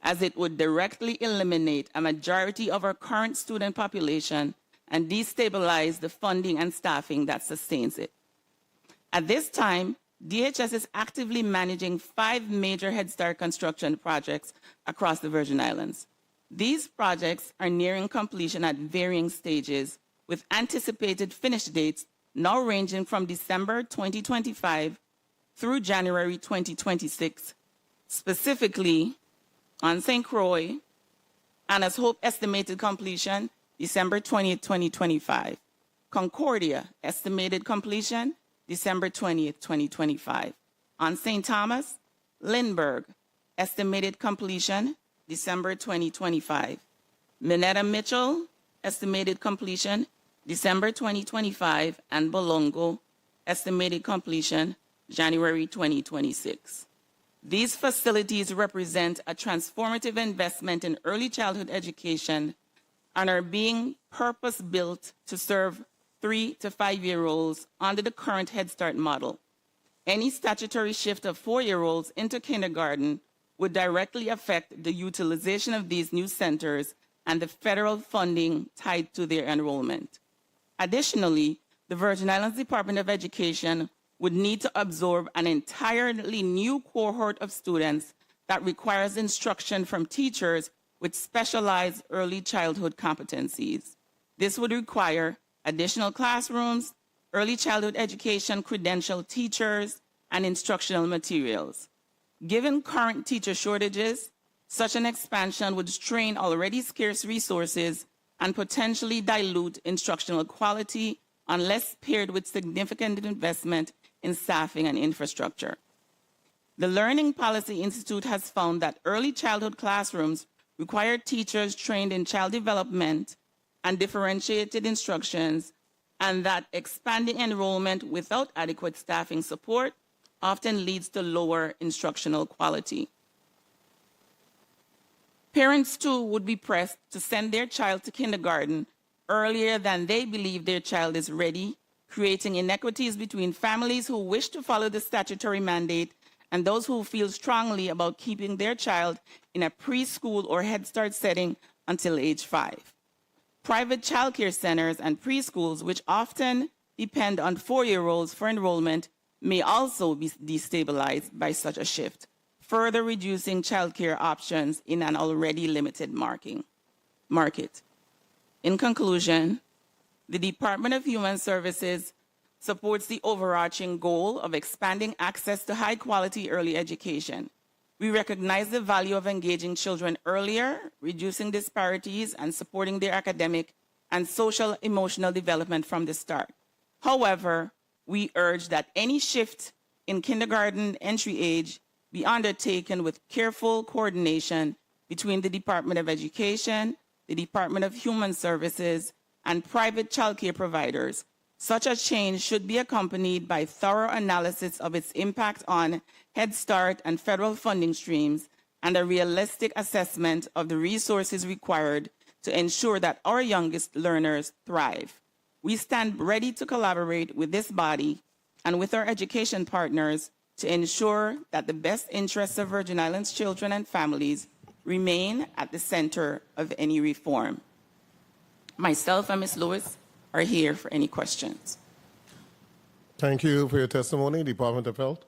as it would directly eliminate a majority of our current student population and destabilize the funding and staffing that sustains it. At this time, DHS is actively managing 5 major Head Start construction projects across the Virgin Islands. These projects are nearing completion at varying stages, with anticipated finish dates now ranging from December 2025 through January 2026, specifically on St. Croix, Anna's Hope estimated completion December 20th, 2025. Concordia estimated completion December 20th, 2025. On St. Thomas, Lindbergh estimated completion December 2025. Minetta Mitchell estimated completion December 2025, and Bolongo, estimated completion January 2026. These facilities represent a transformative investment in early childhood education and are being purpose-built to serve 3 to 5-year-olds under the current Head Start model. Any statutory shift of 4-year-olds into kindergarten would directly affect the utilization of these new centers and the federal funding tied to their enrollment. Additionally, the Virgin Islands Department of Education would need to absorb an entirely new cohort of students that requires instruction from teachers with specialized early childhood competencies. This would require additional classrooms, early childhood education credentialed teachers, and instructional materials. Given current teacher shortages, such an expansion would strain already scarce resources and potentially dilute instructional quality unless paired with significant investment in staffing and infrastructure. The Learning Policy Institute has found that early childhood classrooms require teachers trained in child development and differentiated instructions, and that expanding enrollment without adequate staffing support often leads to lower instructional quality. Parents, too, would be pressed to send their child to kindergarten earlier than they believe their child is ready, creating inequities between families who wish to follow the statutory mandate and those who feel strongly about keeping their child in a preschool or Head Start setting until age 5. Private childcare centers and preschools, which often depend on 4-year-olds for enrollment, may also be destabilized by such a shift, further reducing childcare options in an already limited market. In conclusion, the Department of Human Services supports the overarching goal of expanding access to high-quality early education. We recognize the value of engaging children earlier, reducing disparities, and supporting their academic and social emotional development from the start. However, we urge that any shift in kindergarten entry age be undertaken with careful coordination between the Department of Education, the Department of Human Services, and private childcare providers. Such a change should be accompanied by thorough analysis of its impact on Head Start and federal funding streams and a realistic assessment of the resources required to ensure that our youngest learners thrive. We stand ready to collaborate with this body and with our education partners to ensure that the best interests of Virgin Islands children and families remain at the center of any reform. Myself and Ms. Lewis are here for any questions. Thank you for your testimony, Department of Health.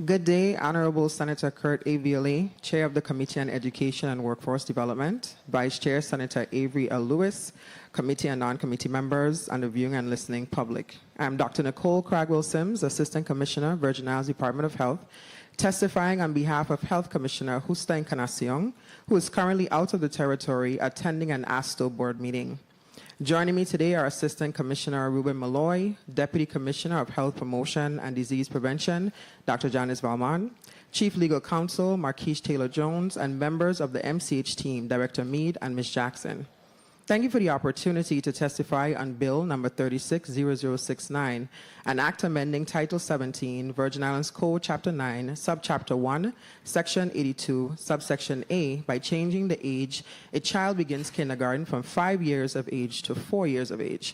Good day, Honorable Senator Kurt A. Viale, Chair of the Committee on Education and Workforce Development, Vice Chair Senator Avery L. Lewis, Committee and non-committee members, and the viewing and listening public. I'm Dr. Nicole Cragwell-Sims, Assistant Commissioner, Virgin Islands Department of Health, testifying on behalf of Health Commissioner Justa Encarnacion, who is currently out of the territory attending an ASTO board meeting. Joining me today are Assistant Commissioner Ruben Malloy, Deputy Commissioner of Health Promotion and Disease Prevention, Dr. Janice Valmont, Chief Legal Counsel Marquise Taylor-Jones, and members of the MCH team, Director Meade and Ms. Jackson. Thank you for the opportunity to testify on Bill number 360069, an act amending Title 17, Virgin Islands Code, Chapter 9, Subchapter 1, Section 82, Subsection A, by changing the age a child begins kindergarten from 5 years of age to 4 years of age.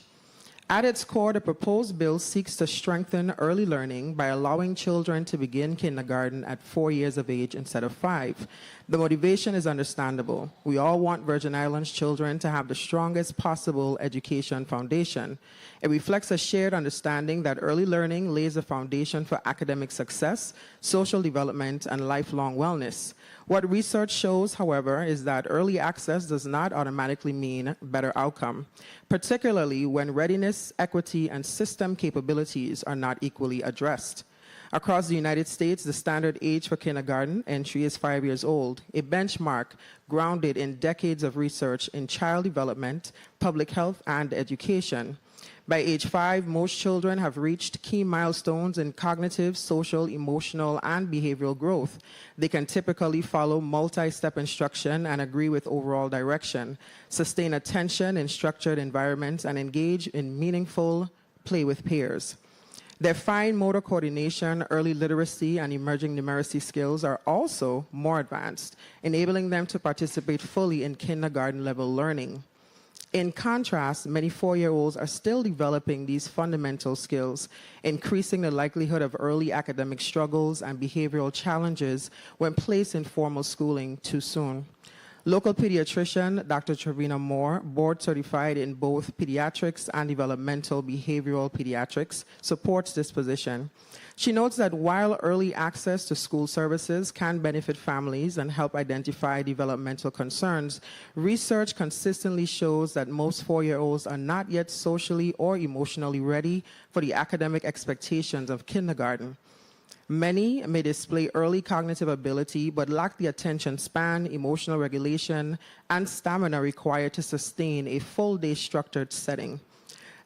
At its core, the proposed bill seeks to strengthen early learning by allowing children to begin kindergarten at 4 years of age instead of 5. The motivation is understandable. We all want Virgin Islands children to have the strongest possible education foundation. It reflects a shared understanding that early learning lays the foundation for academic success, social development, and lifelong wellness. What research shows, however, is that early access does not automatically mean better outcome, particularly when readiness, equity, and system capabilities are not equally addressed. Across the United States, the standard age for kindergarten entry is 5 years old, a benchmark grounded in decades of research in child development, public health, and education. By age 5, most children have reached key milestones in cognitive, social, emotional, and behavioral growth. They can typically follow multi-step instruction and agree with overall direction, sustain attention in structured environments, and engage in meaningful play with peers. Their fine motor coordination, early literacy, and emerging numeracy skills are also more advanced, enabling them to participate fully in kindergarten-level learning. In contrast, many 4-year-olds are still developing these fundamental skills, increasing the likelihood of early academic struggles and behavioral challenges when placed in formal schooling too soon. Local pediatrician Dr. Trevina Moore, board certified in both pediatrics and developmental behavioral pediatrics, supports this position. She notes that while early access to school services can benefit families and help identify developmental concerns, research consistently shows that most 4-year-olds are not yet socially or emotionally ready for the academic expectations of kindergarten. Many may display early cognitive ability but lack the attention span, emotional regulation, and stamina required to sustain a full-day structured setting.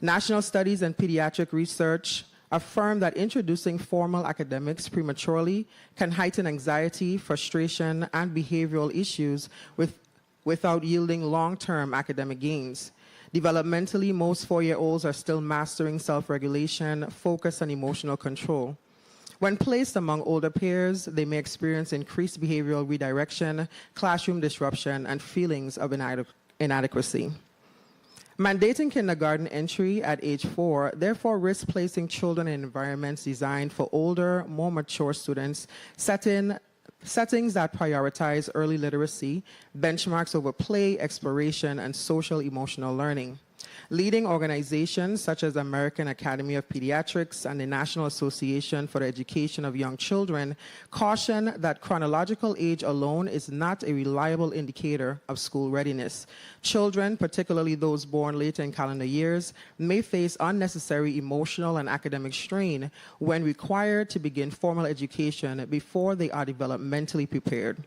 National studies and pediatric research affirm that introducing formal academics prematurely can heighten anxiety, frustration, and behavioral issues without yielding long-term academic gains. Developmentally, most 4-year-olds are still mastering self-regulation, focus, and emotional control. When placed among older peers, they may experience increased behavioral redirection, classroom disruption, and feelings of inadequacy. Mandating kindergarten entry at age 4 therefore risks placing children in environments designed for older, more mature students, settings that prioritize early literacy, benchmarks over play, exploration, and social emotional learning. Leading organizations such as the American Academy of Pediatrics and the National Association for the Education of Young Children caution that chronological age alone is not a reliable indicator of school readiness. Children, particularly those born later in calendar years, may face unnecessary emotional and academic strain when required to begin formal education before they are developmentally prepared.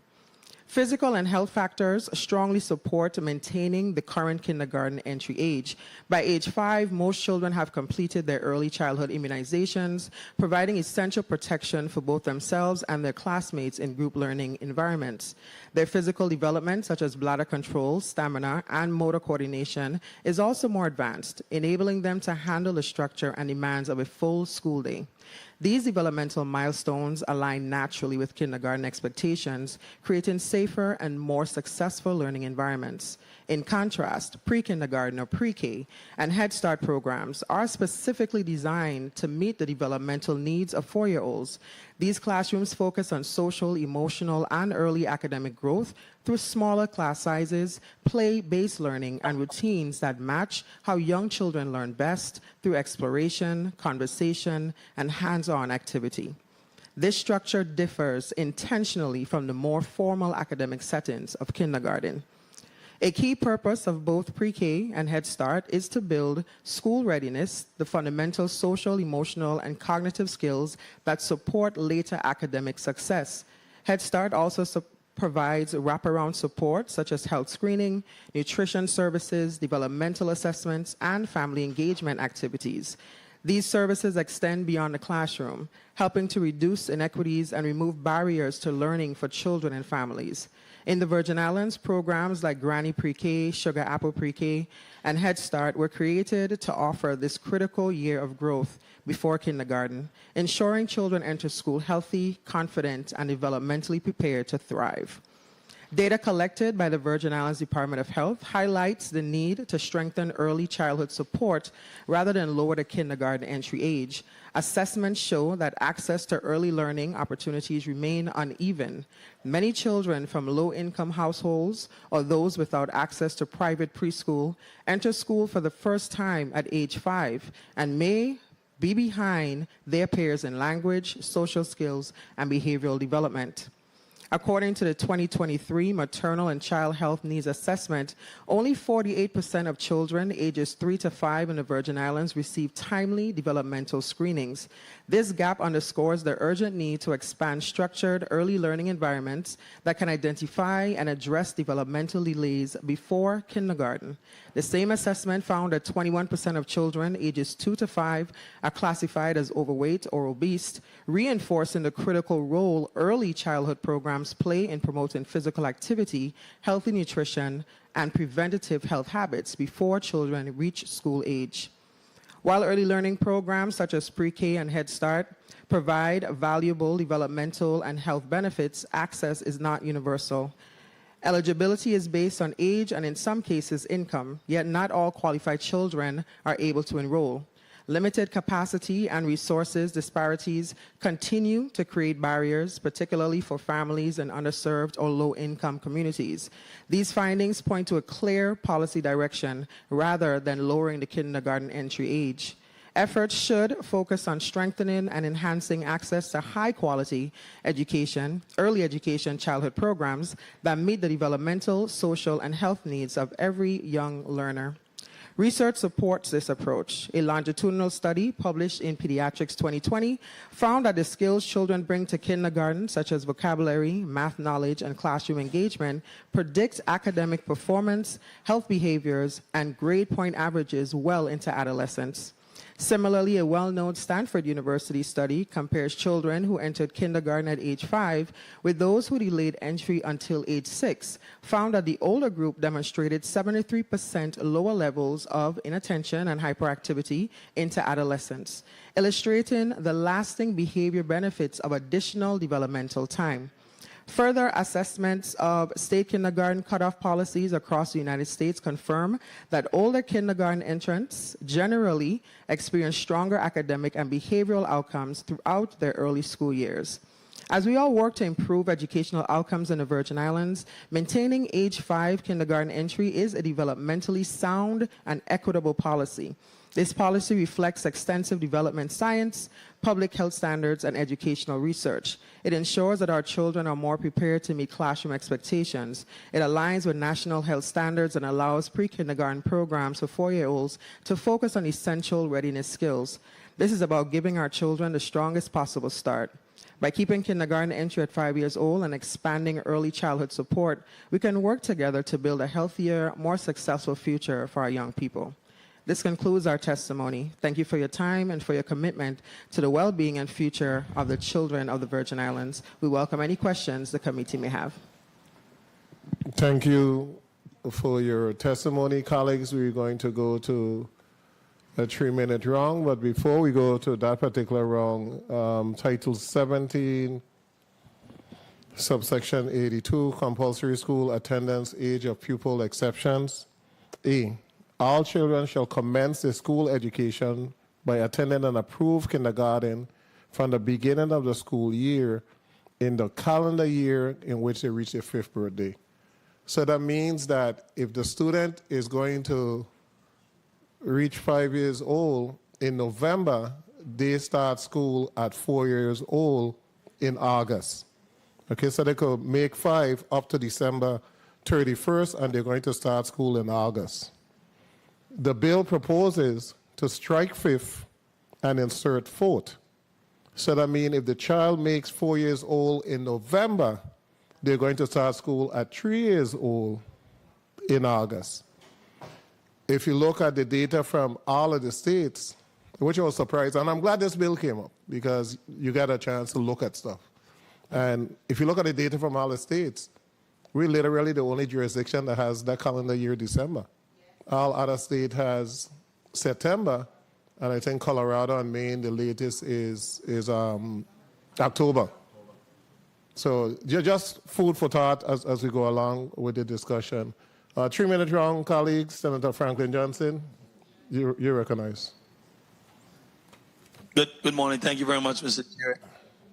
Physical and health factors strongly support maintaining the current kindergarten entry age. By age 5, most children have completed their early childhood immunizations, providing essential protection for both themselves and their classmates in group learning environments. Their physical development, such as bladder control, stamina, and motor coordination, is also more advanced, enabling them to handle the structure and demands of a full school day. These developmental milestones align naturally with kindergarten expectations, creating safer and more successful learning environments. In contrast, pre-kindergarten or pre-K and Head Start programs are specifically designed to meet the developmental needs of 4-year-olds. These classrooms focus on social, emotional, and early academic growth through smaller class sizes, play-based learning, and routines that match how young children learn best through exploration, conversation, and hands-on activity. This structure differs intentionally from the more formal academic settings of kindergarten. A key purpose of both pre-K and Head Start is to build school readiness, the fundamental social, emotional, and cognitive skills that support later academic success. Head Start also provides wraparound support such as health screening, nutrition services, developmental assessments, and family engagement activities. These services extend beyond the classroom, helping to reduce inequities and remove barriers to learning for children and families. In the Virgin Islands, programs like Granny Pre-K, Sugar Apple Pre-K, and Head Start were created to offer this critical year of growth before kindergarten, ensuring children enter school healthy, confident, and developmentally prepared to thrive. Data collected by the Virgin Islands Department of Health highlights the need to strengthen early childhood support rather than lower the kindergarten entry age. Assessments show that access to early learning opportunities remain uneven. Many children from low-income households or those without access to private preschool enter school for the first time at age 5 and may be behind their peers in language, social skills, and behavioral development. According to the 2023 Maternal and Child Health Needs Assessment, only 48% of children ages 3 to 5 in the Virgin Islands receive timely developmental screenings. This gap underscores the urgent need to expand structured early learning environments that can identify and address developmental delays before kindergarten. The same assessment found that 21% of children ages 2 to 5 are classified as overweight or obese, reinforcing the critical role early childhood programs play in promoting physical activity, healthy nutrition, and preventative health habits before children reach school age. While early learning programs such as Pre-K and Head Start provide valuable developmental and health benefits, access is not universal. Eligibility is based on age and in some cases income, yet not all qualified children are able to enroll. Limited capacity and resources disparities continue to create barriers, particularly for families in underserved or low-income communities. These findings point to a clear policy direction rather than lowering the kindergarten entry age. Efforts should focus on strengthening and enhancing access to high-quality education, early education childhood programs that meet the developmental, social, and health needs of every young learner. Research supports this approach. A longitudinal study published in Pediatrics 2020 found that the skills children bring to kindergarten, such as vocabulary, math knowledge, and classroom engagement, predict academic performance, health behaviors, and grade point averages well into adolescence. Similarly, a well-known Stanford University study compares children who entered kindergarten at age 5 with those who delayed entry until age 6, found that the older group demonstrated 73% lower levels of inattention and hyperactivity into adolescence, illustrating the lasting behavior benefits of additional developmental time. Further assessments of state kindergarten cutoff policies across the United States confirm that older kindergarten entrants generally experience stronger academic and behavioral outcomes throughout their early school years. As we all work to improve educational outcomes in the Virgin Islands, maintaining age 5 kindergarten entry is a developmentally sound and equitable policy. This policy reflects extensive development science, public health standards, and educational research. It ensures that our children are more prepared to meet classroom expectations. It aligns with national health standards and allows pre-kindergarten programs for 4-year-olds to focus on essential readiness skills. This is about giving our children the strongest possible start. By keeping kindergarten entry at 5 years old and expanding early childhood support, we can work together to build a healthier, more successful future for our young people. This concludes our testimony. Thank you for your time and for your commitment to the well-being and future of the children of the Virgin Islands. We welcome any questions the committee may have. Thank you for your testimony, colleagues. We're going to go to a 3-minute round, but before we go to that particular round, Title 17, subsection 82, compulsory school attendance, age of pupil exceptions. A, all children shall commence their school education by attending an approved kindergarten from the beginning of the school year in the calendar year in which they reach their 5th birthday. So that means that if the student is going to reach 5 years old in November, they start school at 4 years old in August. Okay, so they could make 5 up to December 31st, and they're going to start school in August. The bill proposes to strike 5th and insert 4th. So that means if the child makes 4 years old in November, they're going to start school at 3 years old in August. If you look at the data from all of the states, which I was surprised, and I'm glad this bill came up because you got a chance to look at stuff. And if you look at the data from all the states, we're literally the only jurisdiction that has that calendar year December. All other states has September, and I think Colorado and Maine, the latest is October. So just food for thought as we go along with the discussion. 3-minute round, colleagues. Senator Franklin Johnson, you're recognized. Good morning. Thank you very much, Mr. Chair.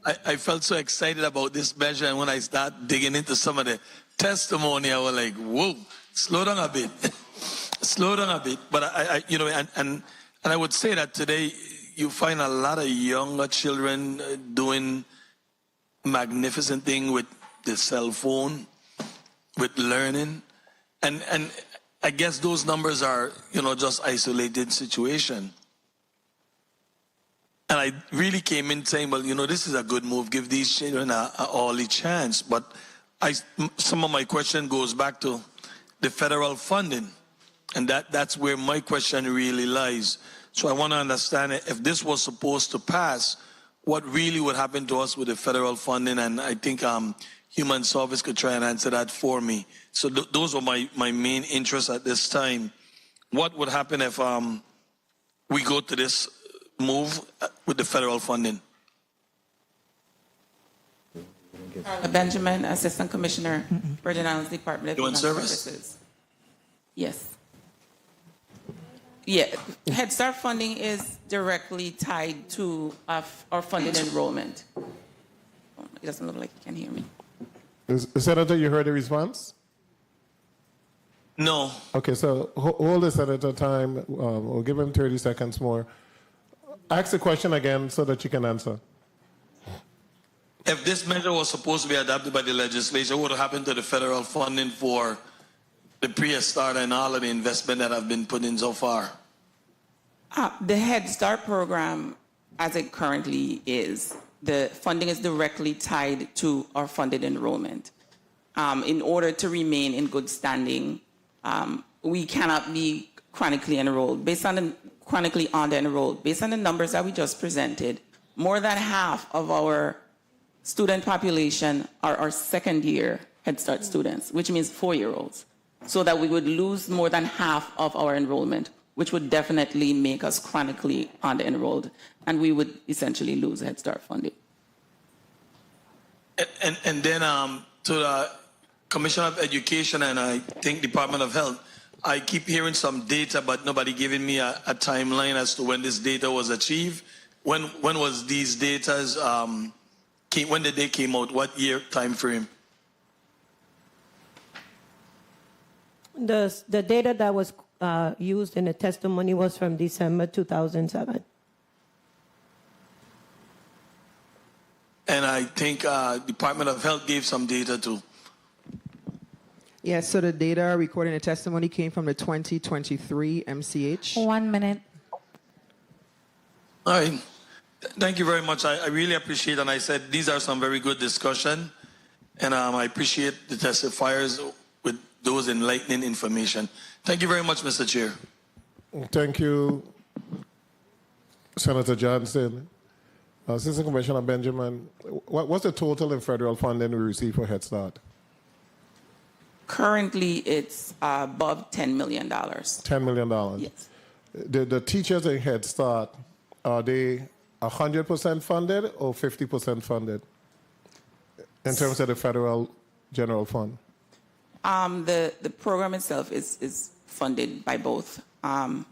I felt so excited about this measure, and when I start digging into some of the testimony, I was like, whoa, slow down a bit. Slow down a bit. But and I would say that today you find a lot of younger children doing magnificent thing with the cell phone, with learning. And I guess those numbers are, just isolated situation. And I really came in saying, well, this is a good move. Give these children an early chance. But some of my question goes back to the federal funding. And that's where my question really lies. So I want to understand if this was supposed to pass, what really would happen to us with the federal funding. And I think Human Service could try and answer that for me. So those are my main interests at this time. What would happen if we go to this move with the federal funding? Benjamin, Assistant Commissioner, Virgin Islands Department of Human Services. Yes. Yeah, Head Start funding is directly tied to our funded enrollment. It doesn't look like you can hear me. Senator, you heard the response? No. Okay, so hold the Senator time. We'll give him 30 seconds more. Ask the question again so that you can answer. If this measure was supposed to be adopted by the legislature, what would happen to the federal funding for the pre-start and all of the investment that have been put in so far? The Head Start program, as it currently is, the funding is directly tied to our funded enrollment. In order to remain in good standing, we cannot be chronically enrolled. Chronically under-enrolled, based on the numbers that we just presented, more than half of our student population are our second-year Head Start students, which means 4-year-olds. So that we would lose more than half of our enrollment, which would definitely make us chronically under-enrolled, and we would essentially lose Head Start funding. And then to the Commissioner of Education and I think Department of Health, I keep hearing some data, but nobody giving me a timeline as to when this data was achieved. When was these datas, when did they came out? What year time frame? The data that was used in the testimony was from December 2007. And I think Department of Health gave some data too. Yes, so the data recording the testimony came from the 2023 MCH. 1 minute. All right. Thank you very much. I really appreciate, and I said these are some very good discussion, and I appreciate the testifiers with those enlightening information. Thank you very much, Mr. Chair. Thank you, Senator Johnson. Assistant Commissioner Benjamin, what's the total in federal funding we receive for Head Start? Currently, it's above $10 million. $10 million? Yes. The teachers in Head Start, are they 100% funded or 50% funded in terms of the federal general fund? The program itself is funded by both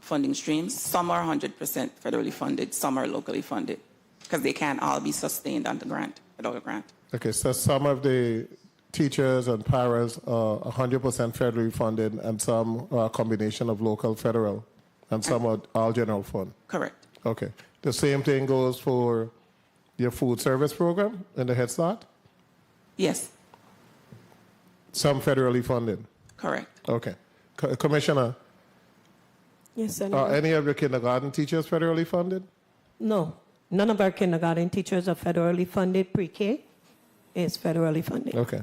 funding streams. Some are 100% federally funded, some are locally funded, because they can't all be sustained on the grant, without a grant. Okay, so some of the teachers and paras are 100% federally funded, and some are a combination of local, federal, and some are all general fund. Correct. Okay. The same thing goes for your food service program in the Head Start? Yes. Some federally funded? Correct. Okay. Commissioner, Yes, Senator. are any of your kindergarten teachers federally funded? No, none of our kindergarten teachers are federally funded. Pre-K is federally funded. Okay.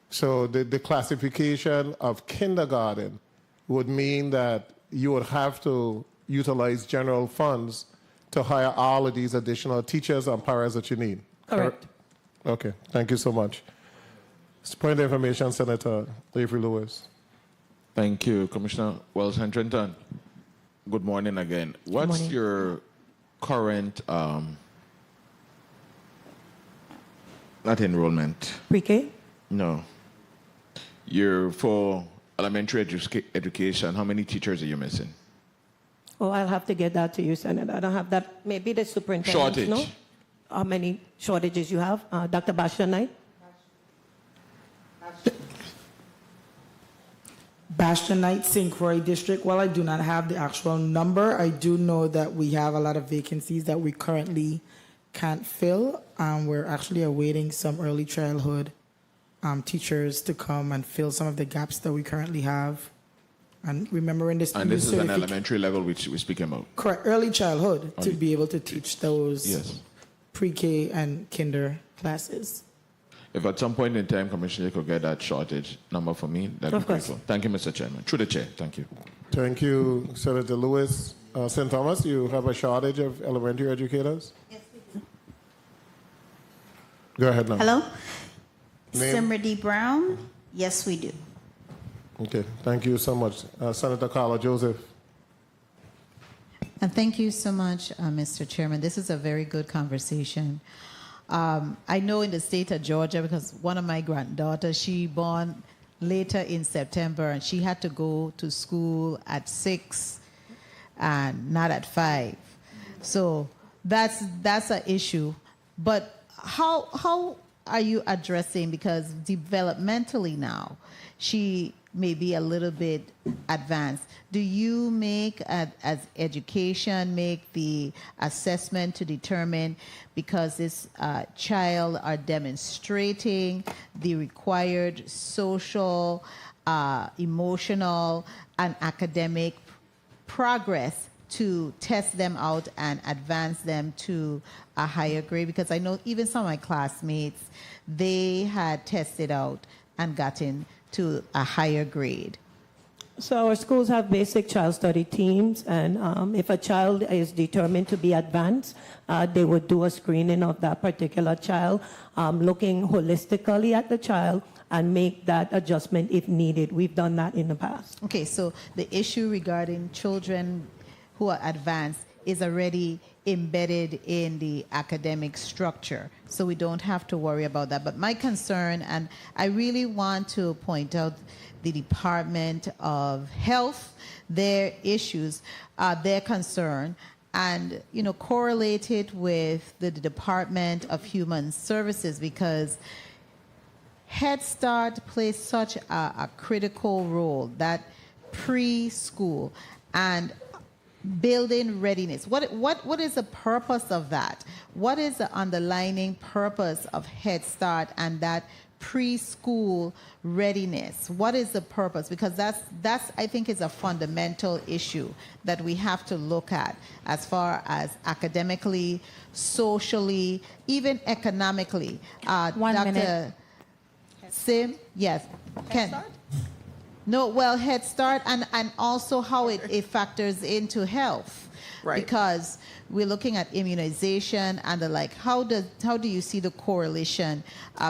So the classification of kindergarten would mean that you would have to utilize general funds to hire all of these additional teachers and paras that you need. Correct. Okay, thank you so much. Point of information, Senator Avery Lewis. Thank you, Commissioner Wells Huntington. Good morning again. What's morning. your current, not enrollment? Pre-K? No. You're for elementary education, how many teachers are you missing? Oh, I'll have to get that to you, Senator. I don't have that. Maybe the superintendent. Shortage. No? How many shortages you have? Dr. Basha Knight? Bastion Knight, St. Croix District. While I do not have the actual number, I do know that we have a lot of vacancies that we currently can't fill. We're actually awaiting some early childhood teachers to come and fill some of the gaps that we currently have. And remembering this. And this is an elementary level which we're speaking about. Correct, early childhood to be able to teach those Yes. pre-K and kinder classes. If at some point in time, Commissioner, you could get that shortage number for me, that'd Of be course. grateful. Thank you, Mr. Chairman. Through the chair, thank you. Thank you, Senator Lewis. St. Thomas, you have a shortage of elementary educators? Yes, we do. Go ahead now. Hello? Name? Simrity Brown? Yes, we do. Okay, thank you so much. Senator Carla Joseph. And thank you so much, Mr. Chairman. This is a very good conversation. I know in the state of Georgia, because one of my granddaughters, she born later in September, and she had to go to school at 6 and not at 5. So that's an issue. But how are you addressing, because developmentally now, she may be a little bit advanced. Do you make, as education, make the assessment to determine, because this child are demonstrating the required social, emotional, and academic progress to test them out and advance them to a higher grade? Because I know even some of my classmates, they had tested out and gotten to a higher grade. So our schools have basic child study teams, and if a child is determined to be advanced, they would do a screening of that particular child, looking holistically at the child and make that adjustment if needed. We've done that in the past. Okay, so the issue regarding children who are advanced is already embedded in the academic structure, so we don't have to worry about that. But my concern, and I really want to point out the Department of Health, their issues, their concern, and correlate it with the Department of Human Services, because Head Start plays such a critical role, that preschool and building readiness. What is the purpose of that? What is the underlying purpose of Head Start and that preschool readiness? What is the purpose? Because that's I think is a fundamental issue that we have to look at as far as academically, socially, even economically. One Dr. minute. Sim, yes. Ken. No, well, Head Start and also how it factors into health. Right. Because we're looking at immunization and the like. How do you see the correlation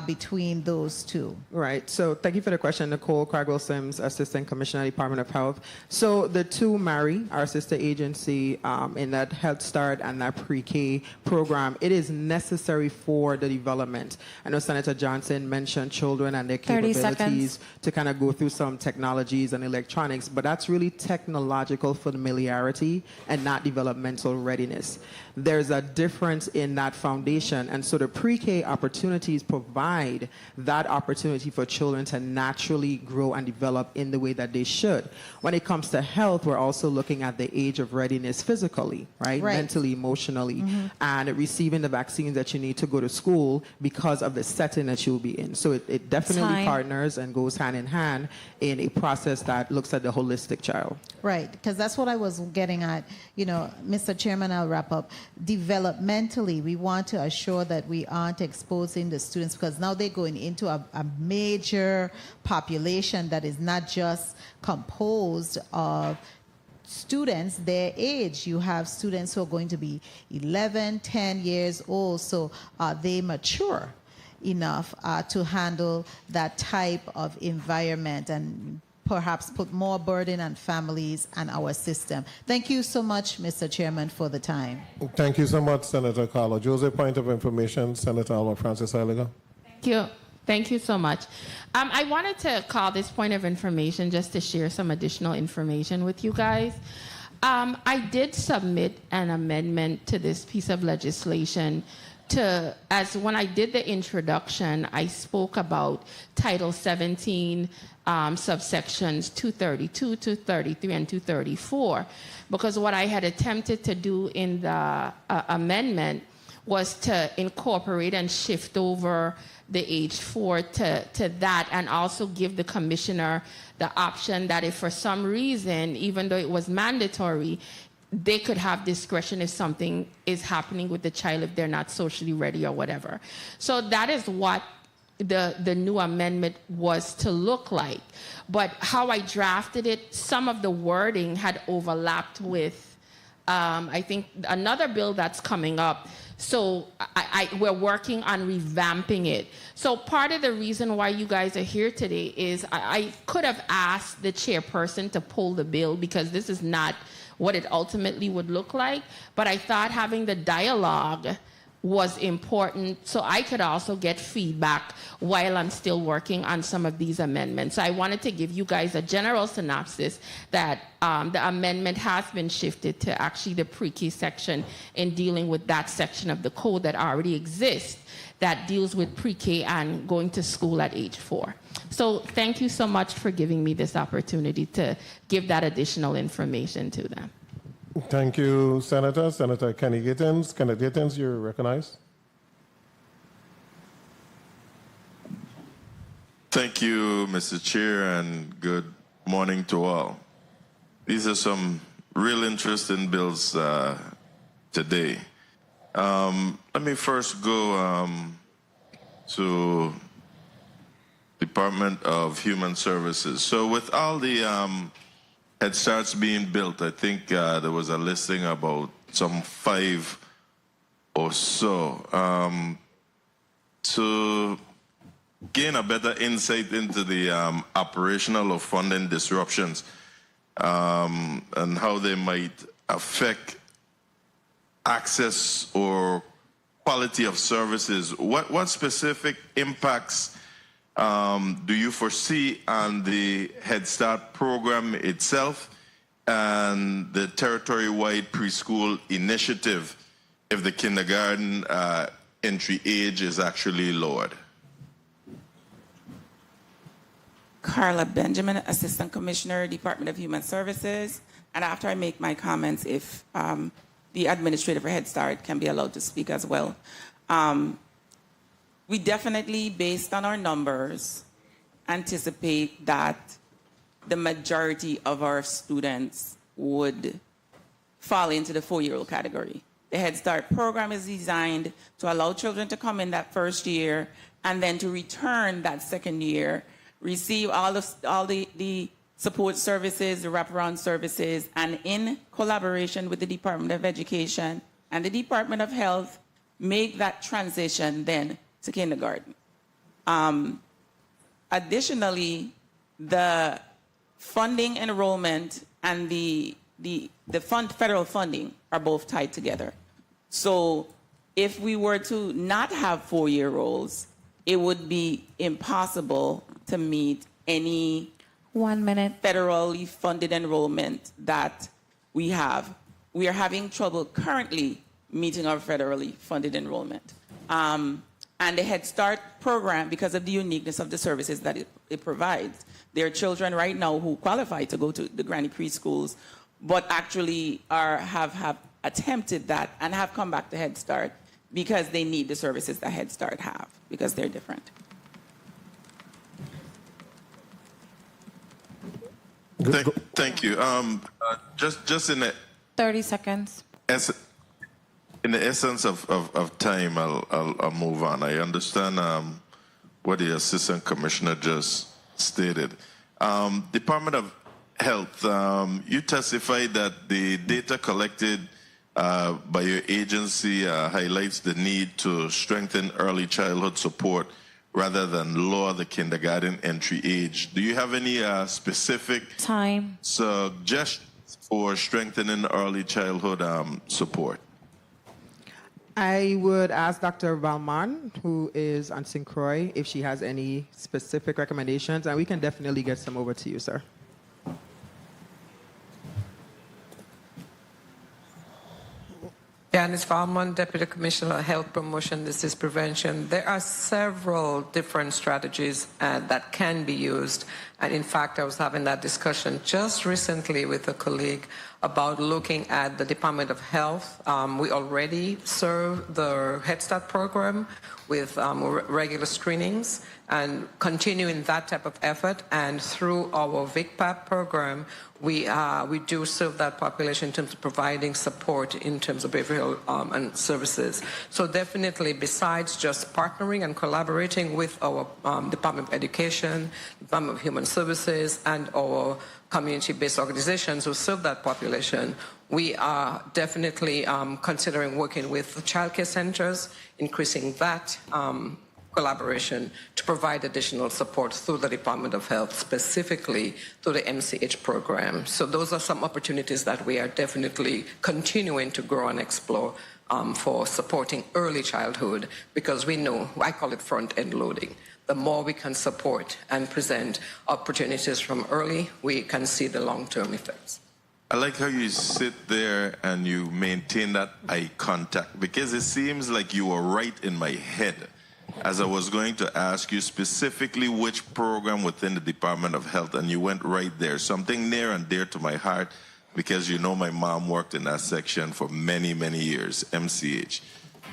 between those two? Right. So thank you for the question, Nicole Cragwell-Sims, Assistant Commissioner, Department of Health. So the two marry, our sister agency, in that Head Start and that pre-K program. It is necessary for the development. I know Senator Johnson mentioned children and their 30 capabilities seconds. to kind of go through some technologies and electronics, but that's really technological familiarity and not developmental readiness. There's a difference in that foundation, and so the pre-K opportunities provide that opportunity for children to naturally grow and develop in the way that they should. When it comes to health, we're also looking at the age of readiness physically, right? Mentally, emotionally, and receiving the vaccines that you need to go to school because of the setting that you'll be in. So it definitely partners and goes hand in hand in a process that looks at the holistic child. Right, because that's what I was getting at. You know, Mr. Chairman, I'll wrap up. Developmentally, we want to assure that we aren't exposing the students, because now they're going into a major population that is not just composed of students their age. You have students who are going to be 11, 10 years old, so they mature enough to handle that type of environment and perhaps put more burden on families and our system. Thank you so much, Mr. Chairman, for the time. Thank you so much, Senator Carlo. Jose, point of information, Senator Alba Francis Heiliger. Thank you. Thank you so much. I wanted to call this point of information just to share some additional information with you guys. I did submit an amendment to this piece of legislation as when I did the introduction, I spoke about Title 17 subsections 232, 233, and 234, because what I had attempted to do in the amendment was to incorporate and shift over the age 4 to that, and also give the commissioner the option that if for some reason, even though it was mandatory, they could have discretion if something is happening with the child, if they're not socially ready or whatever. So that is what the new amendment was to look like. But how I drafted it, some of the wording had overlapped with, I think, another bill that's coming up. So we're working on revamping it. So part of the reason why you guys are here today is I could have asked the chairperson to pull the bill, because this is not what it ultimately would look like. But I thought having the dialogue was important so I could also get feedback while I'm still working on some of these amendments. So I wanted to give you guys a general synopsis that the amendment has been shifted to actually the pre-K section in dealing with that section of the code that already exists that deals with pre-K and going to school at age 4. So thank you so much for giving me this opportunity to give that additional information to them. Thank you, Senator. Senator Kenny Gittins. Kenny Gittins, you're recognized. Thank you, Mr. Chair, and good morning to all. These are some real interesting bills today. Let me first go to Department of Human Services. So with all the Head Starts being built, I think there was a listing about some 5 or so. To gain a better insight into the operational or funding disruptions and how they might affect access or quality of services, what specific impacts do you foresee on the Head Start program itself and the territory-wide preschool initiative if the kindergarten entry age is actually lowered? Carla Benjamin, Assistant Commissioner, Department of Human Services. And after I make my comments, if the administrator for Head Start can be allowed to speak as well. we definitely, based on our numbers, anticipate that the majority of our students would fall into the 4-year-old category. The Head Start program is designed to allow children to come in that first year and then to return that second year, receive all the support services, the wraparound services, and in collaboration with the Department of Education and the Department of Health, make that transition then to kindergarten. Additionally, the funding enrollment and the federal funding are both tied together. So if we were to not have 4-year-olds, it would be impossible to meet any 1 minute federally funded enrollment that we have. We are having trouble currently meeting our federally funded enrollment. And the Head Start program, because of the uniqueness of the services that it provides, there are children right now who qualify to go to the granny preschools, but actually have attempted that and have come back to Head Start because they need the services that Head Start have, because they're different. Thank you. Just in the 30 seconds. In the essence of time, I'll move on. I understand what the Assistant Commissioner just stated. Department of Health, you testified that the data collected by your agency highlights the need to strengthen early childhood support rather than lower the kindergarten entry age. Do you have any specific suggestions for strengthening early childhood support? I would ask Dr. Valmont, who is on St. Croix, if she has any specific recommendations, and we can definitely get some over to you, sir. Janice Valmont, Deputy Commissioner of Health Promotion, Disease Prevention. There are several different strategies that can be used. And in fact, I was having that discussion just recently with a colleague about looking at the Department of Health. We already serve the Head Start program with regular screenings and continuing that type of effort. And through our VICPAP program, we do serve that population in terms of providing support in terms of behavioral and services. So definitely, besides just partnering and collaborating with our Department of Education, Department of Human Services, and our community-based organizations who serve that population, we are definitely considering working with the child care centers, increasing that collaboration to provide additional support through the Department of Health, specifically through the MCH program. So those are some opportunities that we are definitely continuing to grow and explore for supporting early childhood, because we know, I call it front-end loading. The more we can support and present opportunities from early, we can see the long-term effects. I like how you sit there and you maintain that eye contact, because it seems like you were right in my head as I was going to ask you specifically which program within the Department of Health, and you went right there. Something near and dear to my heart, because you know my mom worked in that section for many, many years, MCH.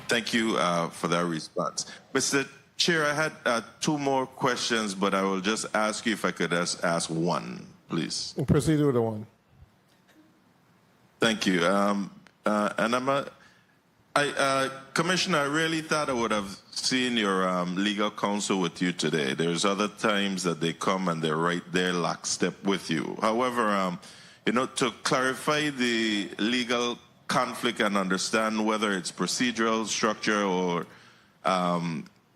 Thank you for that response. Mr. Chair, I had 2 more questions, but I will just ask you if I could ask one, please. Proceed with the one. Thank you. Commissioner, I really thought I would have seen your legal counsel with you today. There's other times that they come and they're right there lockstep with you. However, to clarify the legal conflict and understand whether it's procedural, structure, or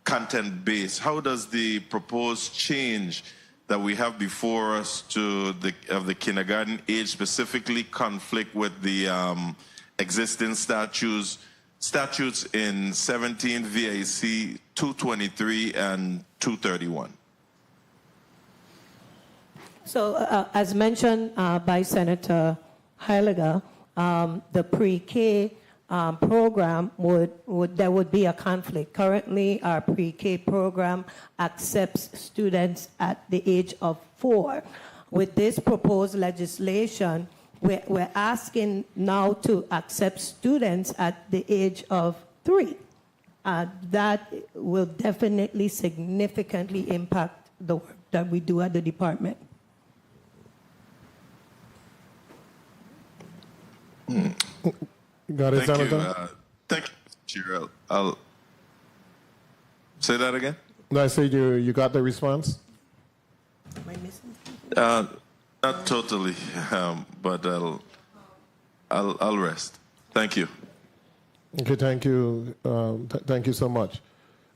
content-based, how does the proposed change that we have before us to the kindergarten age specifically conflict with the existing statutes in 17 VIC 223 and 231? So, as mentioned by Senator Heiliger, the pre-K program there would be a conflict. Currently, our pre-K program accepts students at the age of 4. With this proposed legislation, we're asking now to accept students at the age of 3. that will definitely significantly impact the work that we do at the department. Got it, Thank you. Senator? Thank you, Chair. I'll say that again. No, I said you got the response? Am I missing? Not totally, but I'll rest. Thank you. Okay, thank you. Thank you so much.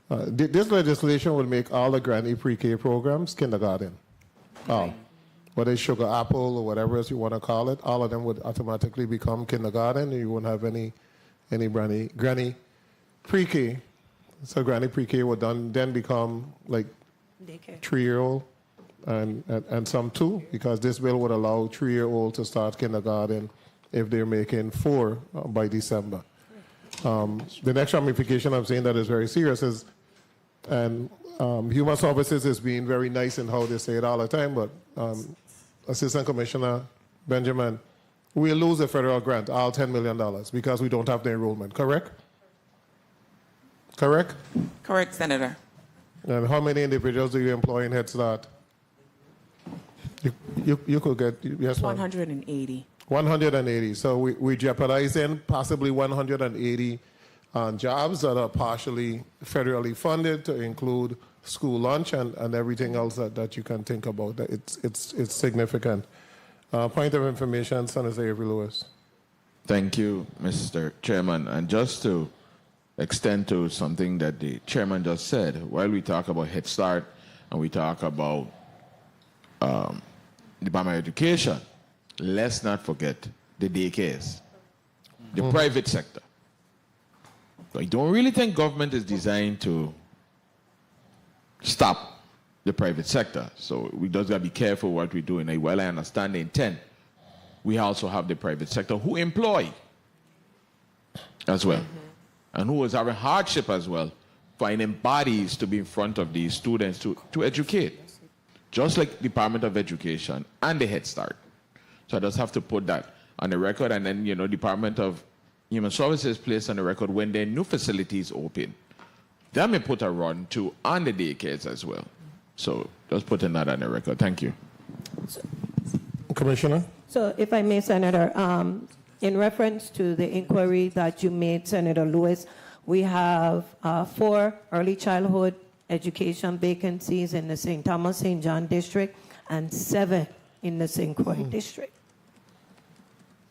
This legislation will make all the granny pre-K programs kindergarten. All. Whether it's sugar apple or whatever else you want to call it, all of them would automatically become kindergarten, and you won't have any granny pre-K. So granny pre-K would then become like 3-year-old and some 2, because this bill would allow 3-year-old to start kindergarten if they're making 4 by December. The next ramification I'm saying that is very serious is, and Human Services is being very nice in how they say it all the time, but Assistant Commissioner Benjamin, we'll lose the federal grant, all $10 million, because we don't have the enrollment, correct? Correct? Correct, Senator. And how many individuals do you employ in Head Start? You could get, yes, ma'am. 180. 180. So we're jeopardizing possibly 180 jobs that are partially federally funded, to include school lunch and everything else that you can think about. It's significant. Point of information, Senator Avery Lewis. Thank you, Mr. Chairman. And just to extend to something that the chairman just said, while we talk about Head Start and we talk about Department of Education, let's not forget the daycares, the private sector. I don't really think government is designed to stop the private sector. So we just got to be careful what we're doing. While I understand the intent, we also have the private sector who employ as well, and who is having hardship as well, finding bodies to be in front of these students to educate, just like Department of Education and the Head Start. So I just have to put that on the record, and then, Department of Human Services placed on the record when their new facilities open. That may put a run to on the daycares as well. So just putting that on the record. Thank you. Commissioner? So if I may, Senator, in reference to the inquiry that you made, Senator Lewis, we have 4 early childhood education vacancies in the St. Thomas, St. John district, and 7 in the St. Croix district.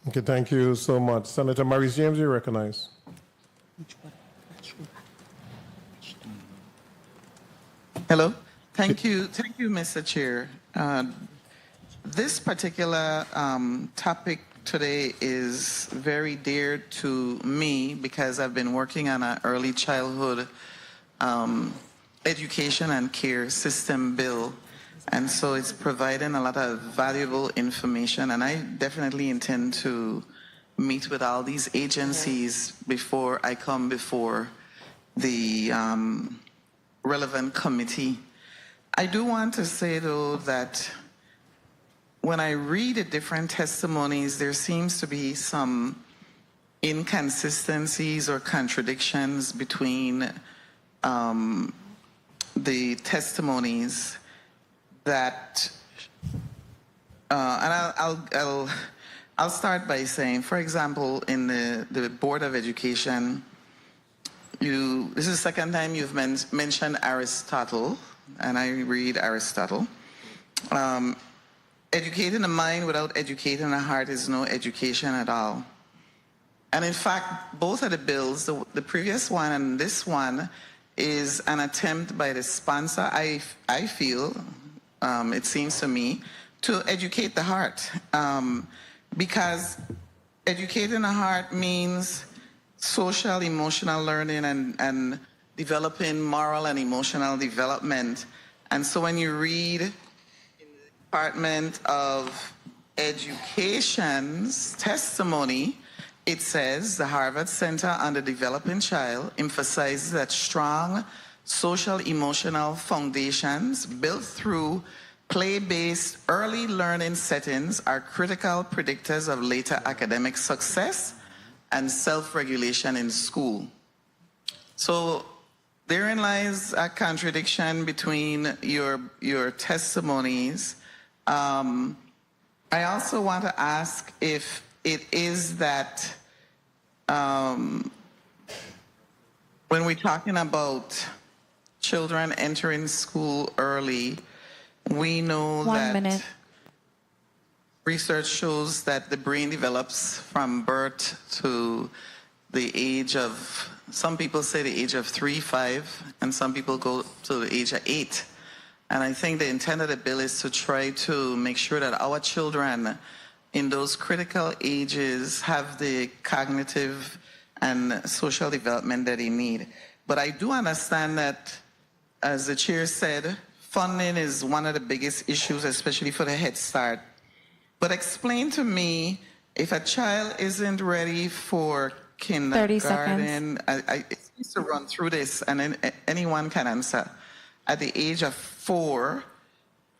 Okay, thank you so much. Senator Maurice James, you recognize. Hello. Thank you, Mr. Chair. This particular topic today is very dear to me because I've been working on an early childhood education and care system bill. And so it's providing a lot of valuable information, and I definitely intend to meet with all these agencies before I come before the relevant committee. I do want to say, though, that when I read the different testimonies, there seems to be some inconsistencies or contradictions between the testimonies that, and I'll start by saying, for example, in the Board of Education, this is the second time you've mentioned Aristotle, and I read Aristotle. Educating the mind without educating the heart is no education at all. And in fact, both of the bills, the previous one and this one, is an attempt by the sponsor, I feel, it seems to me, to educate the heart. Because educating the heart means social, emotional learning and developing moral and emotional development. And so when you read in the Department of Education's testimony, it says the Harvard Center on the Developing Child emphasizes that strong social emotional foundations built through play-based early learning settings are critical predictors of later academic success and self-regulation in school. So therein lies a contradiction between your testimonies. I also want to ask if it is that when we're talking about children entering school early, we know that research shows that the brain develops from birth to the age of, some people say the age of 3, 5, and some people go to the age of 8. And I think the intent of the bill is to try to make sure that our children in those critical ages have the cognitive and social development that they need. But I do understand that, as the chair said, funding is one of the biggest issues, especially for the Head Start. But explain to me, if a child isn't ready for kindergarten, 30 seconds. I used to run through this, and then anyone can answer. At the age of 4,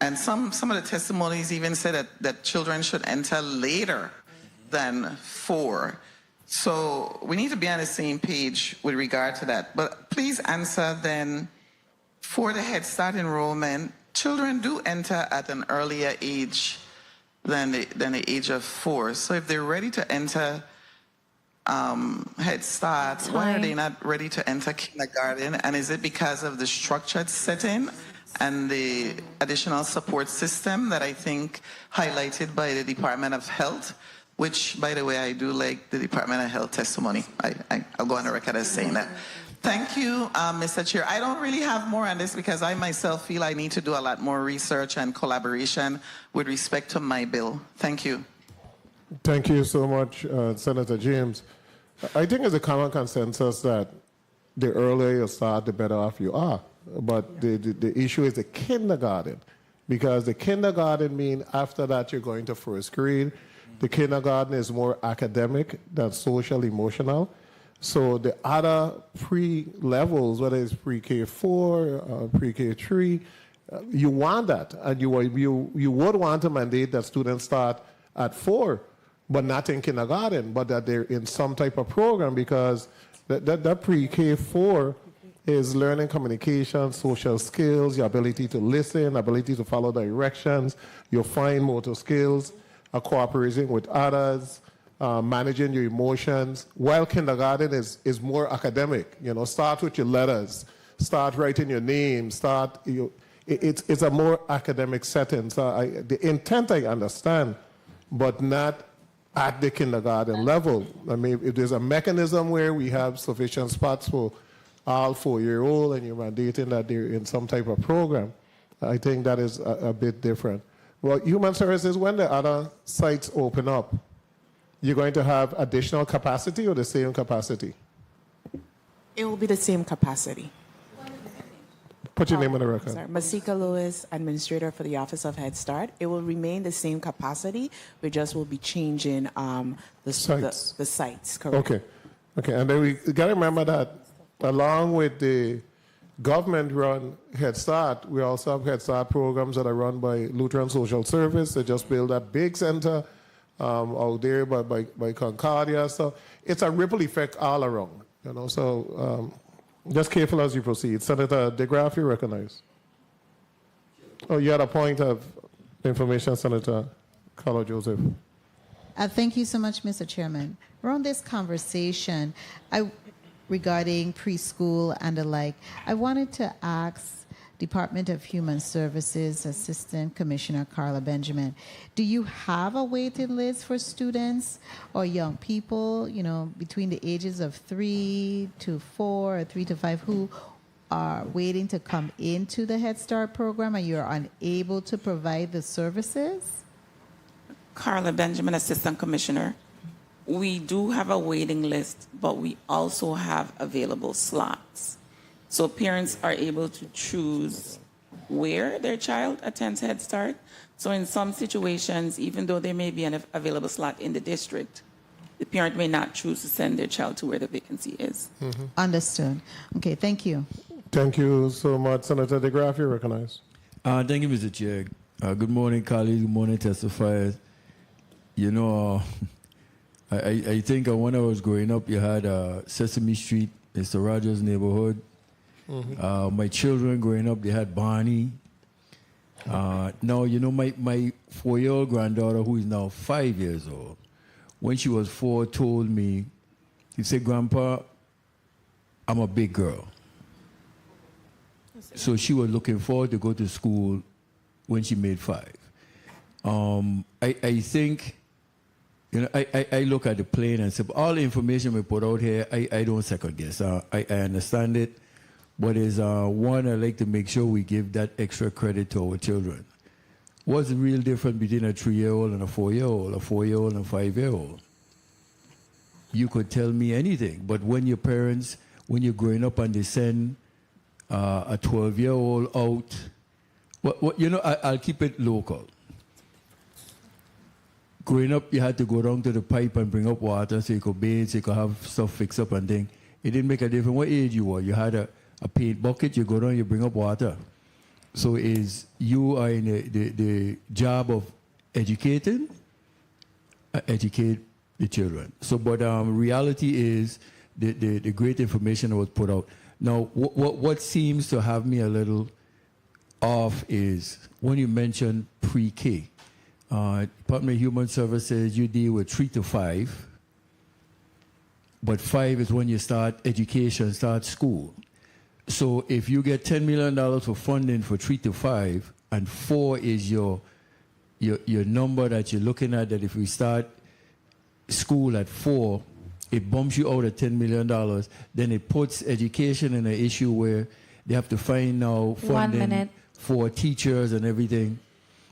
and some of the testimonies even said that children should enter later than 4. So we need to be on the same page with regard to that. But please answer then, for the Head Start enrollment, children do enter at an earlier age than the age of 4. So if they're ready to enter Head Start, why are they not ready to enter kindergarten? And is it because of the structured setting and the additional support system that I think highlighted by the Department of Health, which, by the way, I do like the Department of Health testimony. I'll go on the record as saying that. Thank you, Mr. Chair. I don't really have more on this because I myself feel I need to do a lot more research and collaboration with respect to my bill. Thank you. Thank you so much, Senator James. I think it's a common consensus that the earlier you start, the better off you are. But the issue is the kindergarten, because the kindergarten means after that you're going to first grade. The kindergarten is more academic than social, emotional. So the other pre-levels, whether it's pre-K4, pre-K3, you want that. And you would want to mandate that students start at 4, but not in kindergarten, but that they're in some type of program, because that pre-K4 is learning communication, social skills, your ability to listen, ability to follow directions, your fine motor skills, cooperating with others, managing your emotions. While kindergarten is more academic, start with your letters, start writing your name, it's a more academic setting. So the intent I understand, but not at the kindergarten level. I mean, if there's a mechanism where we have sufficient spots for all 4-year-old and you're mandating that they're in some type of program, I think that is a bit different. Well, Human Services, when the other sites open up, you're going to have additional capacity or the same capacity? It will be the same capacity. Put your name on the record. Sorry. Masika Lewis, Administrator for the Office of Head Start. It will remain the same capacity. We just will be changing the sites. Correct. Okay. And then we got to remember that along with the government-run Head Start, we also have Head Start programs that are run by Lutheran Social Service. They just built a big center out there by Concordia. So it's a ripple effect all around. So just careful as you proceed. Senator DeGraff, you recognize. Oh, you had a point of information, Senator Carlo Joseph. Thank you so much, Mr. Chairman. Around this conversation regarding preschool and the like, I wanted to ask Department of Human Services Assistant Commissioner Carla Benjamin, do you have a waiting list for students or young people, between the ages of 3 to 4 or 3 to 5 who are waiting to come into the Head Start program and you're unable to provide the services? Carla Benjamin, Assistant Commissioner. We do have a waiting list, but we also have available slots. So parents are able to choose where their child attends Head Start. So in some situations, even though there may be an available slot in the district, the parent may not choose to send their child to where the vacancy is. Mm-hmm. Understood. Okay, thank you. Thank you so much. Senator DeGraff, you recognize. Thank you, Mr. Chair. Good morning, colleagues. Good morning, testifiers. I think when I was growing up, you had Sesame Street Mr. Rogers' neighborhood. My children growing up, they had Barney. Now, you know, my 4-year-old granddaughter, who is now 5 years old, when she was 4, told me, he said, Grandpa, I'm a big girl. So she was looking forward to go to school when she made 5. I think, you know, I look at the plane and say, all the information we put out here, I don't second guess. I understand it, but is one, I like to make sure we give that extra credit to our children. What's the real difference between a 3-year-old and a 4-year-old, a 4-year-old and a 5-year-old? You could tell me anything, but when your parents, when you're growing up and they send a 12-year-old out, you know, I'll keep it local. Growing up, you had to go down to the pipe and bring up water so you could bathe, so you could have stuff fixed up and things. It didn't make a difference what age you were. You had a paint bucket, you go down, you bring up water. So you are in the job of educating, educate the children. So, but reality is the great information that was put out. Now, what seems to have me a little off is when you mention pre-K. Department of Human Services, you deal with 3 to 5, but 5 is when you start education, start school. So if you get $10 million for funding for 3 to 5, and 4 is your number that you're looking at, that if we start school at 4, it bumps you out at $10 million, then it puts education in an issue where they have to find now funding for teachers and everything.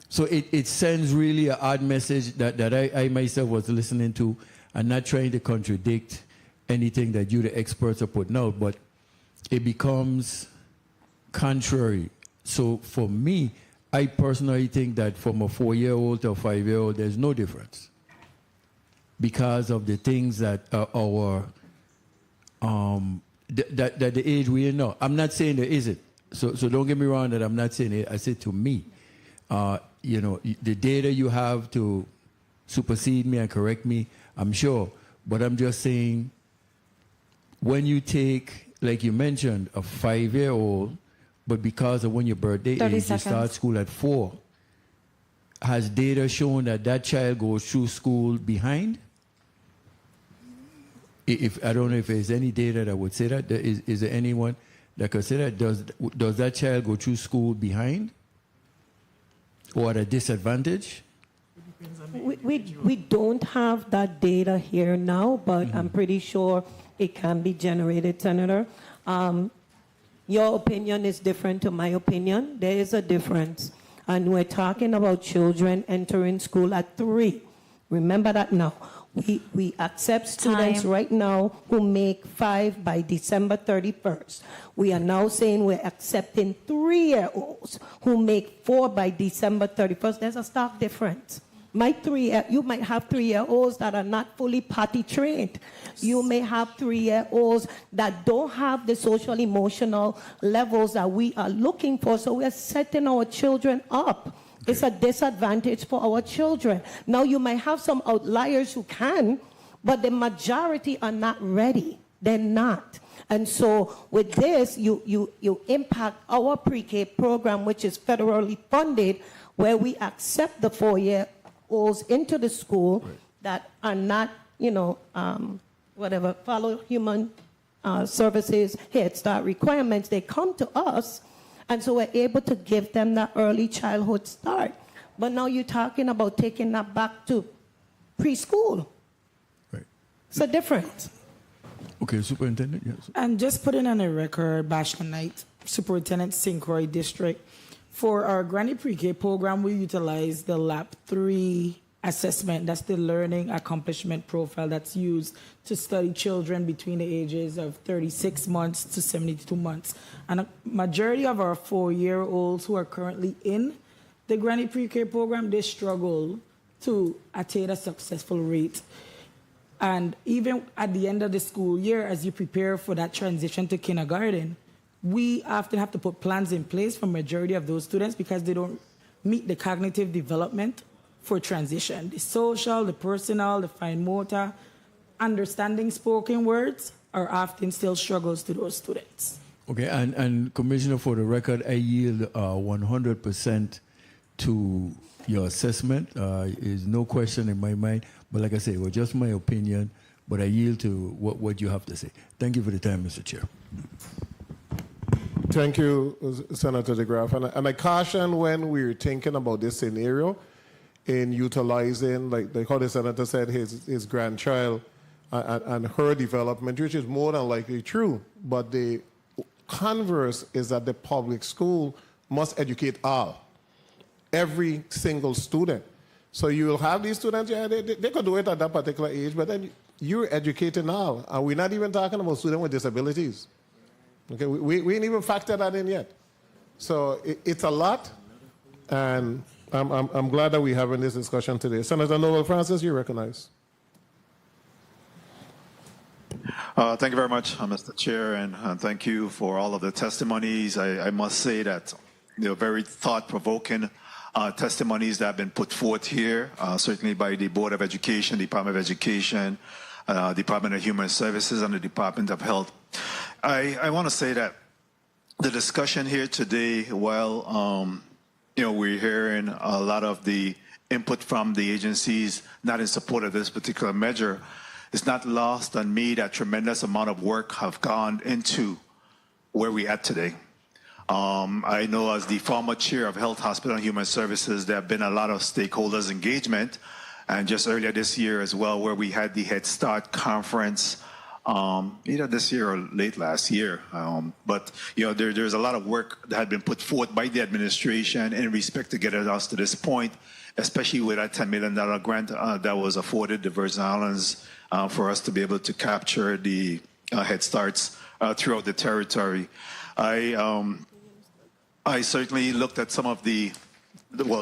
So it sends really an odd message that I myself was listening to, and not trying to contradict anything that you, the experts, are putting out, but it becomes contrary. So for me, I personally think that from a 4-year-old to a 5-year-old, there's no difference because of the things that that the age we are now. I'm not saying there isn't. So don't get me wrong that I'm not saying it. I said to me, you know, the data you have to supersede me and correct me, I'm sure. But I'm just saying, when you take, like you mentioned, a 5-year-old, but because of when your birthday is, you start school at 4, has data shown that child goes through school behind? If I don't know if there's any data that would say that. Is there anyone that could say that? Does that child go through school behind? Or at a disadvantage? We don't have that data here now, but I'm pretty sure it can be generated, Senator. Your opinion is different to my opinion. There is a difference. And we're talking about children entering school at 3. Remember that now. We accept students right now who make 5 by December 31st. We are now saying we're accepting 3-year-olds who make 4 by December 31st. There's a stark difference. You might have 3-year-olds that are not fully potty trained. You may have 3-year-olds that don't have the social emotional levels that we are looking for. So we're setting our children up. It's a disadvantage for our children. Now, you might have some outliers who can, but the majority are not ready. They're not. And so with this, you impact our pre-K program, which is federally funded, where we accept the 4-year-olds into the school that are not, follow human services, Head Start requirements. They come to us. And so we're able to give them that early childhood start. But now you're talking about taking that back to preschool. Right. It's a difference. Okay, Superintendent, yes. And just putting on a record, Bashman Knight, Superintendent St. Croix District. For our Granny Pre-K program, we utilize the LAP 3 assessment. That's the learning accomplishment profile that's used to study children between the ages of 36 months to 72 months. And a majority of our 4-year-olds who are currently in the Granny Pre-K program, they struggle to attain a successful rate. And even at the end of the school year, as you prepare for that transition to kindergarten, we often have to put plans in place for majority of those students because they don't meet the cognitive development for transition. The social, the personal, the fine motor, understanding spoken words are often still struggles to those students. Okay, and Commissioner, for the record, I yield 100% to your assessment. Is no question in my mind, but like I say, it was just my opinion, but I yield to what you have to say. Thank you for the time, Mr. Chair. Thank you, Senator DeGraff. And I caution when we're thinking about this scenario in utilizing, like how the senator said, his grandchild and her development, which is more than likely true, but the converse is that the public school must educate every single student. So you will have these students, yeah, they could do it at that particular age, but then you're educating all. And we're not even talking about students with disabilities. Okay, we ain't even factored that in yet. So it's a lot, and I'm glad that we're having this discussion today. Senator Noel Francis, you recognize. Thank you very much, Mr. Chair, and thank you for all of the testimonies. I must say that they're very thought-provoking testimonies that have been put forth here, certainly by the Board of Education, Department of Education, Department of Human Services, and the Department of Health. I want to say that the discussion here today, while we're hearing a lot of the input from the agencies not in support of this particular measure, it's not lost on me that tremendous amount of work have gone into where we're at today. I know as the former chair of Health, Hospital, and Human Services, there have been a lot of stakeholders engagement, and just earlier this year as well, where we had the Head Start conference, either this year or late last year. But there's a lot of work that had been put forth by the administration in respect to getting us to this point, especially with that $10 million grant that was afforded the Virgin Islands for us to be able to capture the Head Starts throughout the territory. I certainly looked at some of the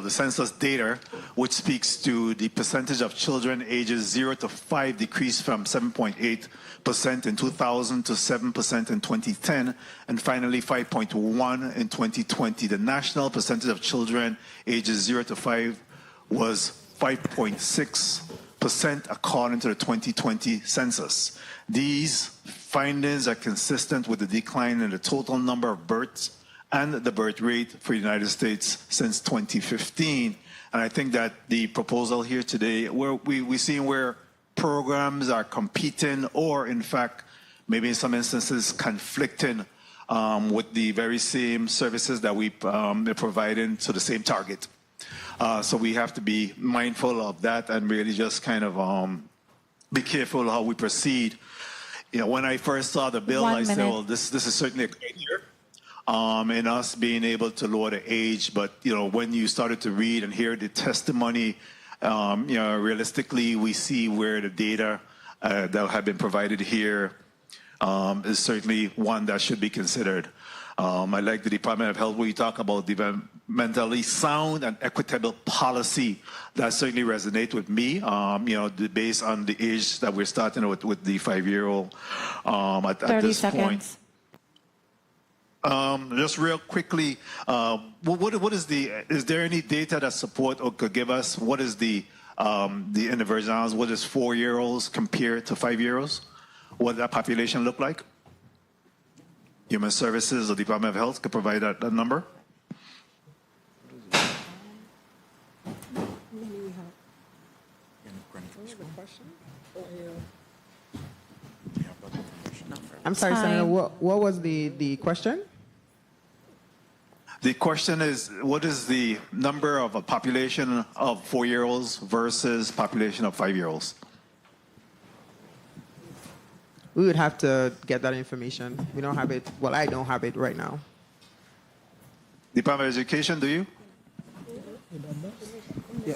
census data, which speaks to the percentage of children ages 0 to 5 decreased from 7.8% in 2000 to 7% in 2010, and finally 5.1% in 2020. The national percentage of children ages 0 to 5 was 5.6% according to the 2020 census. These findings are consistent with the decline in the total number of births and the birth rate for the United States since 2015. And I think that the proposal here today, where we see where programs are competing or, in fact, maybe in some instances conflicting with the very same services that they're providing to the same target. So we have to be mindful of that and really just kind of be careful how we proceed. When I first saw the bill, I said, well, this is certainly a great year in us being able to lower the age. But, when you started to read and hear the testimony, realistically, we see where the data that have been provided here is certainly one that should be considered. I like the Department of Health where you talk about developmentally sound and equitable policy. That certainly resonates with me, based on the age that we're starting with the 5-year-old at 30 this seconds. point. Just real quickly, what is there any data that support or could give us what is in the Virgin Islands, what is 4-year-olds compared to 5-year-olds? What does that population look like? Human Services or Department of Health could provide that number? I'm sorry, Senator, what was the question? The question is, what is the number of a population of 4-year-olds versus population of 5-year-olds? We would have to get that information. We don't have it. Well, I don't have it right now. Department of Education, do you? Yeah.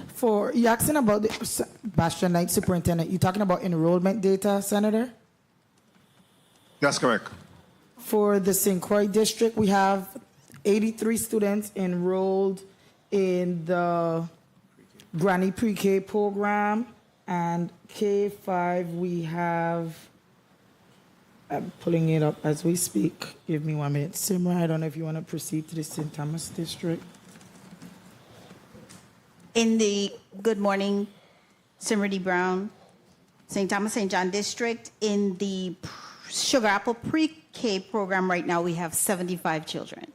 For you asking about the Bastion Knight Superintendent, you talking about enrollment data, Senator? That's correct. For the St. Croix district, we have 83 students enrolled in the Granny Pre-K program, and K5 we have, I'm pulling it up as we speak. Give me 1 minute. Simra, I don't know if you want to proceed to the St. Thomas district. Good morning, Simrity Brown, St. Thomas St. John District. In the Sugar Apple Pre-K program right now, we have 75 children.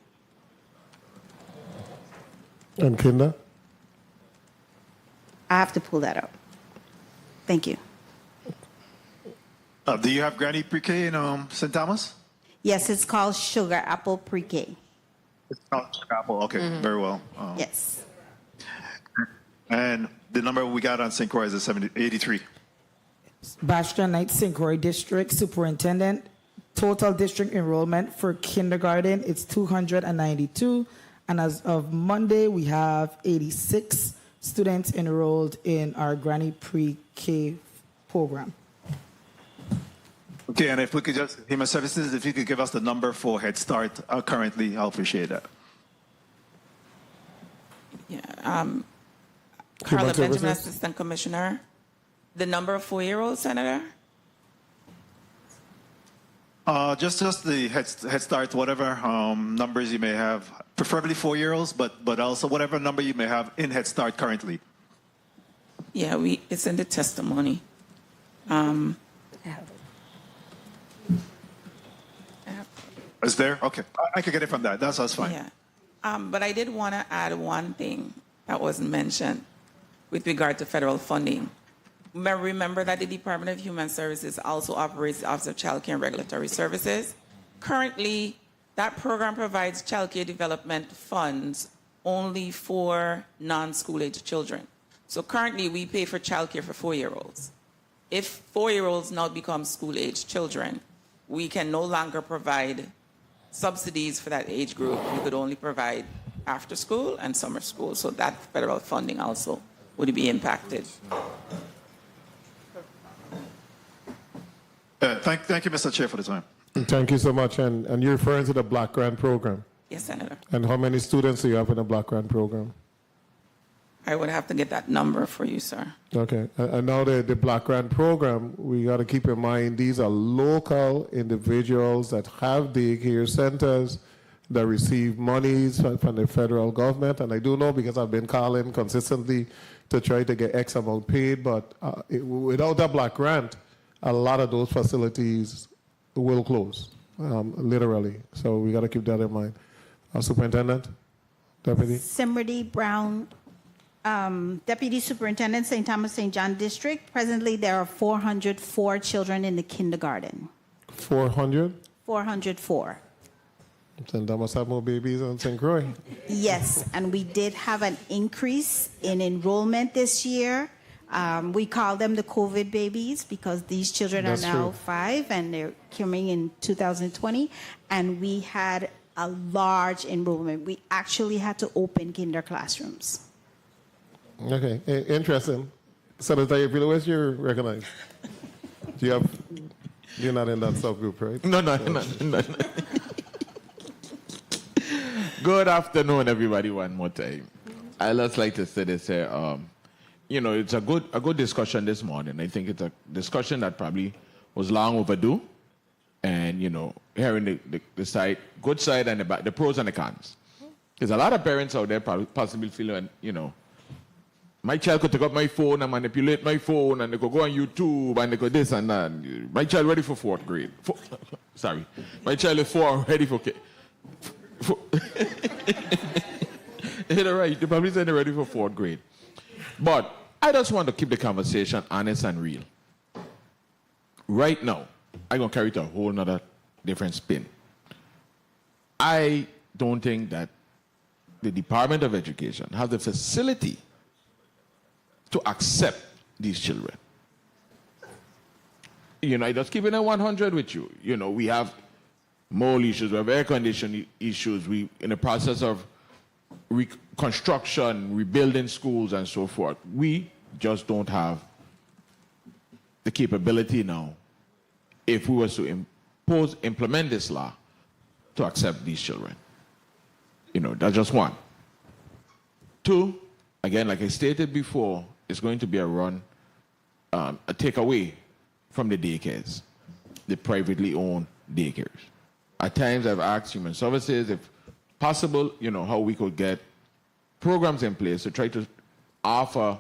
And kinder? I have to pull that up. Thank you. Do you have Granny Pre-K in St. Thomas? Yes, it's called Sugar Apple Pre-K. It's called Sugar Apple. Okay, very well. Yes. And the number we got on St. Croix is 83. Bachelor Knight St. Croix District Superintendent, total district enrollment for kindergarten, it's 292. And as of Monday, we have 86 students enrolled in our Granny Pre-K program. Okay, and if we could just, Human Services, if you could give us the number for Head Start currently, I'll appreciate that. Yeah, Carla Benjamin, Assistant Commissioner. The number of 4-year-olds, Senator? Just the Head Start, whatever numbers you may have, preferably 4-year-olds, but also whatever number you may have in Head Start currently. Yeah, it's in the testimony. Is there? Okay, I could get it from that. That's fine. Yeah, but I did want to add one thing that wasn't mentioned with regard to federal funding. Remember that the Department of Human Services also operates the Office of Child Care and Regulatory Services. Currently, that program provides child care development funds only for non-school age children. So currently, we pay for child care for 4-year-olds. If 4-year-olds now become school age children, we can no longer provide subsidies for that age group. We could only provide after school and summer school. So that federal funding also would be impacted. Thank you, Mr. Chair, for the time. Thank you so much. And you're referring to the Black Grant program? Yes, Senator. And how many students do you have in the Black Grant program? I would have to get that number for you, sir. Okay. And now the Black Grant program, we got to keep in mind these are local individuals that have daycare centers that receive monies from the federal government. And I do know because I've been calling consistently to try to get X amount paid. But without that Black Grant, a lot of those facilities will close, literally. So we got to keep that in mind. Superintendent, Deputy. Simrity Brown, Deputy Superintendent, St. Thomas St. John District. Presently, there are 404 children in the kindergarten. 400? 404. St. Thomas have more babies than St. Croix. Yes, and we did have an increase in enrollment this year. We call them the COVID babies because these children are now 5 and they're coming in 2020. And we had a large enrollment. We actually had to open kinder classrooms. Okay, interesting. Senator, if you wish, you're recognized. You're not in that subgroup, right? No. Good afternoon, everybody, one more time. I just like to say this here. It's a good discussion this morning. I think it's a discussion that probably was long overdue. And, hearing the side, good side and the pros and the cons. There's a lot of parents out there probably possibly feeling, my child could take up my phone and manipulate my phone and they could go on YouTube and they could this and that. My child ready for 4th grade. Sorry. My child is 4 ready for... You're right. They probably said they're ready for 4th grade. But I just want to keep the conversation honest and real. Right now, I'm going to carry it to a whole nother different spin. I don't think that the Department of Education has the facility to accept these children. I just keep it at 100 with you. We have mold issues, we have air conditioning issues, we in the process of reconstruction, rebuilding schools and so forth. We just don't have the capability now, if we were to implement this law, to accept these children. That's just one. 2, again, like I stated before, it's going to be a takeaway from the daycares, the privately owned daycares. At times I've asked Human Services if possible, how we could get programs in place to try to offer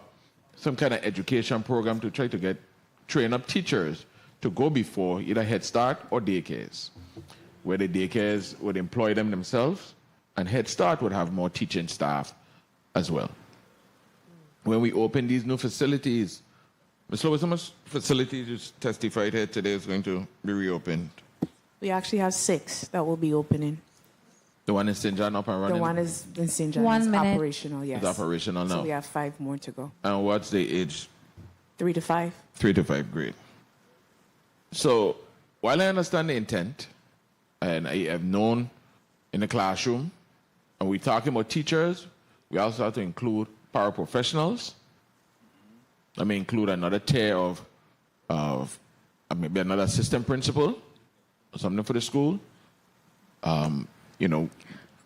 some kind of education program to try to train up teachers to go before either Head Start or daycares, where the daycares would employ them themselves, and Head Start would have more teaching staff as well. When we open these new facilities, Ms. Lewis, how much facilities you testified here today is going to be reopened? We actually have 6 that will be opening. The one in St. John up and running? The one is in St. John. 1 is minute. operational, yes. It's operational now. So we have 5 more to go. And what's the age? 3 to 5. 3 to 5, great. So while I understand the intent, and I have known in the classroom, and we're talking about teachers, we also have to include paraprofessionals. I may include another tier of maybe another assistant principal or something for the school. 30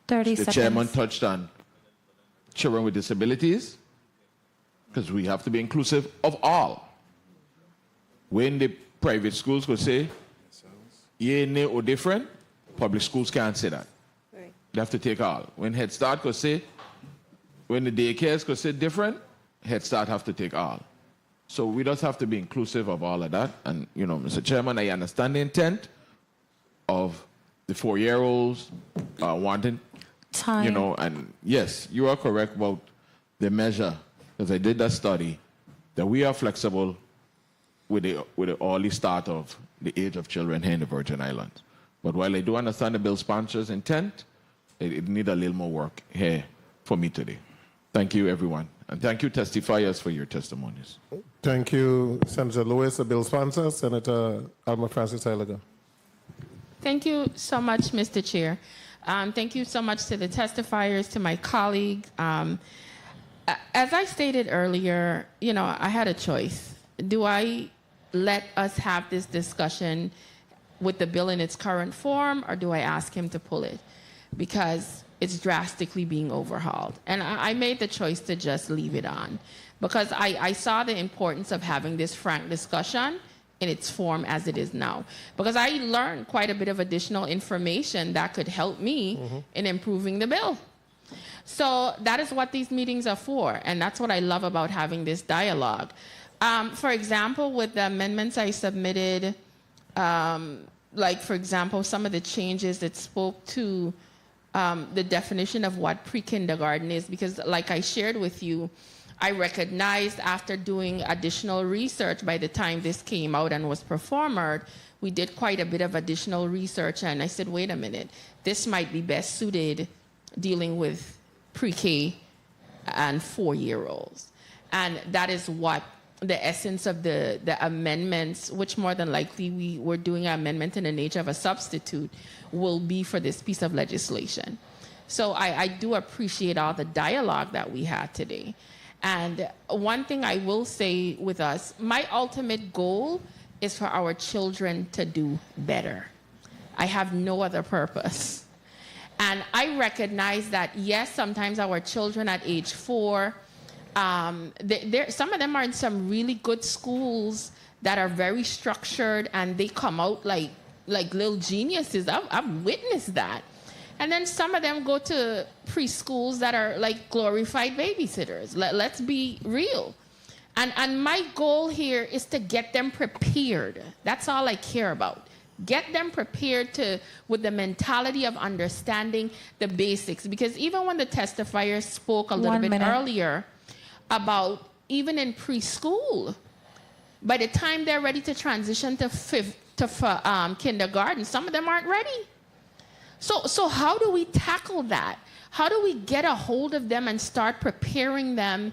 the seconds. chairman touched on children with disabilities, because we have to be inclusive of all. When the private schools could say, yeah, no, or different, public schools can't say that. Right. They have to take all. When Head Start could say, when the daycares could say different, Head Start have to take all. So we just have to be inclusive of all of that. And, Mr. Chairman, I understand the intent of the 4-year-olds wanting, Time. and yes, you are correct about the measure, because I did that study, that we are flexible with the early start of the age of children here in the Virgin Islands. But while I do understand the bill sponsor's intent, it needs a little more work here for me today. Thank you, everyone. And thank you, testifiers, for your testimonies. Thank you, Senator Lewis, the bill sponsor. Senator Alma Francis Eiliger. Thank you so much, Mr. Chair. Thank you so much to the testifiers, to my colleague. As I stated earlier, I had a choice. Do I let us have this discussion with the bill in its current form, or do I ask him to pull it? Because it's drastically being overhauled. And I made the choice to just leave it on, because I saw the importance of having this frank discussion in its form as it is now. Because I learned quite a bit of additional information that could help me in improving the bill. So that is what these meetings are for, and that's what I love about having this dialogue. For example, with the amendments I submitted, like, for example, some of the changes that spoke to the definition of what pre-kindergarten is, because like I shared with you, I recognized after doing additional research by the time this came out and was performed, we did quite a bit of additional research, and I said, wait a minute, this might be best suited dealing with pre-K and 4-year-olds. And that is what the essence of the amendments, which more than likely we were doing an amendment in the nature of a substitute, will be for this piece of legislation. So I do appreciate all the dialogue that we had today. And one thing I will say with us, my ultimate goal is for our children to do better. I have no other purpose. And I recognize that, yes, sometimes our children at age 4, some of them are in some really good schools that are very structured, and they come out like little geniuses. I've witnessed that. And then some of them go to preschools that are like glorified babysitters. Let's be real. And my goal here is to get them prepared. That's all I care about. Get them prepared with the mentality of understanding the basics. Because even when the testifier spoke a little bit earlier about even in preschool, by the time they're ready to transition to kindergarten, some of them aren't ready. So how do we tackle that? How do we get a hold of them and start preparing them,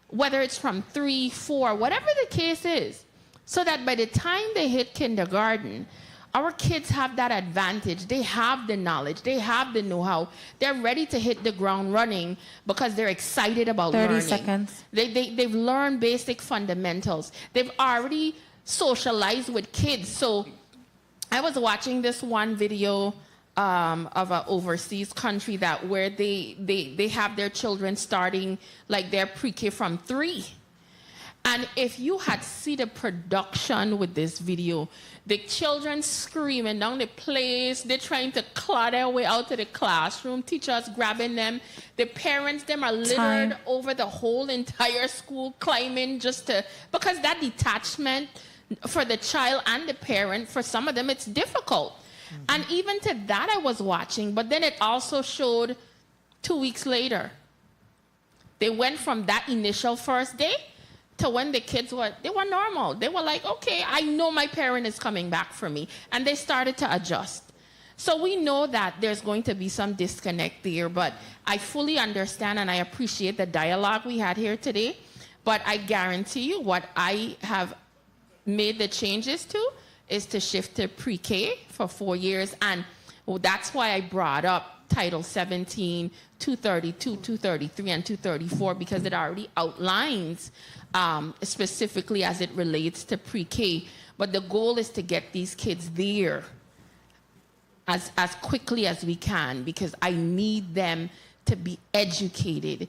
whether it's from 3, 4, whatever the case is, so that by the time they hit kindergarten, our kids have that advantage. They have the knowledge. They have the know-how. They're ready to hit the ground running because they're excited about 30 learning. seconds. They've learned basic fundamentals. They've already socialized with kids. So I was watching this one video of an overseas country where they have their children starting like their pre-K from 3. And if you had seen the production with this video, the children screaming down the place, they're trying to claw their way out of the classroom, teachers grabbing them, the parents, them are littered over the whole entire school, climbing just to, because that detachment for the child and the parent, for some of them, it's difficult. And even to that I was watching, but then it also showed 2 weeks later. They went from that initial first day to when the kids were normal. They were like, okay, I know my parent is coming back for me. And they started to adjust. So we know that there's going to be some disconnect there, but I fully understand and I appreciate the dialogue we had here today. But I guarantee you what I have made the changes to is to shift to pre-K for 4 years. And that's why I brought up Title 17, 232, 233, and 234, because it already outlines specifically as it relates to pre-K. But the goal is to get these kids there as quickly as we can, because I need them to be educated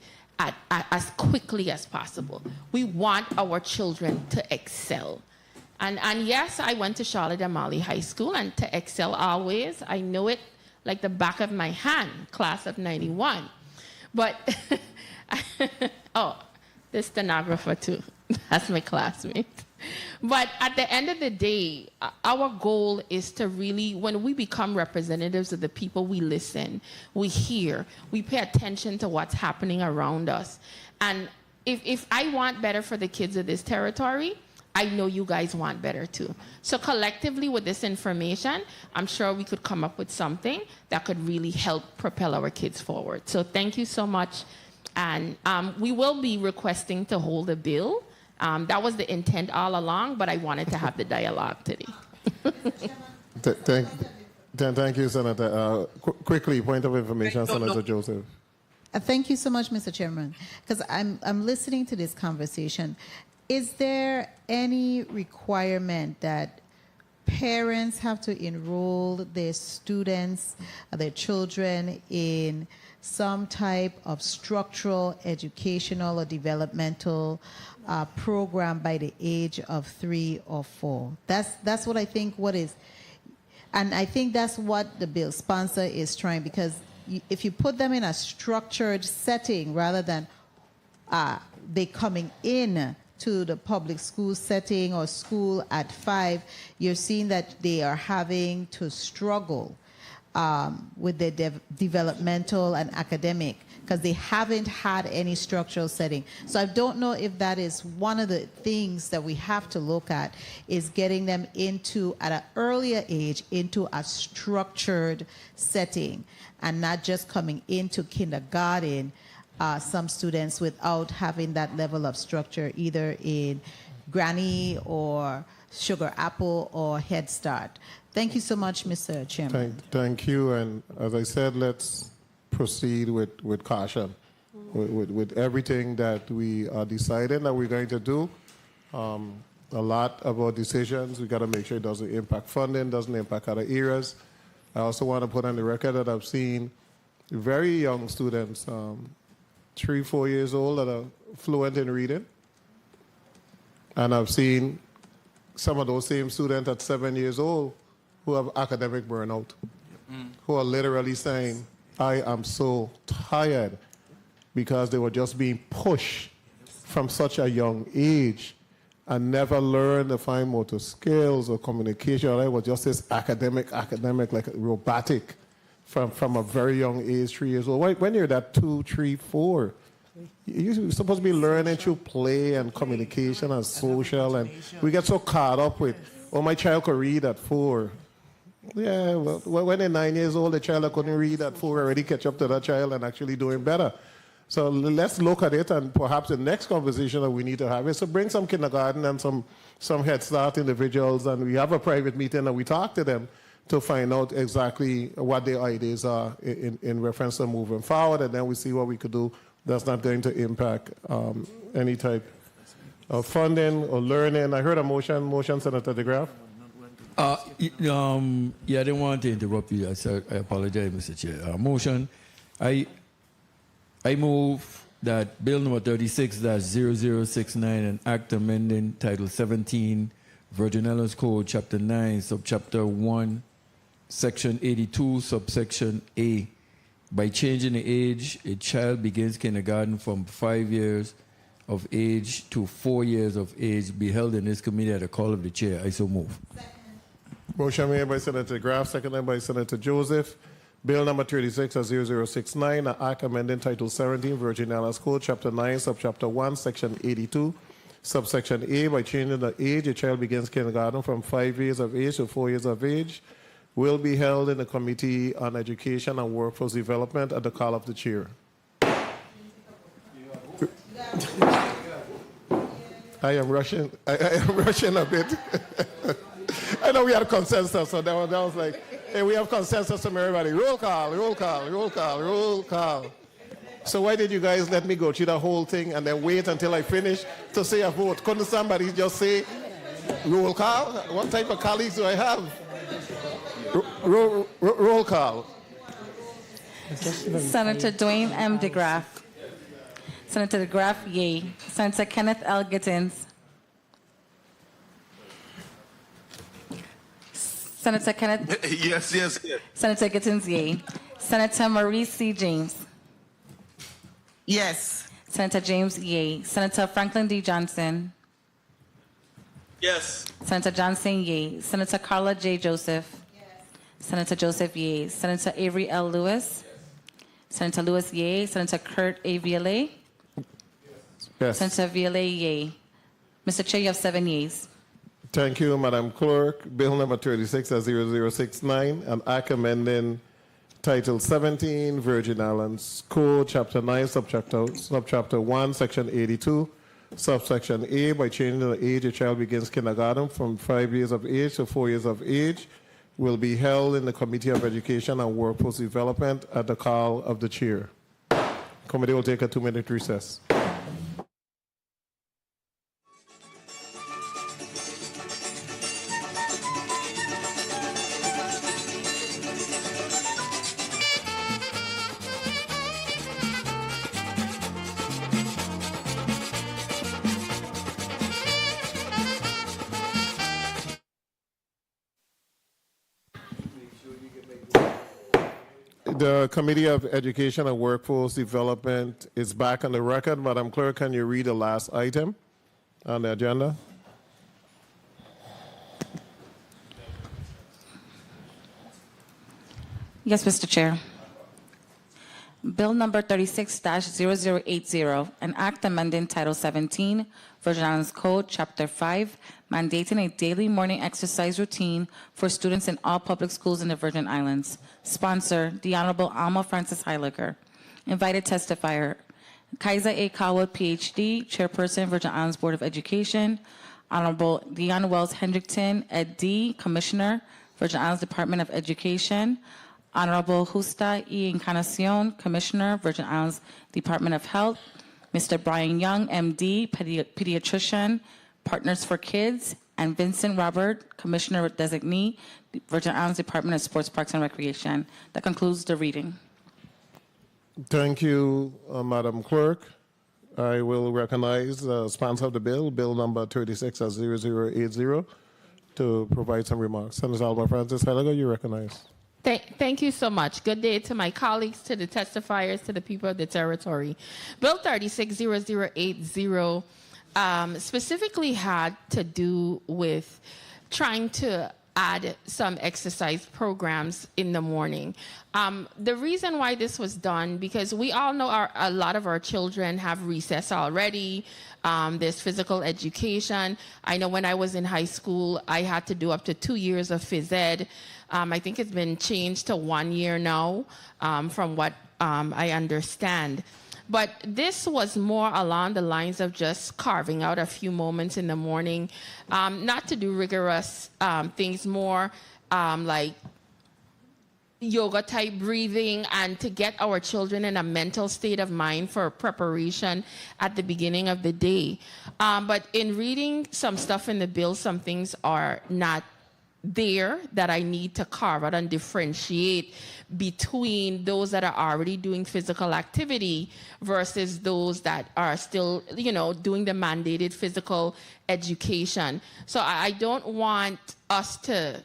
as quickly as possible. We want our children to excel. And yes, I went to Charlotte Amalie High School, and to excel always, I know it like the back of my hand, class of 91. But, oh, the stenographer too. That's my classmate. But at the end of the day, our goal is to really, when we become representatives of the people, we listen, we hear, we pay attention to what's happening around us. And if I want better for the kids of this territory, I know you guys want better too. So collectively with this information, I'm sure we could come up with something that could really help propel our kids forward. So thank you so much. And we will be requesting to hold a bill. That was the intent all along, but I wanted to have the dialogue today. Thank you, Senator. Quickly, point of information, Senator Joseph. Thank you so much, Mr. Chairman, because I'm listening to this conversation. Is there any requirement that parents have to enroll their students, their children in some type of structural, educational, or developmental program by the age of 3 or 4? That's what I think what is. And I think that's what the bill sponsor is trying, because if you put them in a structured setting rather than they coming in to the public school setting or school at 5, you're seeing that they are having to struggle with their developmental and academic, because they haven't had any structural setting. So I don't know if that is one of the things that we have to look at, is getting them into, at an earlier age, into a structured setting, and not just coming into kindergarten, some students, without having that level of structure, either in Granny or Sugar Apple or Head Start. Thank you so much, Mr. Chairman. Thank you. And as I said, let's proceed with caution, with everything that we are deciding that we're going to do. A lot of our decisions, we got to make sure it doesn't impact funding, doesn't impact other areas. I also want to put on the record that I've seen very young students, 3, 4 years old, that are fluent in reading. And I've seen some of those same students at 7 years old who have academic burnout, who are literally saying, I am so tired, because they were just being pushed from such a young age and never learned the fine motor skills or communication. It was just this academic, like robotic from a very young age, 3 years old. When you're that 2, 3, 4, you're supposed to be learning through play and communication and social, and we get so caught up with, oh, my child could read at 4. Yeah, well, when they're 9 years old, the child that couldn't read at 4 already catch up to that child and actually doing better. So let's look at it, and perhaps the next conversation that we need to have is to bring some kindergarten and some Head Start individuals, and we have a private meeting and we talk to them to find out exactly what their ideas are in reference to moving forward, and then we see what we could do that's not going to impact any type of funding or learning. I heard a motion, Senator DeGraff. Yeah, I didn't want to interrupt you. I apologize, Mr. Chair. Motion. I move that Bill number 36-0069, an act amending Title 17, Virgin Islands Code, Chapter 9, Subchapter 1, Section 82, Subsection A, by changing the age a child begins kindergarten from 5 years of age to 4 years of age, be held in this committee at the call of the chair. I so move. Motion made by Senator Graff, seconded by Senator Joseph. Bill number 36-0069, an act amending Title 17, Virgin Islands Code, Chapter 9, Subchapter 1, Section 82, Subsection A, by changing the age a child begins kindergarten from 5 years of age to 4 years of age, will be held in the Committee on Education and Workforce Development at the call of the chair. I am rushing a bit. I know we had a consensus, so that was like, hey, we have consensus from everybody. Roll call, roll call, roll call, roll call. So why did you guys let me go through the whole thing and then wait until I finish to say a vote? Couldn't somebody just say roll call? What type of colleagues do I have? Roll call. Senator Dwayne M. DeGraff. Senator DeGraff, yay. Senator Kenneth L. Gittins. Senator Kenneth. Yes. Senator Gittins, yay. Senator Maurice C. James. Yes. Senator James, yay. Senator Franklin D. Johnson. Yes. Senator Johnson, yay. Senator Carla J. Joseph. Yes. Senator Joseph, yay. Senator Avery L. Lewis. Senator Lewis, yay. Senator Kurt A. Viale. Yes. Senator Viale, yay. Mr. Chair, you have 7 yeas. Thank you, Madam Clerk. Bill number 36-0069, an act amending Title 17, Virgin Islands Code, Chapter 9, Subchapter 1, Section 82, Subsection A, by changing the age a child begins kindergarten from 5 years of age to 4 years of age, will be held in the Committee of Education and Workforce Development at the call of the chair. Committee will take a 2-minute recess. The Committee of Education and Workforce Development is back on the record. Madam Clerk, can you read the last item on the agenda? Yes, Mr. Chair. Bill number 36-0080, an act amending Title 17, Virgin Islands Code, Chapter 5, mandating a daily morning exercise routine for students in all public schools in the Virgin Islands. Sponsor, the Honorable Alma Francis Heiliger. Invited testifier, Kaiser A. Coward, PhD, Chairperson, Virgin Islands Board of Education. Honorable Dion Wells Hendrickton, Ed D., Commissioner, Virgin Islands Department of Education. Honorable Justa E. Encarnacion, Commissioner, Virgin Islands Department of Health. Mr. Brian Young, MD, Pediatrician, Partners for Kids. And Vincent Robert, Commissioner Designee, Virgin Islands Department of Sports, Parks, and Recreation. That concludes the reading. Thank you, Madam Clerk. I will recognize the sponsor of the bill, Bill number 36-0080, to provide some remarks. Senator Alma Francis Heiliger, you recognize. Thank you so much. Good day to my colleagues, to the testifiers, to the people of the territory. Bill 36-0080 specifically had to do with trying to add some exercise programs in the morning. The reason why this was done, because we all know a lot of our children have recess already. There's physical education. I know when I was in high school, I had to do up to 2 years of phys ed. I think it's been changed to 1 year now, from what I understand. But this was more along the lines of just carving out a few moments in the morning, not to do rigorous things, more like yoga type breathing, and to get our children in a mental state of mind for preparation at the beginning of the day. But in reading some stuff in the bill, some things are not there that I need to carve out and differentiate between those that are already doing physical activity versus those that are still, doing the mandated physical education. So I don't want us to,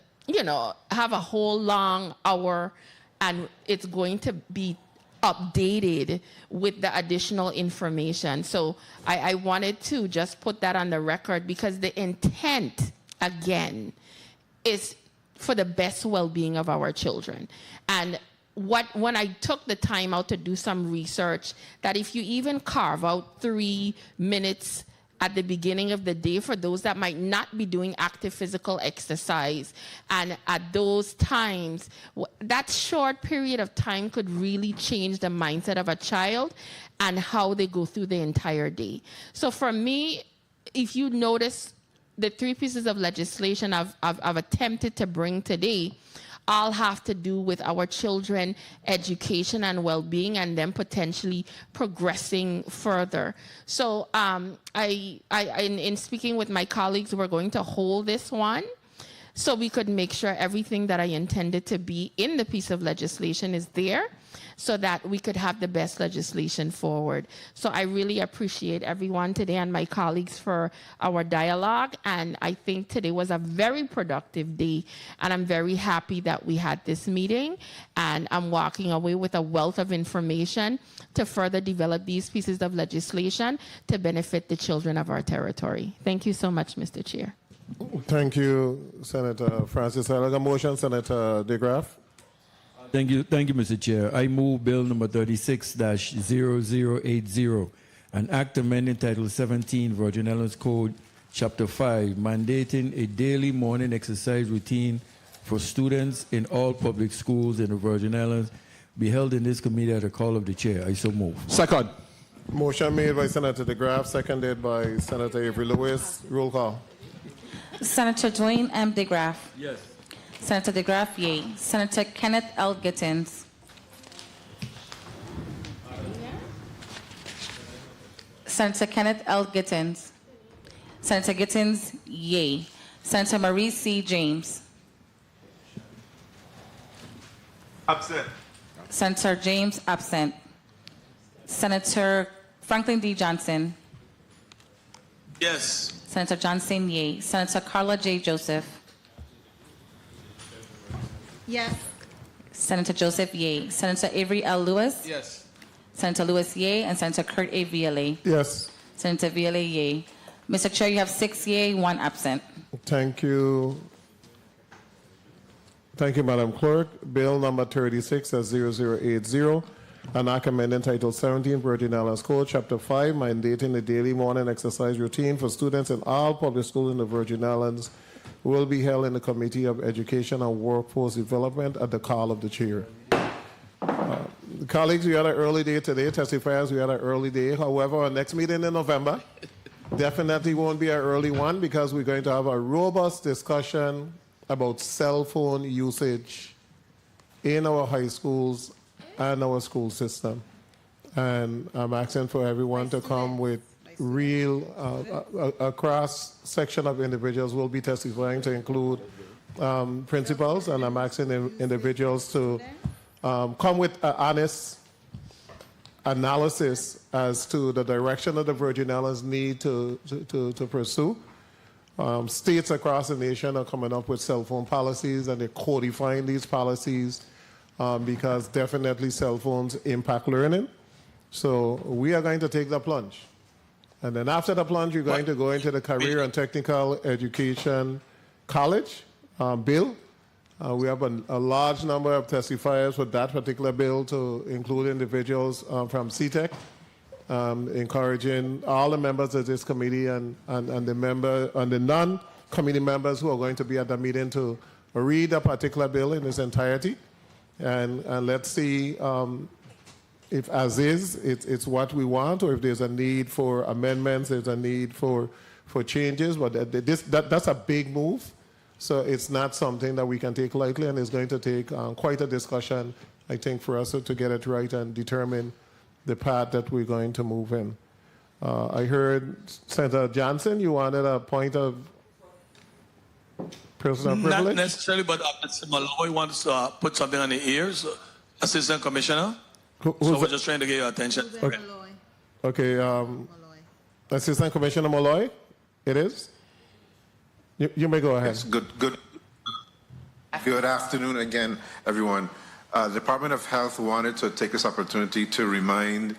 have a whole long hour and it's going to be updated with the additional information. So I wanted to just put that on the record because the intent, again, is for the best well-being of our children. And when I took the time out to do some research, that if you even carve out 3 minutes at the beginning of the day for those that might not be doing active physical exercise, and at those times, that short period of time could really change the mindset of a child and how they go through the entire day. So for me, if you notice, the 3 pieces of legislation I've attempted to bring today all have to do with our children, education and well-being, and them potentially progressing further. So in speaking with my colleagues, we're going to hold this one so we could make sure everything that I intended to be in the piece of legislation is there, so that we could have the best legislation forward. So I really appreciate everyone today and my colleagues for our dialogue. And I think today was a very productive day. And I'm very happy that we had this meeting. And I'm walking away with a wealth of information to further develop these pieces of legislation to benefit the children of our territory. Thank you so much, Mr. Chair. Thank you, Senator Francis. I like a motion, Senator DeGraff. Thank you, Mr. Chair. I move Bill number 36-0080, an act amending Title 17, Virgin Islands Code, Chapter 5, mandating a daily morning exercise routine for students in all public schools in the Virgin Islands, be held in this committee at the call of the chair. I so move. Second. Motion made by Senator DeGraff, seconded by Senator Avery Lewis. Roll call. Senator Dwayne M. DeGraff. Yes. Senator DeGraff, yea. Senator Kenneth L. Gittins. Senator Kenneth L. Gittins. Senator Gittins, yea. Senator Marie C. James. Absent. Senator James, absent. Senator Franklin D. Johnson. Yes. Senator Johnson, yea. Senator Carla J. Joseph. Yes. Senator Joseph, yea. Senator Avery L. Lewis. Yes. Senator Lewis, yea. And Senator Kurt A. Violet. Yes. Senator Violet, yea. Mr. Chair, you have 6 yea, 1 absent. Thank you. Thank you, Madam Clerk. Bill number 36-0080, an act amending Title 17, Virgin Islands Code, Chapter 5, mandating the daily morning exercise routine for students in all public schools in the Virgin Islands, will be held in the Committee of Education and Workforce Development at the call of the chair. Colleagues, we had an early day today. Testifiers, we had an early day. However, our next meeting in November definitely won't be an early one because we're going to have a robust discussion about cell phone usage in our high schools and our school system. And I'm asking for everyone to come with real, a cross-section of individuals will be testifying to include principals, and I'm asking individuals to come with an honest analysis as to the direction that the Virgin Islands need to pursue. States across the nation are coming up with cell phone policies, and they're codifying these policies because definitely cell phones impact learning. So we are going to take the plunge. And then after the plunge, we're going to go into the Career and Technical Education College bill. We have a large number of testifiers for that particular bill to include individuals from CTEC, encouraging all the members of this committee and the non-committee members who are going to be at the meeting to read a particular bill in its entirety. And let's see if as is, it's what we want, or if there's a need for amendments, there's a need for changes. But that's a big move. So it's not something that we can take lightly, and it's going to take quite a discussion, I think, for us to get it right and determine the path that we're going to move in. I heard Senator Johnson, you wanted a point of... Personal Not privilege? necessarily, but Mr. Malloy wants to put something on the ears. Assistant Commissioner. So we're just trying to get your attention. Okay, Assistant Commissioner Malloy, it is? You may go ahead. Yes, good afternoon again, everyone. The Department of Health wanted to take this opportunity to remind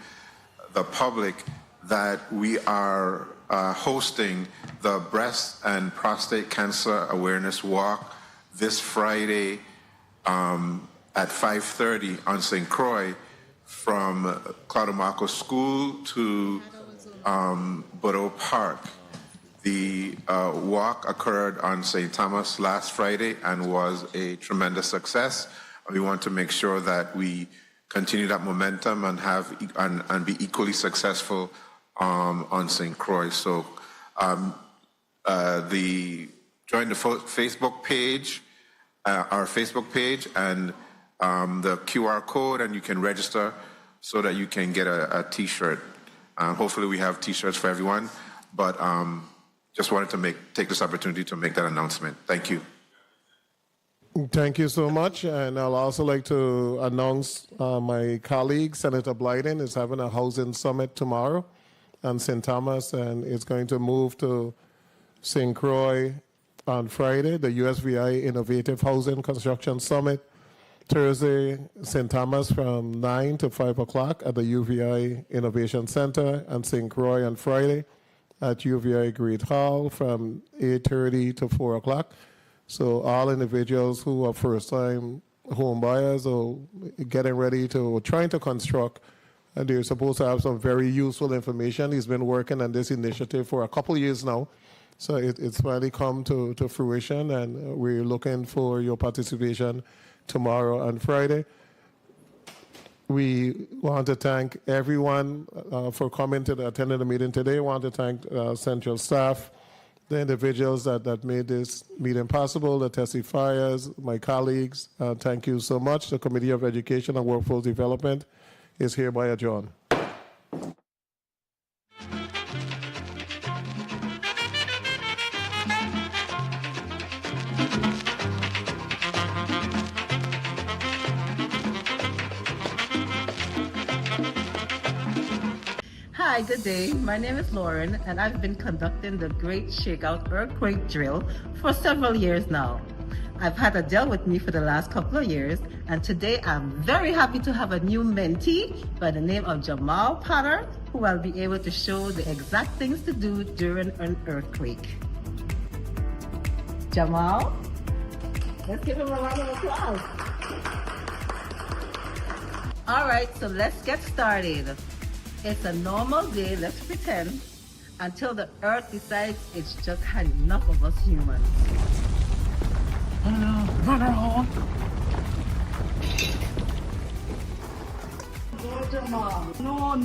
the public that we are hosting the Breast and Prostate Cancer Awareness Walk this Friday at 5:30 on St. Croix from Claudomarco School to Bordeaux Park. The walk occurred on St. Thomas last Friday and was a tremendous success. We want to make sure that we continue that momentum and and be equally successful on St. Croix. So join the Facebook page, our Facebook page, and the QR code, and you can register so that you can get a T-shirt. Hopefully we have T-shirts for everyone, but just wanted to take this opportunity to make that announcement. Thank you. Thank you so much. And I'll also like to announce my colleague, Senator Blyden, is having a housing summit tomorrow on St. Thomas, and it's going to move to St. Croix on Friday, the USVI Innovative Housing Construction Summit. Thursday, St. Thomas from 9 to 5 o'clock at the UVI Innovation Center, and St. Croix on Friday at UVI Great Hall from 8:30 to 4 o'clock. So all individuals who are first-time home buyers or getting ready to, trying to construct, and they're supposed to have some very useful information. He's been working on this initiative for a couple of years now. So it's finally come to fruition, and we're looking for your participation tomorrow and Friday. We want to thank everyone for coming to attending the meeting today. We want to thank Central staff, the individuals that made this meeting possible, the testifiers, my colleagues. Thank you so much. The Committee of Education and Workforce Development is hereby adjourned. Hi, good day. My name is Lauren, and I've been conducting the Great Shakeout Earthquake Drill for several years now. I've had Adele with me for the last couple of years, and today I'm very happy to have a new mentee by the name of Jamal Potter, who will be able to show the exact things to do during an earthquake. Jamal, let's give him a round of applause. All right, so let's get started. It's a normal day, let's pretend, until the earth decides it's just had enough of us humans. Run around.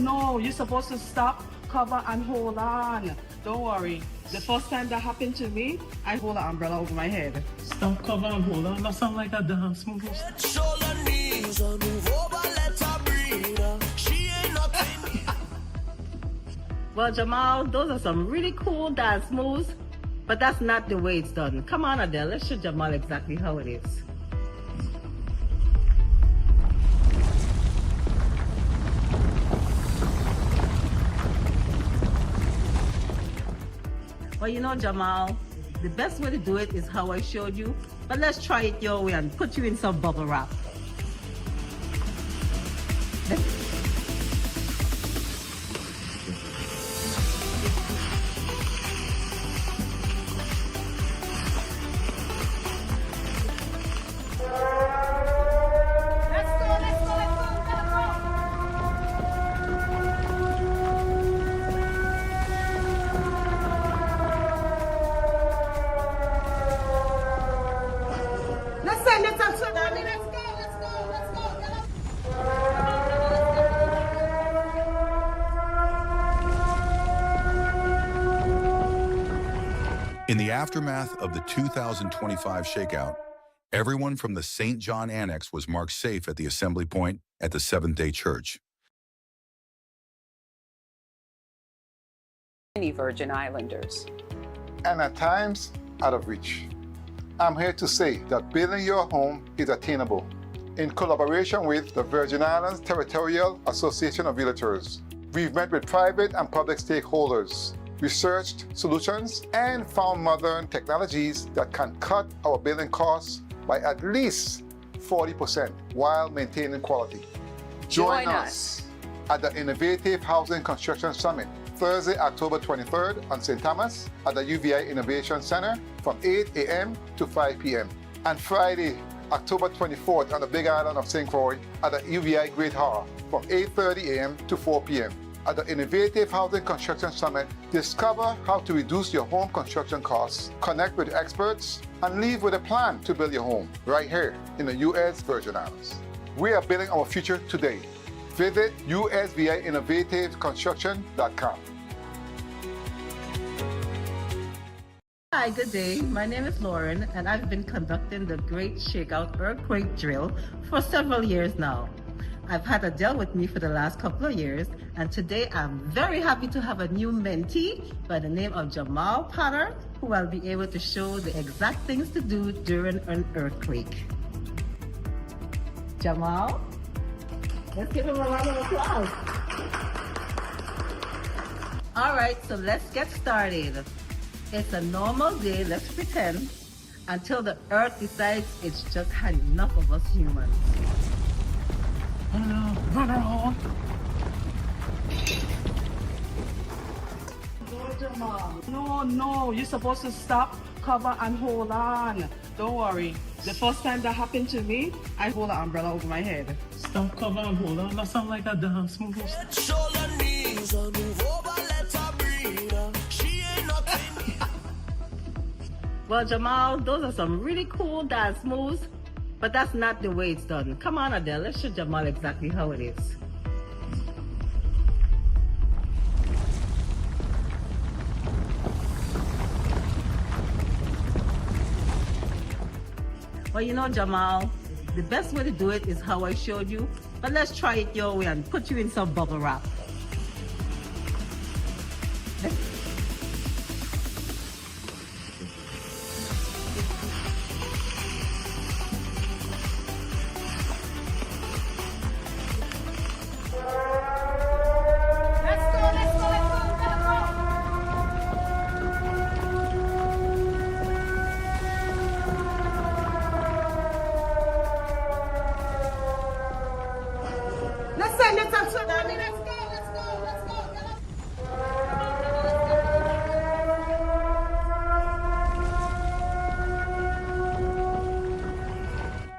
No, you're supposed to stop, cover, and hold on. Don't worry. The first time that happened to me, I hold an umbrella over my head. Stop, cover, and hold on. That sounds like a dance move. Shoulder knees, move over, let her breathe. She ain't nothing. Well, Jamal, those are some really cool dance moves, but that's not the way it's done. Come on, Adele, let's show Jamal exactly how it is. Well, you know, Jamal, the best way to do it is how I showed you, but let's try it your way and put you in some bubble wrap. In the aftermath of the 2025 shakeout, everyone from the St. John Annex was marked safe at the assembly point at the Seventh-day Church. Many Virgin Islanders. And at times, out of reach. I'm here to say that building your home is attainable. In collaboration with the Virgin Islands Territorial Association of Realtors, we've met with private and public stakeholders, researched solutions, and found modern technologies that can cut our building costs by at least 40% while maintaining quality. Join us at the Innovative Housing Construction Summit, Thursday, October 23rd on St. Thomas at the UVI Innovation Center from 8 a.m. to 5 p.m. and Friday, October 24th on the Big Island of St. Croix at the UVI Great Hall from 8:30 a.m. to 4 p.m. At the Innovative Housing Construction Summit, discover how to reduce your home construction costs, connect with experts, and leave with a plan to build your home right here in the U.S. Virgin Islands. We are building our future today. Visit usviinnovativeconstruction.com. Hi, good day. My name is Lauren, and I've been conducting the Great Shakeout Earthquake Drill for several years now. I've had Adele with me for the last couple of years, and today I'm very happy to have a new mentee by the name of Jamal Potter, who will be able to show the exact things to do during an earthquake. Jamal, let's give him a round of applause. All right, so let's get started. It's a normal day, let's pretend, until the earth decides it's just had enough of us humans. Run around. No, you're supposed to stop, cover, and hold on. Don't worry. The first time that happened to me, I hold an umbrella over my head. Stop, cover, and hold on. That sounds like a dance move. Shoulder knees and move over, let her breathe. She ain't nothing. Well, Jamal, those are some really cool dance moves, but that's not the way it's done. Come on, Adele, let's show Jamal exactly how it is. Well, you know, Jamal, the best way to do it is how I showed you, but let's try it your way and put you in some bubble wrap.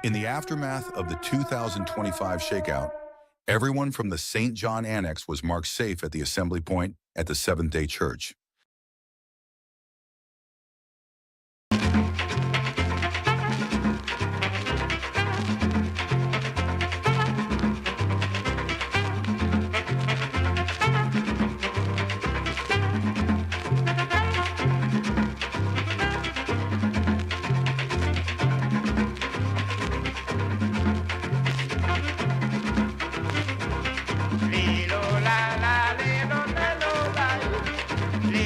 In the aftermath of the 2025 shakeout, everyone from the St. John Annex was marked safe at the assembly point at the Seventh-day Church. Le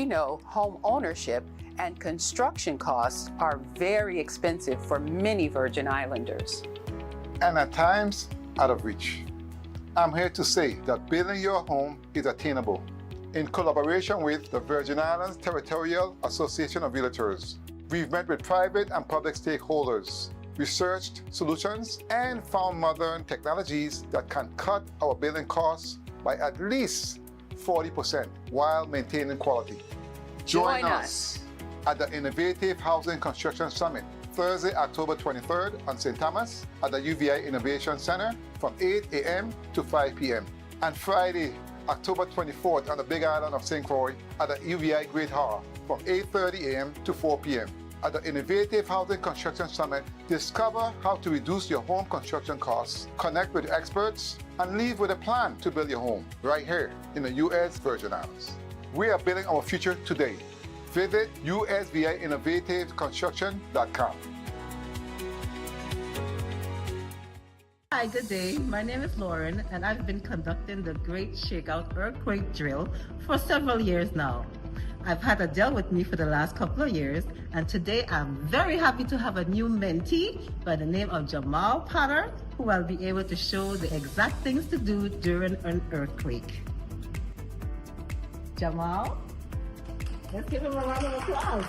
we know home ownership and construction costs are very expensive for many Virgin Islanders. And at times, out of reach. I'm here to say that building your home is attainable. In collaboration with the Virgin Islands Territorial Association of Realtors, we've met with private and public stakeholders, researched solutions, and found modern technologies that can cut our building costs by at least 40% while maintaining quality. Join us at the Innovative Housing Construction Summit, Thursday, October 23rd on St. Thomas at the UVI Innovation Center from 8 a.m. to 5 p.m. and Friday, October 24th on the Big Island of St. Croix at the UVI Great Hall from 8:30 a.m. to 4 p.m. At the Innovative Housing Construction Summit, discover how to reduce your home construction costs, connect with experts, and leave with a plan to build your home right here in the U.S. Virgin Islands. We are building our future today. Visit usviinnovativeconstruction.com. Hi, good day. My name is Lauren, and I've been conducting the Great Shakeout Earthquake Drill for several years now. I've had a deal with me for the last couple of years, and today I'm very happy to have a new mentee by the name of Jamal Potter, who will be able to show the exact things to do during an earthquake. Jamal, let's give him a round of applause.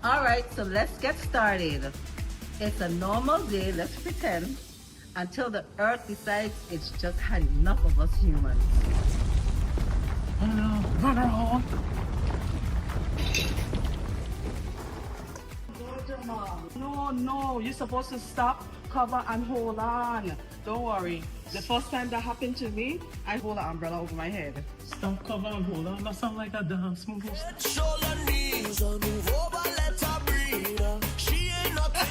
All right, so let's get started. It's a normal day, let's pretend, until the earth decides it's just had enough of us humans. Run around. No, you're supposed to stop, cover, and hold on. Don't worry. The first time that happened to me, I hold an umbrella over my head. Stop, cover, and hold on. That sounds like a dance move. Shoulder knees and move over, let her breathe. She ain't nothing.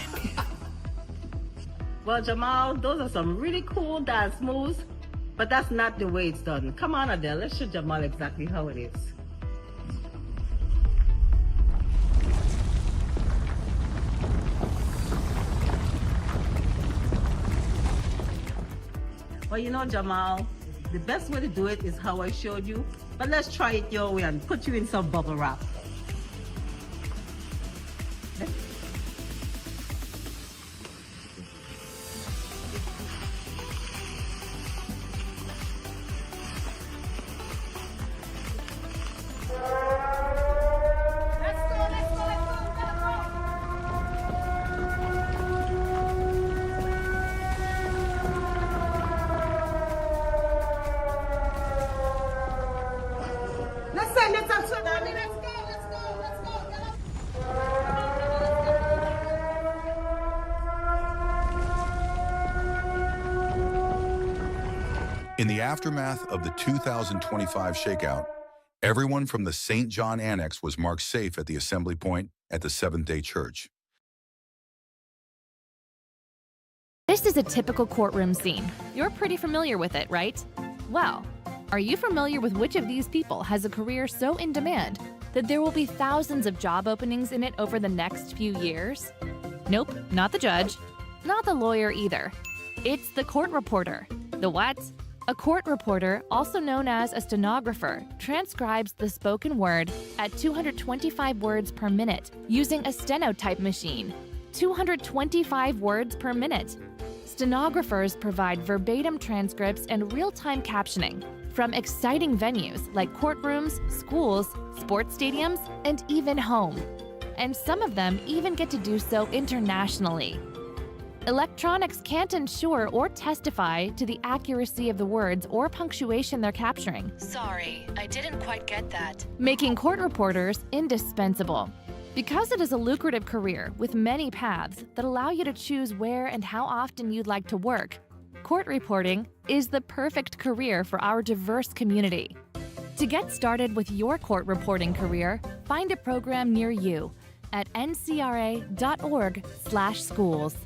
Well, Jamal, those are some really cool dance moves, but that's not the way it's done. Come on, Adele, let's show Jamal exactly how it is. Well, you know, Jamal, the best way to do it is how I showed you, but let's try it your way and put you in some bubble wrap. In the aftermath of the 2025 shakeout, everyone from the St. John Annex was marked safe at the assembly point at the Seventh-day Church. This is a typical courtroom scene. You're pretty familiar with it, right? Well, are you familiar with which of these people has a career so in demand that there will be thousands of job openings in it over the next few years? Nope, not the judge, not the lawyer either. It's the court reporter. The what? A court reporter, also known as a stenographer, transcribes the spoken word at 225 words per minute using a stenotype machine. 225 words per minute. Stenographers provide verbatim transcripts and real-time captioning from exciting venues like courtrooms, schools, sports stadiums, and even home. And some of them even get to do so internationally. Electronics can't ensure or testify to the accuracy of the words or punctuation they're capturing. Sorry, I didn't quite get that. Making court reporters indispensable. Because it is a lucrative career with many paths that allow you to choose where and how often you'd like to work, court reporting is the perfect career for our diverse community. To get started with your court reporting career, find a program near you at ncra.org/schools.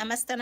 Namaste.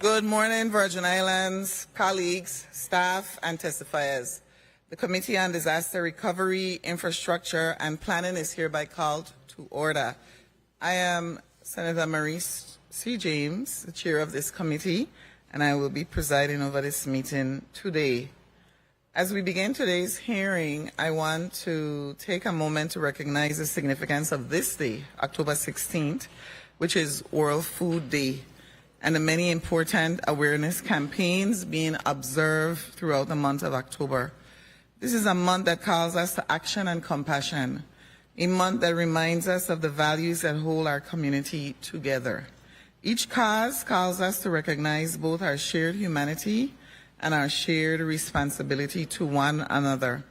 Good morning, Virgin Islands, colleagues, staff, and testifiers. The Committee on Disaster Recovery, Infrastructure, and Planning is hereby called to order. I am Senator Maurice C. James, the chair of this committee, and I will be presiding over this meeting today. As we begin today's hearing, I want to take a moment to recognize the significance of this day, October 16th, which is World Food Day, and the many important awareness campaigns being observed throughout the month of October. This is a month that calls us to action and compassion, a month that reminds us of the values that hold our community together. Each cause calls us to recognize both our shared humanity and our shared responsibility to one another.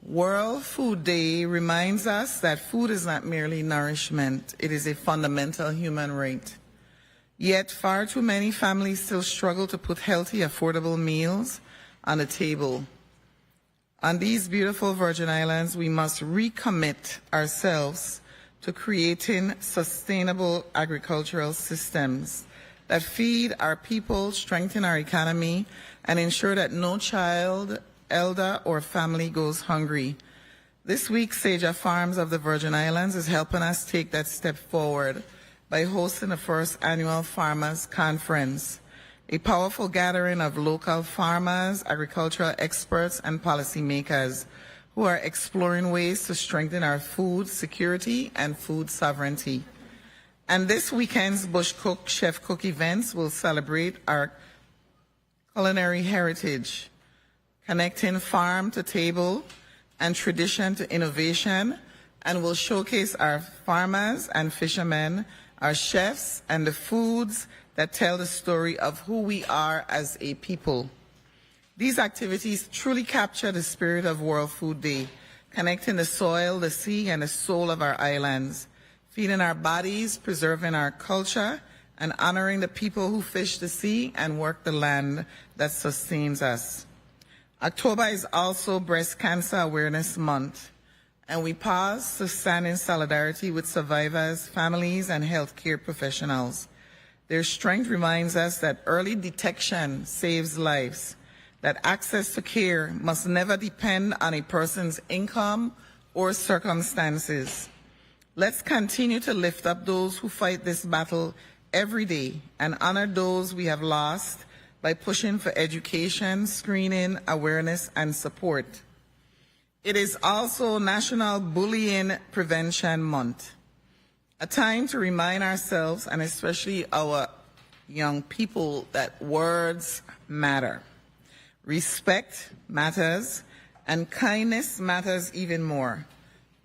World Food Day reminds us that food is not merely nourishment, it is a fundamental human right. Yet far too many families still struggle to put healthy, affordable meals on the table. On these beautiful Virgin Islands, we must recommit ourselves to creating sustainable agricultural systems that feed our people, strengthen our economy, and ensure that no child, elder, or family goes hungry. This week, Seja Farms of the Virgin Islands is helping us take that step forward by hosting the first annual Farmers Conference, a powerful gathering of local farmers, agricultural experts, and policymakers who are exploring ways to strengthen our food security and food sovereignty. And this weekend's Bush Cook Chef Cook events will celebrate our culinary heritage, connecting farm to table and tradition to innovation, and will showcase our farmers and fishermen, our chefs, and the foods that tell the story of who we are as a people. These activities truly capture the spirit of World Food Day, connecting the soil, the sea, and the soul of our islands, feeding our bodies, preserving our culture, and honoring the people who fish the sea and work the land that sustains us. October is also Breast Cancer Awareness Month, and we pause to stand in solidarity with survivors, families, and healthcare professionals. Their strength reminds us that early detection saves lives, that access to care must never depend on a person's income or circumstances. Let's continue to lift up those who fight this battle every day and honor those we have lost by pushing for education, screening, awareness, and support. It is also National Bullying Prevention Month, a time to remind ourselves, and especially our young people, that words matter. Respect matters, and kindness matters even more.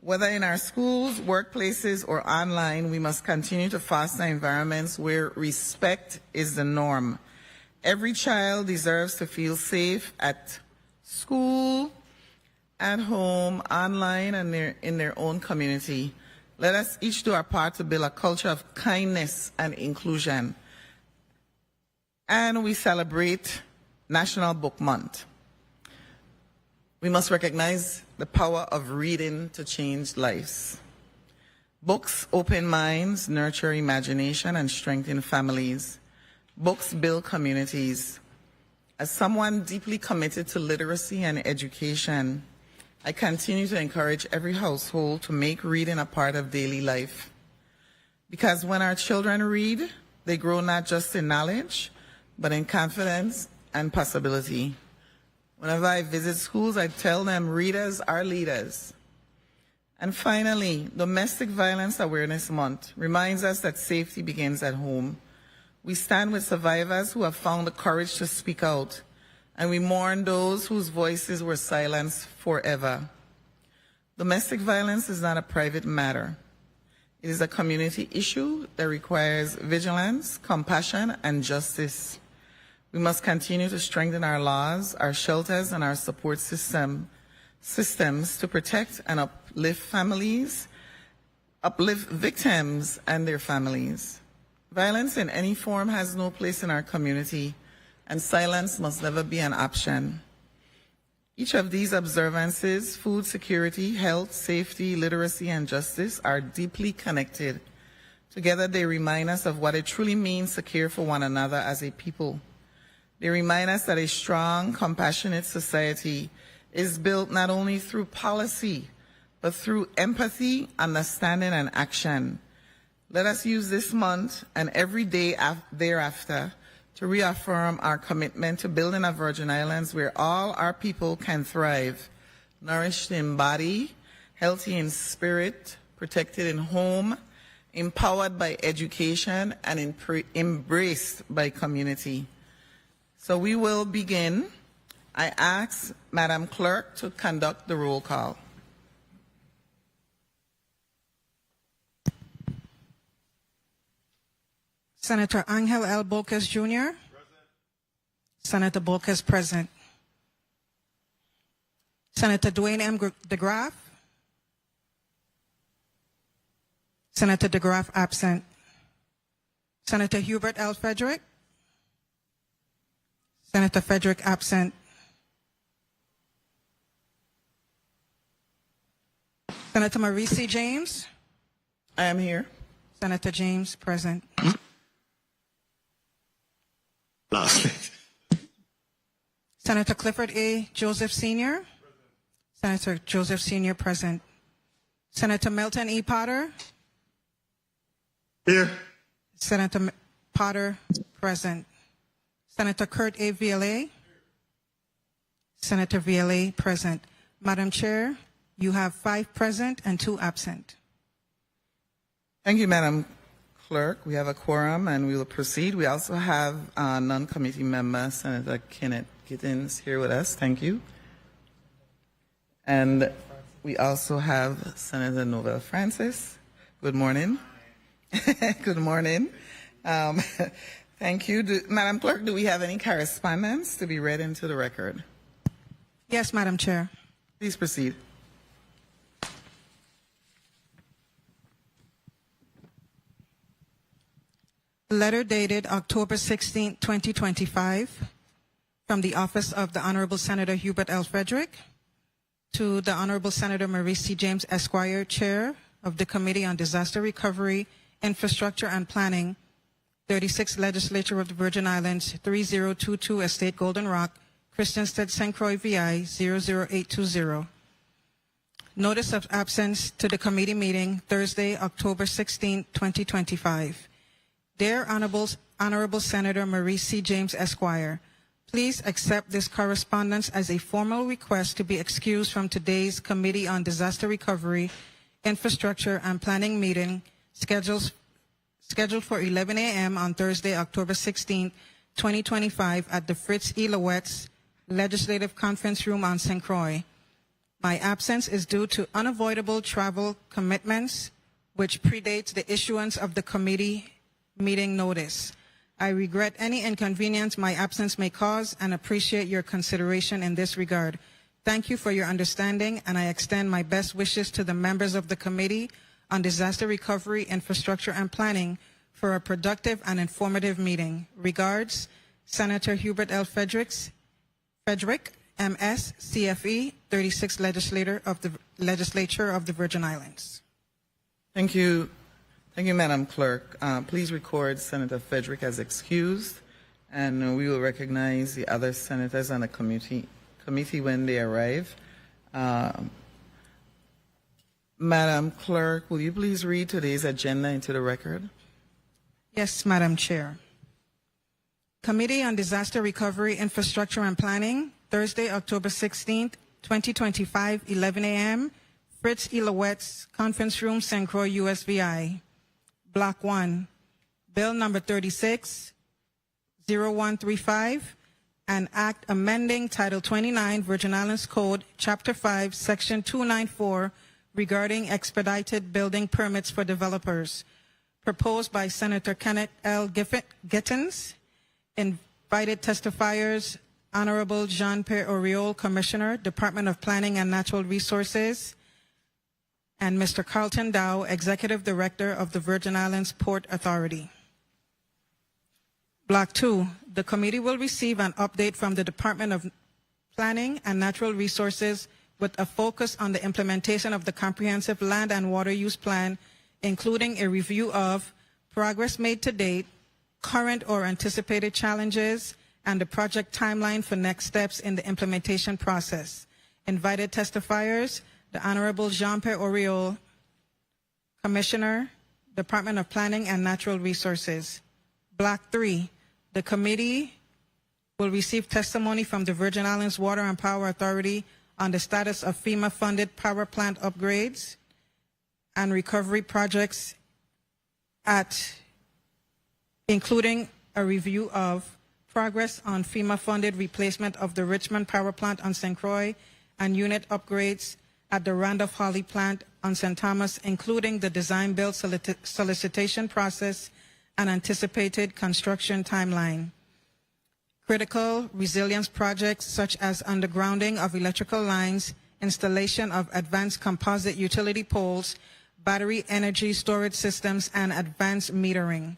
Whether in our schools, workplaces, or online, we must continue to foster environments where respect is the norm. Every child deserves to feel safe at school, at home, online, and in their own community. Let us each do our part to build a culture of kindness and inclusion. And we celebrate National Book Month. We must recognize the power of reading to change lives. Books open minds, nurture imagination, and strengthen families. Books build communities. As someone deeply committed to literacy and education, I continue to encourage every household to make reading a part of daily life. Because when our children read, they grow not just in knowledge, but in confidence and possibility. Whenever I visit schools, I tell them readers are leaders. And finally, Domestic Violence Awareness Month reminds us that safety begins at home. We stand with survivors who have found the courage to speak out, and we mourn those whose voices were silenced forever. Domestic violence is not a private matter. It is a community issue that requires vigilance, compassion, and justice. We must continue to strengthen our laws, our shelters, and our support systems to protect and uplift victims and their families. Violence in any form has no place in our community, and silence must never be an option. Each of these observances, food security, health, safety, literacy, and justice, are deeply connected Together, they remind us of what it truly means to care for one another as a people. They remind us that a strong, compassionate society is built not only through policy, but through empathy, understanding, and action. Let us use this month and every day thereafter to reaffirm our commitment to building a Virgin Islands where all our people can thrive, nourished in body, healthy in spirit, protected in home, empowered by education, and embraced by community. So we will begin. I ask Madam Clerk to conduct the roll call. Senator Angel L. Bolkes Jr. Present. Senator Bolkes present. Senator Dwayne M. DeGraff. Senator DeGraff absent. Senator Hubert L. Frederick. Senator Frederick absent. Senator Marie C. James. I am here. Senator James present. Lastly. Senator Clifford A. Joseph Sr. Senator Joseph Sr. present. Senator Milton E. Potter. Here. Senator Potter present. Senator Kurt A. Vialet. Senator Vialet present. Madam Chair, you have 5 present and 2 absent. Thank you, Madam Clerk. We have a quorum and we will proceed. We also have a non-committee member, Senator Kenneth Gittins, here with us. Thank you. And we also have Senator Novell Francis. Good morning. Good morning. Thank you. Madam Clerk, do we have any correspondence to be read into the record? Yes, Madam Chair. Please proceed. Letter dated October 16, 2025, from the office of the Honorable Senator Hubert L. Frederick to the Honorable Senator Marie C. James, Esquire, Chair of the Committee on Disaster Recovery, Infrastructure and Planning, 36th Legislature of the Virgin Islands, 3022 Estate Golden Rock, Christiansted, St. Croix, VI, 00820. Notice of absence to the committee meeting Thursday, October 16, 2025. Dear Honorable Senator Marie C. James, Esquire, please accept this correspondence as a formal request to be excused from today's Committee on Disaster Recovery, Infrastructure and Planning meeting scheduled for 11 a.m. on Thursday, October 16, 2025 at the Fritz E. Lowette's Legislative Conference Room on St. Croix. My absence is due to unavoidable travel commitments, which predates the issuance of the committee meeting notice. I regret any inconvenience my absence may cause and appreciate your consideration in this regard. Thank you for your understanding, and I extend my best wishes to the members of the Committee on Disaster Recovery, Infrastructure and Planning for a productive and informative meeting. Regards, Senator Hubert L. Frederick, MS, CFE, 36th Legislature of the Virgin Islands. Thank you. Thank you, Madam Clerk. Please record Senator Frederick as excused, and we will recognize the other senators on the committee when they arrive. Madam Clerk, will you please read today's agenda into the record? Yes, Madam Chair. Committee on Disaster Recovery, Infrastructure and Planning, Thursday, October 16th, 2025, 11 a.m., Fritz E. Lowette's Conference Room, St. Croix, USVI. Block 1, Bill number 36-0135, an act amending Title 29, Virgin Islands Code, Chapter 5, Section 294, regarding expedited building permits for developers, proposed by Senator Kenneth L. Gittins. Invited testifiers, Honorable Jean-Pierre Oriol, Commissioner, Department of Planning and Natural Resources, and Mr. Carlton Dow, Executive Director of the Virgin Islands Port Authority. Block 2, the committee will receive an update from the Department of Planning and Natural Resources with a focus on the implementation of the Comprehensive Land and Water Use Plan, including a review of progress made to date, current or anticipated challenges, and the project timeline for next steps in the implementation process. Invited testifiers, the Honorable Jean-Pierre Auriol, Commissioner, Department of Planning and Natural Resources. Block 3, the committee will receive testimony from the Virgin Islands Water and Power Authority on the status of FEMA-funded power plant upgrades and recovery projects including a review of progress on FEMA-funded replacement of the Richmond Power Plant on St. Croix and unit upgrades at the Randolph-Holly plant on St. Thomas, including the design-build solicitation process and anticipated construction timeline. Critical resilience projects such as undergrounding of electrical lines, installation of advanced composite utility poles, battery energy storage systems, and advanced metering.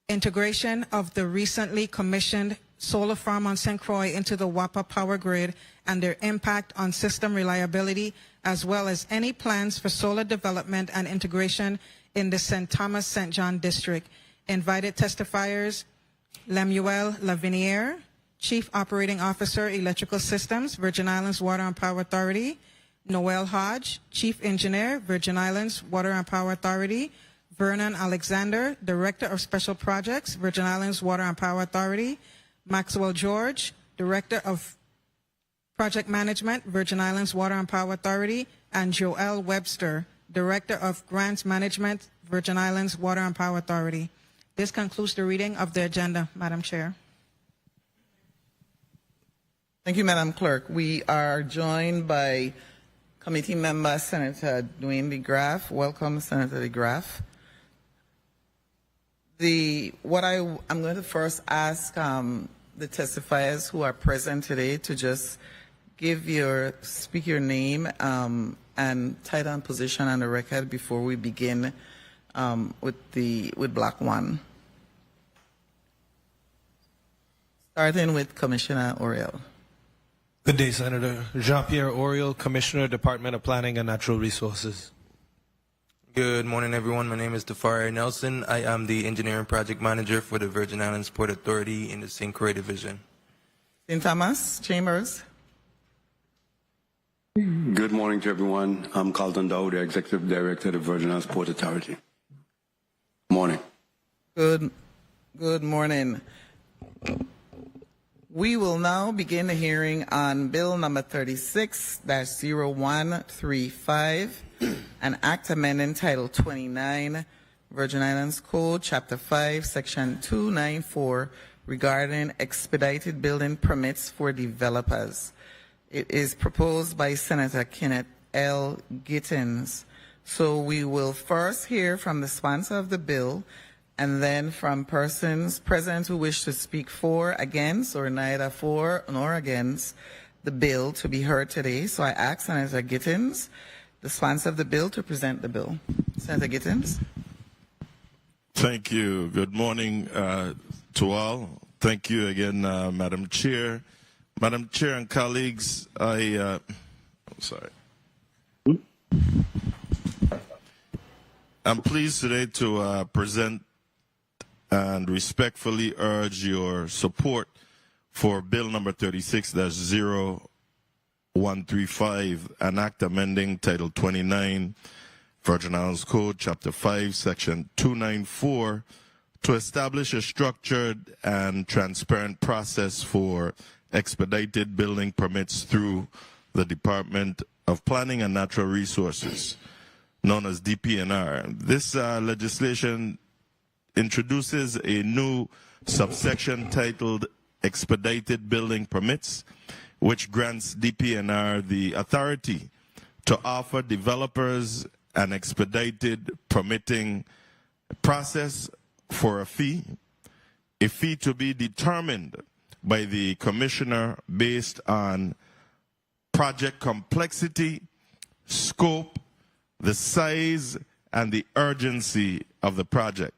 Integration of the recently commissioned solar farm on St. Croix into the WAPA power grid and their impact on system reliability, as well as any plans for solar development and integration in the St. Thomas St. John district. Invited testifiers, Lemuel Laviniere, Chief Operating Officer, Electrical Systems, Virgin Islands Water and Power Authority; Noel Hodge, Chief Engineer, Virgin Islands Water and Power Authority; Vernon Alexander, Director of Special Projects, Virgin Islands Water and Power Authority; Maxwell George, Director of Project Management, Virgin Islands Water and Power Authority; and Joel Webster, Director of Grants Management, Virgin Islands Water and Power Authority. This concludes the reading of the agenda, Madam Chair. Thank you, Madam Clerk. We are joined by Committee Member Senator Dwayne DeGraff. Welcome, Senator DeGraff. I'm going to first ask the testifiers who are present today to just speak your name and title and position on the record before we begin with Block 1. Starting with Commissioner Auriol. Good day, Senator. Jean-Pierre Auriol, Commissioner, Department of Planning and Natural Resources. Good morning, everyone. My name is Tafari Nelson. I am the Engineering Project Manager for the Virgin Islands Port Authority in the St. Croix Division. St. Thomas Chambers. Good morning to everyone. I'm Carlton Dowd, the Executive Director of the Virgin Islands Port Authority. Morning. Good morning. We will now begin the hearing on Bill number 36-0135, an act amending Title 29, Virgin Islands Code, Chapter 5, Section 294, regarding expedited building permits for developers. It is proposed by Senator Kenneth L. Gittins. So we will first hear from the sponsor of the bill, and then from persons present who wish to speak for, against, or neither for nor against the bill to be heard today. So I ask Senator Gittins, the sponsor of the bill, to present the bill. Senator Gittins. Thank you. Good morning to all. Thank you again, Madam Chair. Madam Chair and colleagues, I'm pleased today to present and respectfully urge your support for Bill number 36-0135, an act amending Title 29, Virgin Islands Code, Chapter 5, Section 294, to establish a structured and transparent process for expedited building permits through the Department of Planning and Natural Resources, known as DPNR. This legislation introduces a new subsection titled Expedited Building Permits, which grants DPNR the authority to offer developers an expedited permitting process for a fee to be determined by the commissioner based on project complexity, scope, the size, and the urgency of the project.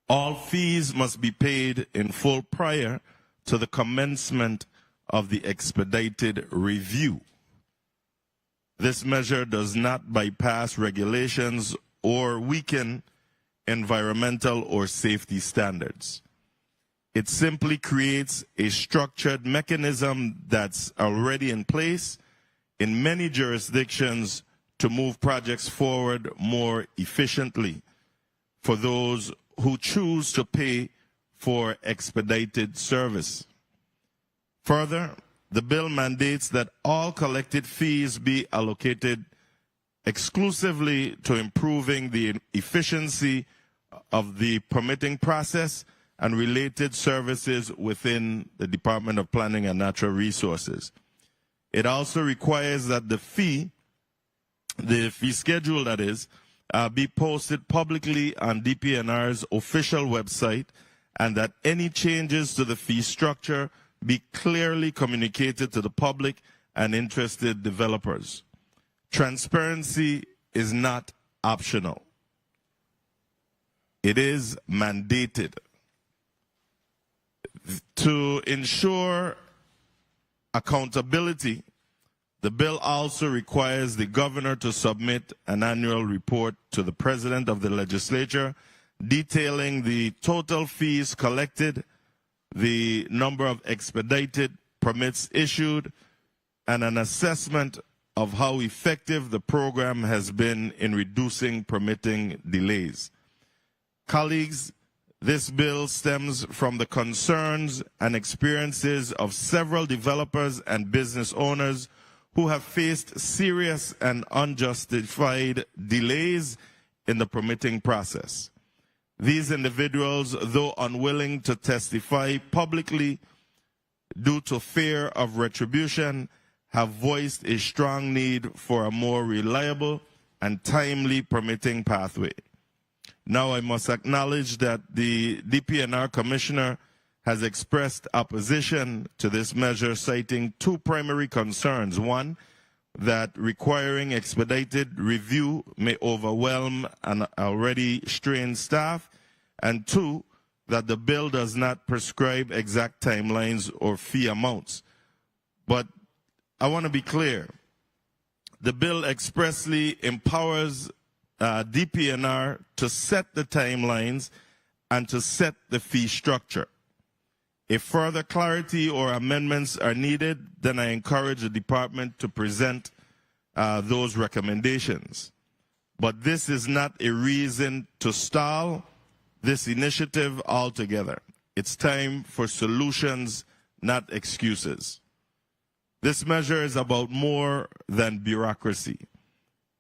All fees must be paid in full prior to the commencement of the expedited review. This measure does not bypass regulations or weaken environmental or safety standards. It simply creates a structured mechanism that's already in place in many jurisdictions to move projects forward more efficiently for those who choose to pay for expedited service. Further, the bill mandates that all collected fees be allocated exclusively to improving the efficiency of the permitting process and related services within the Department of Planning and Natural Resources. It also requires that the fee schedule, that is, be posted publicly on DPNR's official website, and that any changes to the fee structure be clearly communicated to the public and interested developers. Transparency is not optional. It is mandated. To ensure accountability, the bill also requires the governor to submit an annual report to the president of the legislature detailing the total fees collected, the number of expedited permits issued, and an assessment of how effective the program has been in reducing permitting delays. Colleagues, this bill stems from the concerns and experiences of several developers and business owners who have faced serious and unjustified delays in the permitting process. These individuals, though unwilling to testify publicly due to fear of retribution, have voiced a strong need for a more reliable and timely permitting pathway. Now I must acknowledge that the DPNR Commissioner has expressed opposition to this measure, citing two primary concerns. One, that requiring expedited review may overwhelm an already strained staff, and two, that the bill does not prescribe exact timelines or fee amounts. But I want to be clear. The bill expressly empowers DPNR to set the timelines and to set the fee structure. If further clarity or amendments are needed, then I encourage the department to present those recommendations. But this is not a reason to stall this initiative altogether. It's time for solutions, not excuses. This measure is about more than bureaucracy.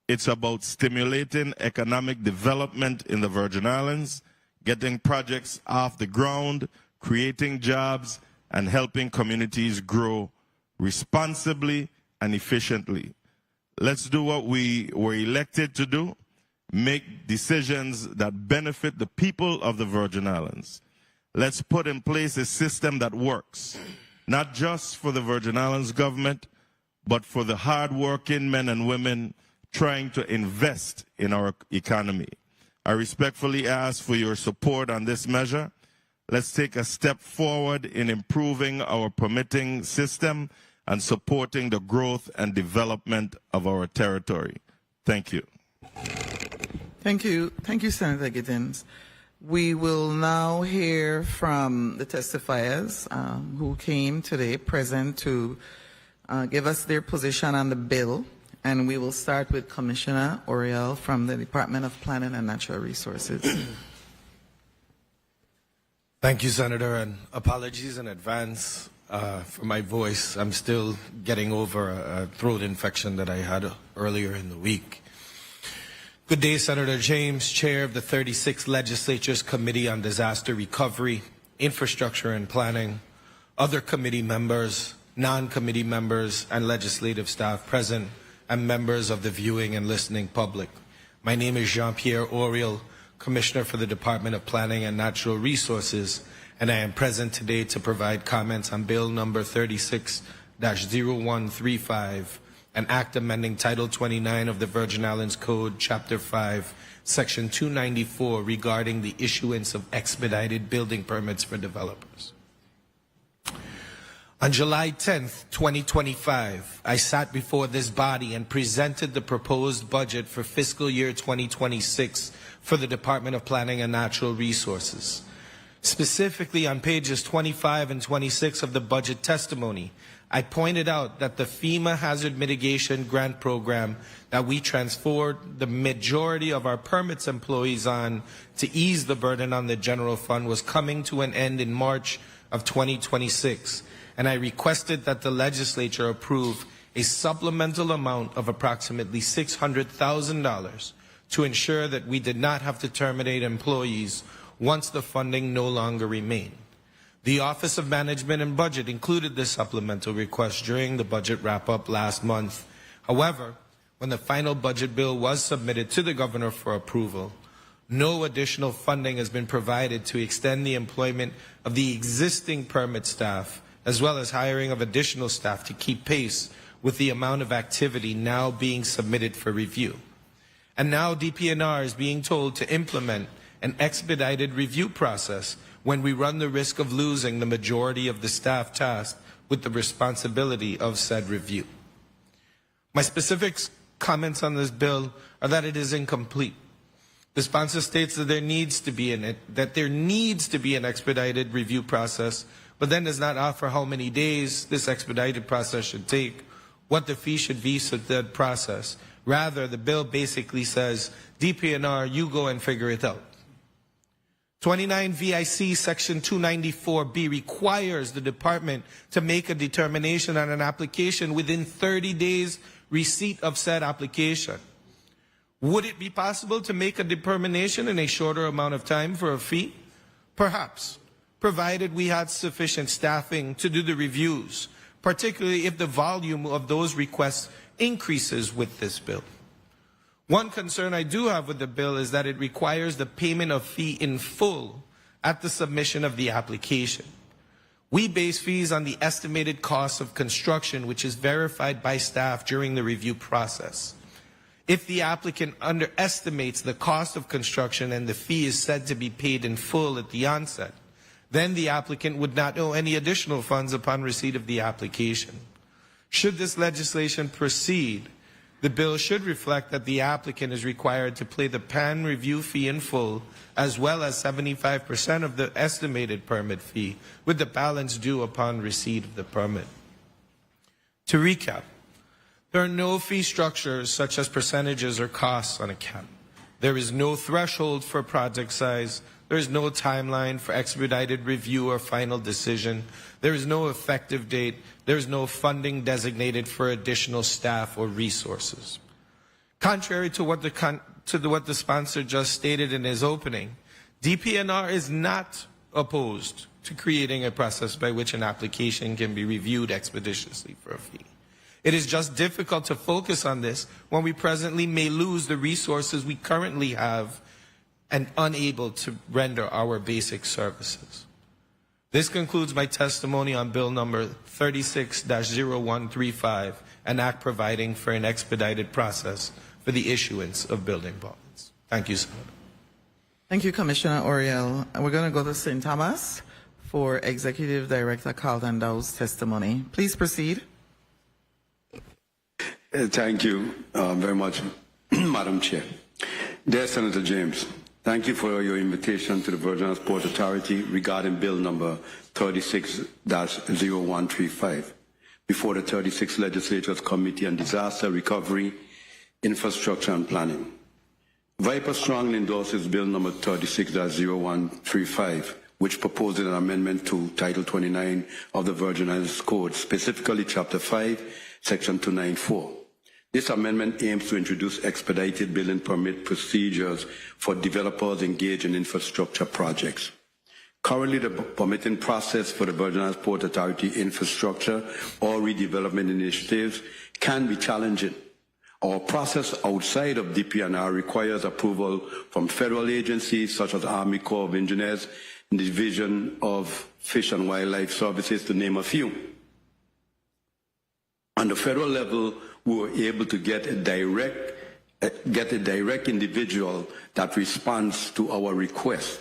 It's about stimulating economic development in the Virgin Islands, getting projects off the ground, creating jobs, and helping communities grow responsibly and efficiently. Let's do what we were elected to do, make decisions that benefit the people of the Virgin Islands. Let's put in place a system that works, not just for the Virgin Islands government, but for the hard-working men and women trying to invest in our economy. I respectfully ask for your support on this measure. Let's take a step forward in improving our permitting system and supporting the growth and development of our territory. Thank you. Thank you. Thank you, Senator Giddens. We will now hear from the testifiers who came today present to give us their position on the bill. And we will start with Commissioner Earle from the Department of Planning and Natural Resources. Thank you, Senator, and apologies in advance for my voice. I'm still getting over a throat infection that I had earlier in the week. Good day, Senator James, Chair of the 36th Legislature's Committee on Disaster Recovery, Infrastructure and Planning, other committee members, non-committee members, and legislative staff present, and members of the viewing and listening public. My name is Jean-Pierre Earle, Commissioner for the Department of Planning and Natural Resources, and I am present today to provide comments on Bill number 36-0135, an act amending Title 29 of the Virgin Islands Code, Chapter 5, Section 294, regarding the issuance of expedited building permits for developers. On July 10th, 2025, I sat before this body and presented the proposed budget for fiscal year 2026 for the Department of Planning and Natural Resources. Specifically, on pages 25 and 26 of the budget testimony, I pointed out that the FEMA Hazard Mitigation Grant Program that we transferred the majority of our permits employees on to ease the burden on the general fund was coming to an end in March of 2026. And I requested that the legislature approve a supplemental amount of approximately $600,000 to ensure that we did not have to terminate employees once the funding no longer remained. The Office of Management and Budget included this supplemental request during the budget wrap-up last month. However, when the final budget bill was submitted to the governor for approval, no additional funding has been provided to extend the employment of the existing permit staff, as well as hiring of additional staff to keep pace with the amount of activity now being submitted for review. And now DPNR is being told to implement an expedited review process when we run the risk of losing the majority of the staff tasked with the responsibility of said review. My specific comments on this bill are that it is incomplete. The sponsor states that there needs to be an expedited review process, but then does not offer how many days this expedited process should take, what the fee should be for that process. Rather, the bill basically says, DPNR, you go and figure it out. 29 VIC Section 294B requires the department to make a determination on an application within 30 days receipt of said application. Would it be possible to make a determination in a shorter amount of time for a fee? Perhaps, provided we had sufficient staffing to do the reviews, particularly if the volume of those requests increases with this bill. One concern I do have with the bill is that it requires the payment of fee in full at the submission of the application. We base fees on the estimated cost of construction, which is verified by staff during the review process. If the applicant underestimates the cost of construction and the fee is said to be paid in full at the onset, then the applicant would not owe any additional funds upon receipt of the application. Should this legislation proceed, the bill should reflect that the applicant is required to pay the PAN review fee in full, as well as 75% of the estimated permit fee, with the balance due upon receipt of the permit. To recap, there are no fee structures such as percentages or costs on a cap. There is no threshold for project size. There is no timeline for expedited review or final decision. There is no effective date. There is no funding designated for additional staff or resources. Contrary to what the sponsor just stated in his opening, DPNR is not opposed to creating a process by which an application can be reviewed expeditiously for a fee. It is just difficult to focus on this when we presently may lose the resources we currently have and unable to render our basic services. This concludes my testimony on Bill number 36-0135, an act providing for an expedited process for the issuance of building bonds. Thank you, Senator. Thank you, Commissioner Oriel. We're going to go to St. Thomas for Executive Director Carlton Dow's testimony. Please proceed. Thank you very much, Madam Chair. Dear Senator James, thank you for your invitation to the Virgin Islands Port Authority regarding Bill number 36-0135 before the 36th Legislature's Committee on Disaster Recovery, Infrastructure and Planning. Viper strongly endorses Bill number 36-0135, which proposes an amendment to Title 29 of the Virgin Islands Code, specifically Chapter 5, Section 294. This amendment aims to introduce expedited building permit procedures for developers engaged in infrastructure projects. Currently, the permitting process for the Virgin Islands Port Authority infrastructure or redevelopment initiatives can be challenging. Our process outside of DPNR requires approval from federal agencies such as Army Corps of Engineers and the Division of Fish and Wildlife Services, to name a few. On the federal level, we were able to get a direct individual that responds to our request.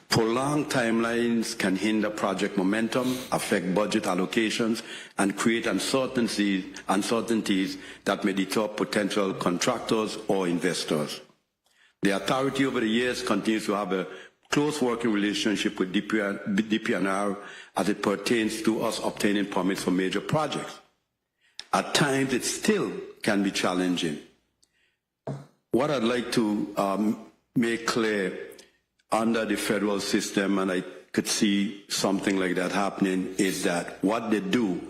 Prolonged timelines can hinder project momentum, affect budget allocations, and create uncertainties that may deter potential contractors or investors. The authority over the years continues to have a close working relationship with DPNR as it pertains to us obtaining permits for major projects. At times, it still can be challenging. What I'd like to make clear under the federal system, and I could see something like that happening, is that what they do,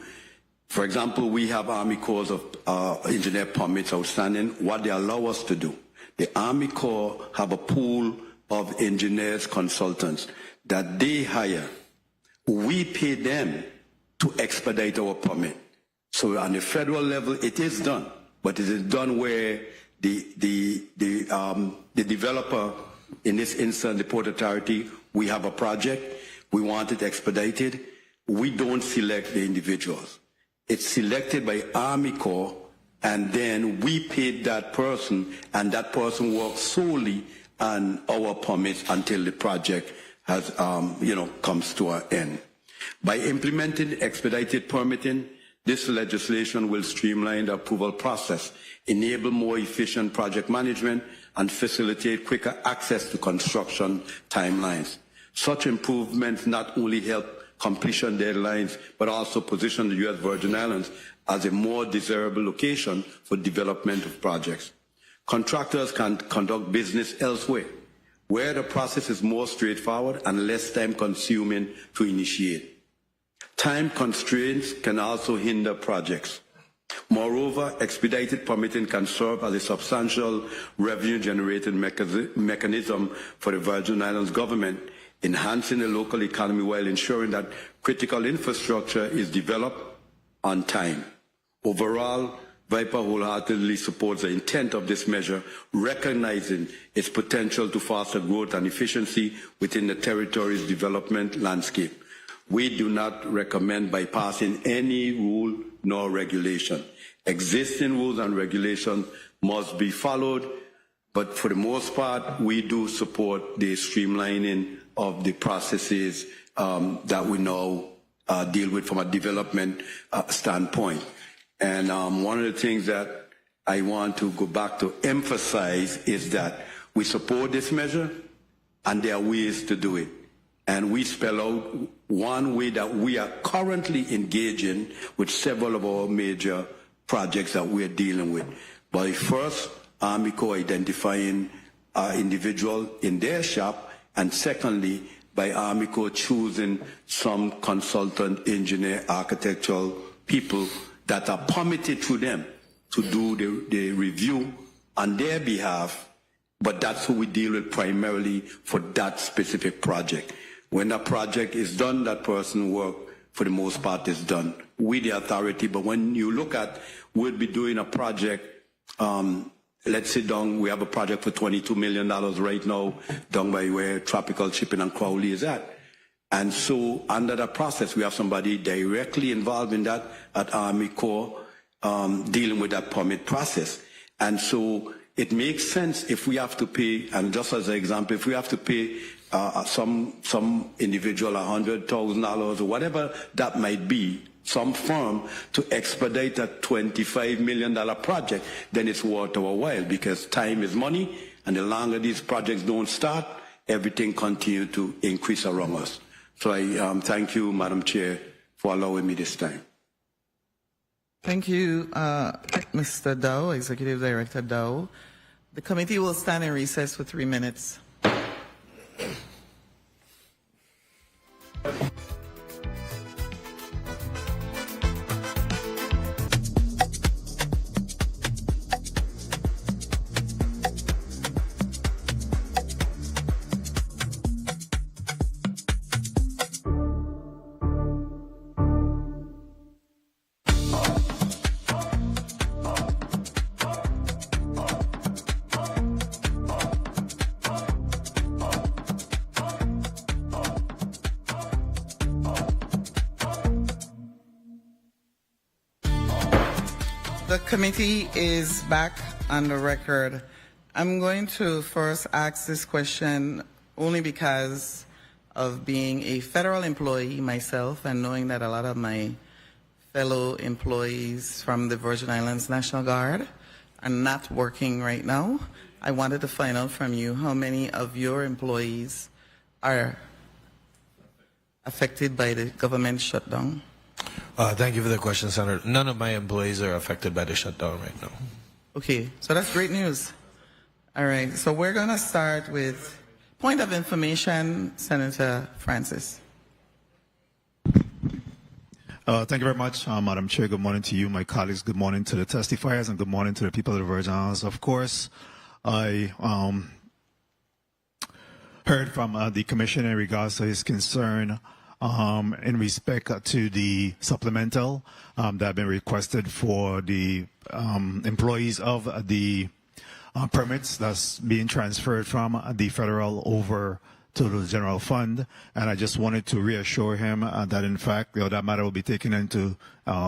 for example, we have Army Corps of engineer permits outstanding. What they allow us to do, the Army Corps have a pool of engineers, consultants that they hire. We pay them to expedite our permit. So on the federal level, it is done, but it is done where the developer, in this instance, the Port Authority, we have a project, we want it expedited. We don't select the individuals. It's selected by Army Corps, and then we pay that person, and that person works solely on our permits until the project has, comes to an end. By implementing expedited permitting, this legislation will streamline the approval process, enable more efficient project management, and facilitate quicker access to construction timelines. Such improvements not only help completion deadlines, but also position the U.S. Virgin Islands as a more desirable location for development of projects. Contractors can conduct business elsewhere, where the process is more straightforward and less time-consuming to initiate. Time constraints can also hinder projects. Moreover, expedited permitting can serve as a substantial revenue-generating mechanism for the Virgin Islands government, enhancing the local economy while ensuring that critical infrastructure is developed on time. Overall, VIPA wholeheartedly supports the intent of this measure, recognizing its potential to foster growth and efficiency within the territory's development landscape. We do not recommend bypassing any rule nor regulation. Existing rules and regulations must be followed, but for the most part, we do support the streamlining of the processes that we now deal with from a development standpoint. And one of the things that I want to go back to emphasize is that we support this measure, and there are ways to do it. And we spell out one way that we are currently engaging with several of our major projects that we're dealing with. By first, Army Corps identifying individual in their shop, and secondly, by Army Corps choosing some consultant, engineer, architectural people that are permitted through them to do the review on their behalf, but that's who we deal with primarily for that specific project. When that project is done, that person work, for the most part, is done with the authority. But when you look at, we'll be doing a project, let's say we have a project for $22 million right now, down by where Tropical Shipping and Crowley is at. And so under that process, we have somebody directly involved in that at Army Corps, dealing with that permit process. And so it makes sense if we have to pay, and just as an example, if we have to pay some individual $100,000 or whatever that might be, some firm to expedite a $25 million project, then it's worth our while, because time is money, and the longer these projects don't start, everything continues to increase around us. So I thank you, Madam Chair, for allowing me this time. Thank you, Mr. Dow, Executive Director Dow. The committee will stand in recess for 3 minutes. The committee is back on the record. I'm going to first ask this question only because of being a federal employee myself and knowing that a lot of my fellow employees from the Virgin Islands National Guard are not working right now. I wanted to find out from you how many of your employees are affected by the government shutdown. Thank you for the question, Senator. None of my employees are affected by the shutdown right now. Okay, so that's great news. All right, so we're going to start with point of information, Senator Francis. Thank you very much, Madam Chair. Good morning to you, my colleagues. Good morning to the testifiers, and good morning to the people of the Virgin Islands. Of course, I heard from the Commissioner in regards to his concern in respect to the supplemental that have been requested for the employees of the permits that's being transferred from the federal over to the general fund. And I just wanted to reassure him that in fact that matter will be taken into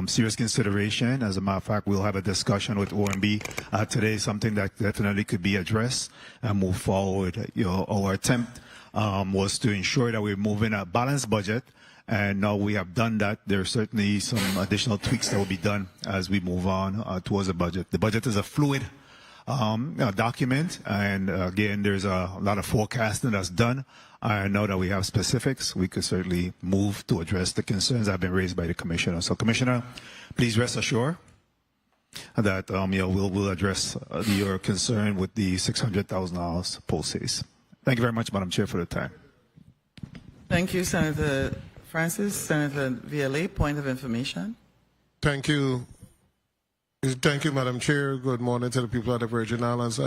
serious consideration. As a matter of fact, we'll have a discussion with OMB today, something that definitely could be addressed and move forward. Our attempt was to ensure that we're moving a balanced budget, and now we have done that. There are certainly some additional tweaks that will be done as we move on towards the budget. The budget is a fluid document, and again, there's a lot of forecasting that's done. Now that we have specifics, we could certainly move to address the concerns that have been raised by the Commissioner. So, Commissioner, please rest assured that we'll address your concern with the $600,000 post-haste. Thank you very much, Madam Chair, for the time. Thank you, Senator Francis. Senator VLA, point of information. Thank you. Thank you, Madam Chair. Good morning to the people of the Virgin Islands.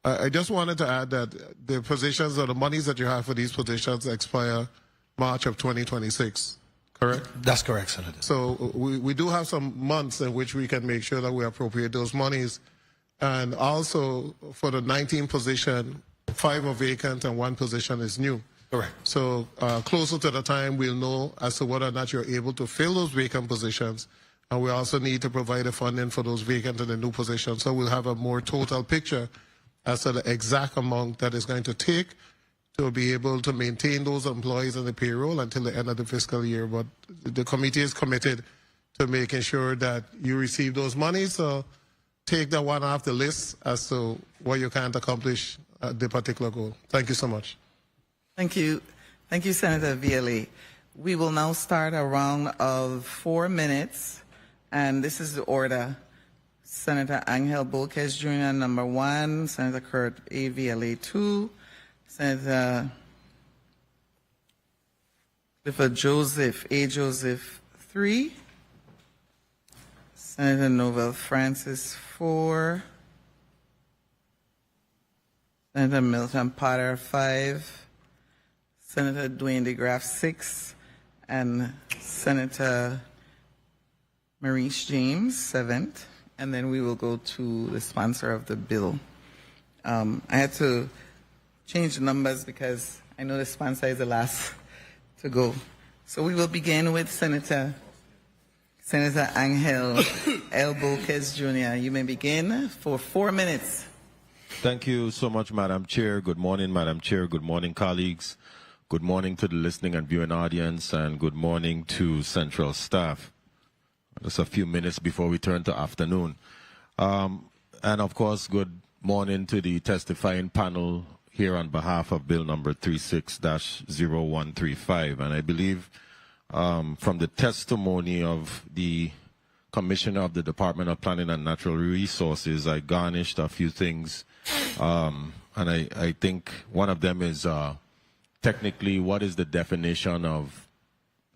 I just wanted to add that the positions or the monies that you have for these positions expire March of 2026, correct? That's correct, Senator. So we do have some months in which we can make sure that we appropriate those monies. And also for the 19 position, 5 are vacant and 1 position is new. Correct. So closer to the time, we'll know as to whether or not you're able to fill those vacant positions. And we also need to provide the funding for those vacant and the new positions. So we'll have a more total picture as to the exact amount that it's going to take to be able to maintain those employees on the payroll until the end of the fiscal year. But the committee is committed to making sure that you receive those monies. So take that one off the list as to what you can't accomplish at the particular goal. Thank you so much. Thank you. Thank you, Senator VLA. We will now start a round of 4 minutes. And this is the order. Senator Angel Bolquez Jr., number 1. Senator Kurt A. VLA 2. Senator Clifford Joseph A. Joseph 3. Senator Novel Francis 4. Senator Milton Potter 5. Senator Dwayne DeGraff 6. And Senator Maurice James, 7th, and then we will go to the sponsor of the bill. I had to change the numbers because I know the sponsor is the last to go. So we will begin with Senator Angel Earle Bolquez Jr. You may begin for 4 minutes. Thank you so much, Madam Chair. Good morning, Madam Chair. Good morning, colleagues. Good morning to the listening and viewing audience, and good morning to Central staff. Just a few minutes before we turn to afternoon. And of course, good morning to the testifying panel here on behalf of Bill number 36-0135. And I believe from the testimony of the Commissioner of the Department of Planning and Natural Resources, I garnished a few things. And I think one of them is technically what is the definition of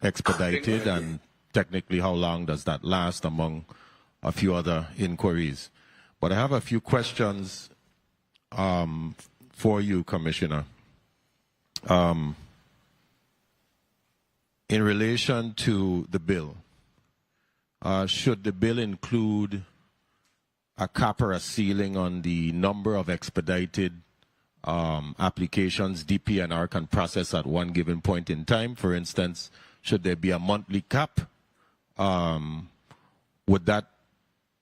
expedited, and technically how long does that last, among a few other inquiries. But I have a few questions for you, Commissioner. In relation to the bill, should the bill include a cap or a ceiling on the number of expedited applications DPNR can process at one given point in time? For instance, should there be a monthly cap? Would that,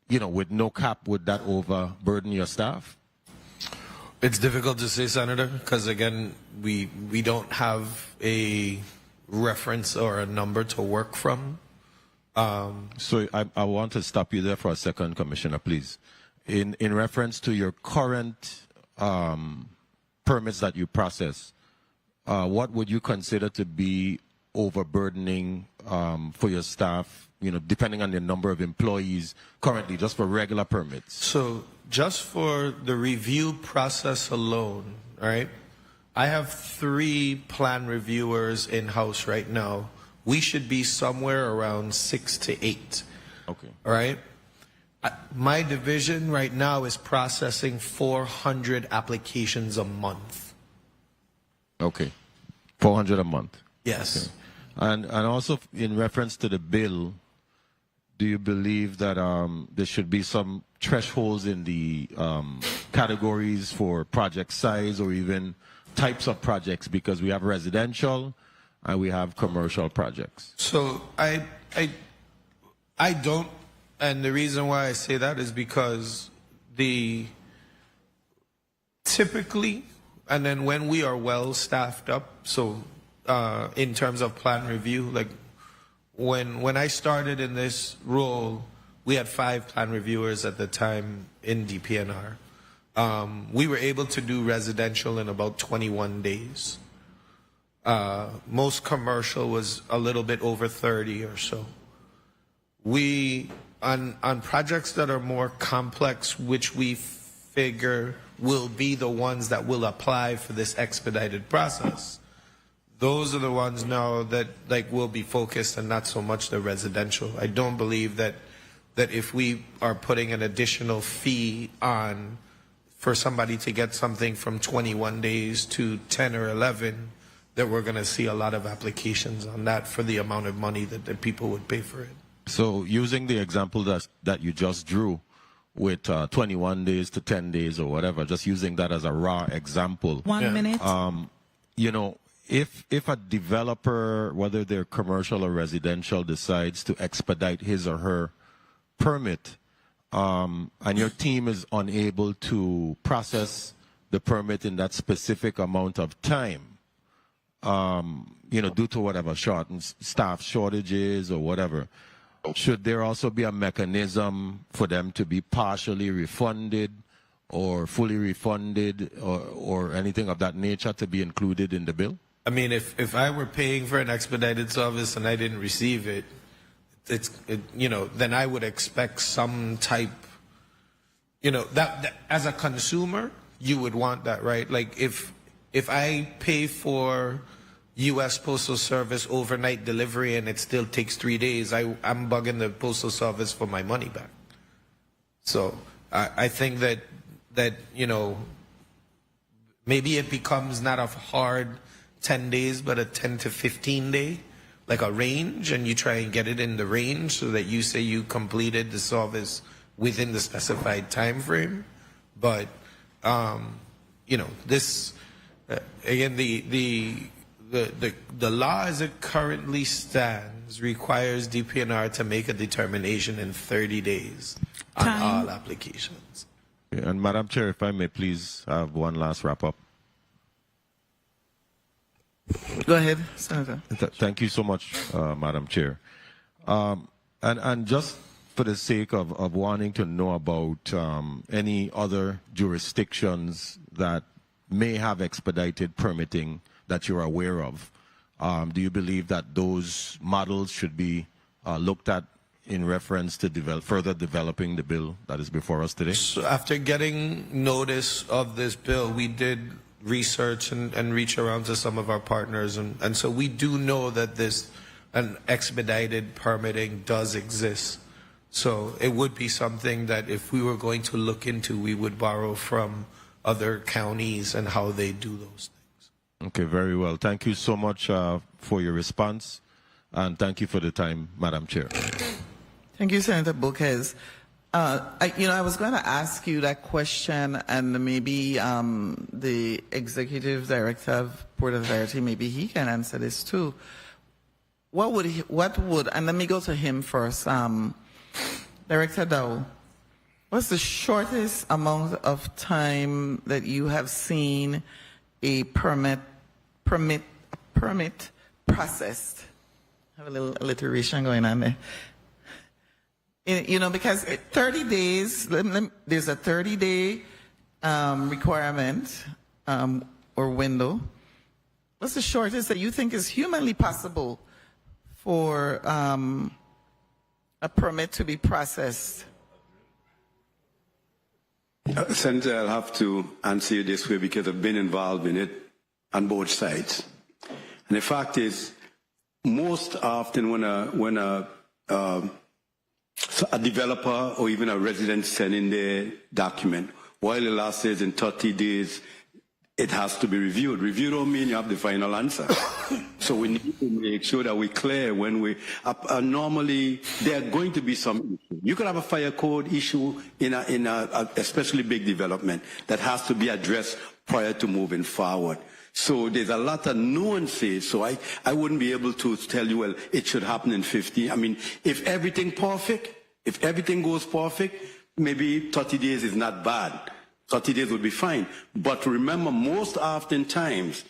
with no cap, would that overburden your staff? It's difficult to say, Senator, because again, we don't have a reference or a number to work from. So I want to stop you there for a second, Commissioner, please. In reference to your current permits that you process, what would you consider to be overburdening for your staff, depending on the number of employees currently, just for regular permits? So just for the review process alone, all right, I have 3 plan reviewers in-house right now. We should be somewhere around 6 to 8. Okay. All right? My division right now is processing 400 applications a month. Okay. 400 a month. Yes. Okay. And also in reference to the bill, do you believe that there should be some thresholds in the categories for project size or even types of projects, because we have residential and we have commercial projects? So I don't, and the reason why I say that is because typically, and then when we are well staffed up, so in terms of plan review, like when I started in this role, we had 5 plan reviewers at the time in DPNR. We were able to do residential in about 21 days. Most commercial was a little bit over 30 or so. We, on projects that are more complex, which we figure will be the ones that will apply for this expedited process, those are the ones now that will be focused and not so much the residential. I don't believe that if we are putting an additional fee on for somebody to get something from 21 days to 10 or 11, that we're going to see a lot of applications on that for the amount of money that people would pay for it. So using the example that you just drew with 21 days to 10 days or whatever, just using that as a raw example. 1 minute. If a developer, whether they're commercial or residential, decides to expedite his or her permit, and your team is unable to process the permit in that specific amount of time, due to whatever staff shortages or whatever, should there also be a mechanism for them to be partially refunded or fully refunded or anything of that nature to be included in the bill? I mean, if I were paying for an expedited service and I didn't receive it, then I would expect some type, that as a consumer, you would want that, right? Like if I pay for U.S. Postal Service overnight delivery and it still takes 3 days, I'm bugging the Postal Service for my money back. So I think that maybe it becomes not a hard 10 days, but a 10 to 15 day, like a range, and you try and get it in the range so that you say you completed the service within the specified time frame. But, this, again, the law as it currently stands requires DPNR to make a determination in 30 days on all applications. And Madam Chair, if I may please have one last wrap up. Go ahead, Senator. Thank you so much, Madam Chair. And just for the sake of wanting to know about any other jurisdictions that may have expedited permitting that you're aware of, do you believe that those models should be looked at in reference to further developing the bill that is before us today? So after getting notice of this bill, we did research and reach around to some of our partners, and so we do know that an expedited permitting does exist. So it would be something that if we were going to look into, we would borrow from other counties and how they do those things. Okay, very well. Thank you so much for your response, and thank you for the time, Madam Chair. Thank you, Senator Boquez. I was going to ask you that question, and maybe the executive director of Port Authority, maybe he can answer this too. What would, and let me go to him first. Director Dow, What's the shortest amount of time that you have seen a permit processed? I have a little alliteration going on there. You know, because 30 days, there's a 30-day requirement or window. What's the shortest that you think is humanly possible for a permit to be processed? Senator, I'll have to answer you this way because I've been involved in it on both sides. And the fact is, most often when a developer or even a resident send in their document, while the law says in 30 days, it has to be reviewed. Review don't mean you have the final answer. So we need to make sure that we're clear when we, normally there are going to be some issues. You could have a fire code issue in a especially big development that has to be addressed prior to moving forward. So there's a lot of nuances. So I wouldn't be able to tell you, well, it should happen in 50. I mean, if everything perfect, if everything goes perfect, maybe 30 days is not bad. 30 days would be fine. But remember, most often times,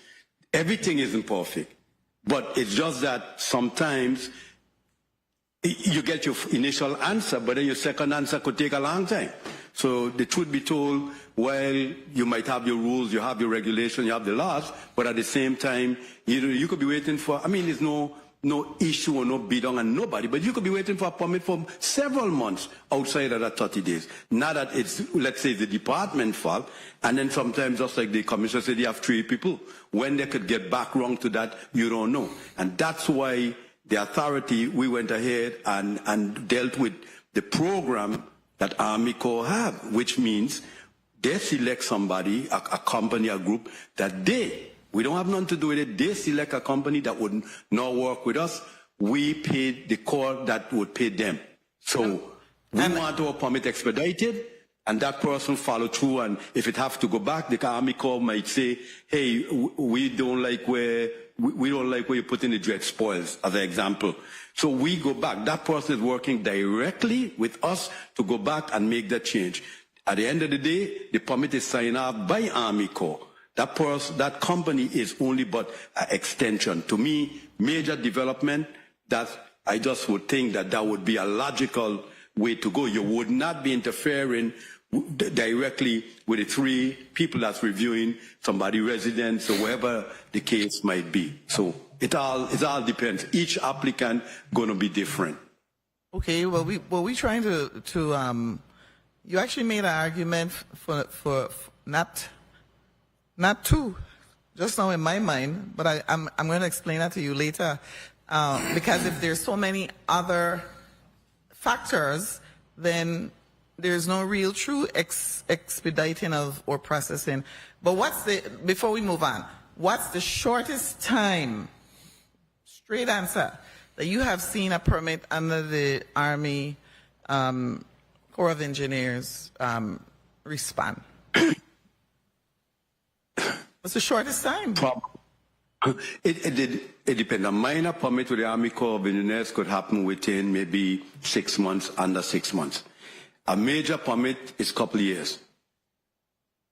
everything isn't perfect. But it's just that sometimes you get your initial answer, but then your second answer could take a long time. So the truth be told, well, you might have your rules, you have your regulation, you have the laws, but at the same time, you could be waiting for, I mean, there's no issue or no bid on nobody, but you could be waiting for a permit for several months outside of that 30 days. Not that it's, let's say, the department fault, and then sometimes, just like the commissioner said, you have 3 people. When they could get back wrong to that, you don't know. And that's why the authority, we went ahead and dealt with the program that Army Corps have, which means they select somebody, a company, a group, that we don't have nothing to do with it. They select a company that would not work with us. We paid the Corps that would pay them. So we want our permit expedited, and that person follow through. And if it have to go back, the Army Corps might say, hey, we don't like where you put in the dredge spoils, as an example. So we go back. That person is working directly with us to go back and make that change. At the end of the day, the permit is signed off by Army Corps. That company is only but an extension. To me, major development, that I just would think that would be a logical way to go. You would not be interfering directly with the 3 people that's reviewing, somebody residents or wherever the case might be. So it all depends. Each applicant going to be different. Okay, well, we trying to you actually made an argument for not 2, just now in my mind, but I'm going to explain that to you later. Because if there's so many other factors, then there's no real true expediting of or processing. But before we move on, what's the shortest time, straight answer, that you have seen a permit under the Army Corps of Engineers respond? What's the shortest time? It depends. A minor permit with the Army Corps of Engineers could happen within maybe 6 months, under 6 months. A major permit is a couple of years.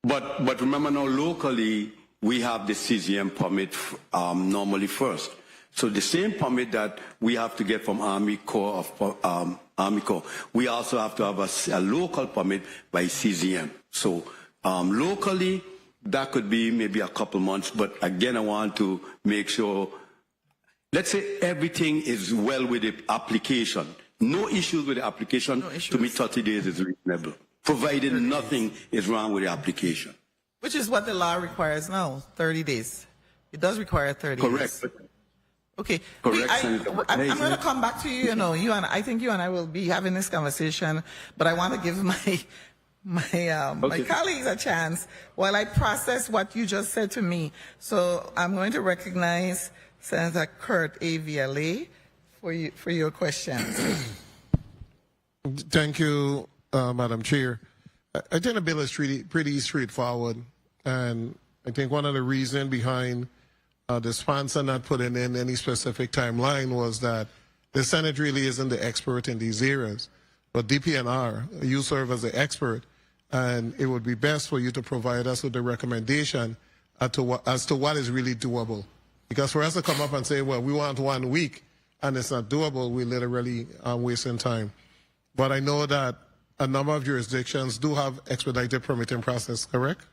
But remember now, locally, we have the CZM permit normally first. So the same permit that we have to get from Army Corps, we also have to have a local permit by CZM. So locally, that could be maybe a couple months, but again, I want to make sure, let's say everything is well with the application. No issues with the application. No issues. To me, 30 days is reasonable, provided nothing is wrong with the application. Which is what the law requires now, 30 days. It does require 30 days. Correct. Okay. Correct. I'm going to come back to you. I think you and I will be having this conversation, but I want to give my colleagues a chance while I process what you just said to me. So I'm going to recognize Senator Kurt A. Viale for your questions. Thank you, Madam Chair. I think the bill is pretty straightforward, and I think one of the reasons behind the sponsor not putting in any specific timeline was that the Senate really isn't the expert in these areas. But DPNR, you serve as the expert, and it would be best for you to provide us with a recommendation as to what is really doable. Because for us to come up and say, well, we want 1 week, and it's not doable, we're literally wasting time. But I know that a number of jurisdictions do have expedited permitting process, correct?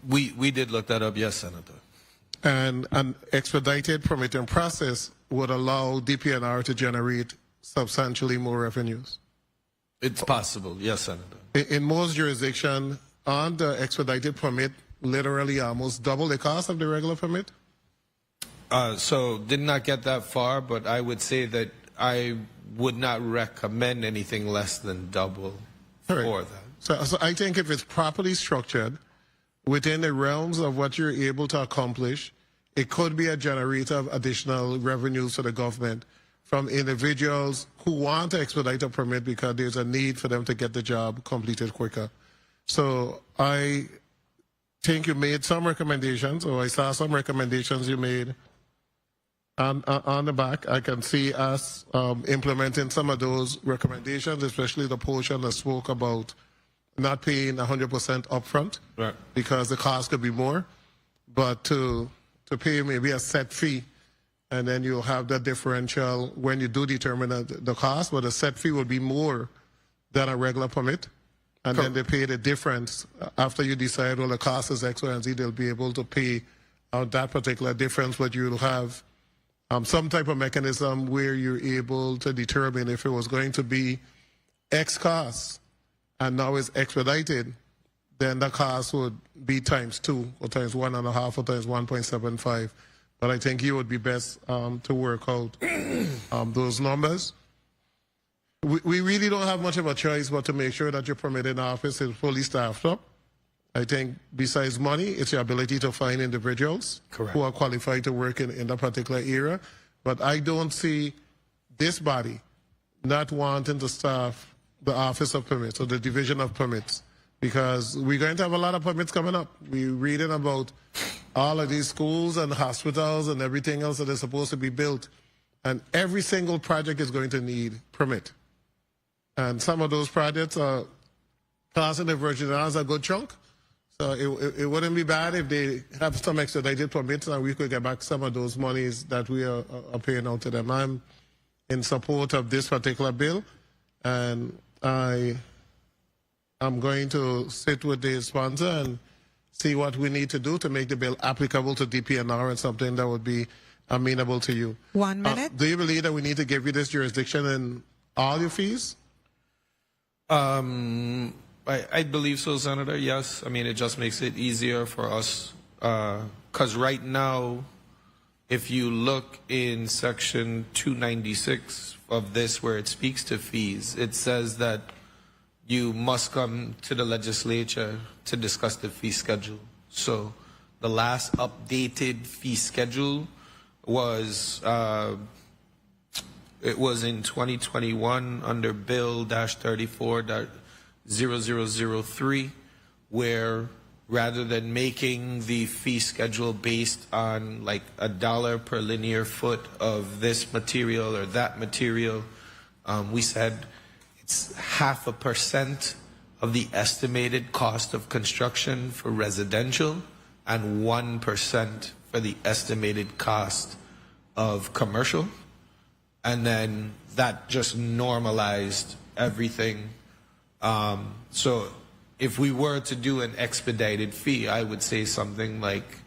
We did look that up, yes, Senator. And an expedited permitting process would allow DPNR to generate substantially more revenues. It's possible, yes, Senator. In most jurisdictions, on the expedited permit, literally almost double the cost of the regular permit? So did not get that far, but I would say that I would not recommend anything less than double for that. So I think if it's properly structured within the realms of what you're able to accomplish, it could be a generator of additional revenues for the government from individuals who want to expedite a permit because there's a need for them to get the job completed quicker. So I think you made some recommendations, or I saw some recommendations you made on the back. I can see us implementing some of those recommendations, especially the portion that spoke about not paying 100% upfront, right, because the cost could be more, but to pay maybe a set fee, and then you'll have that differential when you do determine the cost, but a set fee will be more than a regular permit, and then they pay the difference after you decide, well, the cost is X, Y, and Z. They'll be able to pay that particular difference, but you'll have some type of mechanism where you're able to determine if it was going to be X cost and now it's expedited, then the cost would be ×2 or ×1.5 or ×1.75. But I think you would be best to work out those numbers. We really don't have much of a choice but to make sure that your permitting office is fully staffed up. I think besides money, it's your ability to find individuals who are qualified to work in a particular area. But I don't see this body not wanting to staff the Office of Permits or the Division of Permits, because we're going to have a lot of permits coming up. We're reading about all of these schools and hospitals and everything else that is supposed to be built. And every single project is going to need permit. And some of those projects are costing the Virgin Islands a good chunk. So it wouldn't be bad if they have some expedited permits and we could get back some of those monies that we are paying out to them. I'm in support of this particular bill, and I'm going to sit with the sponsor and see what we need to do to make the bill applicable to DPNR and something that would be amenable to you. 1 minute. Do you believe that we need to give you this jurisdiction in all your fees? I believe so, Senator, yes. I mean, it just makes it easier for us. Because right now, if you look in section 296 of this, where it speaks to fees, it says that you must come to the legislature to discuss the fee schedule. So the last updated fee schedule was it was in 2021 under Bill -34.0003, where rather than making the fee schedule based on like $1 per linear foot of this material or that material, we said it's 0.5% of the estimated cost of construction for residential and 1% for the estimated cost of commercial. And then that just normalized everything. So if we were to do an expedited fee, I would say something like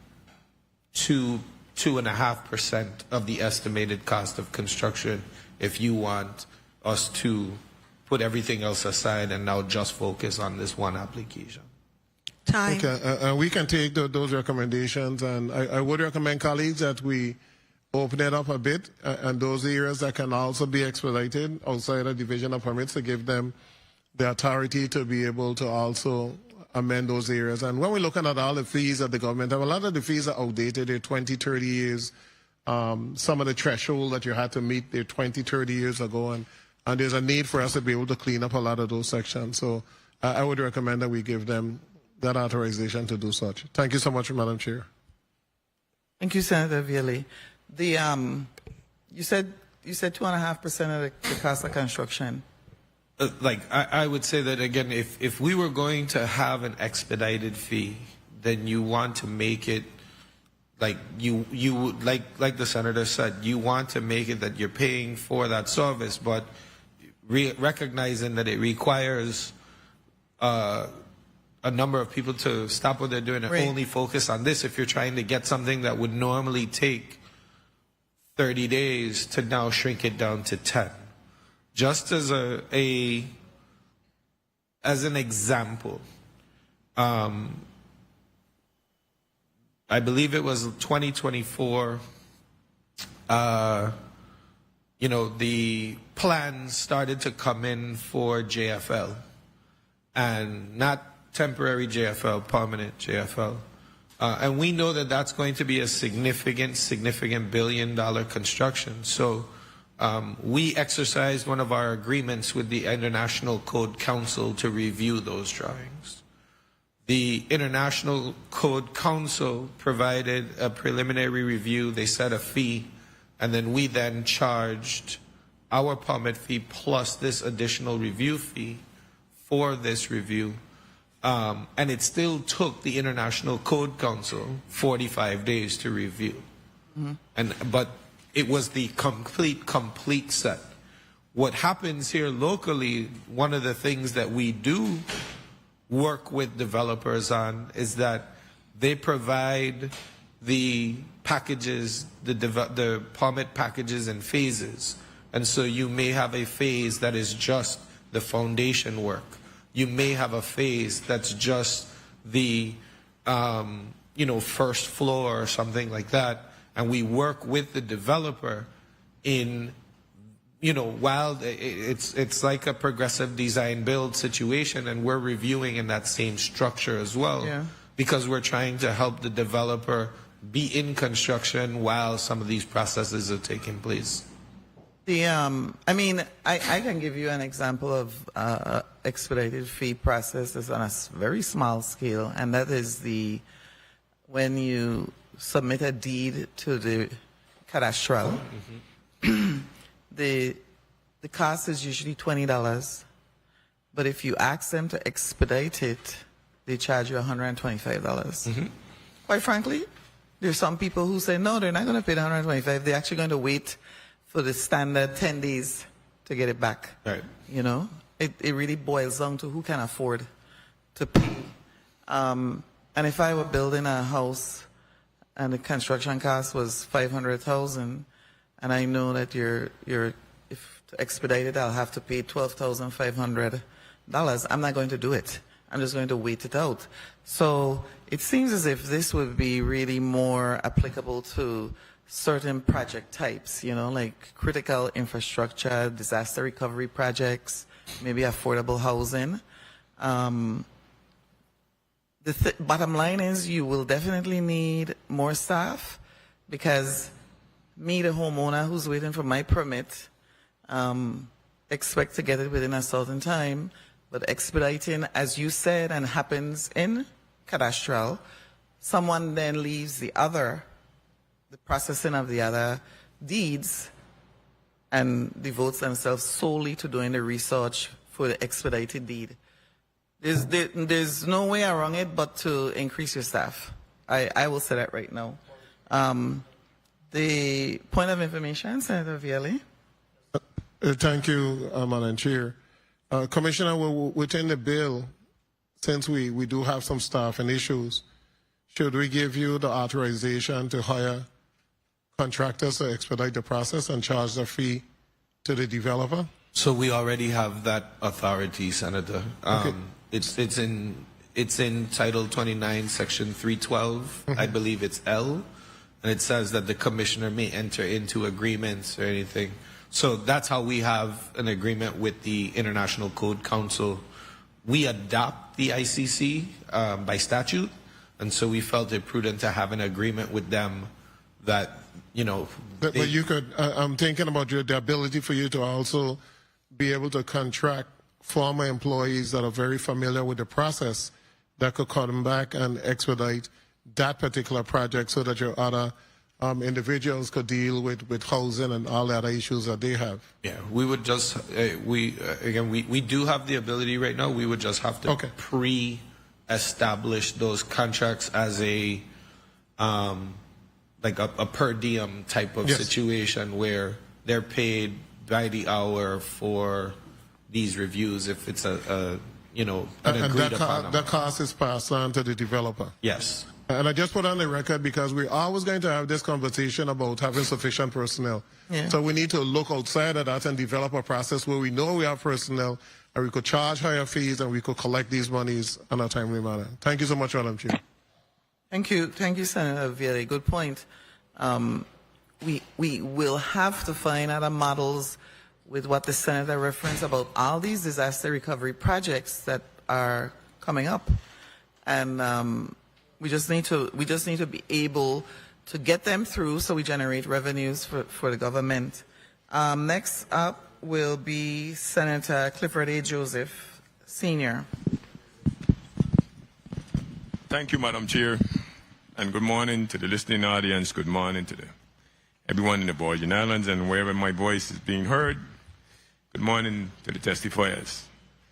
2.5% of the estimated cost of construction, if you want us to put everything else aside and now just focus on this one application. Time. Okay, we can take those recommendations, and I would recommend, colleagues, that we open it up a bit, and those areas that can also be expedited outside a division of permits, to give them the authority to be able to also amend those areas. And when we're looking at all the fees that the government have, a lot of the fees are outdated. They're 20, 30 years. Some of the threshold that you had to meet, they're 20, 30 years ago. And there's a need for us to be able to clean up a lot of those sections. So I would recommend that we give them that authorization to do such. Thank you so much, Madam Chair. Thank you, Senator Viale. You said 2.5% of the cost of construction. I would say that again, if we were going to have an expedited fee, then you want to make it like like the senator said, you want to make it that you're paying for that service, but recognizing that it requires a number of people to stop what they're doing and only focus on this. If you're trying to get something that would normally take 30 days to now shrink it down to 10. Just as as an example, I believe it was 2024, the plans started to come in for JFL, and not temporary JFL, permanent JFL. And we know that that's going to be a significant billion-dollar construction. So we exercised one of our agreements with the International Code Council to review those drawings. The International Code Council provided a preliminary review. They set a fee, and then we then charged our permit fee plus this additional review fee for this review. And it still took the International Code Council 45 days to review. But it was the complete set. What happens here locally, one of the things that we do work with developers on is that they provide the packages, the permit packages in phases. And so you may have a phase that is just the foundation work. You may have a phase that's just the, first floor or something like that. And we work with the developer in, while it's like a progressive design build situation, and we're reviewing in that same structure as well, because we're trying to help the developer be in construction while some of these processes are taking place. I can give you an example of expedited fee processes on a very small scale, and that is when you submit a deed to the cadastral, the cost is usually $20, but if you ask them to expedite it, they charge you $125. Quite frankly, there's some people who say, no, they're not going to pay the $125. They're actually going to wait for the standard 10 days to get it back. Right. It really boils down to who can afford to pay. And if I were building a house and the construction cost was $500,000, and I know that if to expedite it, I'll have to pay $12,500, I'm not going to do it. I'm just going to wait it out. So it seems as if this would be really more applicable to certain project types, like critical infrastructure, disaster recovery projects, maybe affordable housing. The bottom line is you will definitely need more staff, because me, the homeowner who's waiting for my permit, expect to get it within a certain time, but expediting, as you said, and happens in cadastral, someone then leaves the processing of the other deeds and devotes themselves solely to doing the research for the expedited deed. There's no way around it but to increase your staff. I will say that right now. The point of information, Senator Viale. Thank you, Madam Chair. Commissioner, within the bill, since we do have some staffing issues, should we give you the authorization to hire contractors to expedite the process and charge the fee to the developer? So we already have that authority, Senator. Okay. It's in Title 29, Section 312. I believe it's L, and it says that the commissioner may enter into agreements or anything. So that's how we have an agreement with the International Code Council. We adopt the ICC by statute, and so we felt it prudent to have an agreement with them that, But you could, I'm thinking about the ability for you to also be able to contract former employees that are very familiar with the process that could come back and expedite that particular project so that your other individuals could deal with housing and all the other issues that they have. Yeah, we would just, we do have the ability right now. We would just have to pre-establish those contracts as a, like a per diem type of situation where they're paid by the hour for these reviews if it's an agreed upon amount. That cost is passed on to the developer. Yes. And I just put on the record because we're always going to have this conversation about having sufficient personnel. Yeah. So we need to look outside of that and develop a process where we know we have personnel and we could charge higher fees and we could collect these monies in a timely manner. Thank you so much, Madam Chair. Thank you, Senator. Very good point. We will have to find other models with what the Senator referenced about all these disaster recovery projects that are coming up, and we just need to be able to get them through so we generate revenues for the government. Next up will be Senator Clifford A. Joseph, Sr. Thank you, Madam Chair, and good morning to the listening audience. Good morning to everyone in the Virgin Islands and wherever my voice is being heard. Good morning to the testifiers.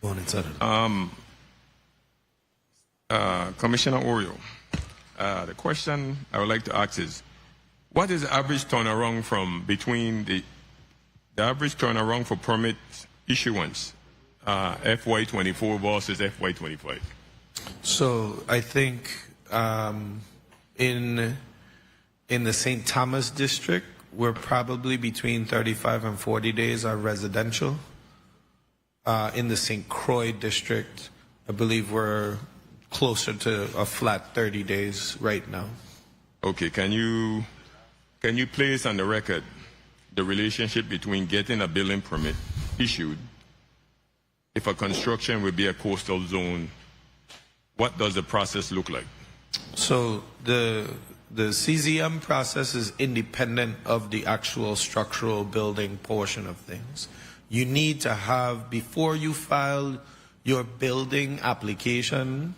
Good morning, Senator. Commissioner Oriole, the question I would like to ask is, what is the average turnaround from between the average turnaround for permit issuance, FY24 versus FY25? So I think in the St. Thomas district, we're probably between 35 and 40 days are residential. In the St. Croix district, I believe we're closer to a flat 30 days right now. Okay, can you place on the record the relationship between getting a building permit issued if a construction will be a coastal zone? What does the process look like? So the CZM process is independent of the actual structural building portion of things. You need to have, before you file your building application,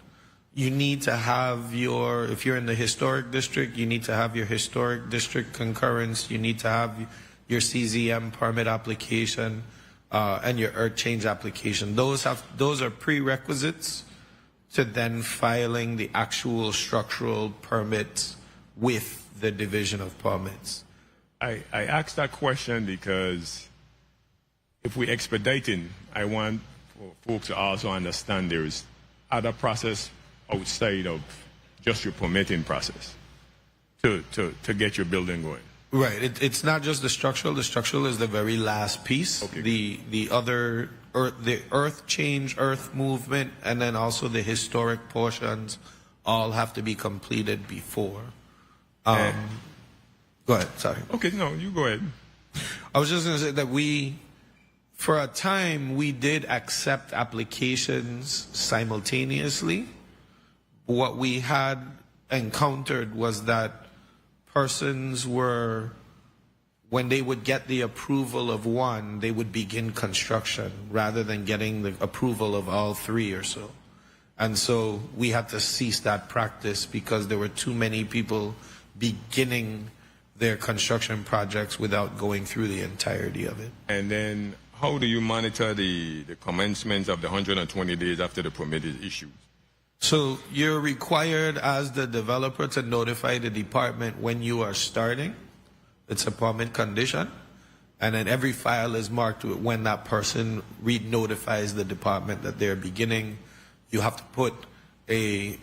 you need to have if you're in the historic district, you need to have your historic district concurrence, you need to have your CZM permit application, and your earth change application. Those are prerequisites to then filing the actual structural permits with the Division of Permits. I asked that question because if we're expediting, I want folks to also understand there's other process outside of just your permitting process to get your building going. Right. It's not just the structural. The structural is the very last piece. Okay. The other the earth change, earth movement, and then also the historic portions all have to be completed before. Go ahead. Sorry. Okay. No, you go ahead. I was just going to say that for a time, we did accept applications simultaneously. What we had encountered was that persons were, when they would get the approval of one, they would begin construction rather than getting the approval of all three or so. And so we had to cease that practice because there were too many people beginning their construction projects without going through the entirety of it. And then how do you monitor the commencement of the 120 days after the permit is issued? So you're required as the developer to notify the department when you are starting. It's a permit condition. And then every file is marked with when that person notifies the department that they're beginning. You have to put a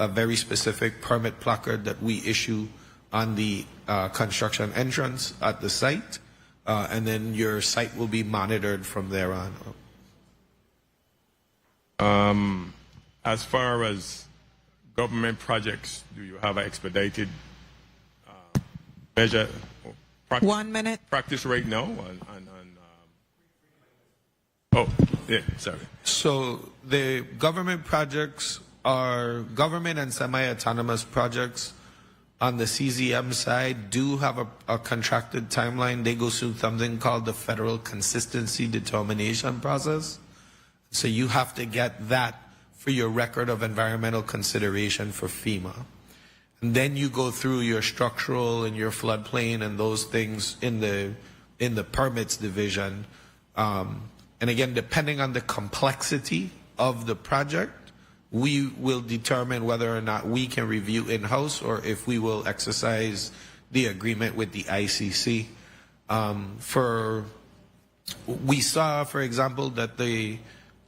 very specific permit placard that we issue on the construction entrance at the site. And then your site will be monitored from there on. As far as government projects, do you have an expedited measure? 1 minute. Practice right now? Sorry. So the government projects are government and semi-autonomous projects on the CZM side do have a contracted timeline. They go through something called the Federal Consistency Determination process. So you have to get that for your record of environmental consideration for FEMA. And then you go through your structural and your floodplain and those things in the permits division. And again, depending on the complexity of the project, we will determine whether or not we can review in-house or if we will exercise the agreement with the ICC. We saw, for example, that the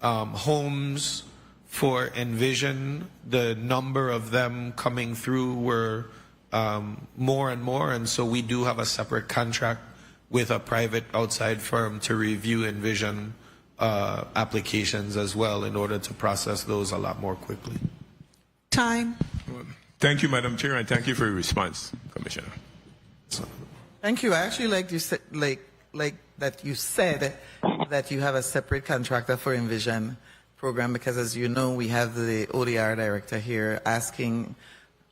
homes for Envision, the number of them coming through were more and more, and so we do have a separate contract with a private outside firm to review Envision applications as well in order to process those a lot more quickly. Time. Thank you, Madam Chair, and thank you for your response, Commissioner. Thank you. I actually like you said, like that you said that you have a separate contractor for Envision program, because as you know, we have the ODR director here asking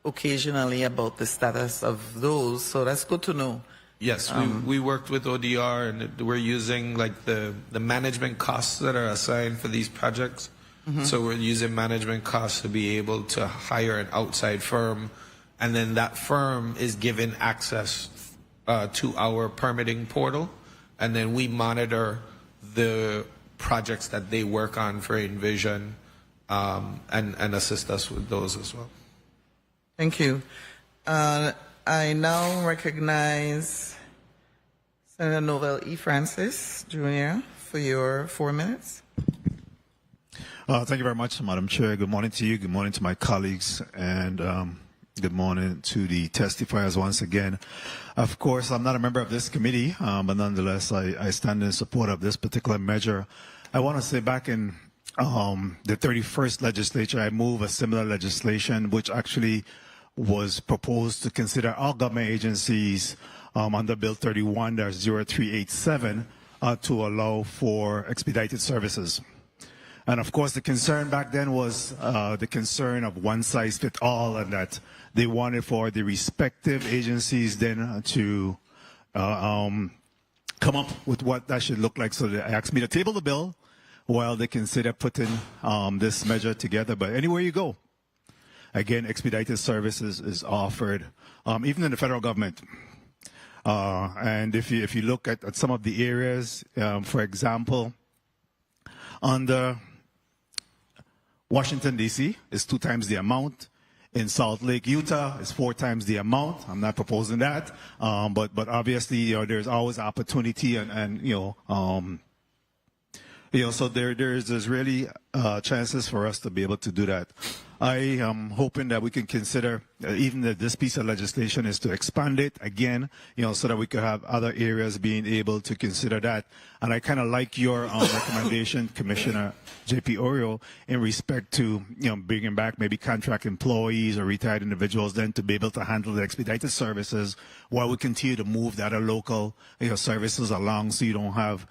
occasionally about the status of those. So that's good to know. Yes, we worked with ODR, and we're using like the management costs that are assigned for these projects. So we're using management costs to be able to hire an outside firm, and then that firm is given access to our permitting portal, and then we monitor the projects that they work on for Envision and assist us with those as well. Thank you. I now recognize Senator Novell E. Francis, Jr., for your 4 minutes. Thank you very much, Madam Chair. Good morning to you. Good morning to my colleagues. And good morning to the testifiers once again. Of course, I'm not a member of this committee, but nonetheless, I stand in support of this particular measure. I want to say back in the 31st legislature, I moved a similar legislation, which actually was proposed to consider all government agencies under Bill 31-0387 to allow for expedited services. And of course, the concern back then was the concern of one size fit all, and that they wanted for the respective agencies then to come up with what that should look like. So they asked me to table the bill while they consider putting this measure together. But anywhere you go, again, expedited services is offered, even in the federal government. And if you look at some of the areas, for example, under Washington, D.C. is 2 times the amount. In Salt Lake, Utah is 4 times the amount. I'm not proposing that. But obviously, there's always opportunity and so there's really chances for us to be able to do that. I am hoping that we can consider even that this piece of legislation is to expand it again, so that we could have other areas being able to consider that. And I kind of like your recommendation, Commissioner J.P. Oriole, in respect to bringing back maybe contract employees or retired individuals then to be able to handle the expedited services while we continue to move the other local services along, so you don't have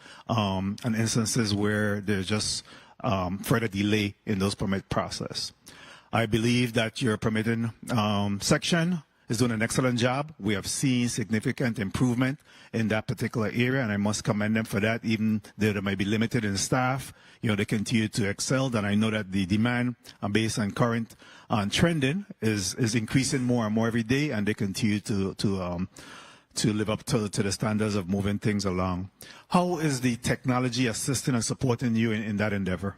instances where there's just further delay in those permit process. I believe that your permitting section is doing an excellent job. We have seen significant improvement in that particular area, and I must commend them for that. Even though they may be limited in staff, they continue to excel. And I know that the demand based on current trending is increasing more and more every day, and they continue to live up to the standards of moving things along. How is the technology assisting and supporting you in that endeavor?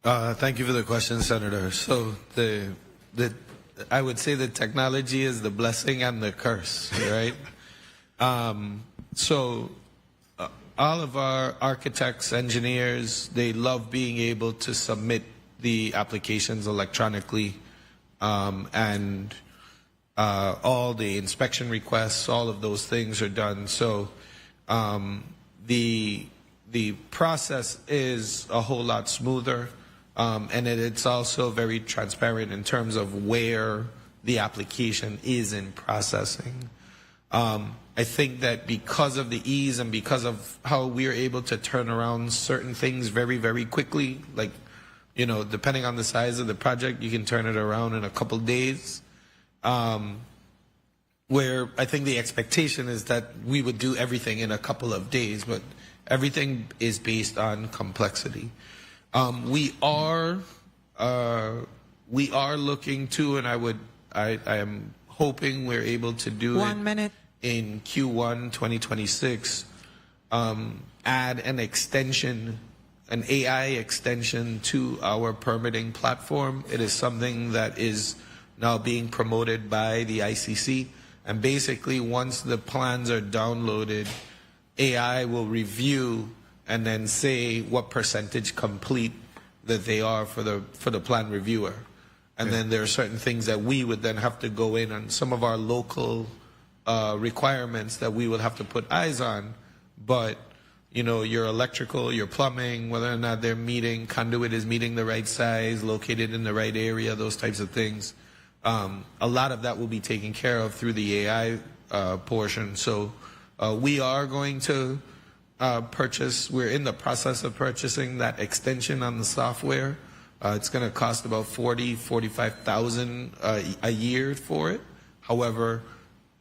Thank you for the question, Senator. So I would say that technology is the blessing and the curse, right? So all of our architects, engineers, they love being able to submit the applications electronically, and all the inspection requests, all of those things are done. So the process is a whole lot smoother. And it's also very transparent in terms of where the application is in processing. I think that because of the ease and because of how we're able to turn around certain things very, very quickly, like, depending on the size of the project, you can turn it around in a couple days. Where I think the expectation is that we would do everything in a couple of days, but everything is based on complexity. We are looking to, and I am hoping we're able to do 1 minute. in Q1 2026, add an extension, an AI extension to our permitting platform. It is something that is now being promoted by the ICC. And basically, once the plans are downloaded, AI will review and then say what percentage complete that they are for the plan reviewer. And then there are certain things that we would then have to go in on, some of our local requirements that we would have to put eyes on. But, you know, your electrical, your plumbing, whether or not they're meeting, conduit is meeting the right size, located in the right area, those types of things. A lot of that will be taken care of through the AI portion. So we are going to purchase, we're in the process of purchasing that extension on the software. It's going to cost about $45,000 a year for it. However,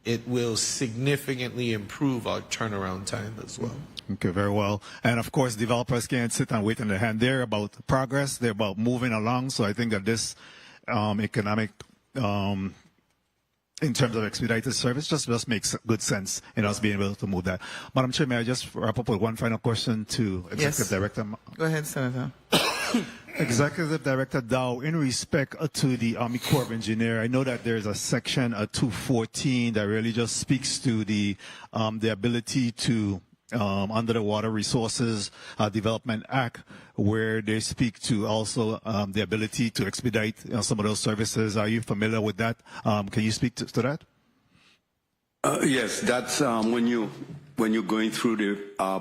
it will significantly improve our turnaround time as well. Okay, very well. And of course, developers can't sit and wait on their hand. They're about progress. They're about moving along. So I think that this economic, in terms of expedited service, just makes good sense in us being able to move that. Madam Chair, may I just wrap up with one final question to Executive Director? Go ahead, Senator. Executive Director Dow, in respect to the Army Corps of Engineers, I know that there's a section 214 that really just speaks to the ability to under the Water Resources Development Act, where they speak to also the ability to expedite some of those services. Are you familiar with that? Can you speak to that? Yes, that's when you're going through the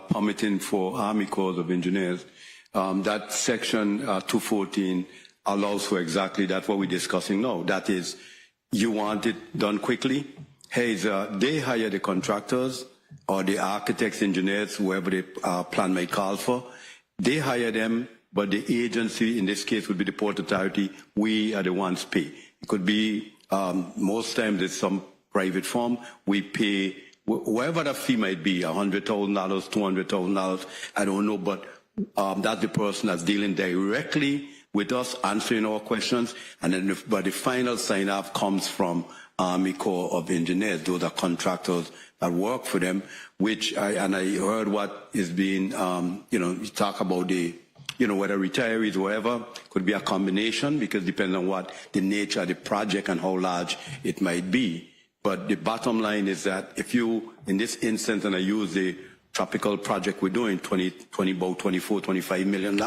permitting for Army Corps of Engineers. That section 214 allows for exactly that, what we're discussing now. That is, you want it done quickly. Hey, they hire the contractors or the architects, engineers, whoever the plan may call for. They hire them, but the agency, in this case, would be the Port Authority. We are the ones pay. It could be, most times it's some private firm. We pay, whatever the fee might be, $100,000, $200,000, I don't know, but that's the person that's dealing directly with us, answering our questions, and then but the final sign-off comes from Army Corps of Engineers. Those are contractors that work for them, which I heard what is being, you talk about the, whether retirees or whatever, could be a combination, because depending on what the nature of the project and how large it might be. But the bottom line is that if you, in this instance, and I use the tropical project we're doing, about $25 million,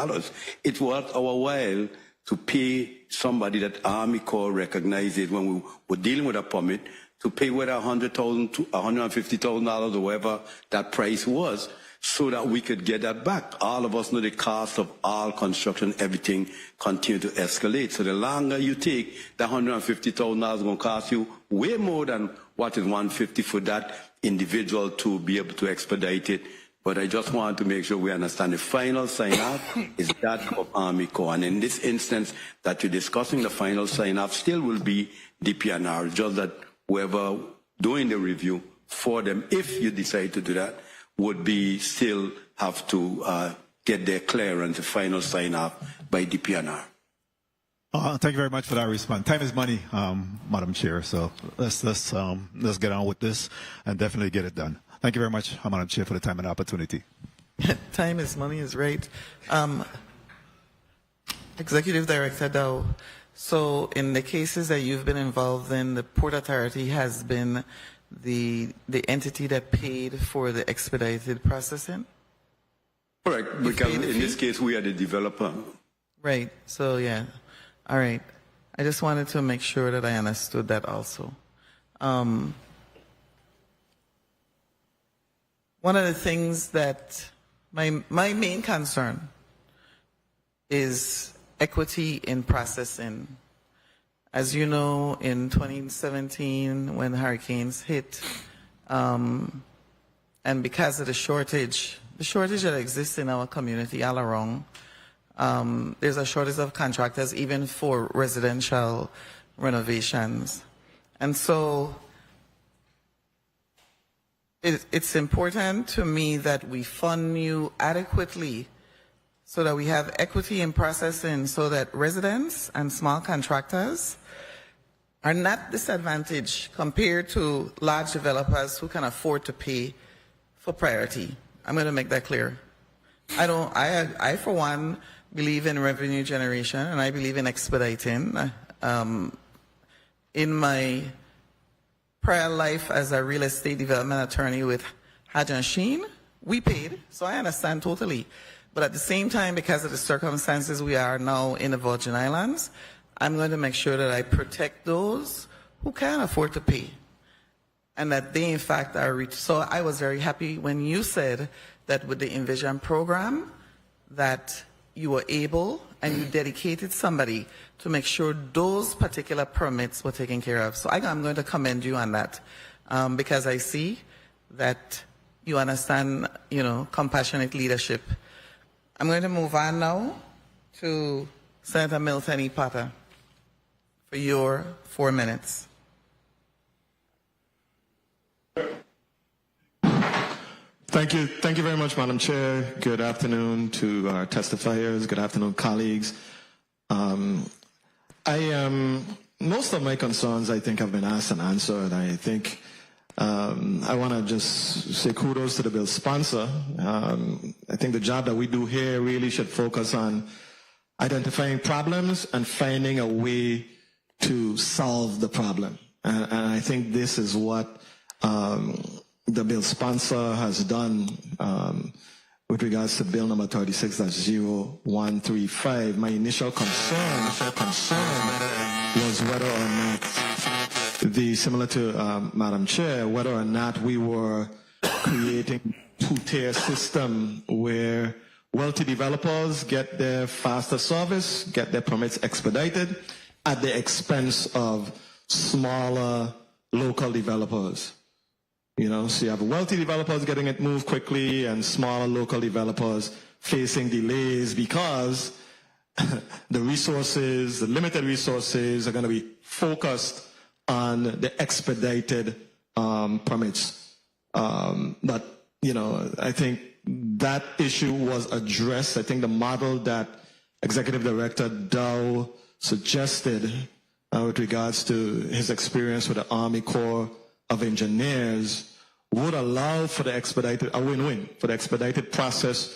it's worth our while to pay somebody that Army Corps recognizes when we were dealing with a permit, to pay whether $100,000 to $150,000 or whatever that price was, so that we could get that back. All of us know the cost of all construction, everything continue to escalate. So the longer you take, the $150,000 is going to cost you way more than what is $150 for that individual to be able to expedite it. But I just want to make sure we understand the final sign-off is that of Army Corps. And in this instance that you're discussing, the final sign-off still will be DPNR, just that whoever doing the review for them, if you decide to do that, would be still have to get their clearance, the final sign-off by DPNR. Thank you very much for that response. Time is money, Madam Chair. So let's get on with this and definitely get it done. Thank you very much, Madam Chair, for the time and opportunity. Time is money is right. Executive Director Dow, so in the cases that you've been involved in, the Port Authority has been the entity that paid for the expedited processing? Correct, because in this case we are the developer. Right, so yeah. All right. I just wanted to make sure that I understood that also. One of the things that my main concern is equity in processing. As you know, in 2017, when hurricanes hit, and because of the shortage that exists in our community all around, there's a shortage of contractors even for residential renovations. And so it's important to me that we fund you adequately so that we have equity in processing, so that residents and small contractors are not disadvantaged compared to large developers who can afford to pay for priority. I'm going to make that clear. I for one, believe in revenue generation, and I believe in expediting. In my prior life as a real estate development attorney with Hadj and Sheen, we paid, so I understand totally. But at the same time, because of the circumstances we are now in the Virgin Islands, I'm going to make sure that I protect those who can afford to pay, and that they in fact are rich. So I was very happy when you said that with the Envision program, that you were able and you dedicated somebody to make sure those particular permits were taken care of. So I'm going to commend you on that, because I see that you understand, compassionate leadership. I'm going to move on now to Senator Milton E. Potter for your 4 minutes. Thank you very much, Madam Chair. Good afternoon to our testifiers. Good afternoon, colleagues. Most of my concerns, I think, have been asked and answered. I think I want to just say kudos to the bill sponsor. I think the job that we do here really should focus on identifying problems and finding a way to solve the problem. And I think this is what the bill sponsor has done with regards to bill number 36-0135. My initial concern was whether or not similar to Madam Chair, whether or not we were creating two-tier system where wealthy developers get their faster service, get their permits expedited at the expense of smaller local developers. So you have wealthy developers getting it moved quickly and smaller local developers facing delays because the limited resources are going to be focused on the expedited permits. But, I think that issue was addressed. I think the model that Executive Director Dow suggested with regards to his experience with the Army Corps of Engineers would allow for a win-win, for the expedited process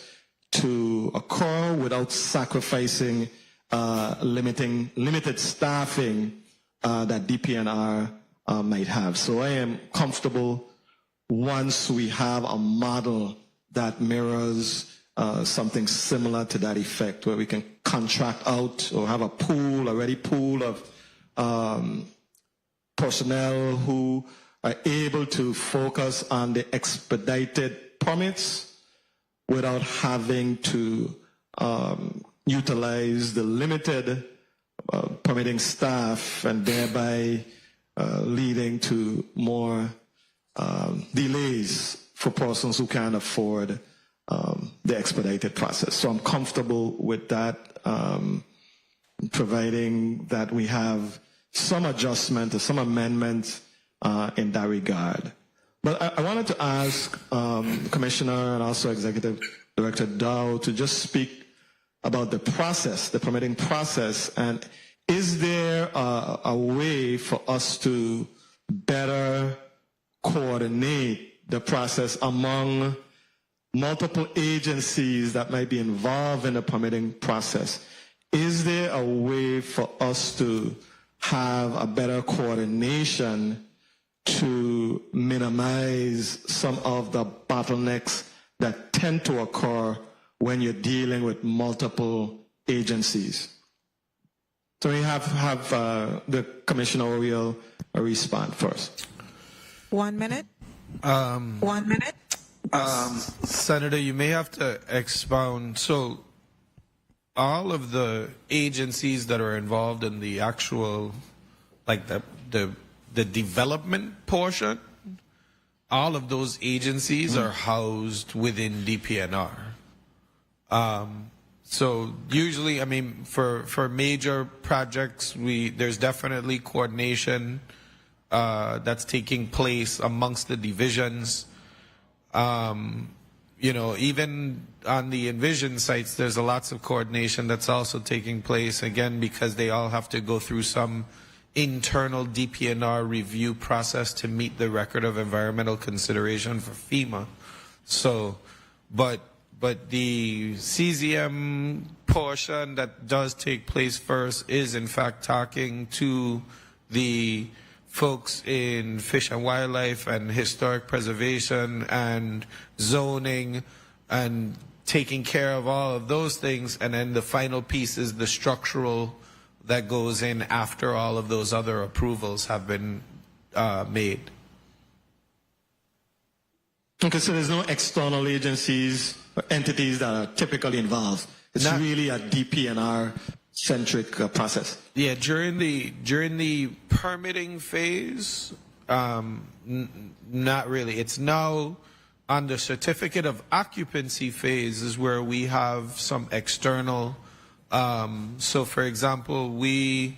to occur without sacrificing limited staffing that DPNR might have. So I am comfortable once we have a model that mirrors something similar to that effect, where we can contract out or have a ready pool of personnel who are able to focus on the expedited permits without having to utilize the limited permitting staff, and thereby leading to more delays for persons who can't afford the expedited process. So I'm comfortable with that, providing that we have some adjustment or some amendment in that regard. But I wanted to ask the Commissioner and also Executive Director Dow to just speak about the process, the permitting process, and is there a way for us to better coordinate the process among multiple agencies that might be involved in the permitting process? Is there a way for us to have a better coordination to minimize some of the bottlenecks that tend to occur when you're dealing with multiple agencies? So we have the Commissioner will respond first. 1 minute. 1 minute. Senator, you may have to expound. So all of the agencies that are involved in the actual, like the development portion, all of those agencies are housed within DPNR. So usually, I mean, for major projects, there's definitely coordination that's taking place amongst the divisions. Even on the Envision sites, there's lots of coordination that's also taking place, again, because they all have to go through some internal DPNR review process to meet the record of environmental consideration for FEMA. So, but the CZM portion that does take place first is in fact talking to the folks in fish and wildlife and historic preservation and zoning and taking care of all of those things. And then the final piece is the structural that goes in after all of those other approvals have been made. Okay, so there's no external agencies or entities that are typically involved. It's really a DPNR-centric process. Yeah, during the permitting phase, not really. It's now on the certificate of occupancy phase is where we have some external. So, for example, we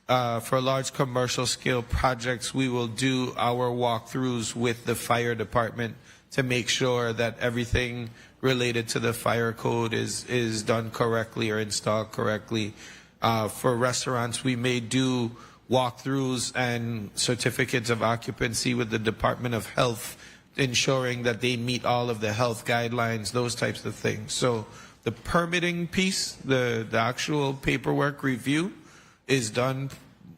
for large commercial scale projects, we will do our walkthroughs with the fire department to make sure that everything related to the fire code is done correctly or installed correctly. For restaurants, we may do walkthroughs and certificates of occupancy with the Department of Health, ensuring that they meet all of the health guidelines, those types of things. So the permitting piece, the actual paperwork review is done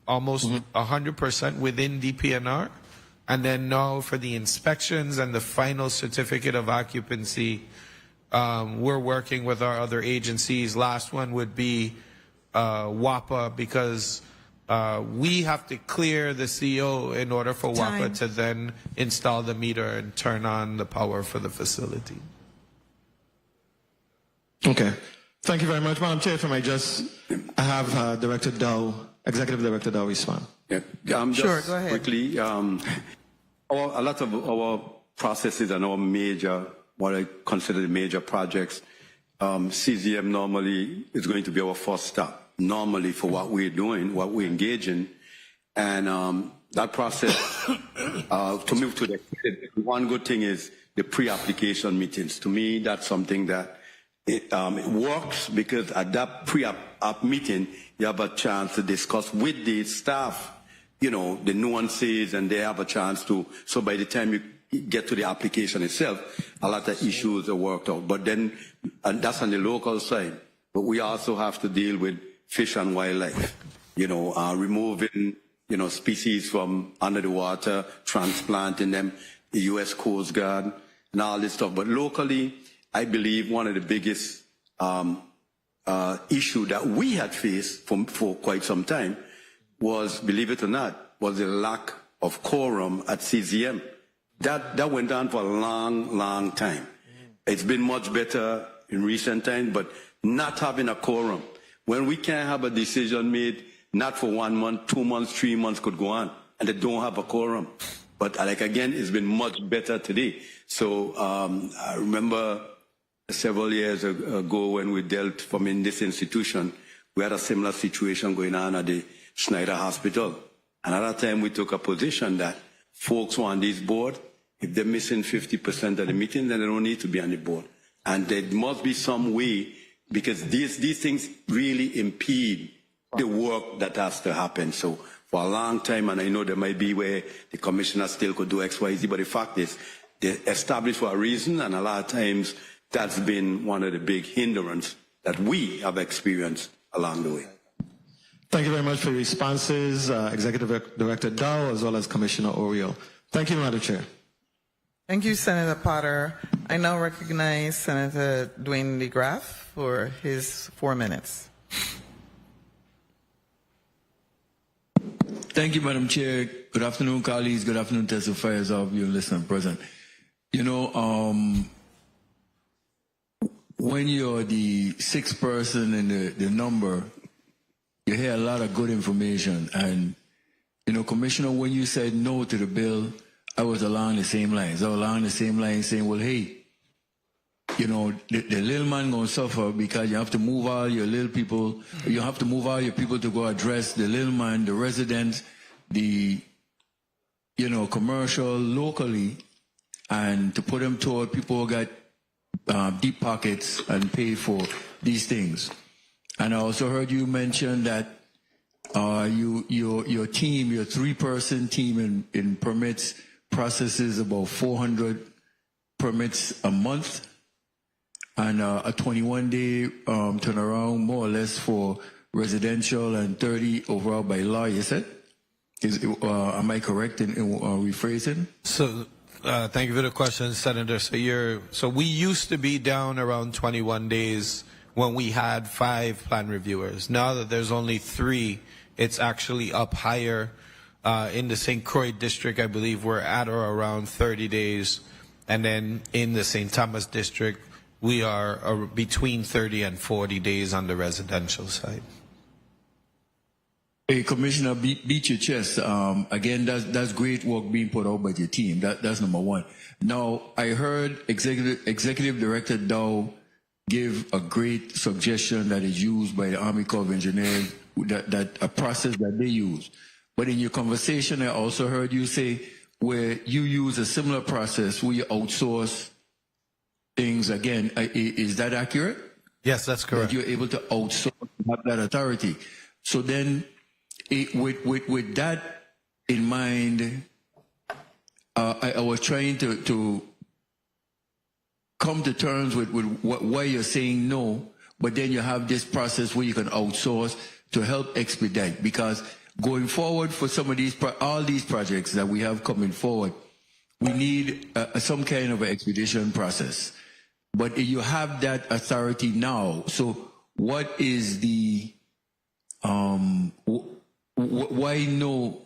almost 100% within DPNR. And then now for the inspections and the final certificate of occupancy, we're working with our other agencies. Last one would be WAPA, because we have to clear the CO in order for WAPA to then install the meter and turn on the power for the facility. Okay. Thank you very much, Madam Chair. If I might just have Director Dow, Executive Director Dow respond. Yeah, Sure, go ahead. Quickly, a lot of our processes and our major, what I consider the major projects, CZM normally is going to be our first stop, normally for what we're doing, what we engage in. And that process, to move to the one good thing is the pre-application meetings. To me, that's something that it works, because at that pre-app meeting, you have a chance to discuss with the staff, you know, the nuances, and they have a chance to, so by the time you get to the application itself, a lot of issues are worked out. But then, and that's on the local side, but we also have to deal with fish and wildlife, you know, removing, you know, species from under the water, transplanting them, the U.S. Coast Guard, and all this stuff. But locally, I believe one of the biggest issue that we had faced for quite some time was, believe it or not, was the lack of quorum at CZM. That went on for a long, long time. It's been much better in recent times, but not having a quorum. When we can't have a decision made, not for 1 month, 2 months, 3 months could go on, and they don't have a quorum. But like again, it's been much better today. So I remember several years ago when we dealt from in this institution, we had a similar situation going on at the Schneider Hospital. And at that time, we took a position that folks who are on this board, if they're missing 50% of the meeting, then they don't need to be on the board. And there must be some way, because these things really impede the work that has to happen. So for a long time, and I know there might be where the commissioner still could do X, Y, Z, but the fact is, they're established for a reason, and a lot of times, that's been one of the big hindrances that we have experienced along the way. Thank you very much for your responses, Executive Director Dow, as well as Commissioner Oriel. Thank you, Madam Chair. Thank you, Senator Potter. I now recognize Senator Dwayne DeGraff for his 4 minutes. Thank you, Madam Chair. Good afternoon, colleagues. Good afternoon, testifiers, all of you listening present. You know, when you're the sixth person in the number, you hear a lot of good information. And, you know, Commissioner, when you said no to the bill, I was along the same lines. I was along the same line saying, well, hey, you know, the little man gonna suffer because you have to move all your little people, you have to move all your people to go address the little man, the residents, the, you know, commercial locally, and to put them toward people who got deep pockets and pay for these things. And I also heard you mention that your team, your 3-person team in permits processes about 400 permits a month, and a 21-day turnaround, more or less, for residential and 30 overall by law. You said? Am I correct in rephrasing? So, thank you for the question, Senator. So we used to be down around 21 days when we had 5 plan reviewers. Now that there's only 3, it's actually up higher. In the St. Croix district, I believe we're at or around 30 days. And then in the St. Thomas district, we are between 30 and 40 days on the residential side. Hey, Commissioner, beat your chest. Again, that's great work being put out by your team. That's number one. Now, I heard Executive Director Dow give a great suggestion that is used by the Army Corps of Engineers, that a process that they use. But in your conversation, I also heard you say where you use a similar process where you outsource things again. Is that accurate? Yes, that's correct. That you're able to outsource, have that authority. So then, with that in mind, I was trying to come to terms with why you're saying no, but then you have this process where you can outsource to help expedite. Because going forward for some of these, all these projects that we have coming forward, we need some kind of an expedition process. But you have that authority now. So what is the, why no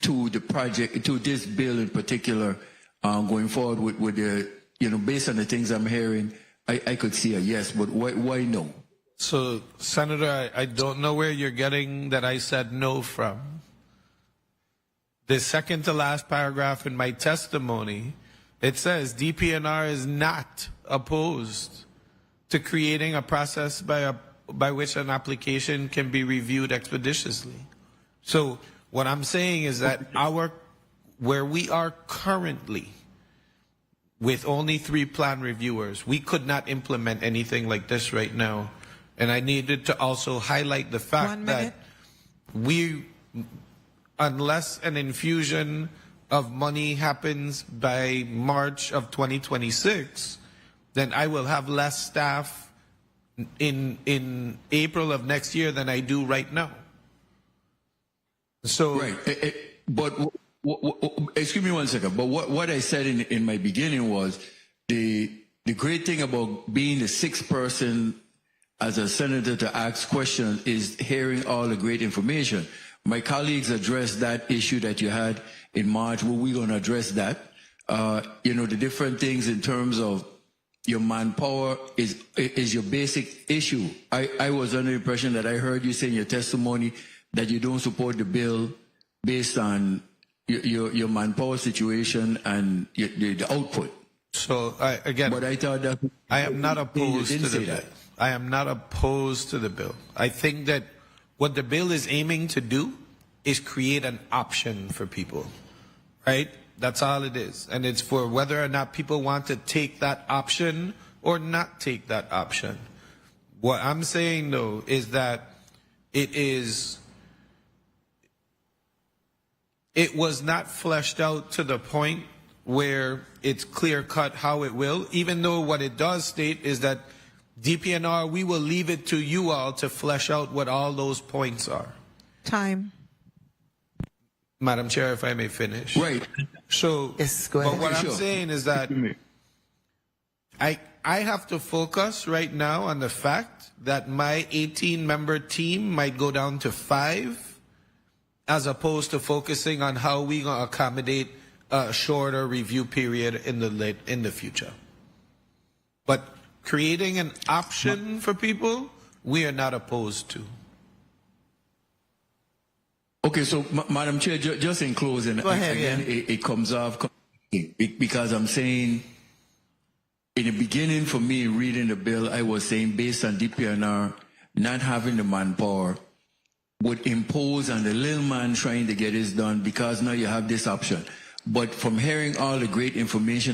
to the project, to this bill in particular, going forward with the, based on the things I'm hearing, I could see a yes, but why no? So, Senator, I don't know where you're getting that I said no from. The second to last paragraph in my testimony, it says DPNR is not opposed to creating a process by which an application can be reviewed expeditiously. So what I'm saying is that where we are currently, with only 3 plan reviewers, we could not implement anything like this right now. And I needed to also highlight the fact that unless an infusion of money happens by March of 2026, then I will have less staff in April of next year than I do right now. So, right. But excuse me one second. But what I said in my beginning was the great thing about being the 6th person as a senator to ask questions is hearing all the great information. My colleagues addressed that issue that you had in March. Well, we're going to address that. The different things in terms of your manpower is your basic issue. I was under the impression that I heard you say in your testimony that you don't support the bill based on your manpower situation and the output. So but I thought that I am not opposed to the bill. I am not opposed to the bill. I think that what the bill is aiming to do is create an option for people, right? That's all it is. And it's for whether or not people want to take that option or not take that option. What I'm saying, though, is that it was not fleshed out to the point where it's clear-cut how it will, even though what it does state is that DPNR, we will leave it to you all to flesh out what all those points are. Time. Madam Chair, if I may finish. Right. So, yes, go ahead. But what I'm saying is that I have to focus right now on the fact that my 18-member team might go down to 5, as opposed to focusing on how we going to accommodate a shorter review period in the future. But creating an option for people, we are not opposed to. Okay, so Madam Chair, just in closing, again, it comes off because I'm saying in the beginning for me reading the bill, I was saying based on DPNR not having the manpower would impose on the little man trying to get this done because now you have this option. But from hearing all the great information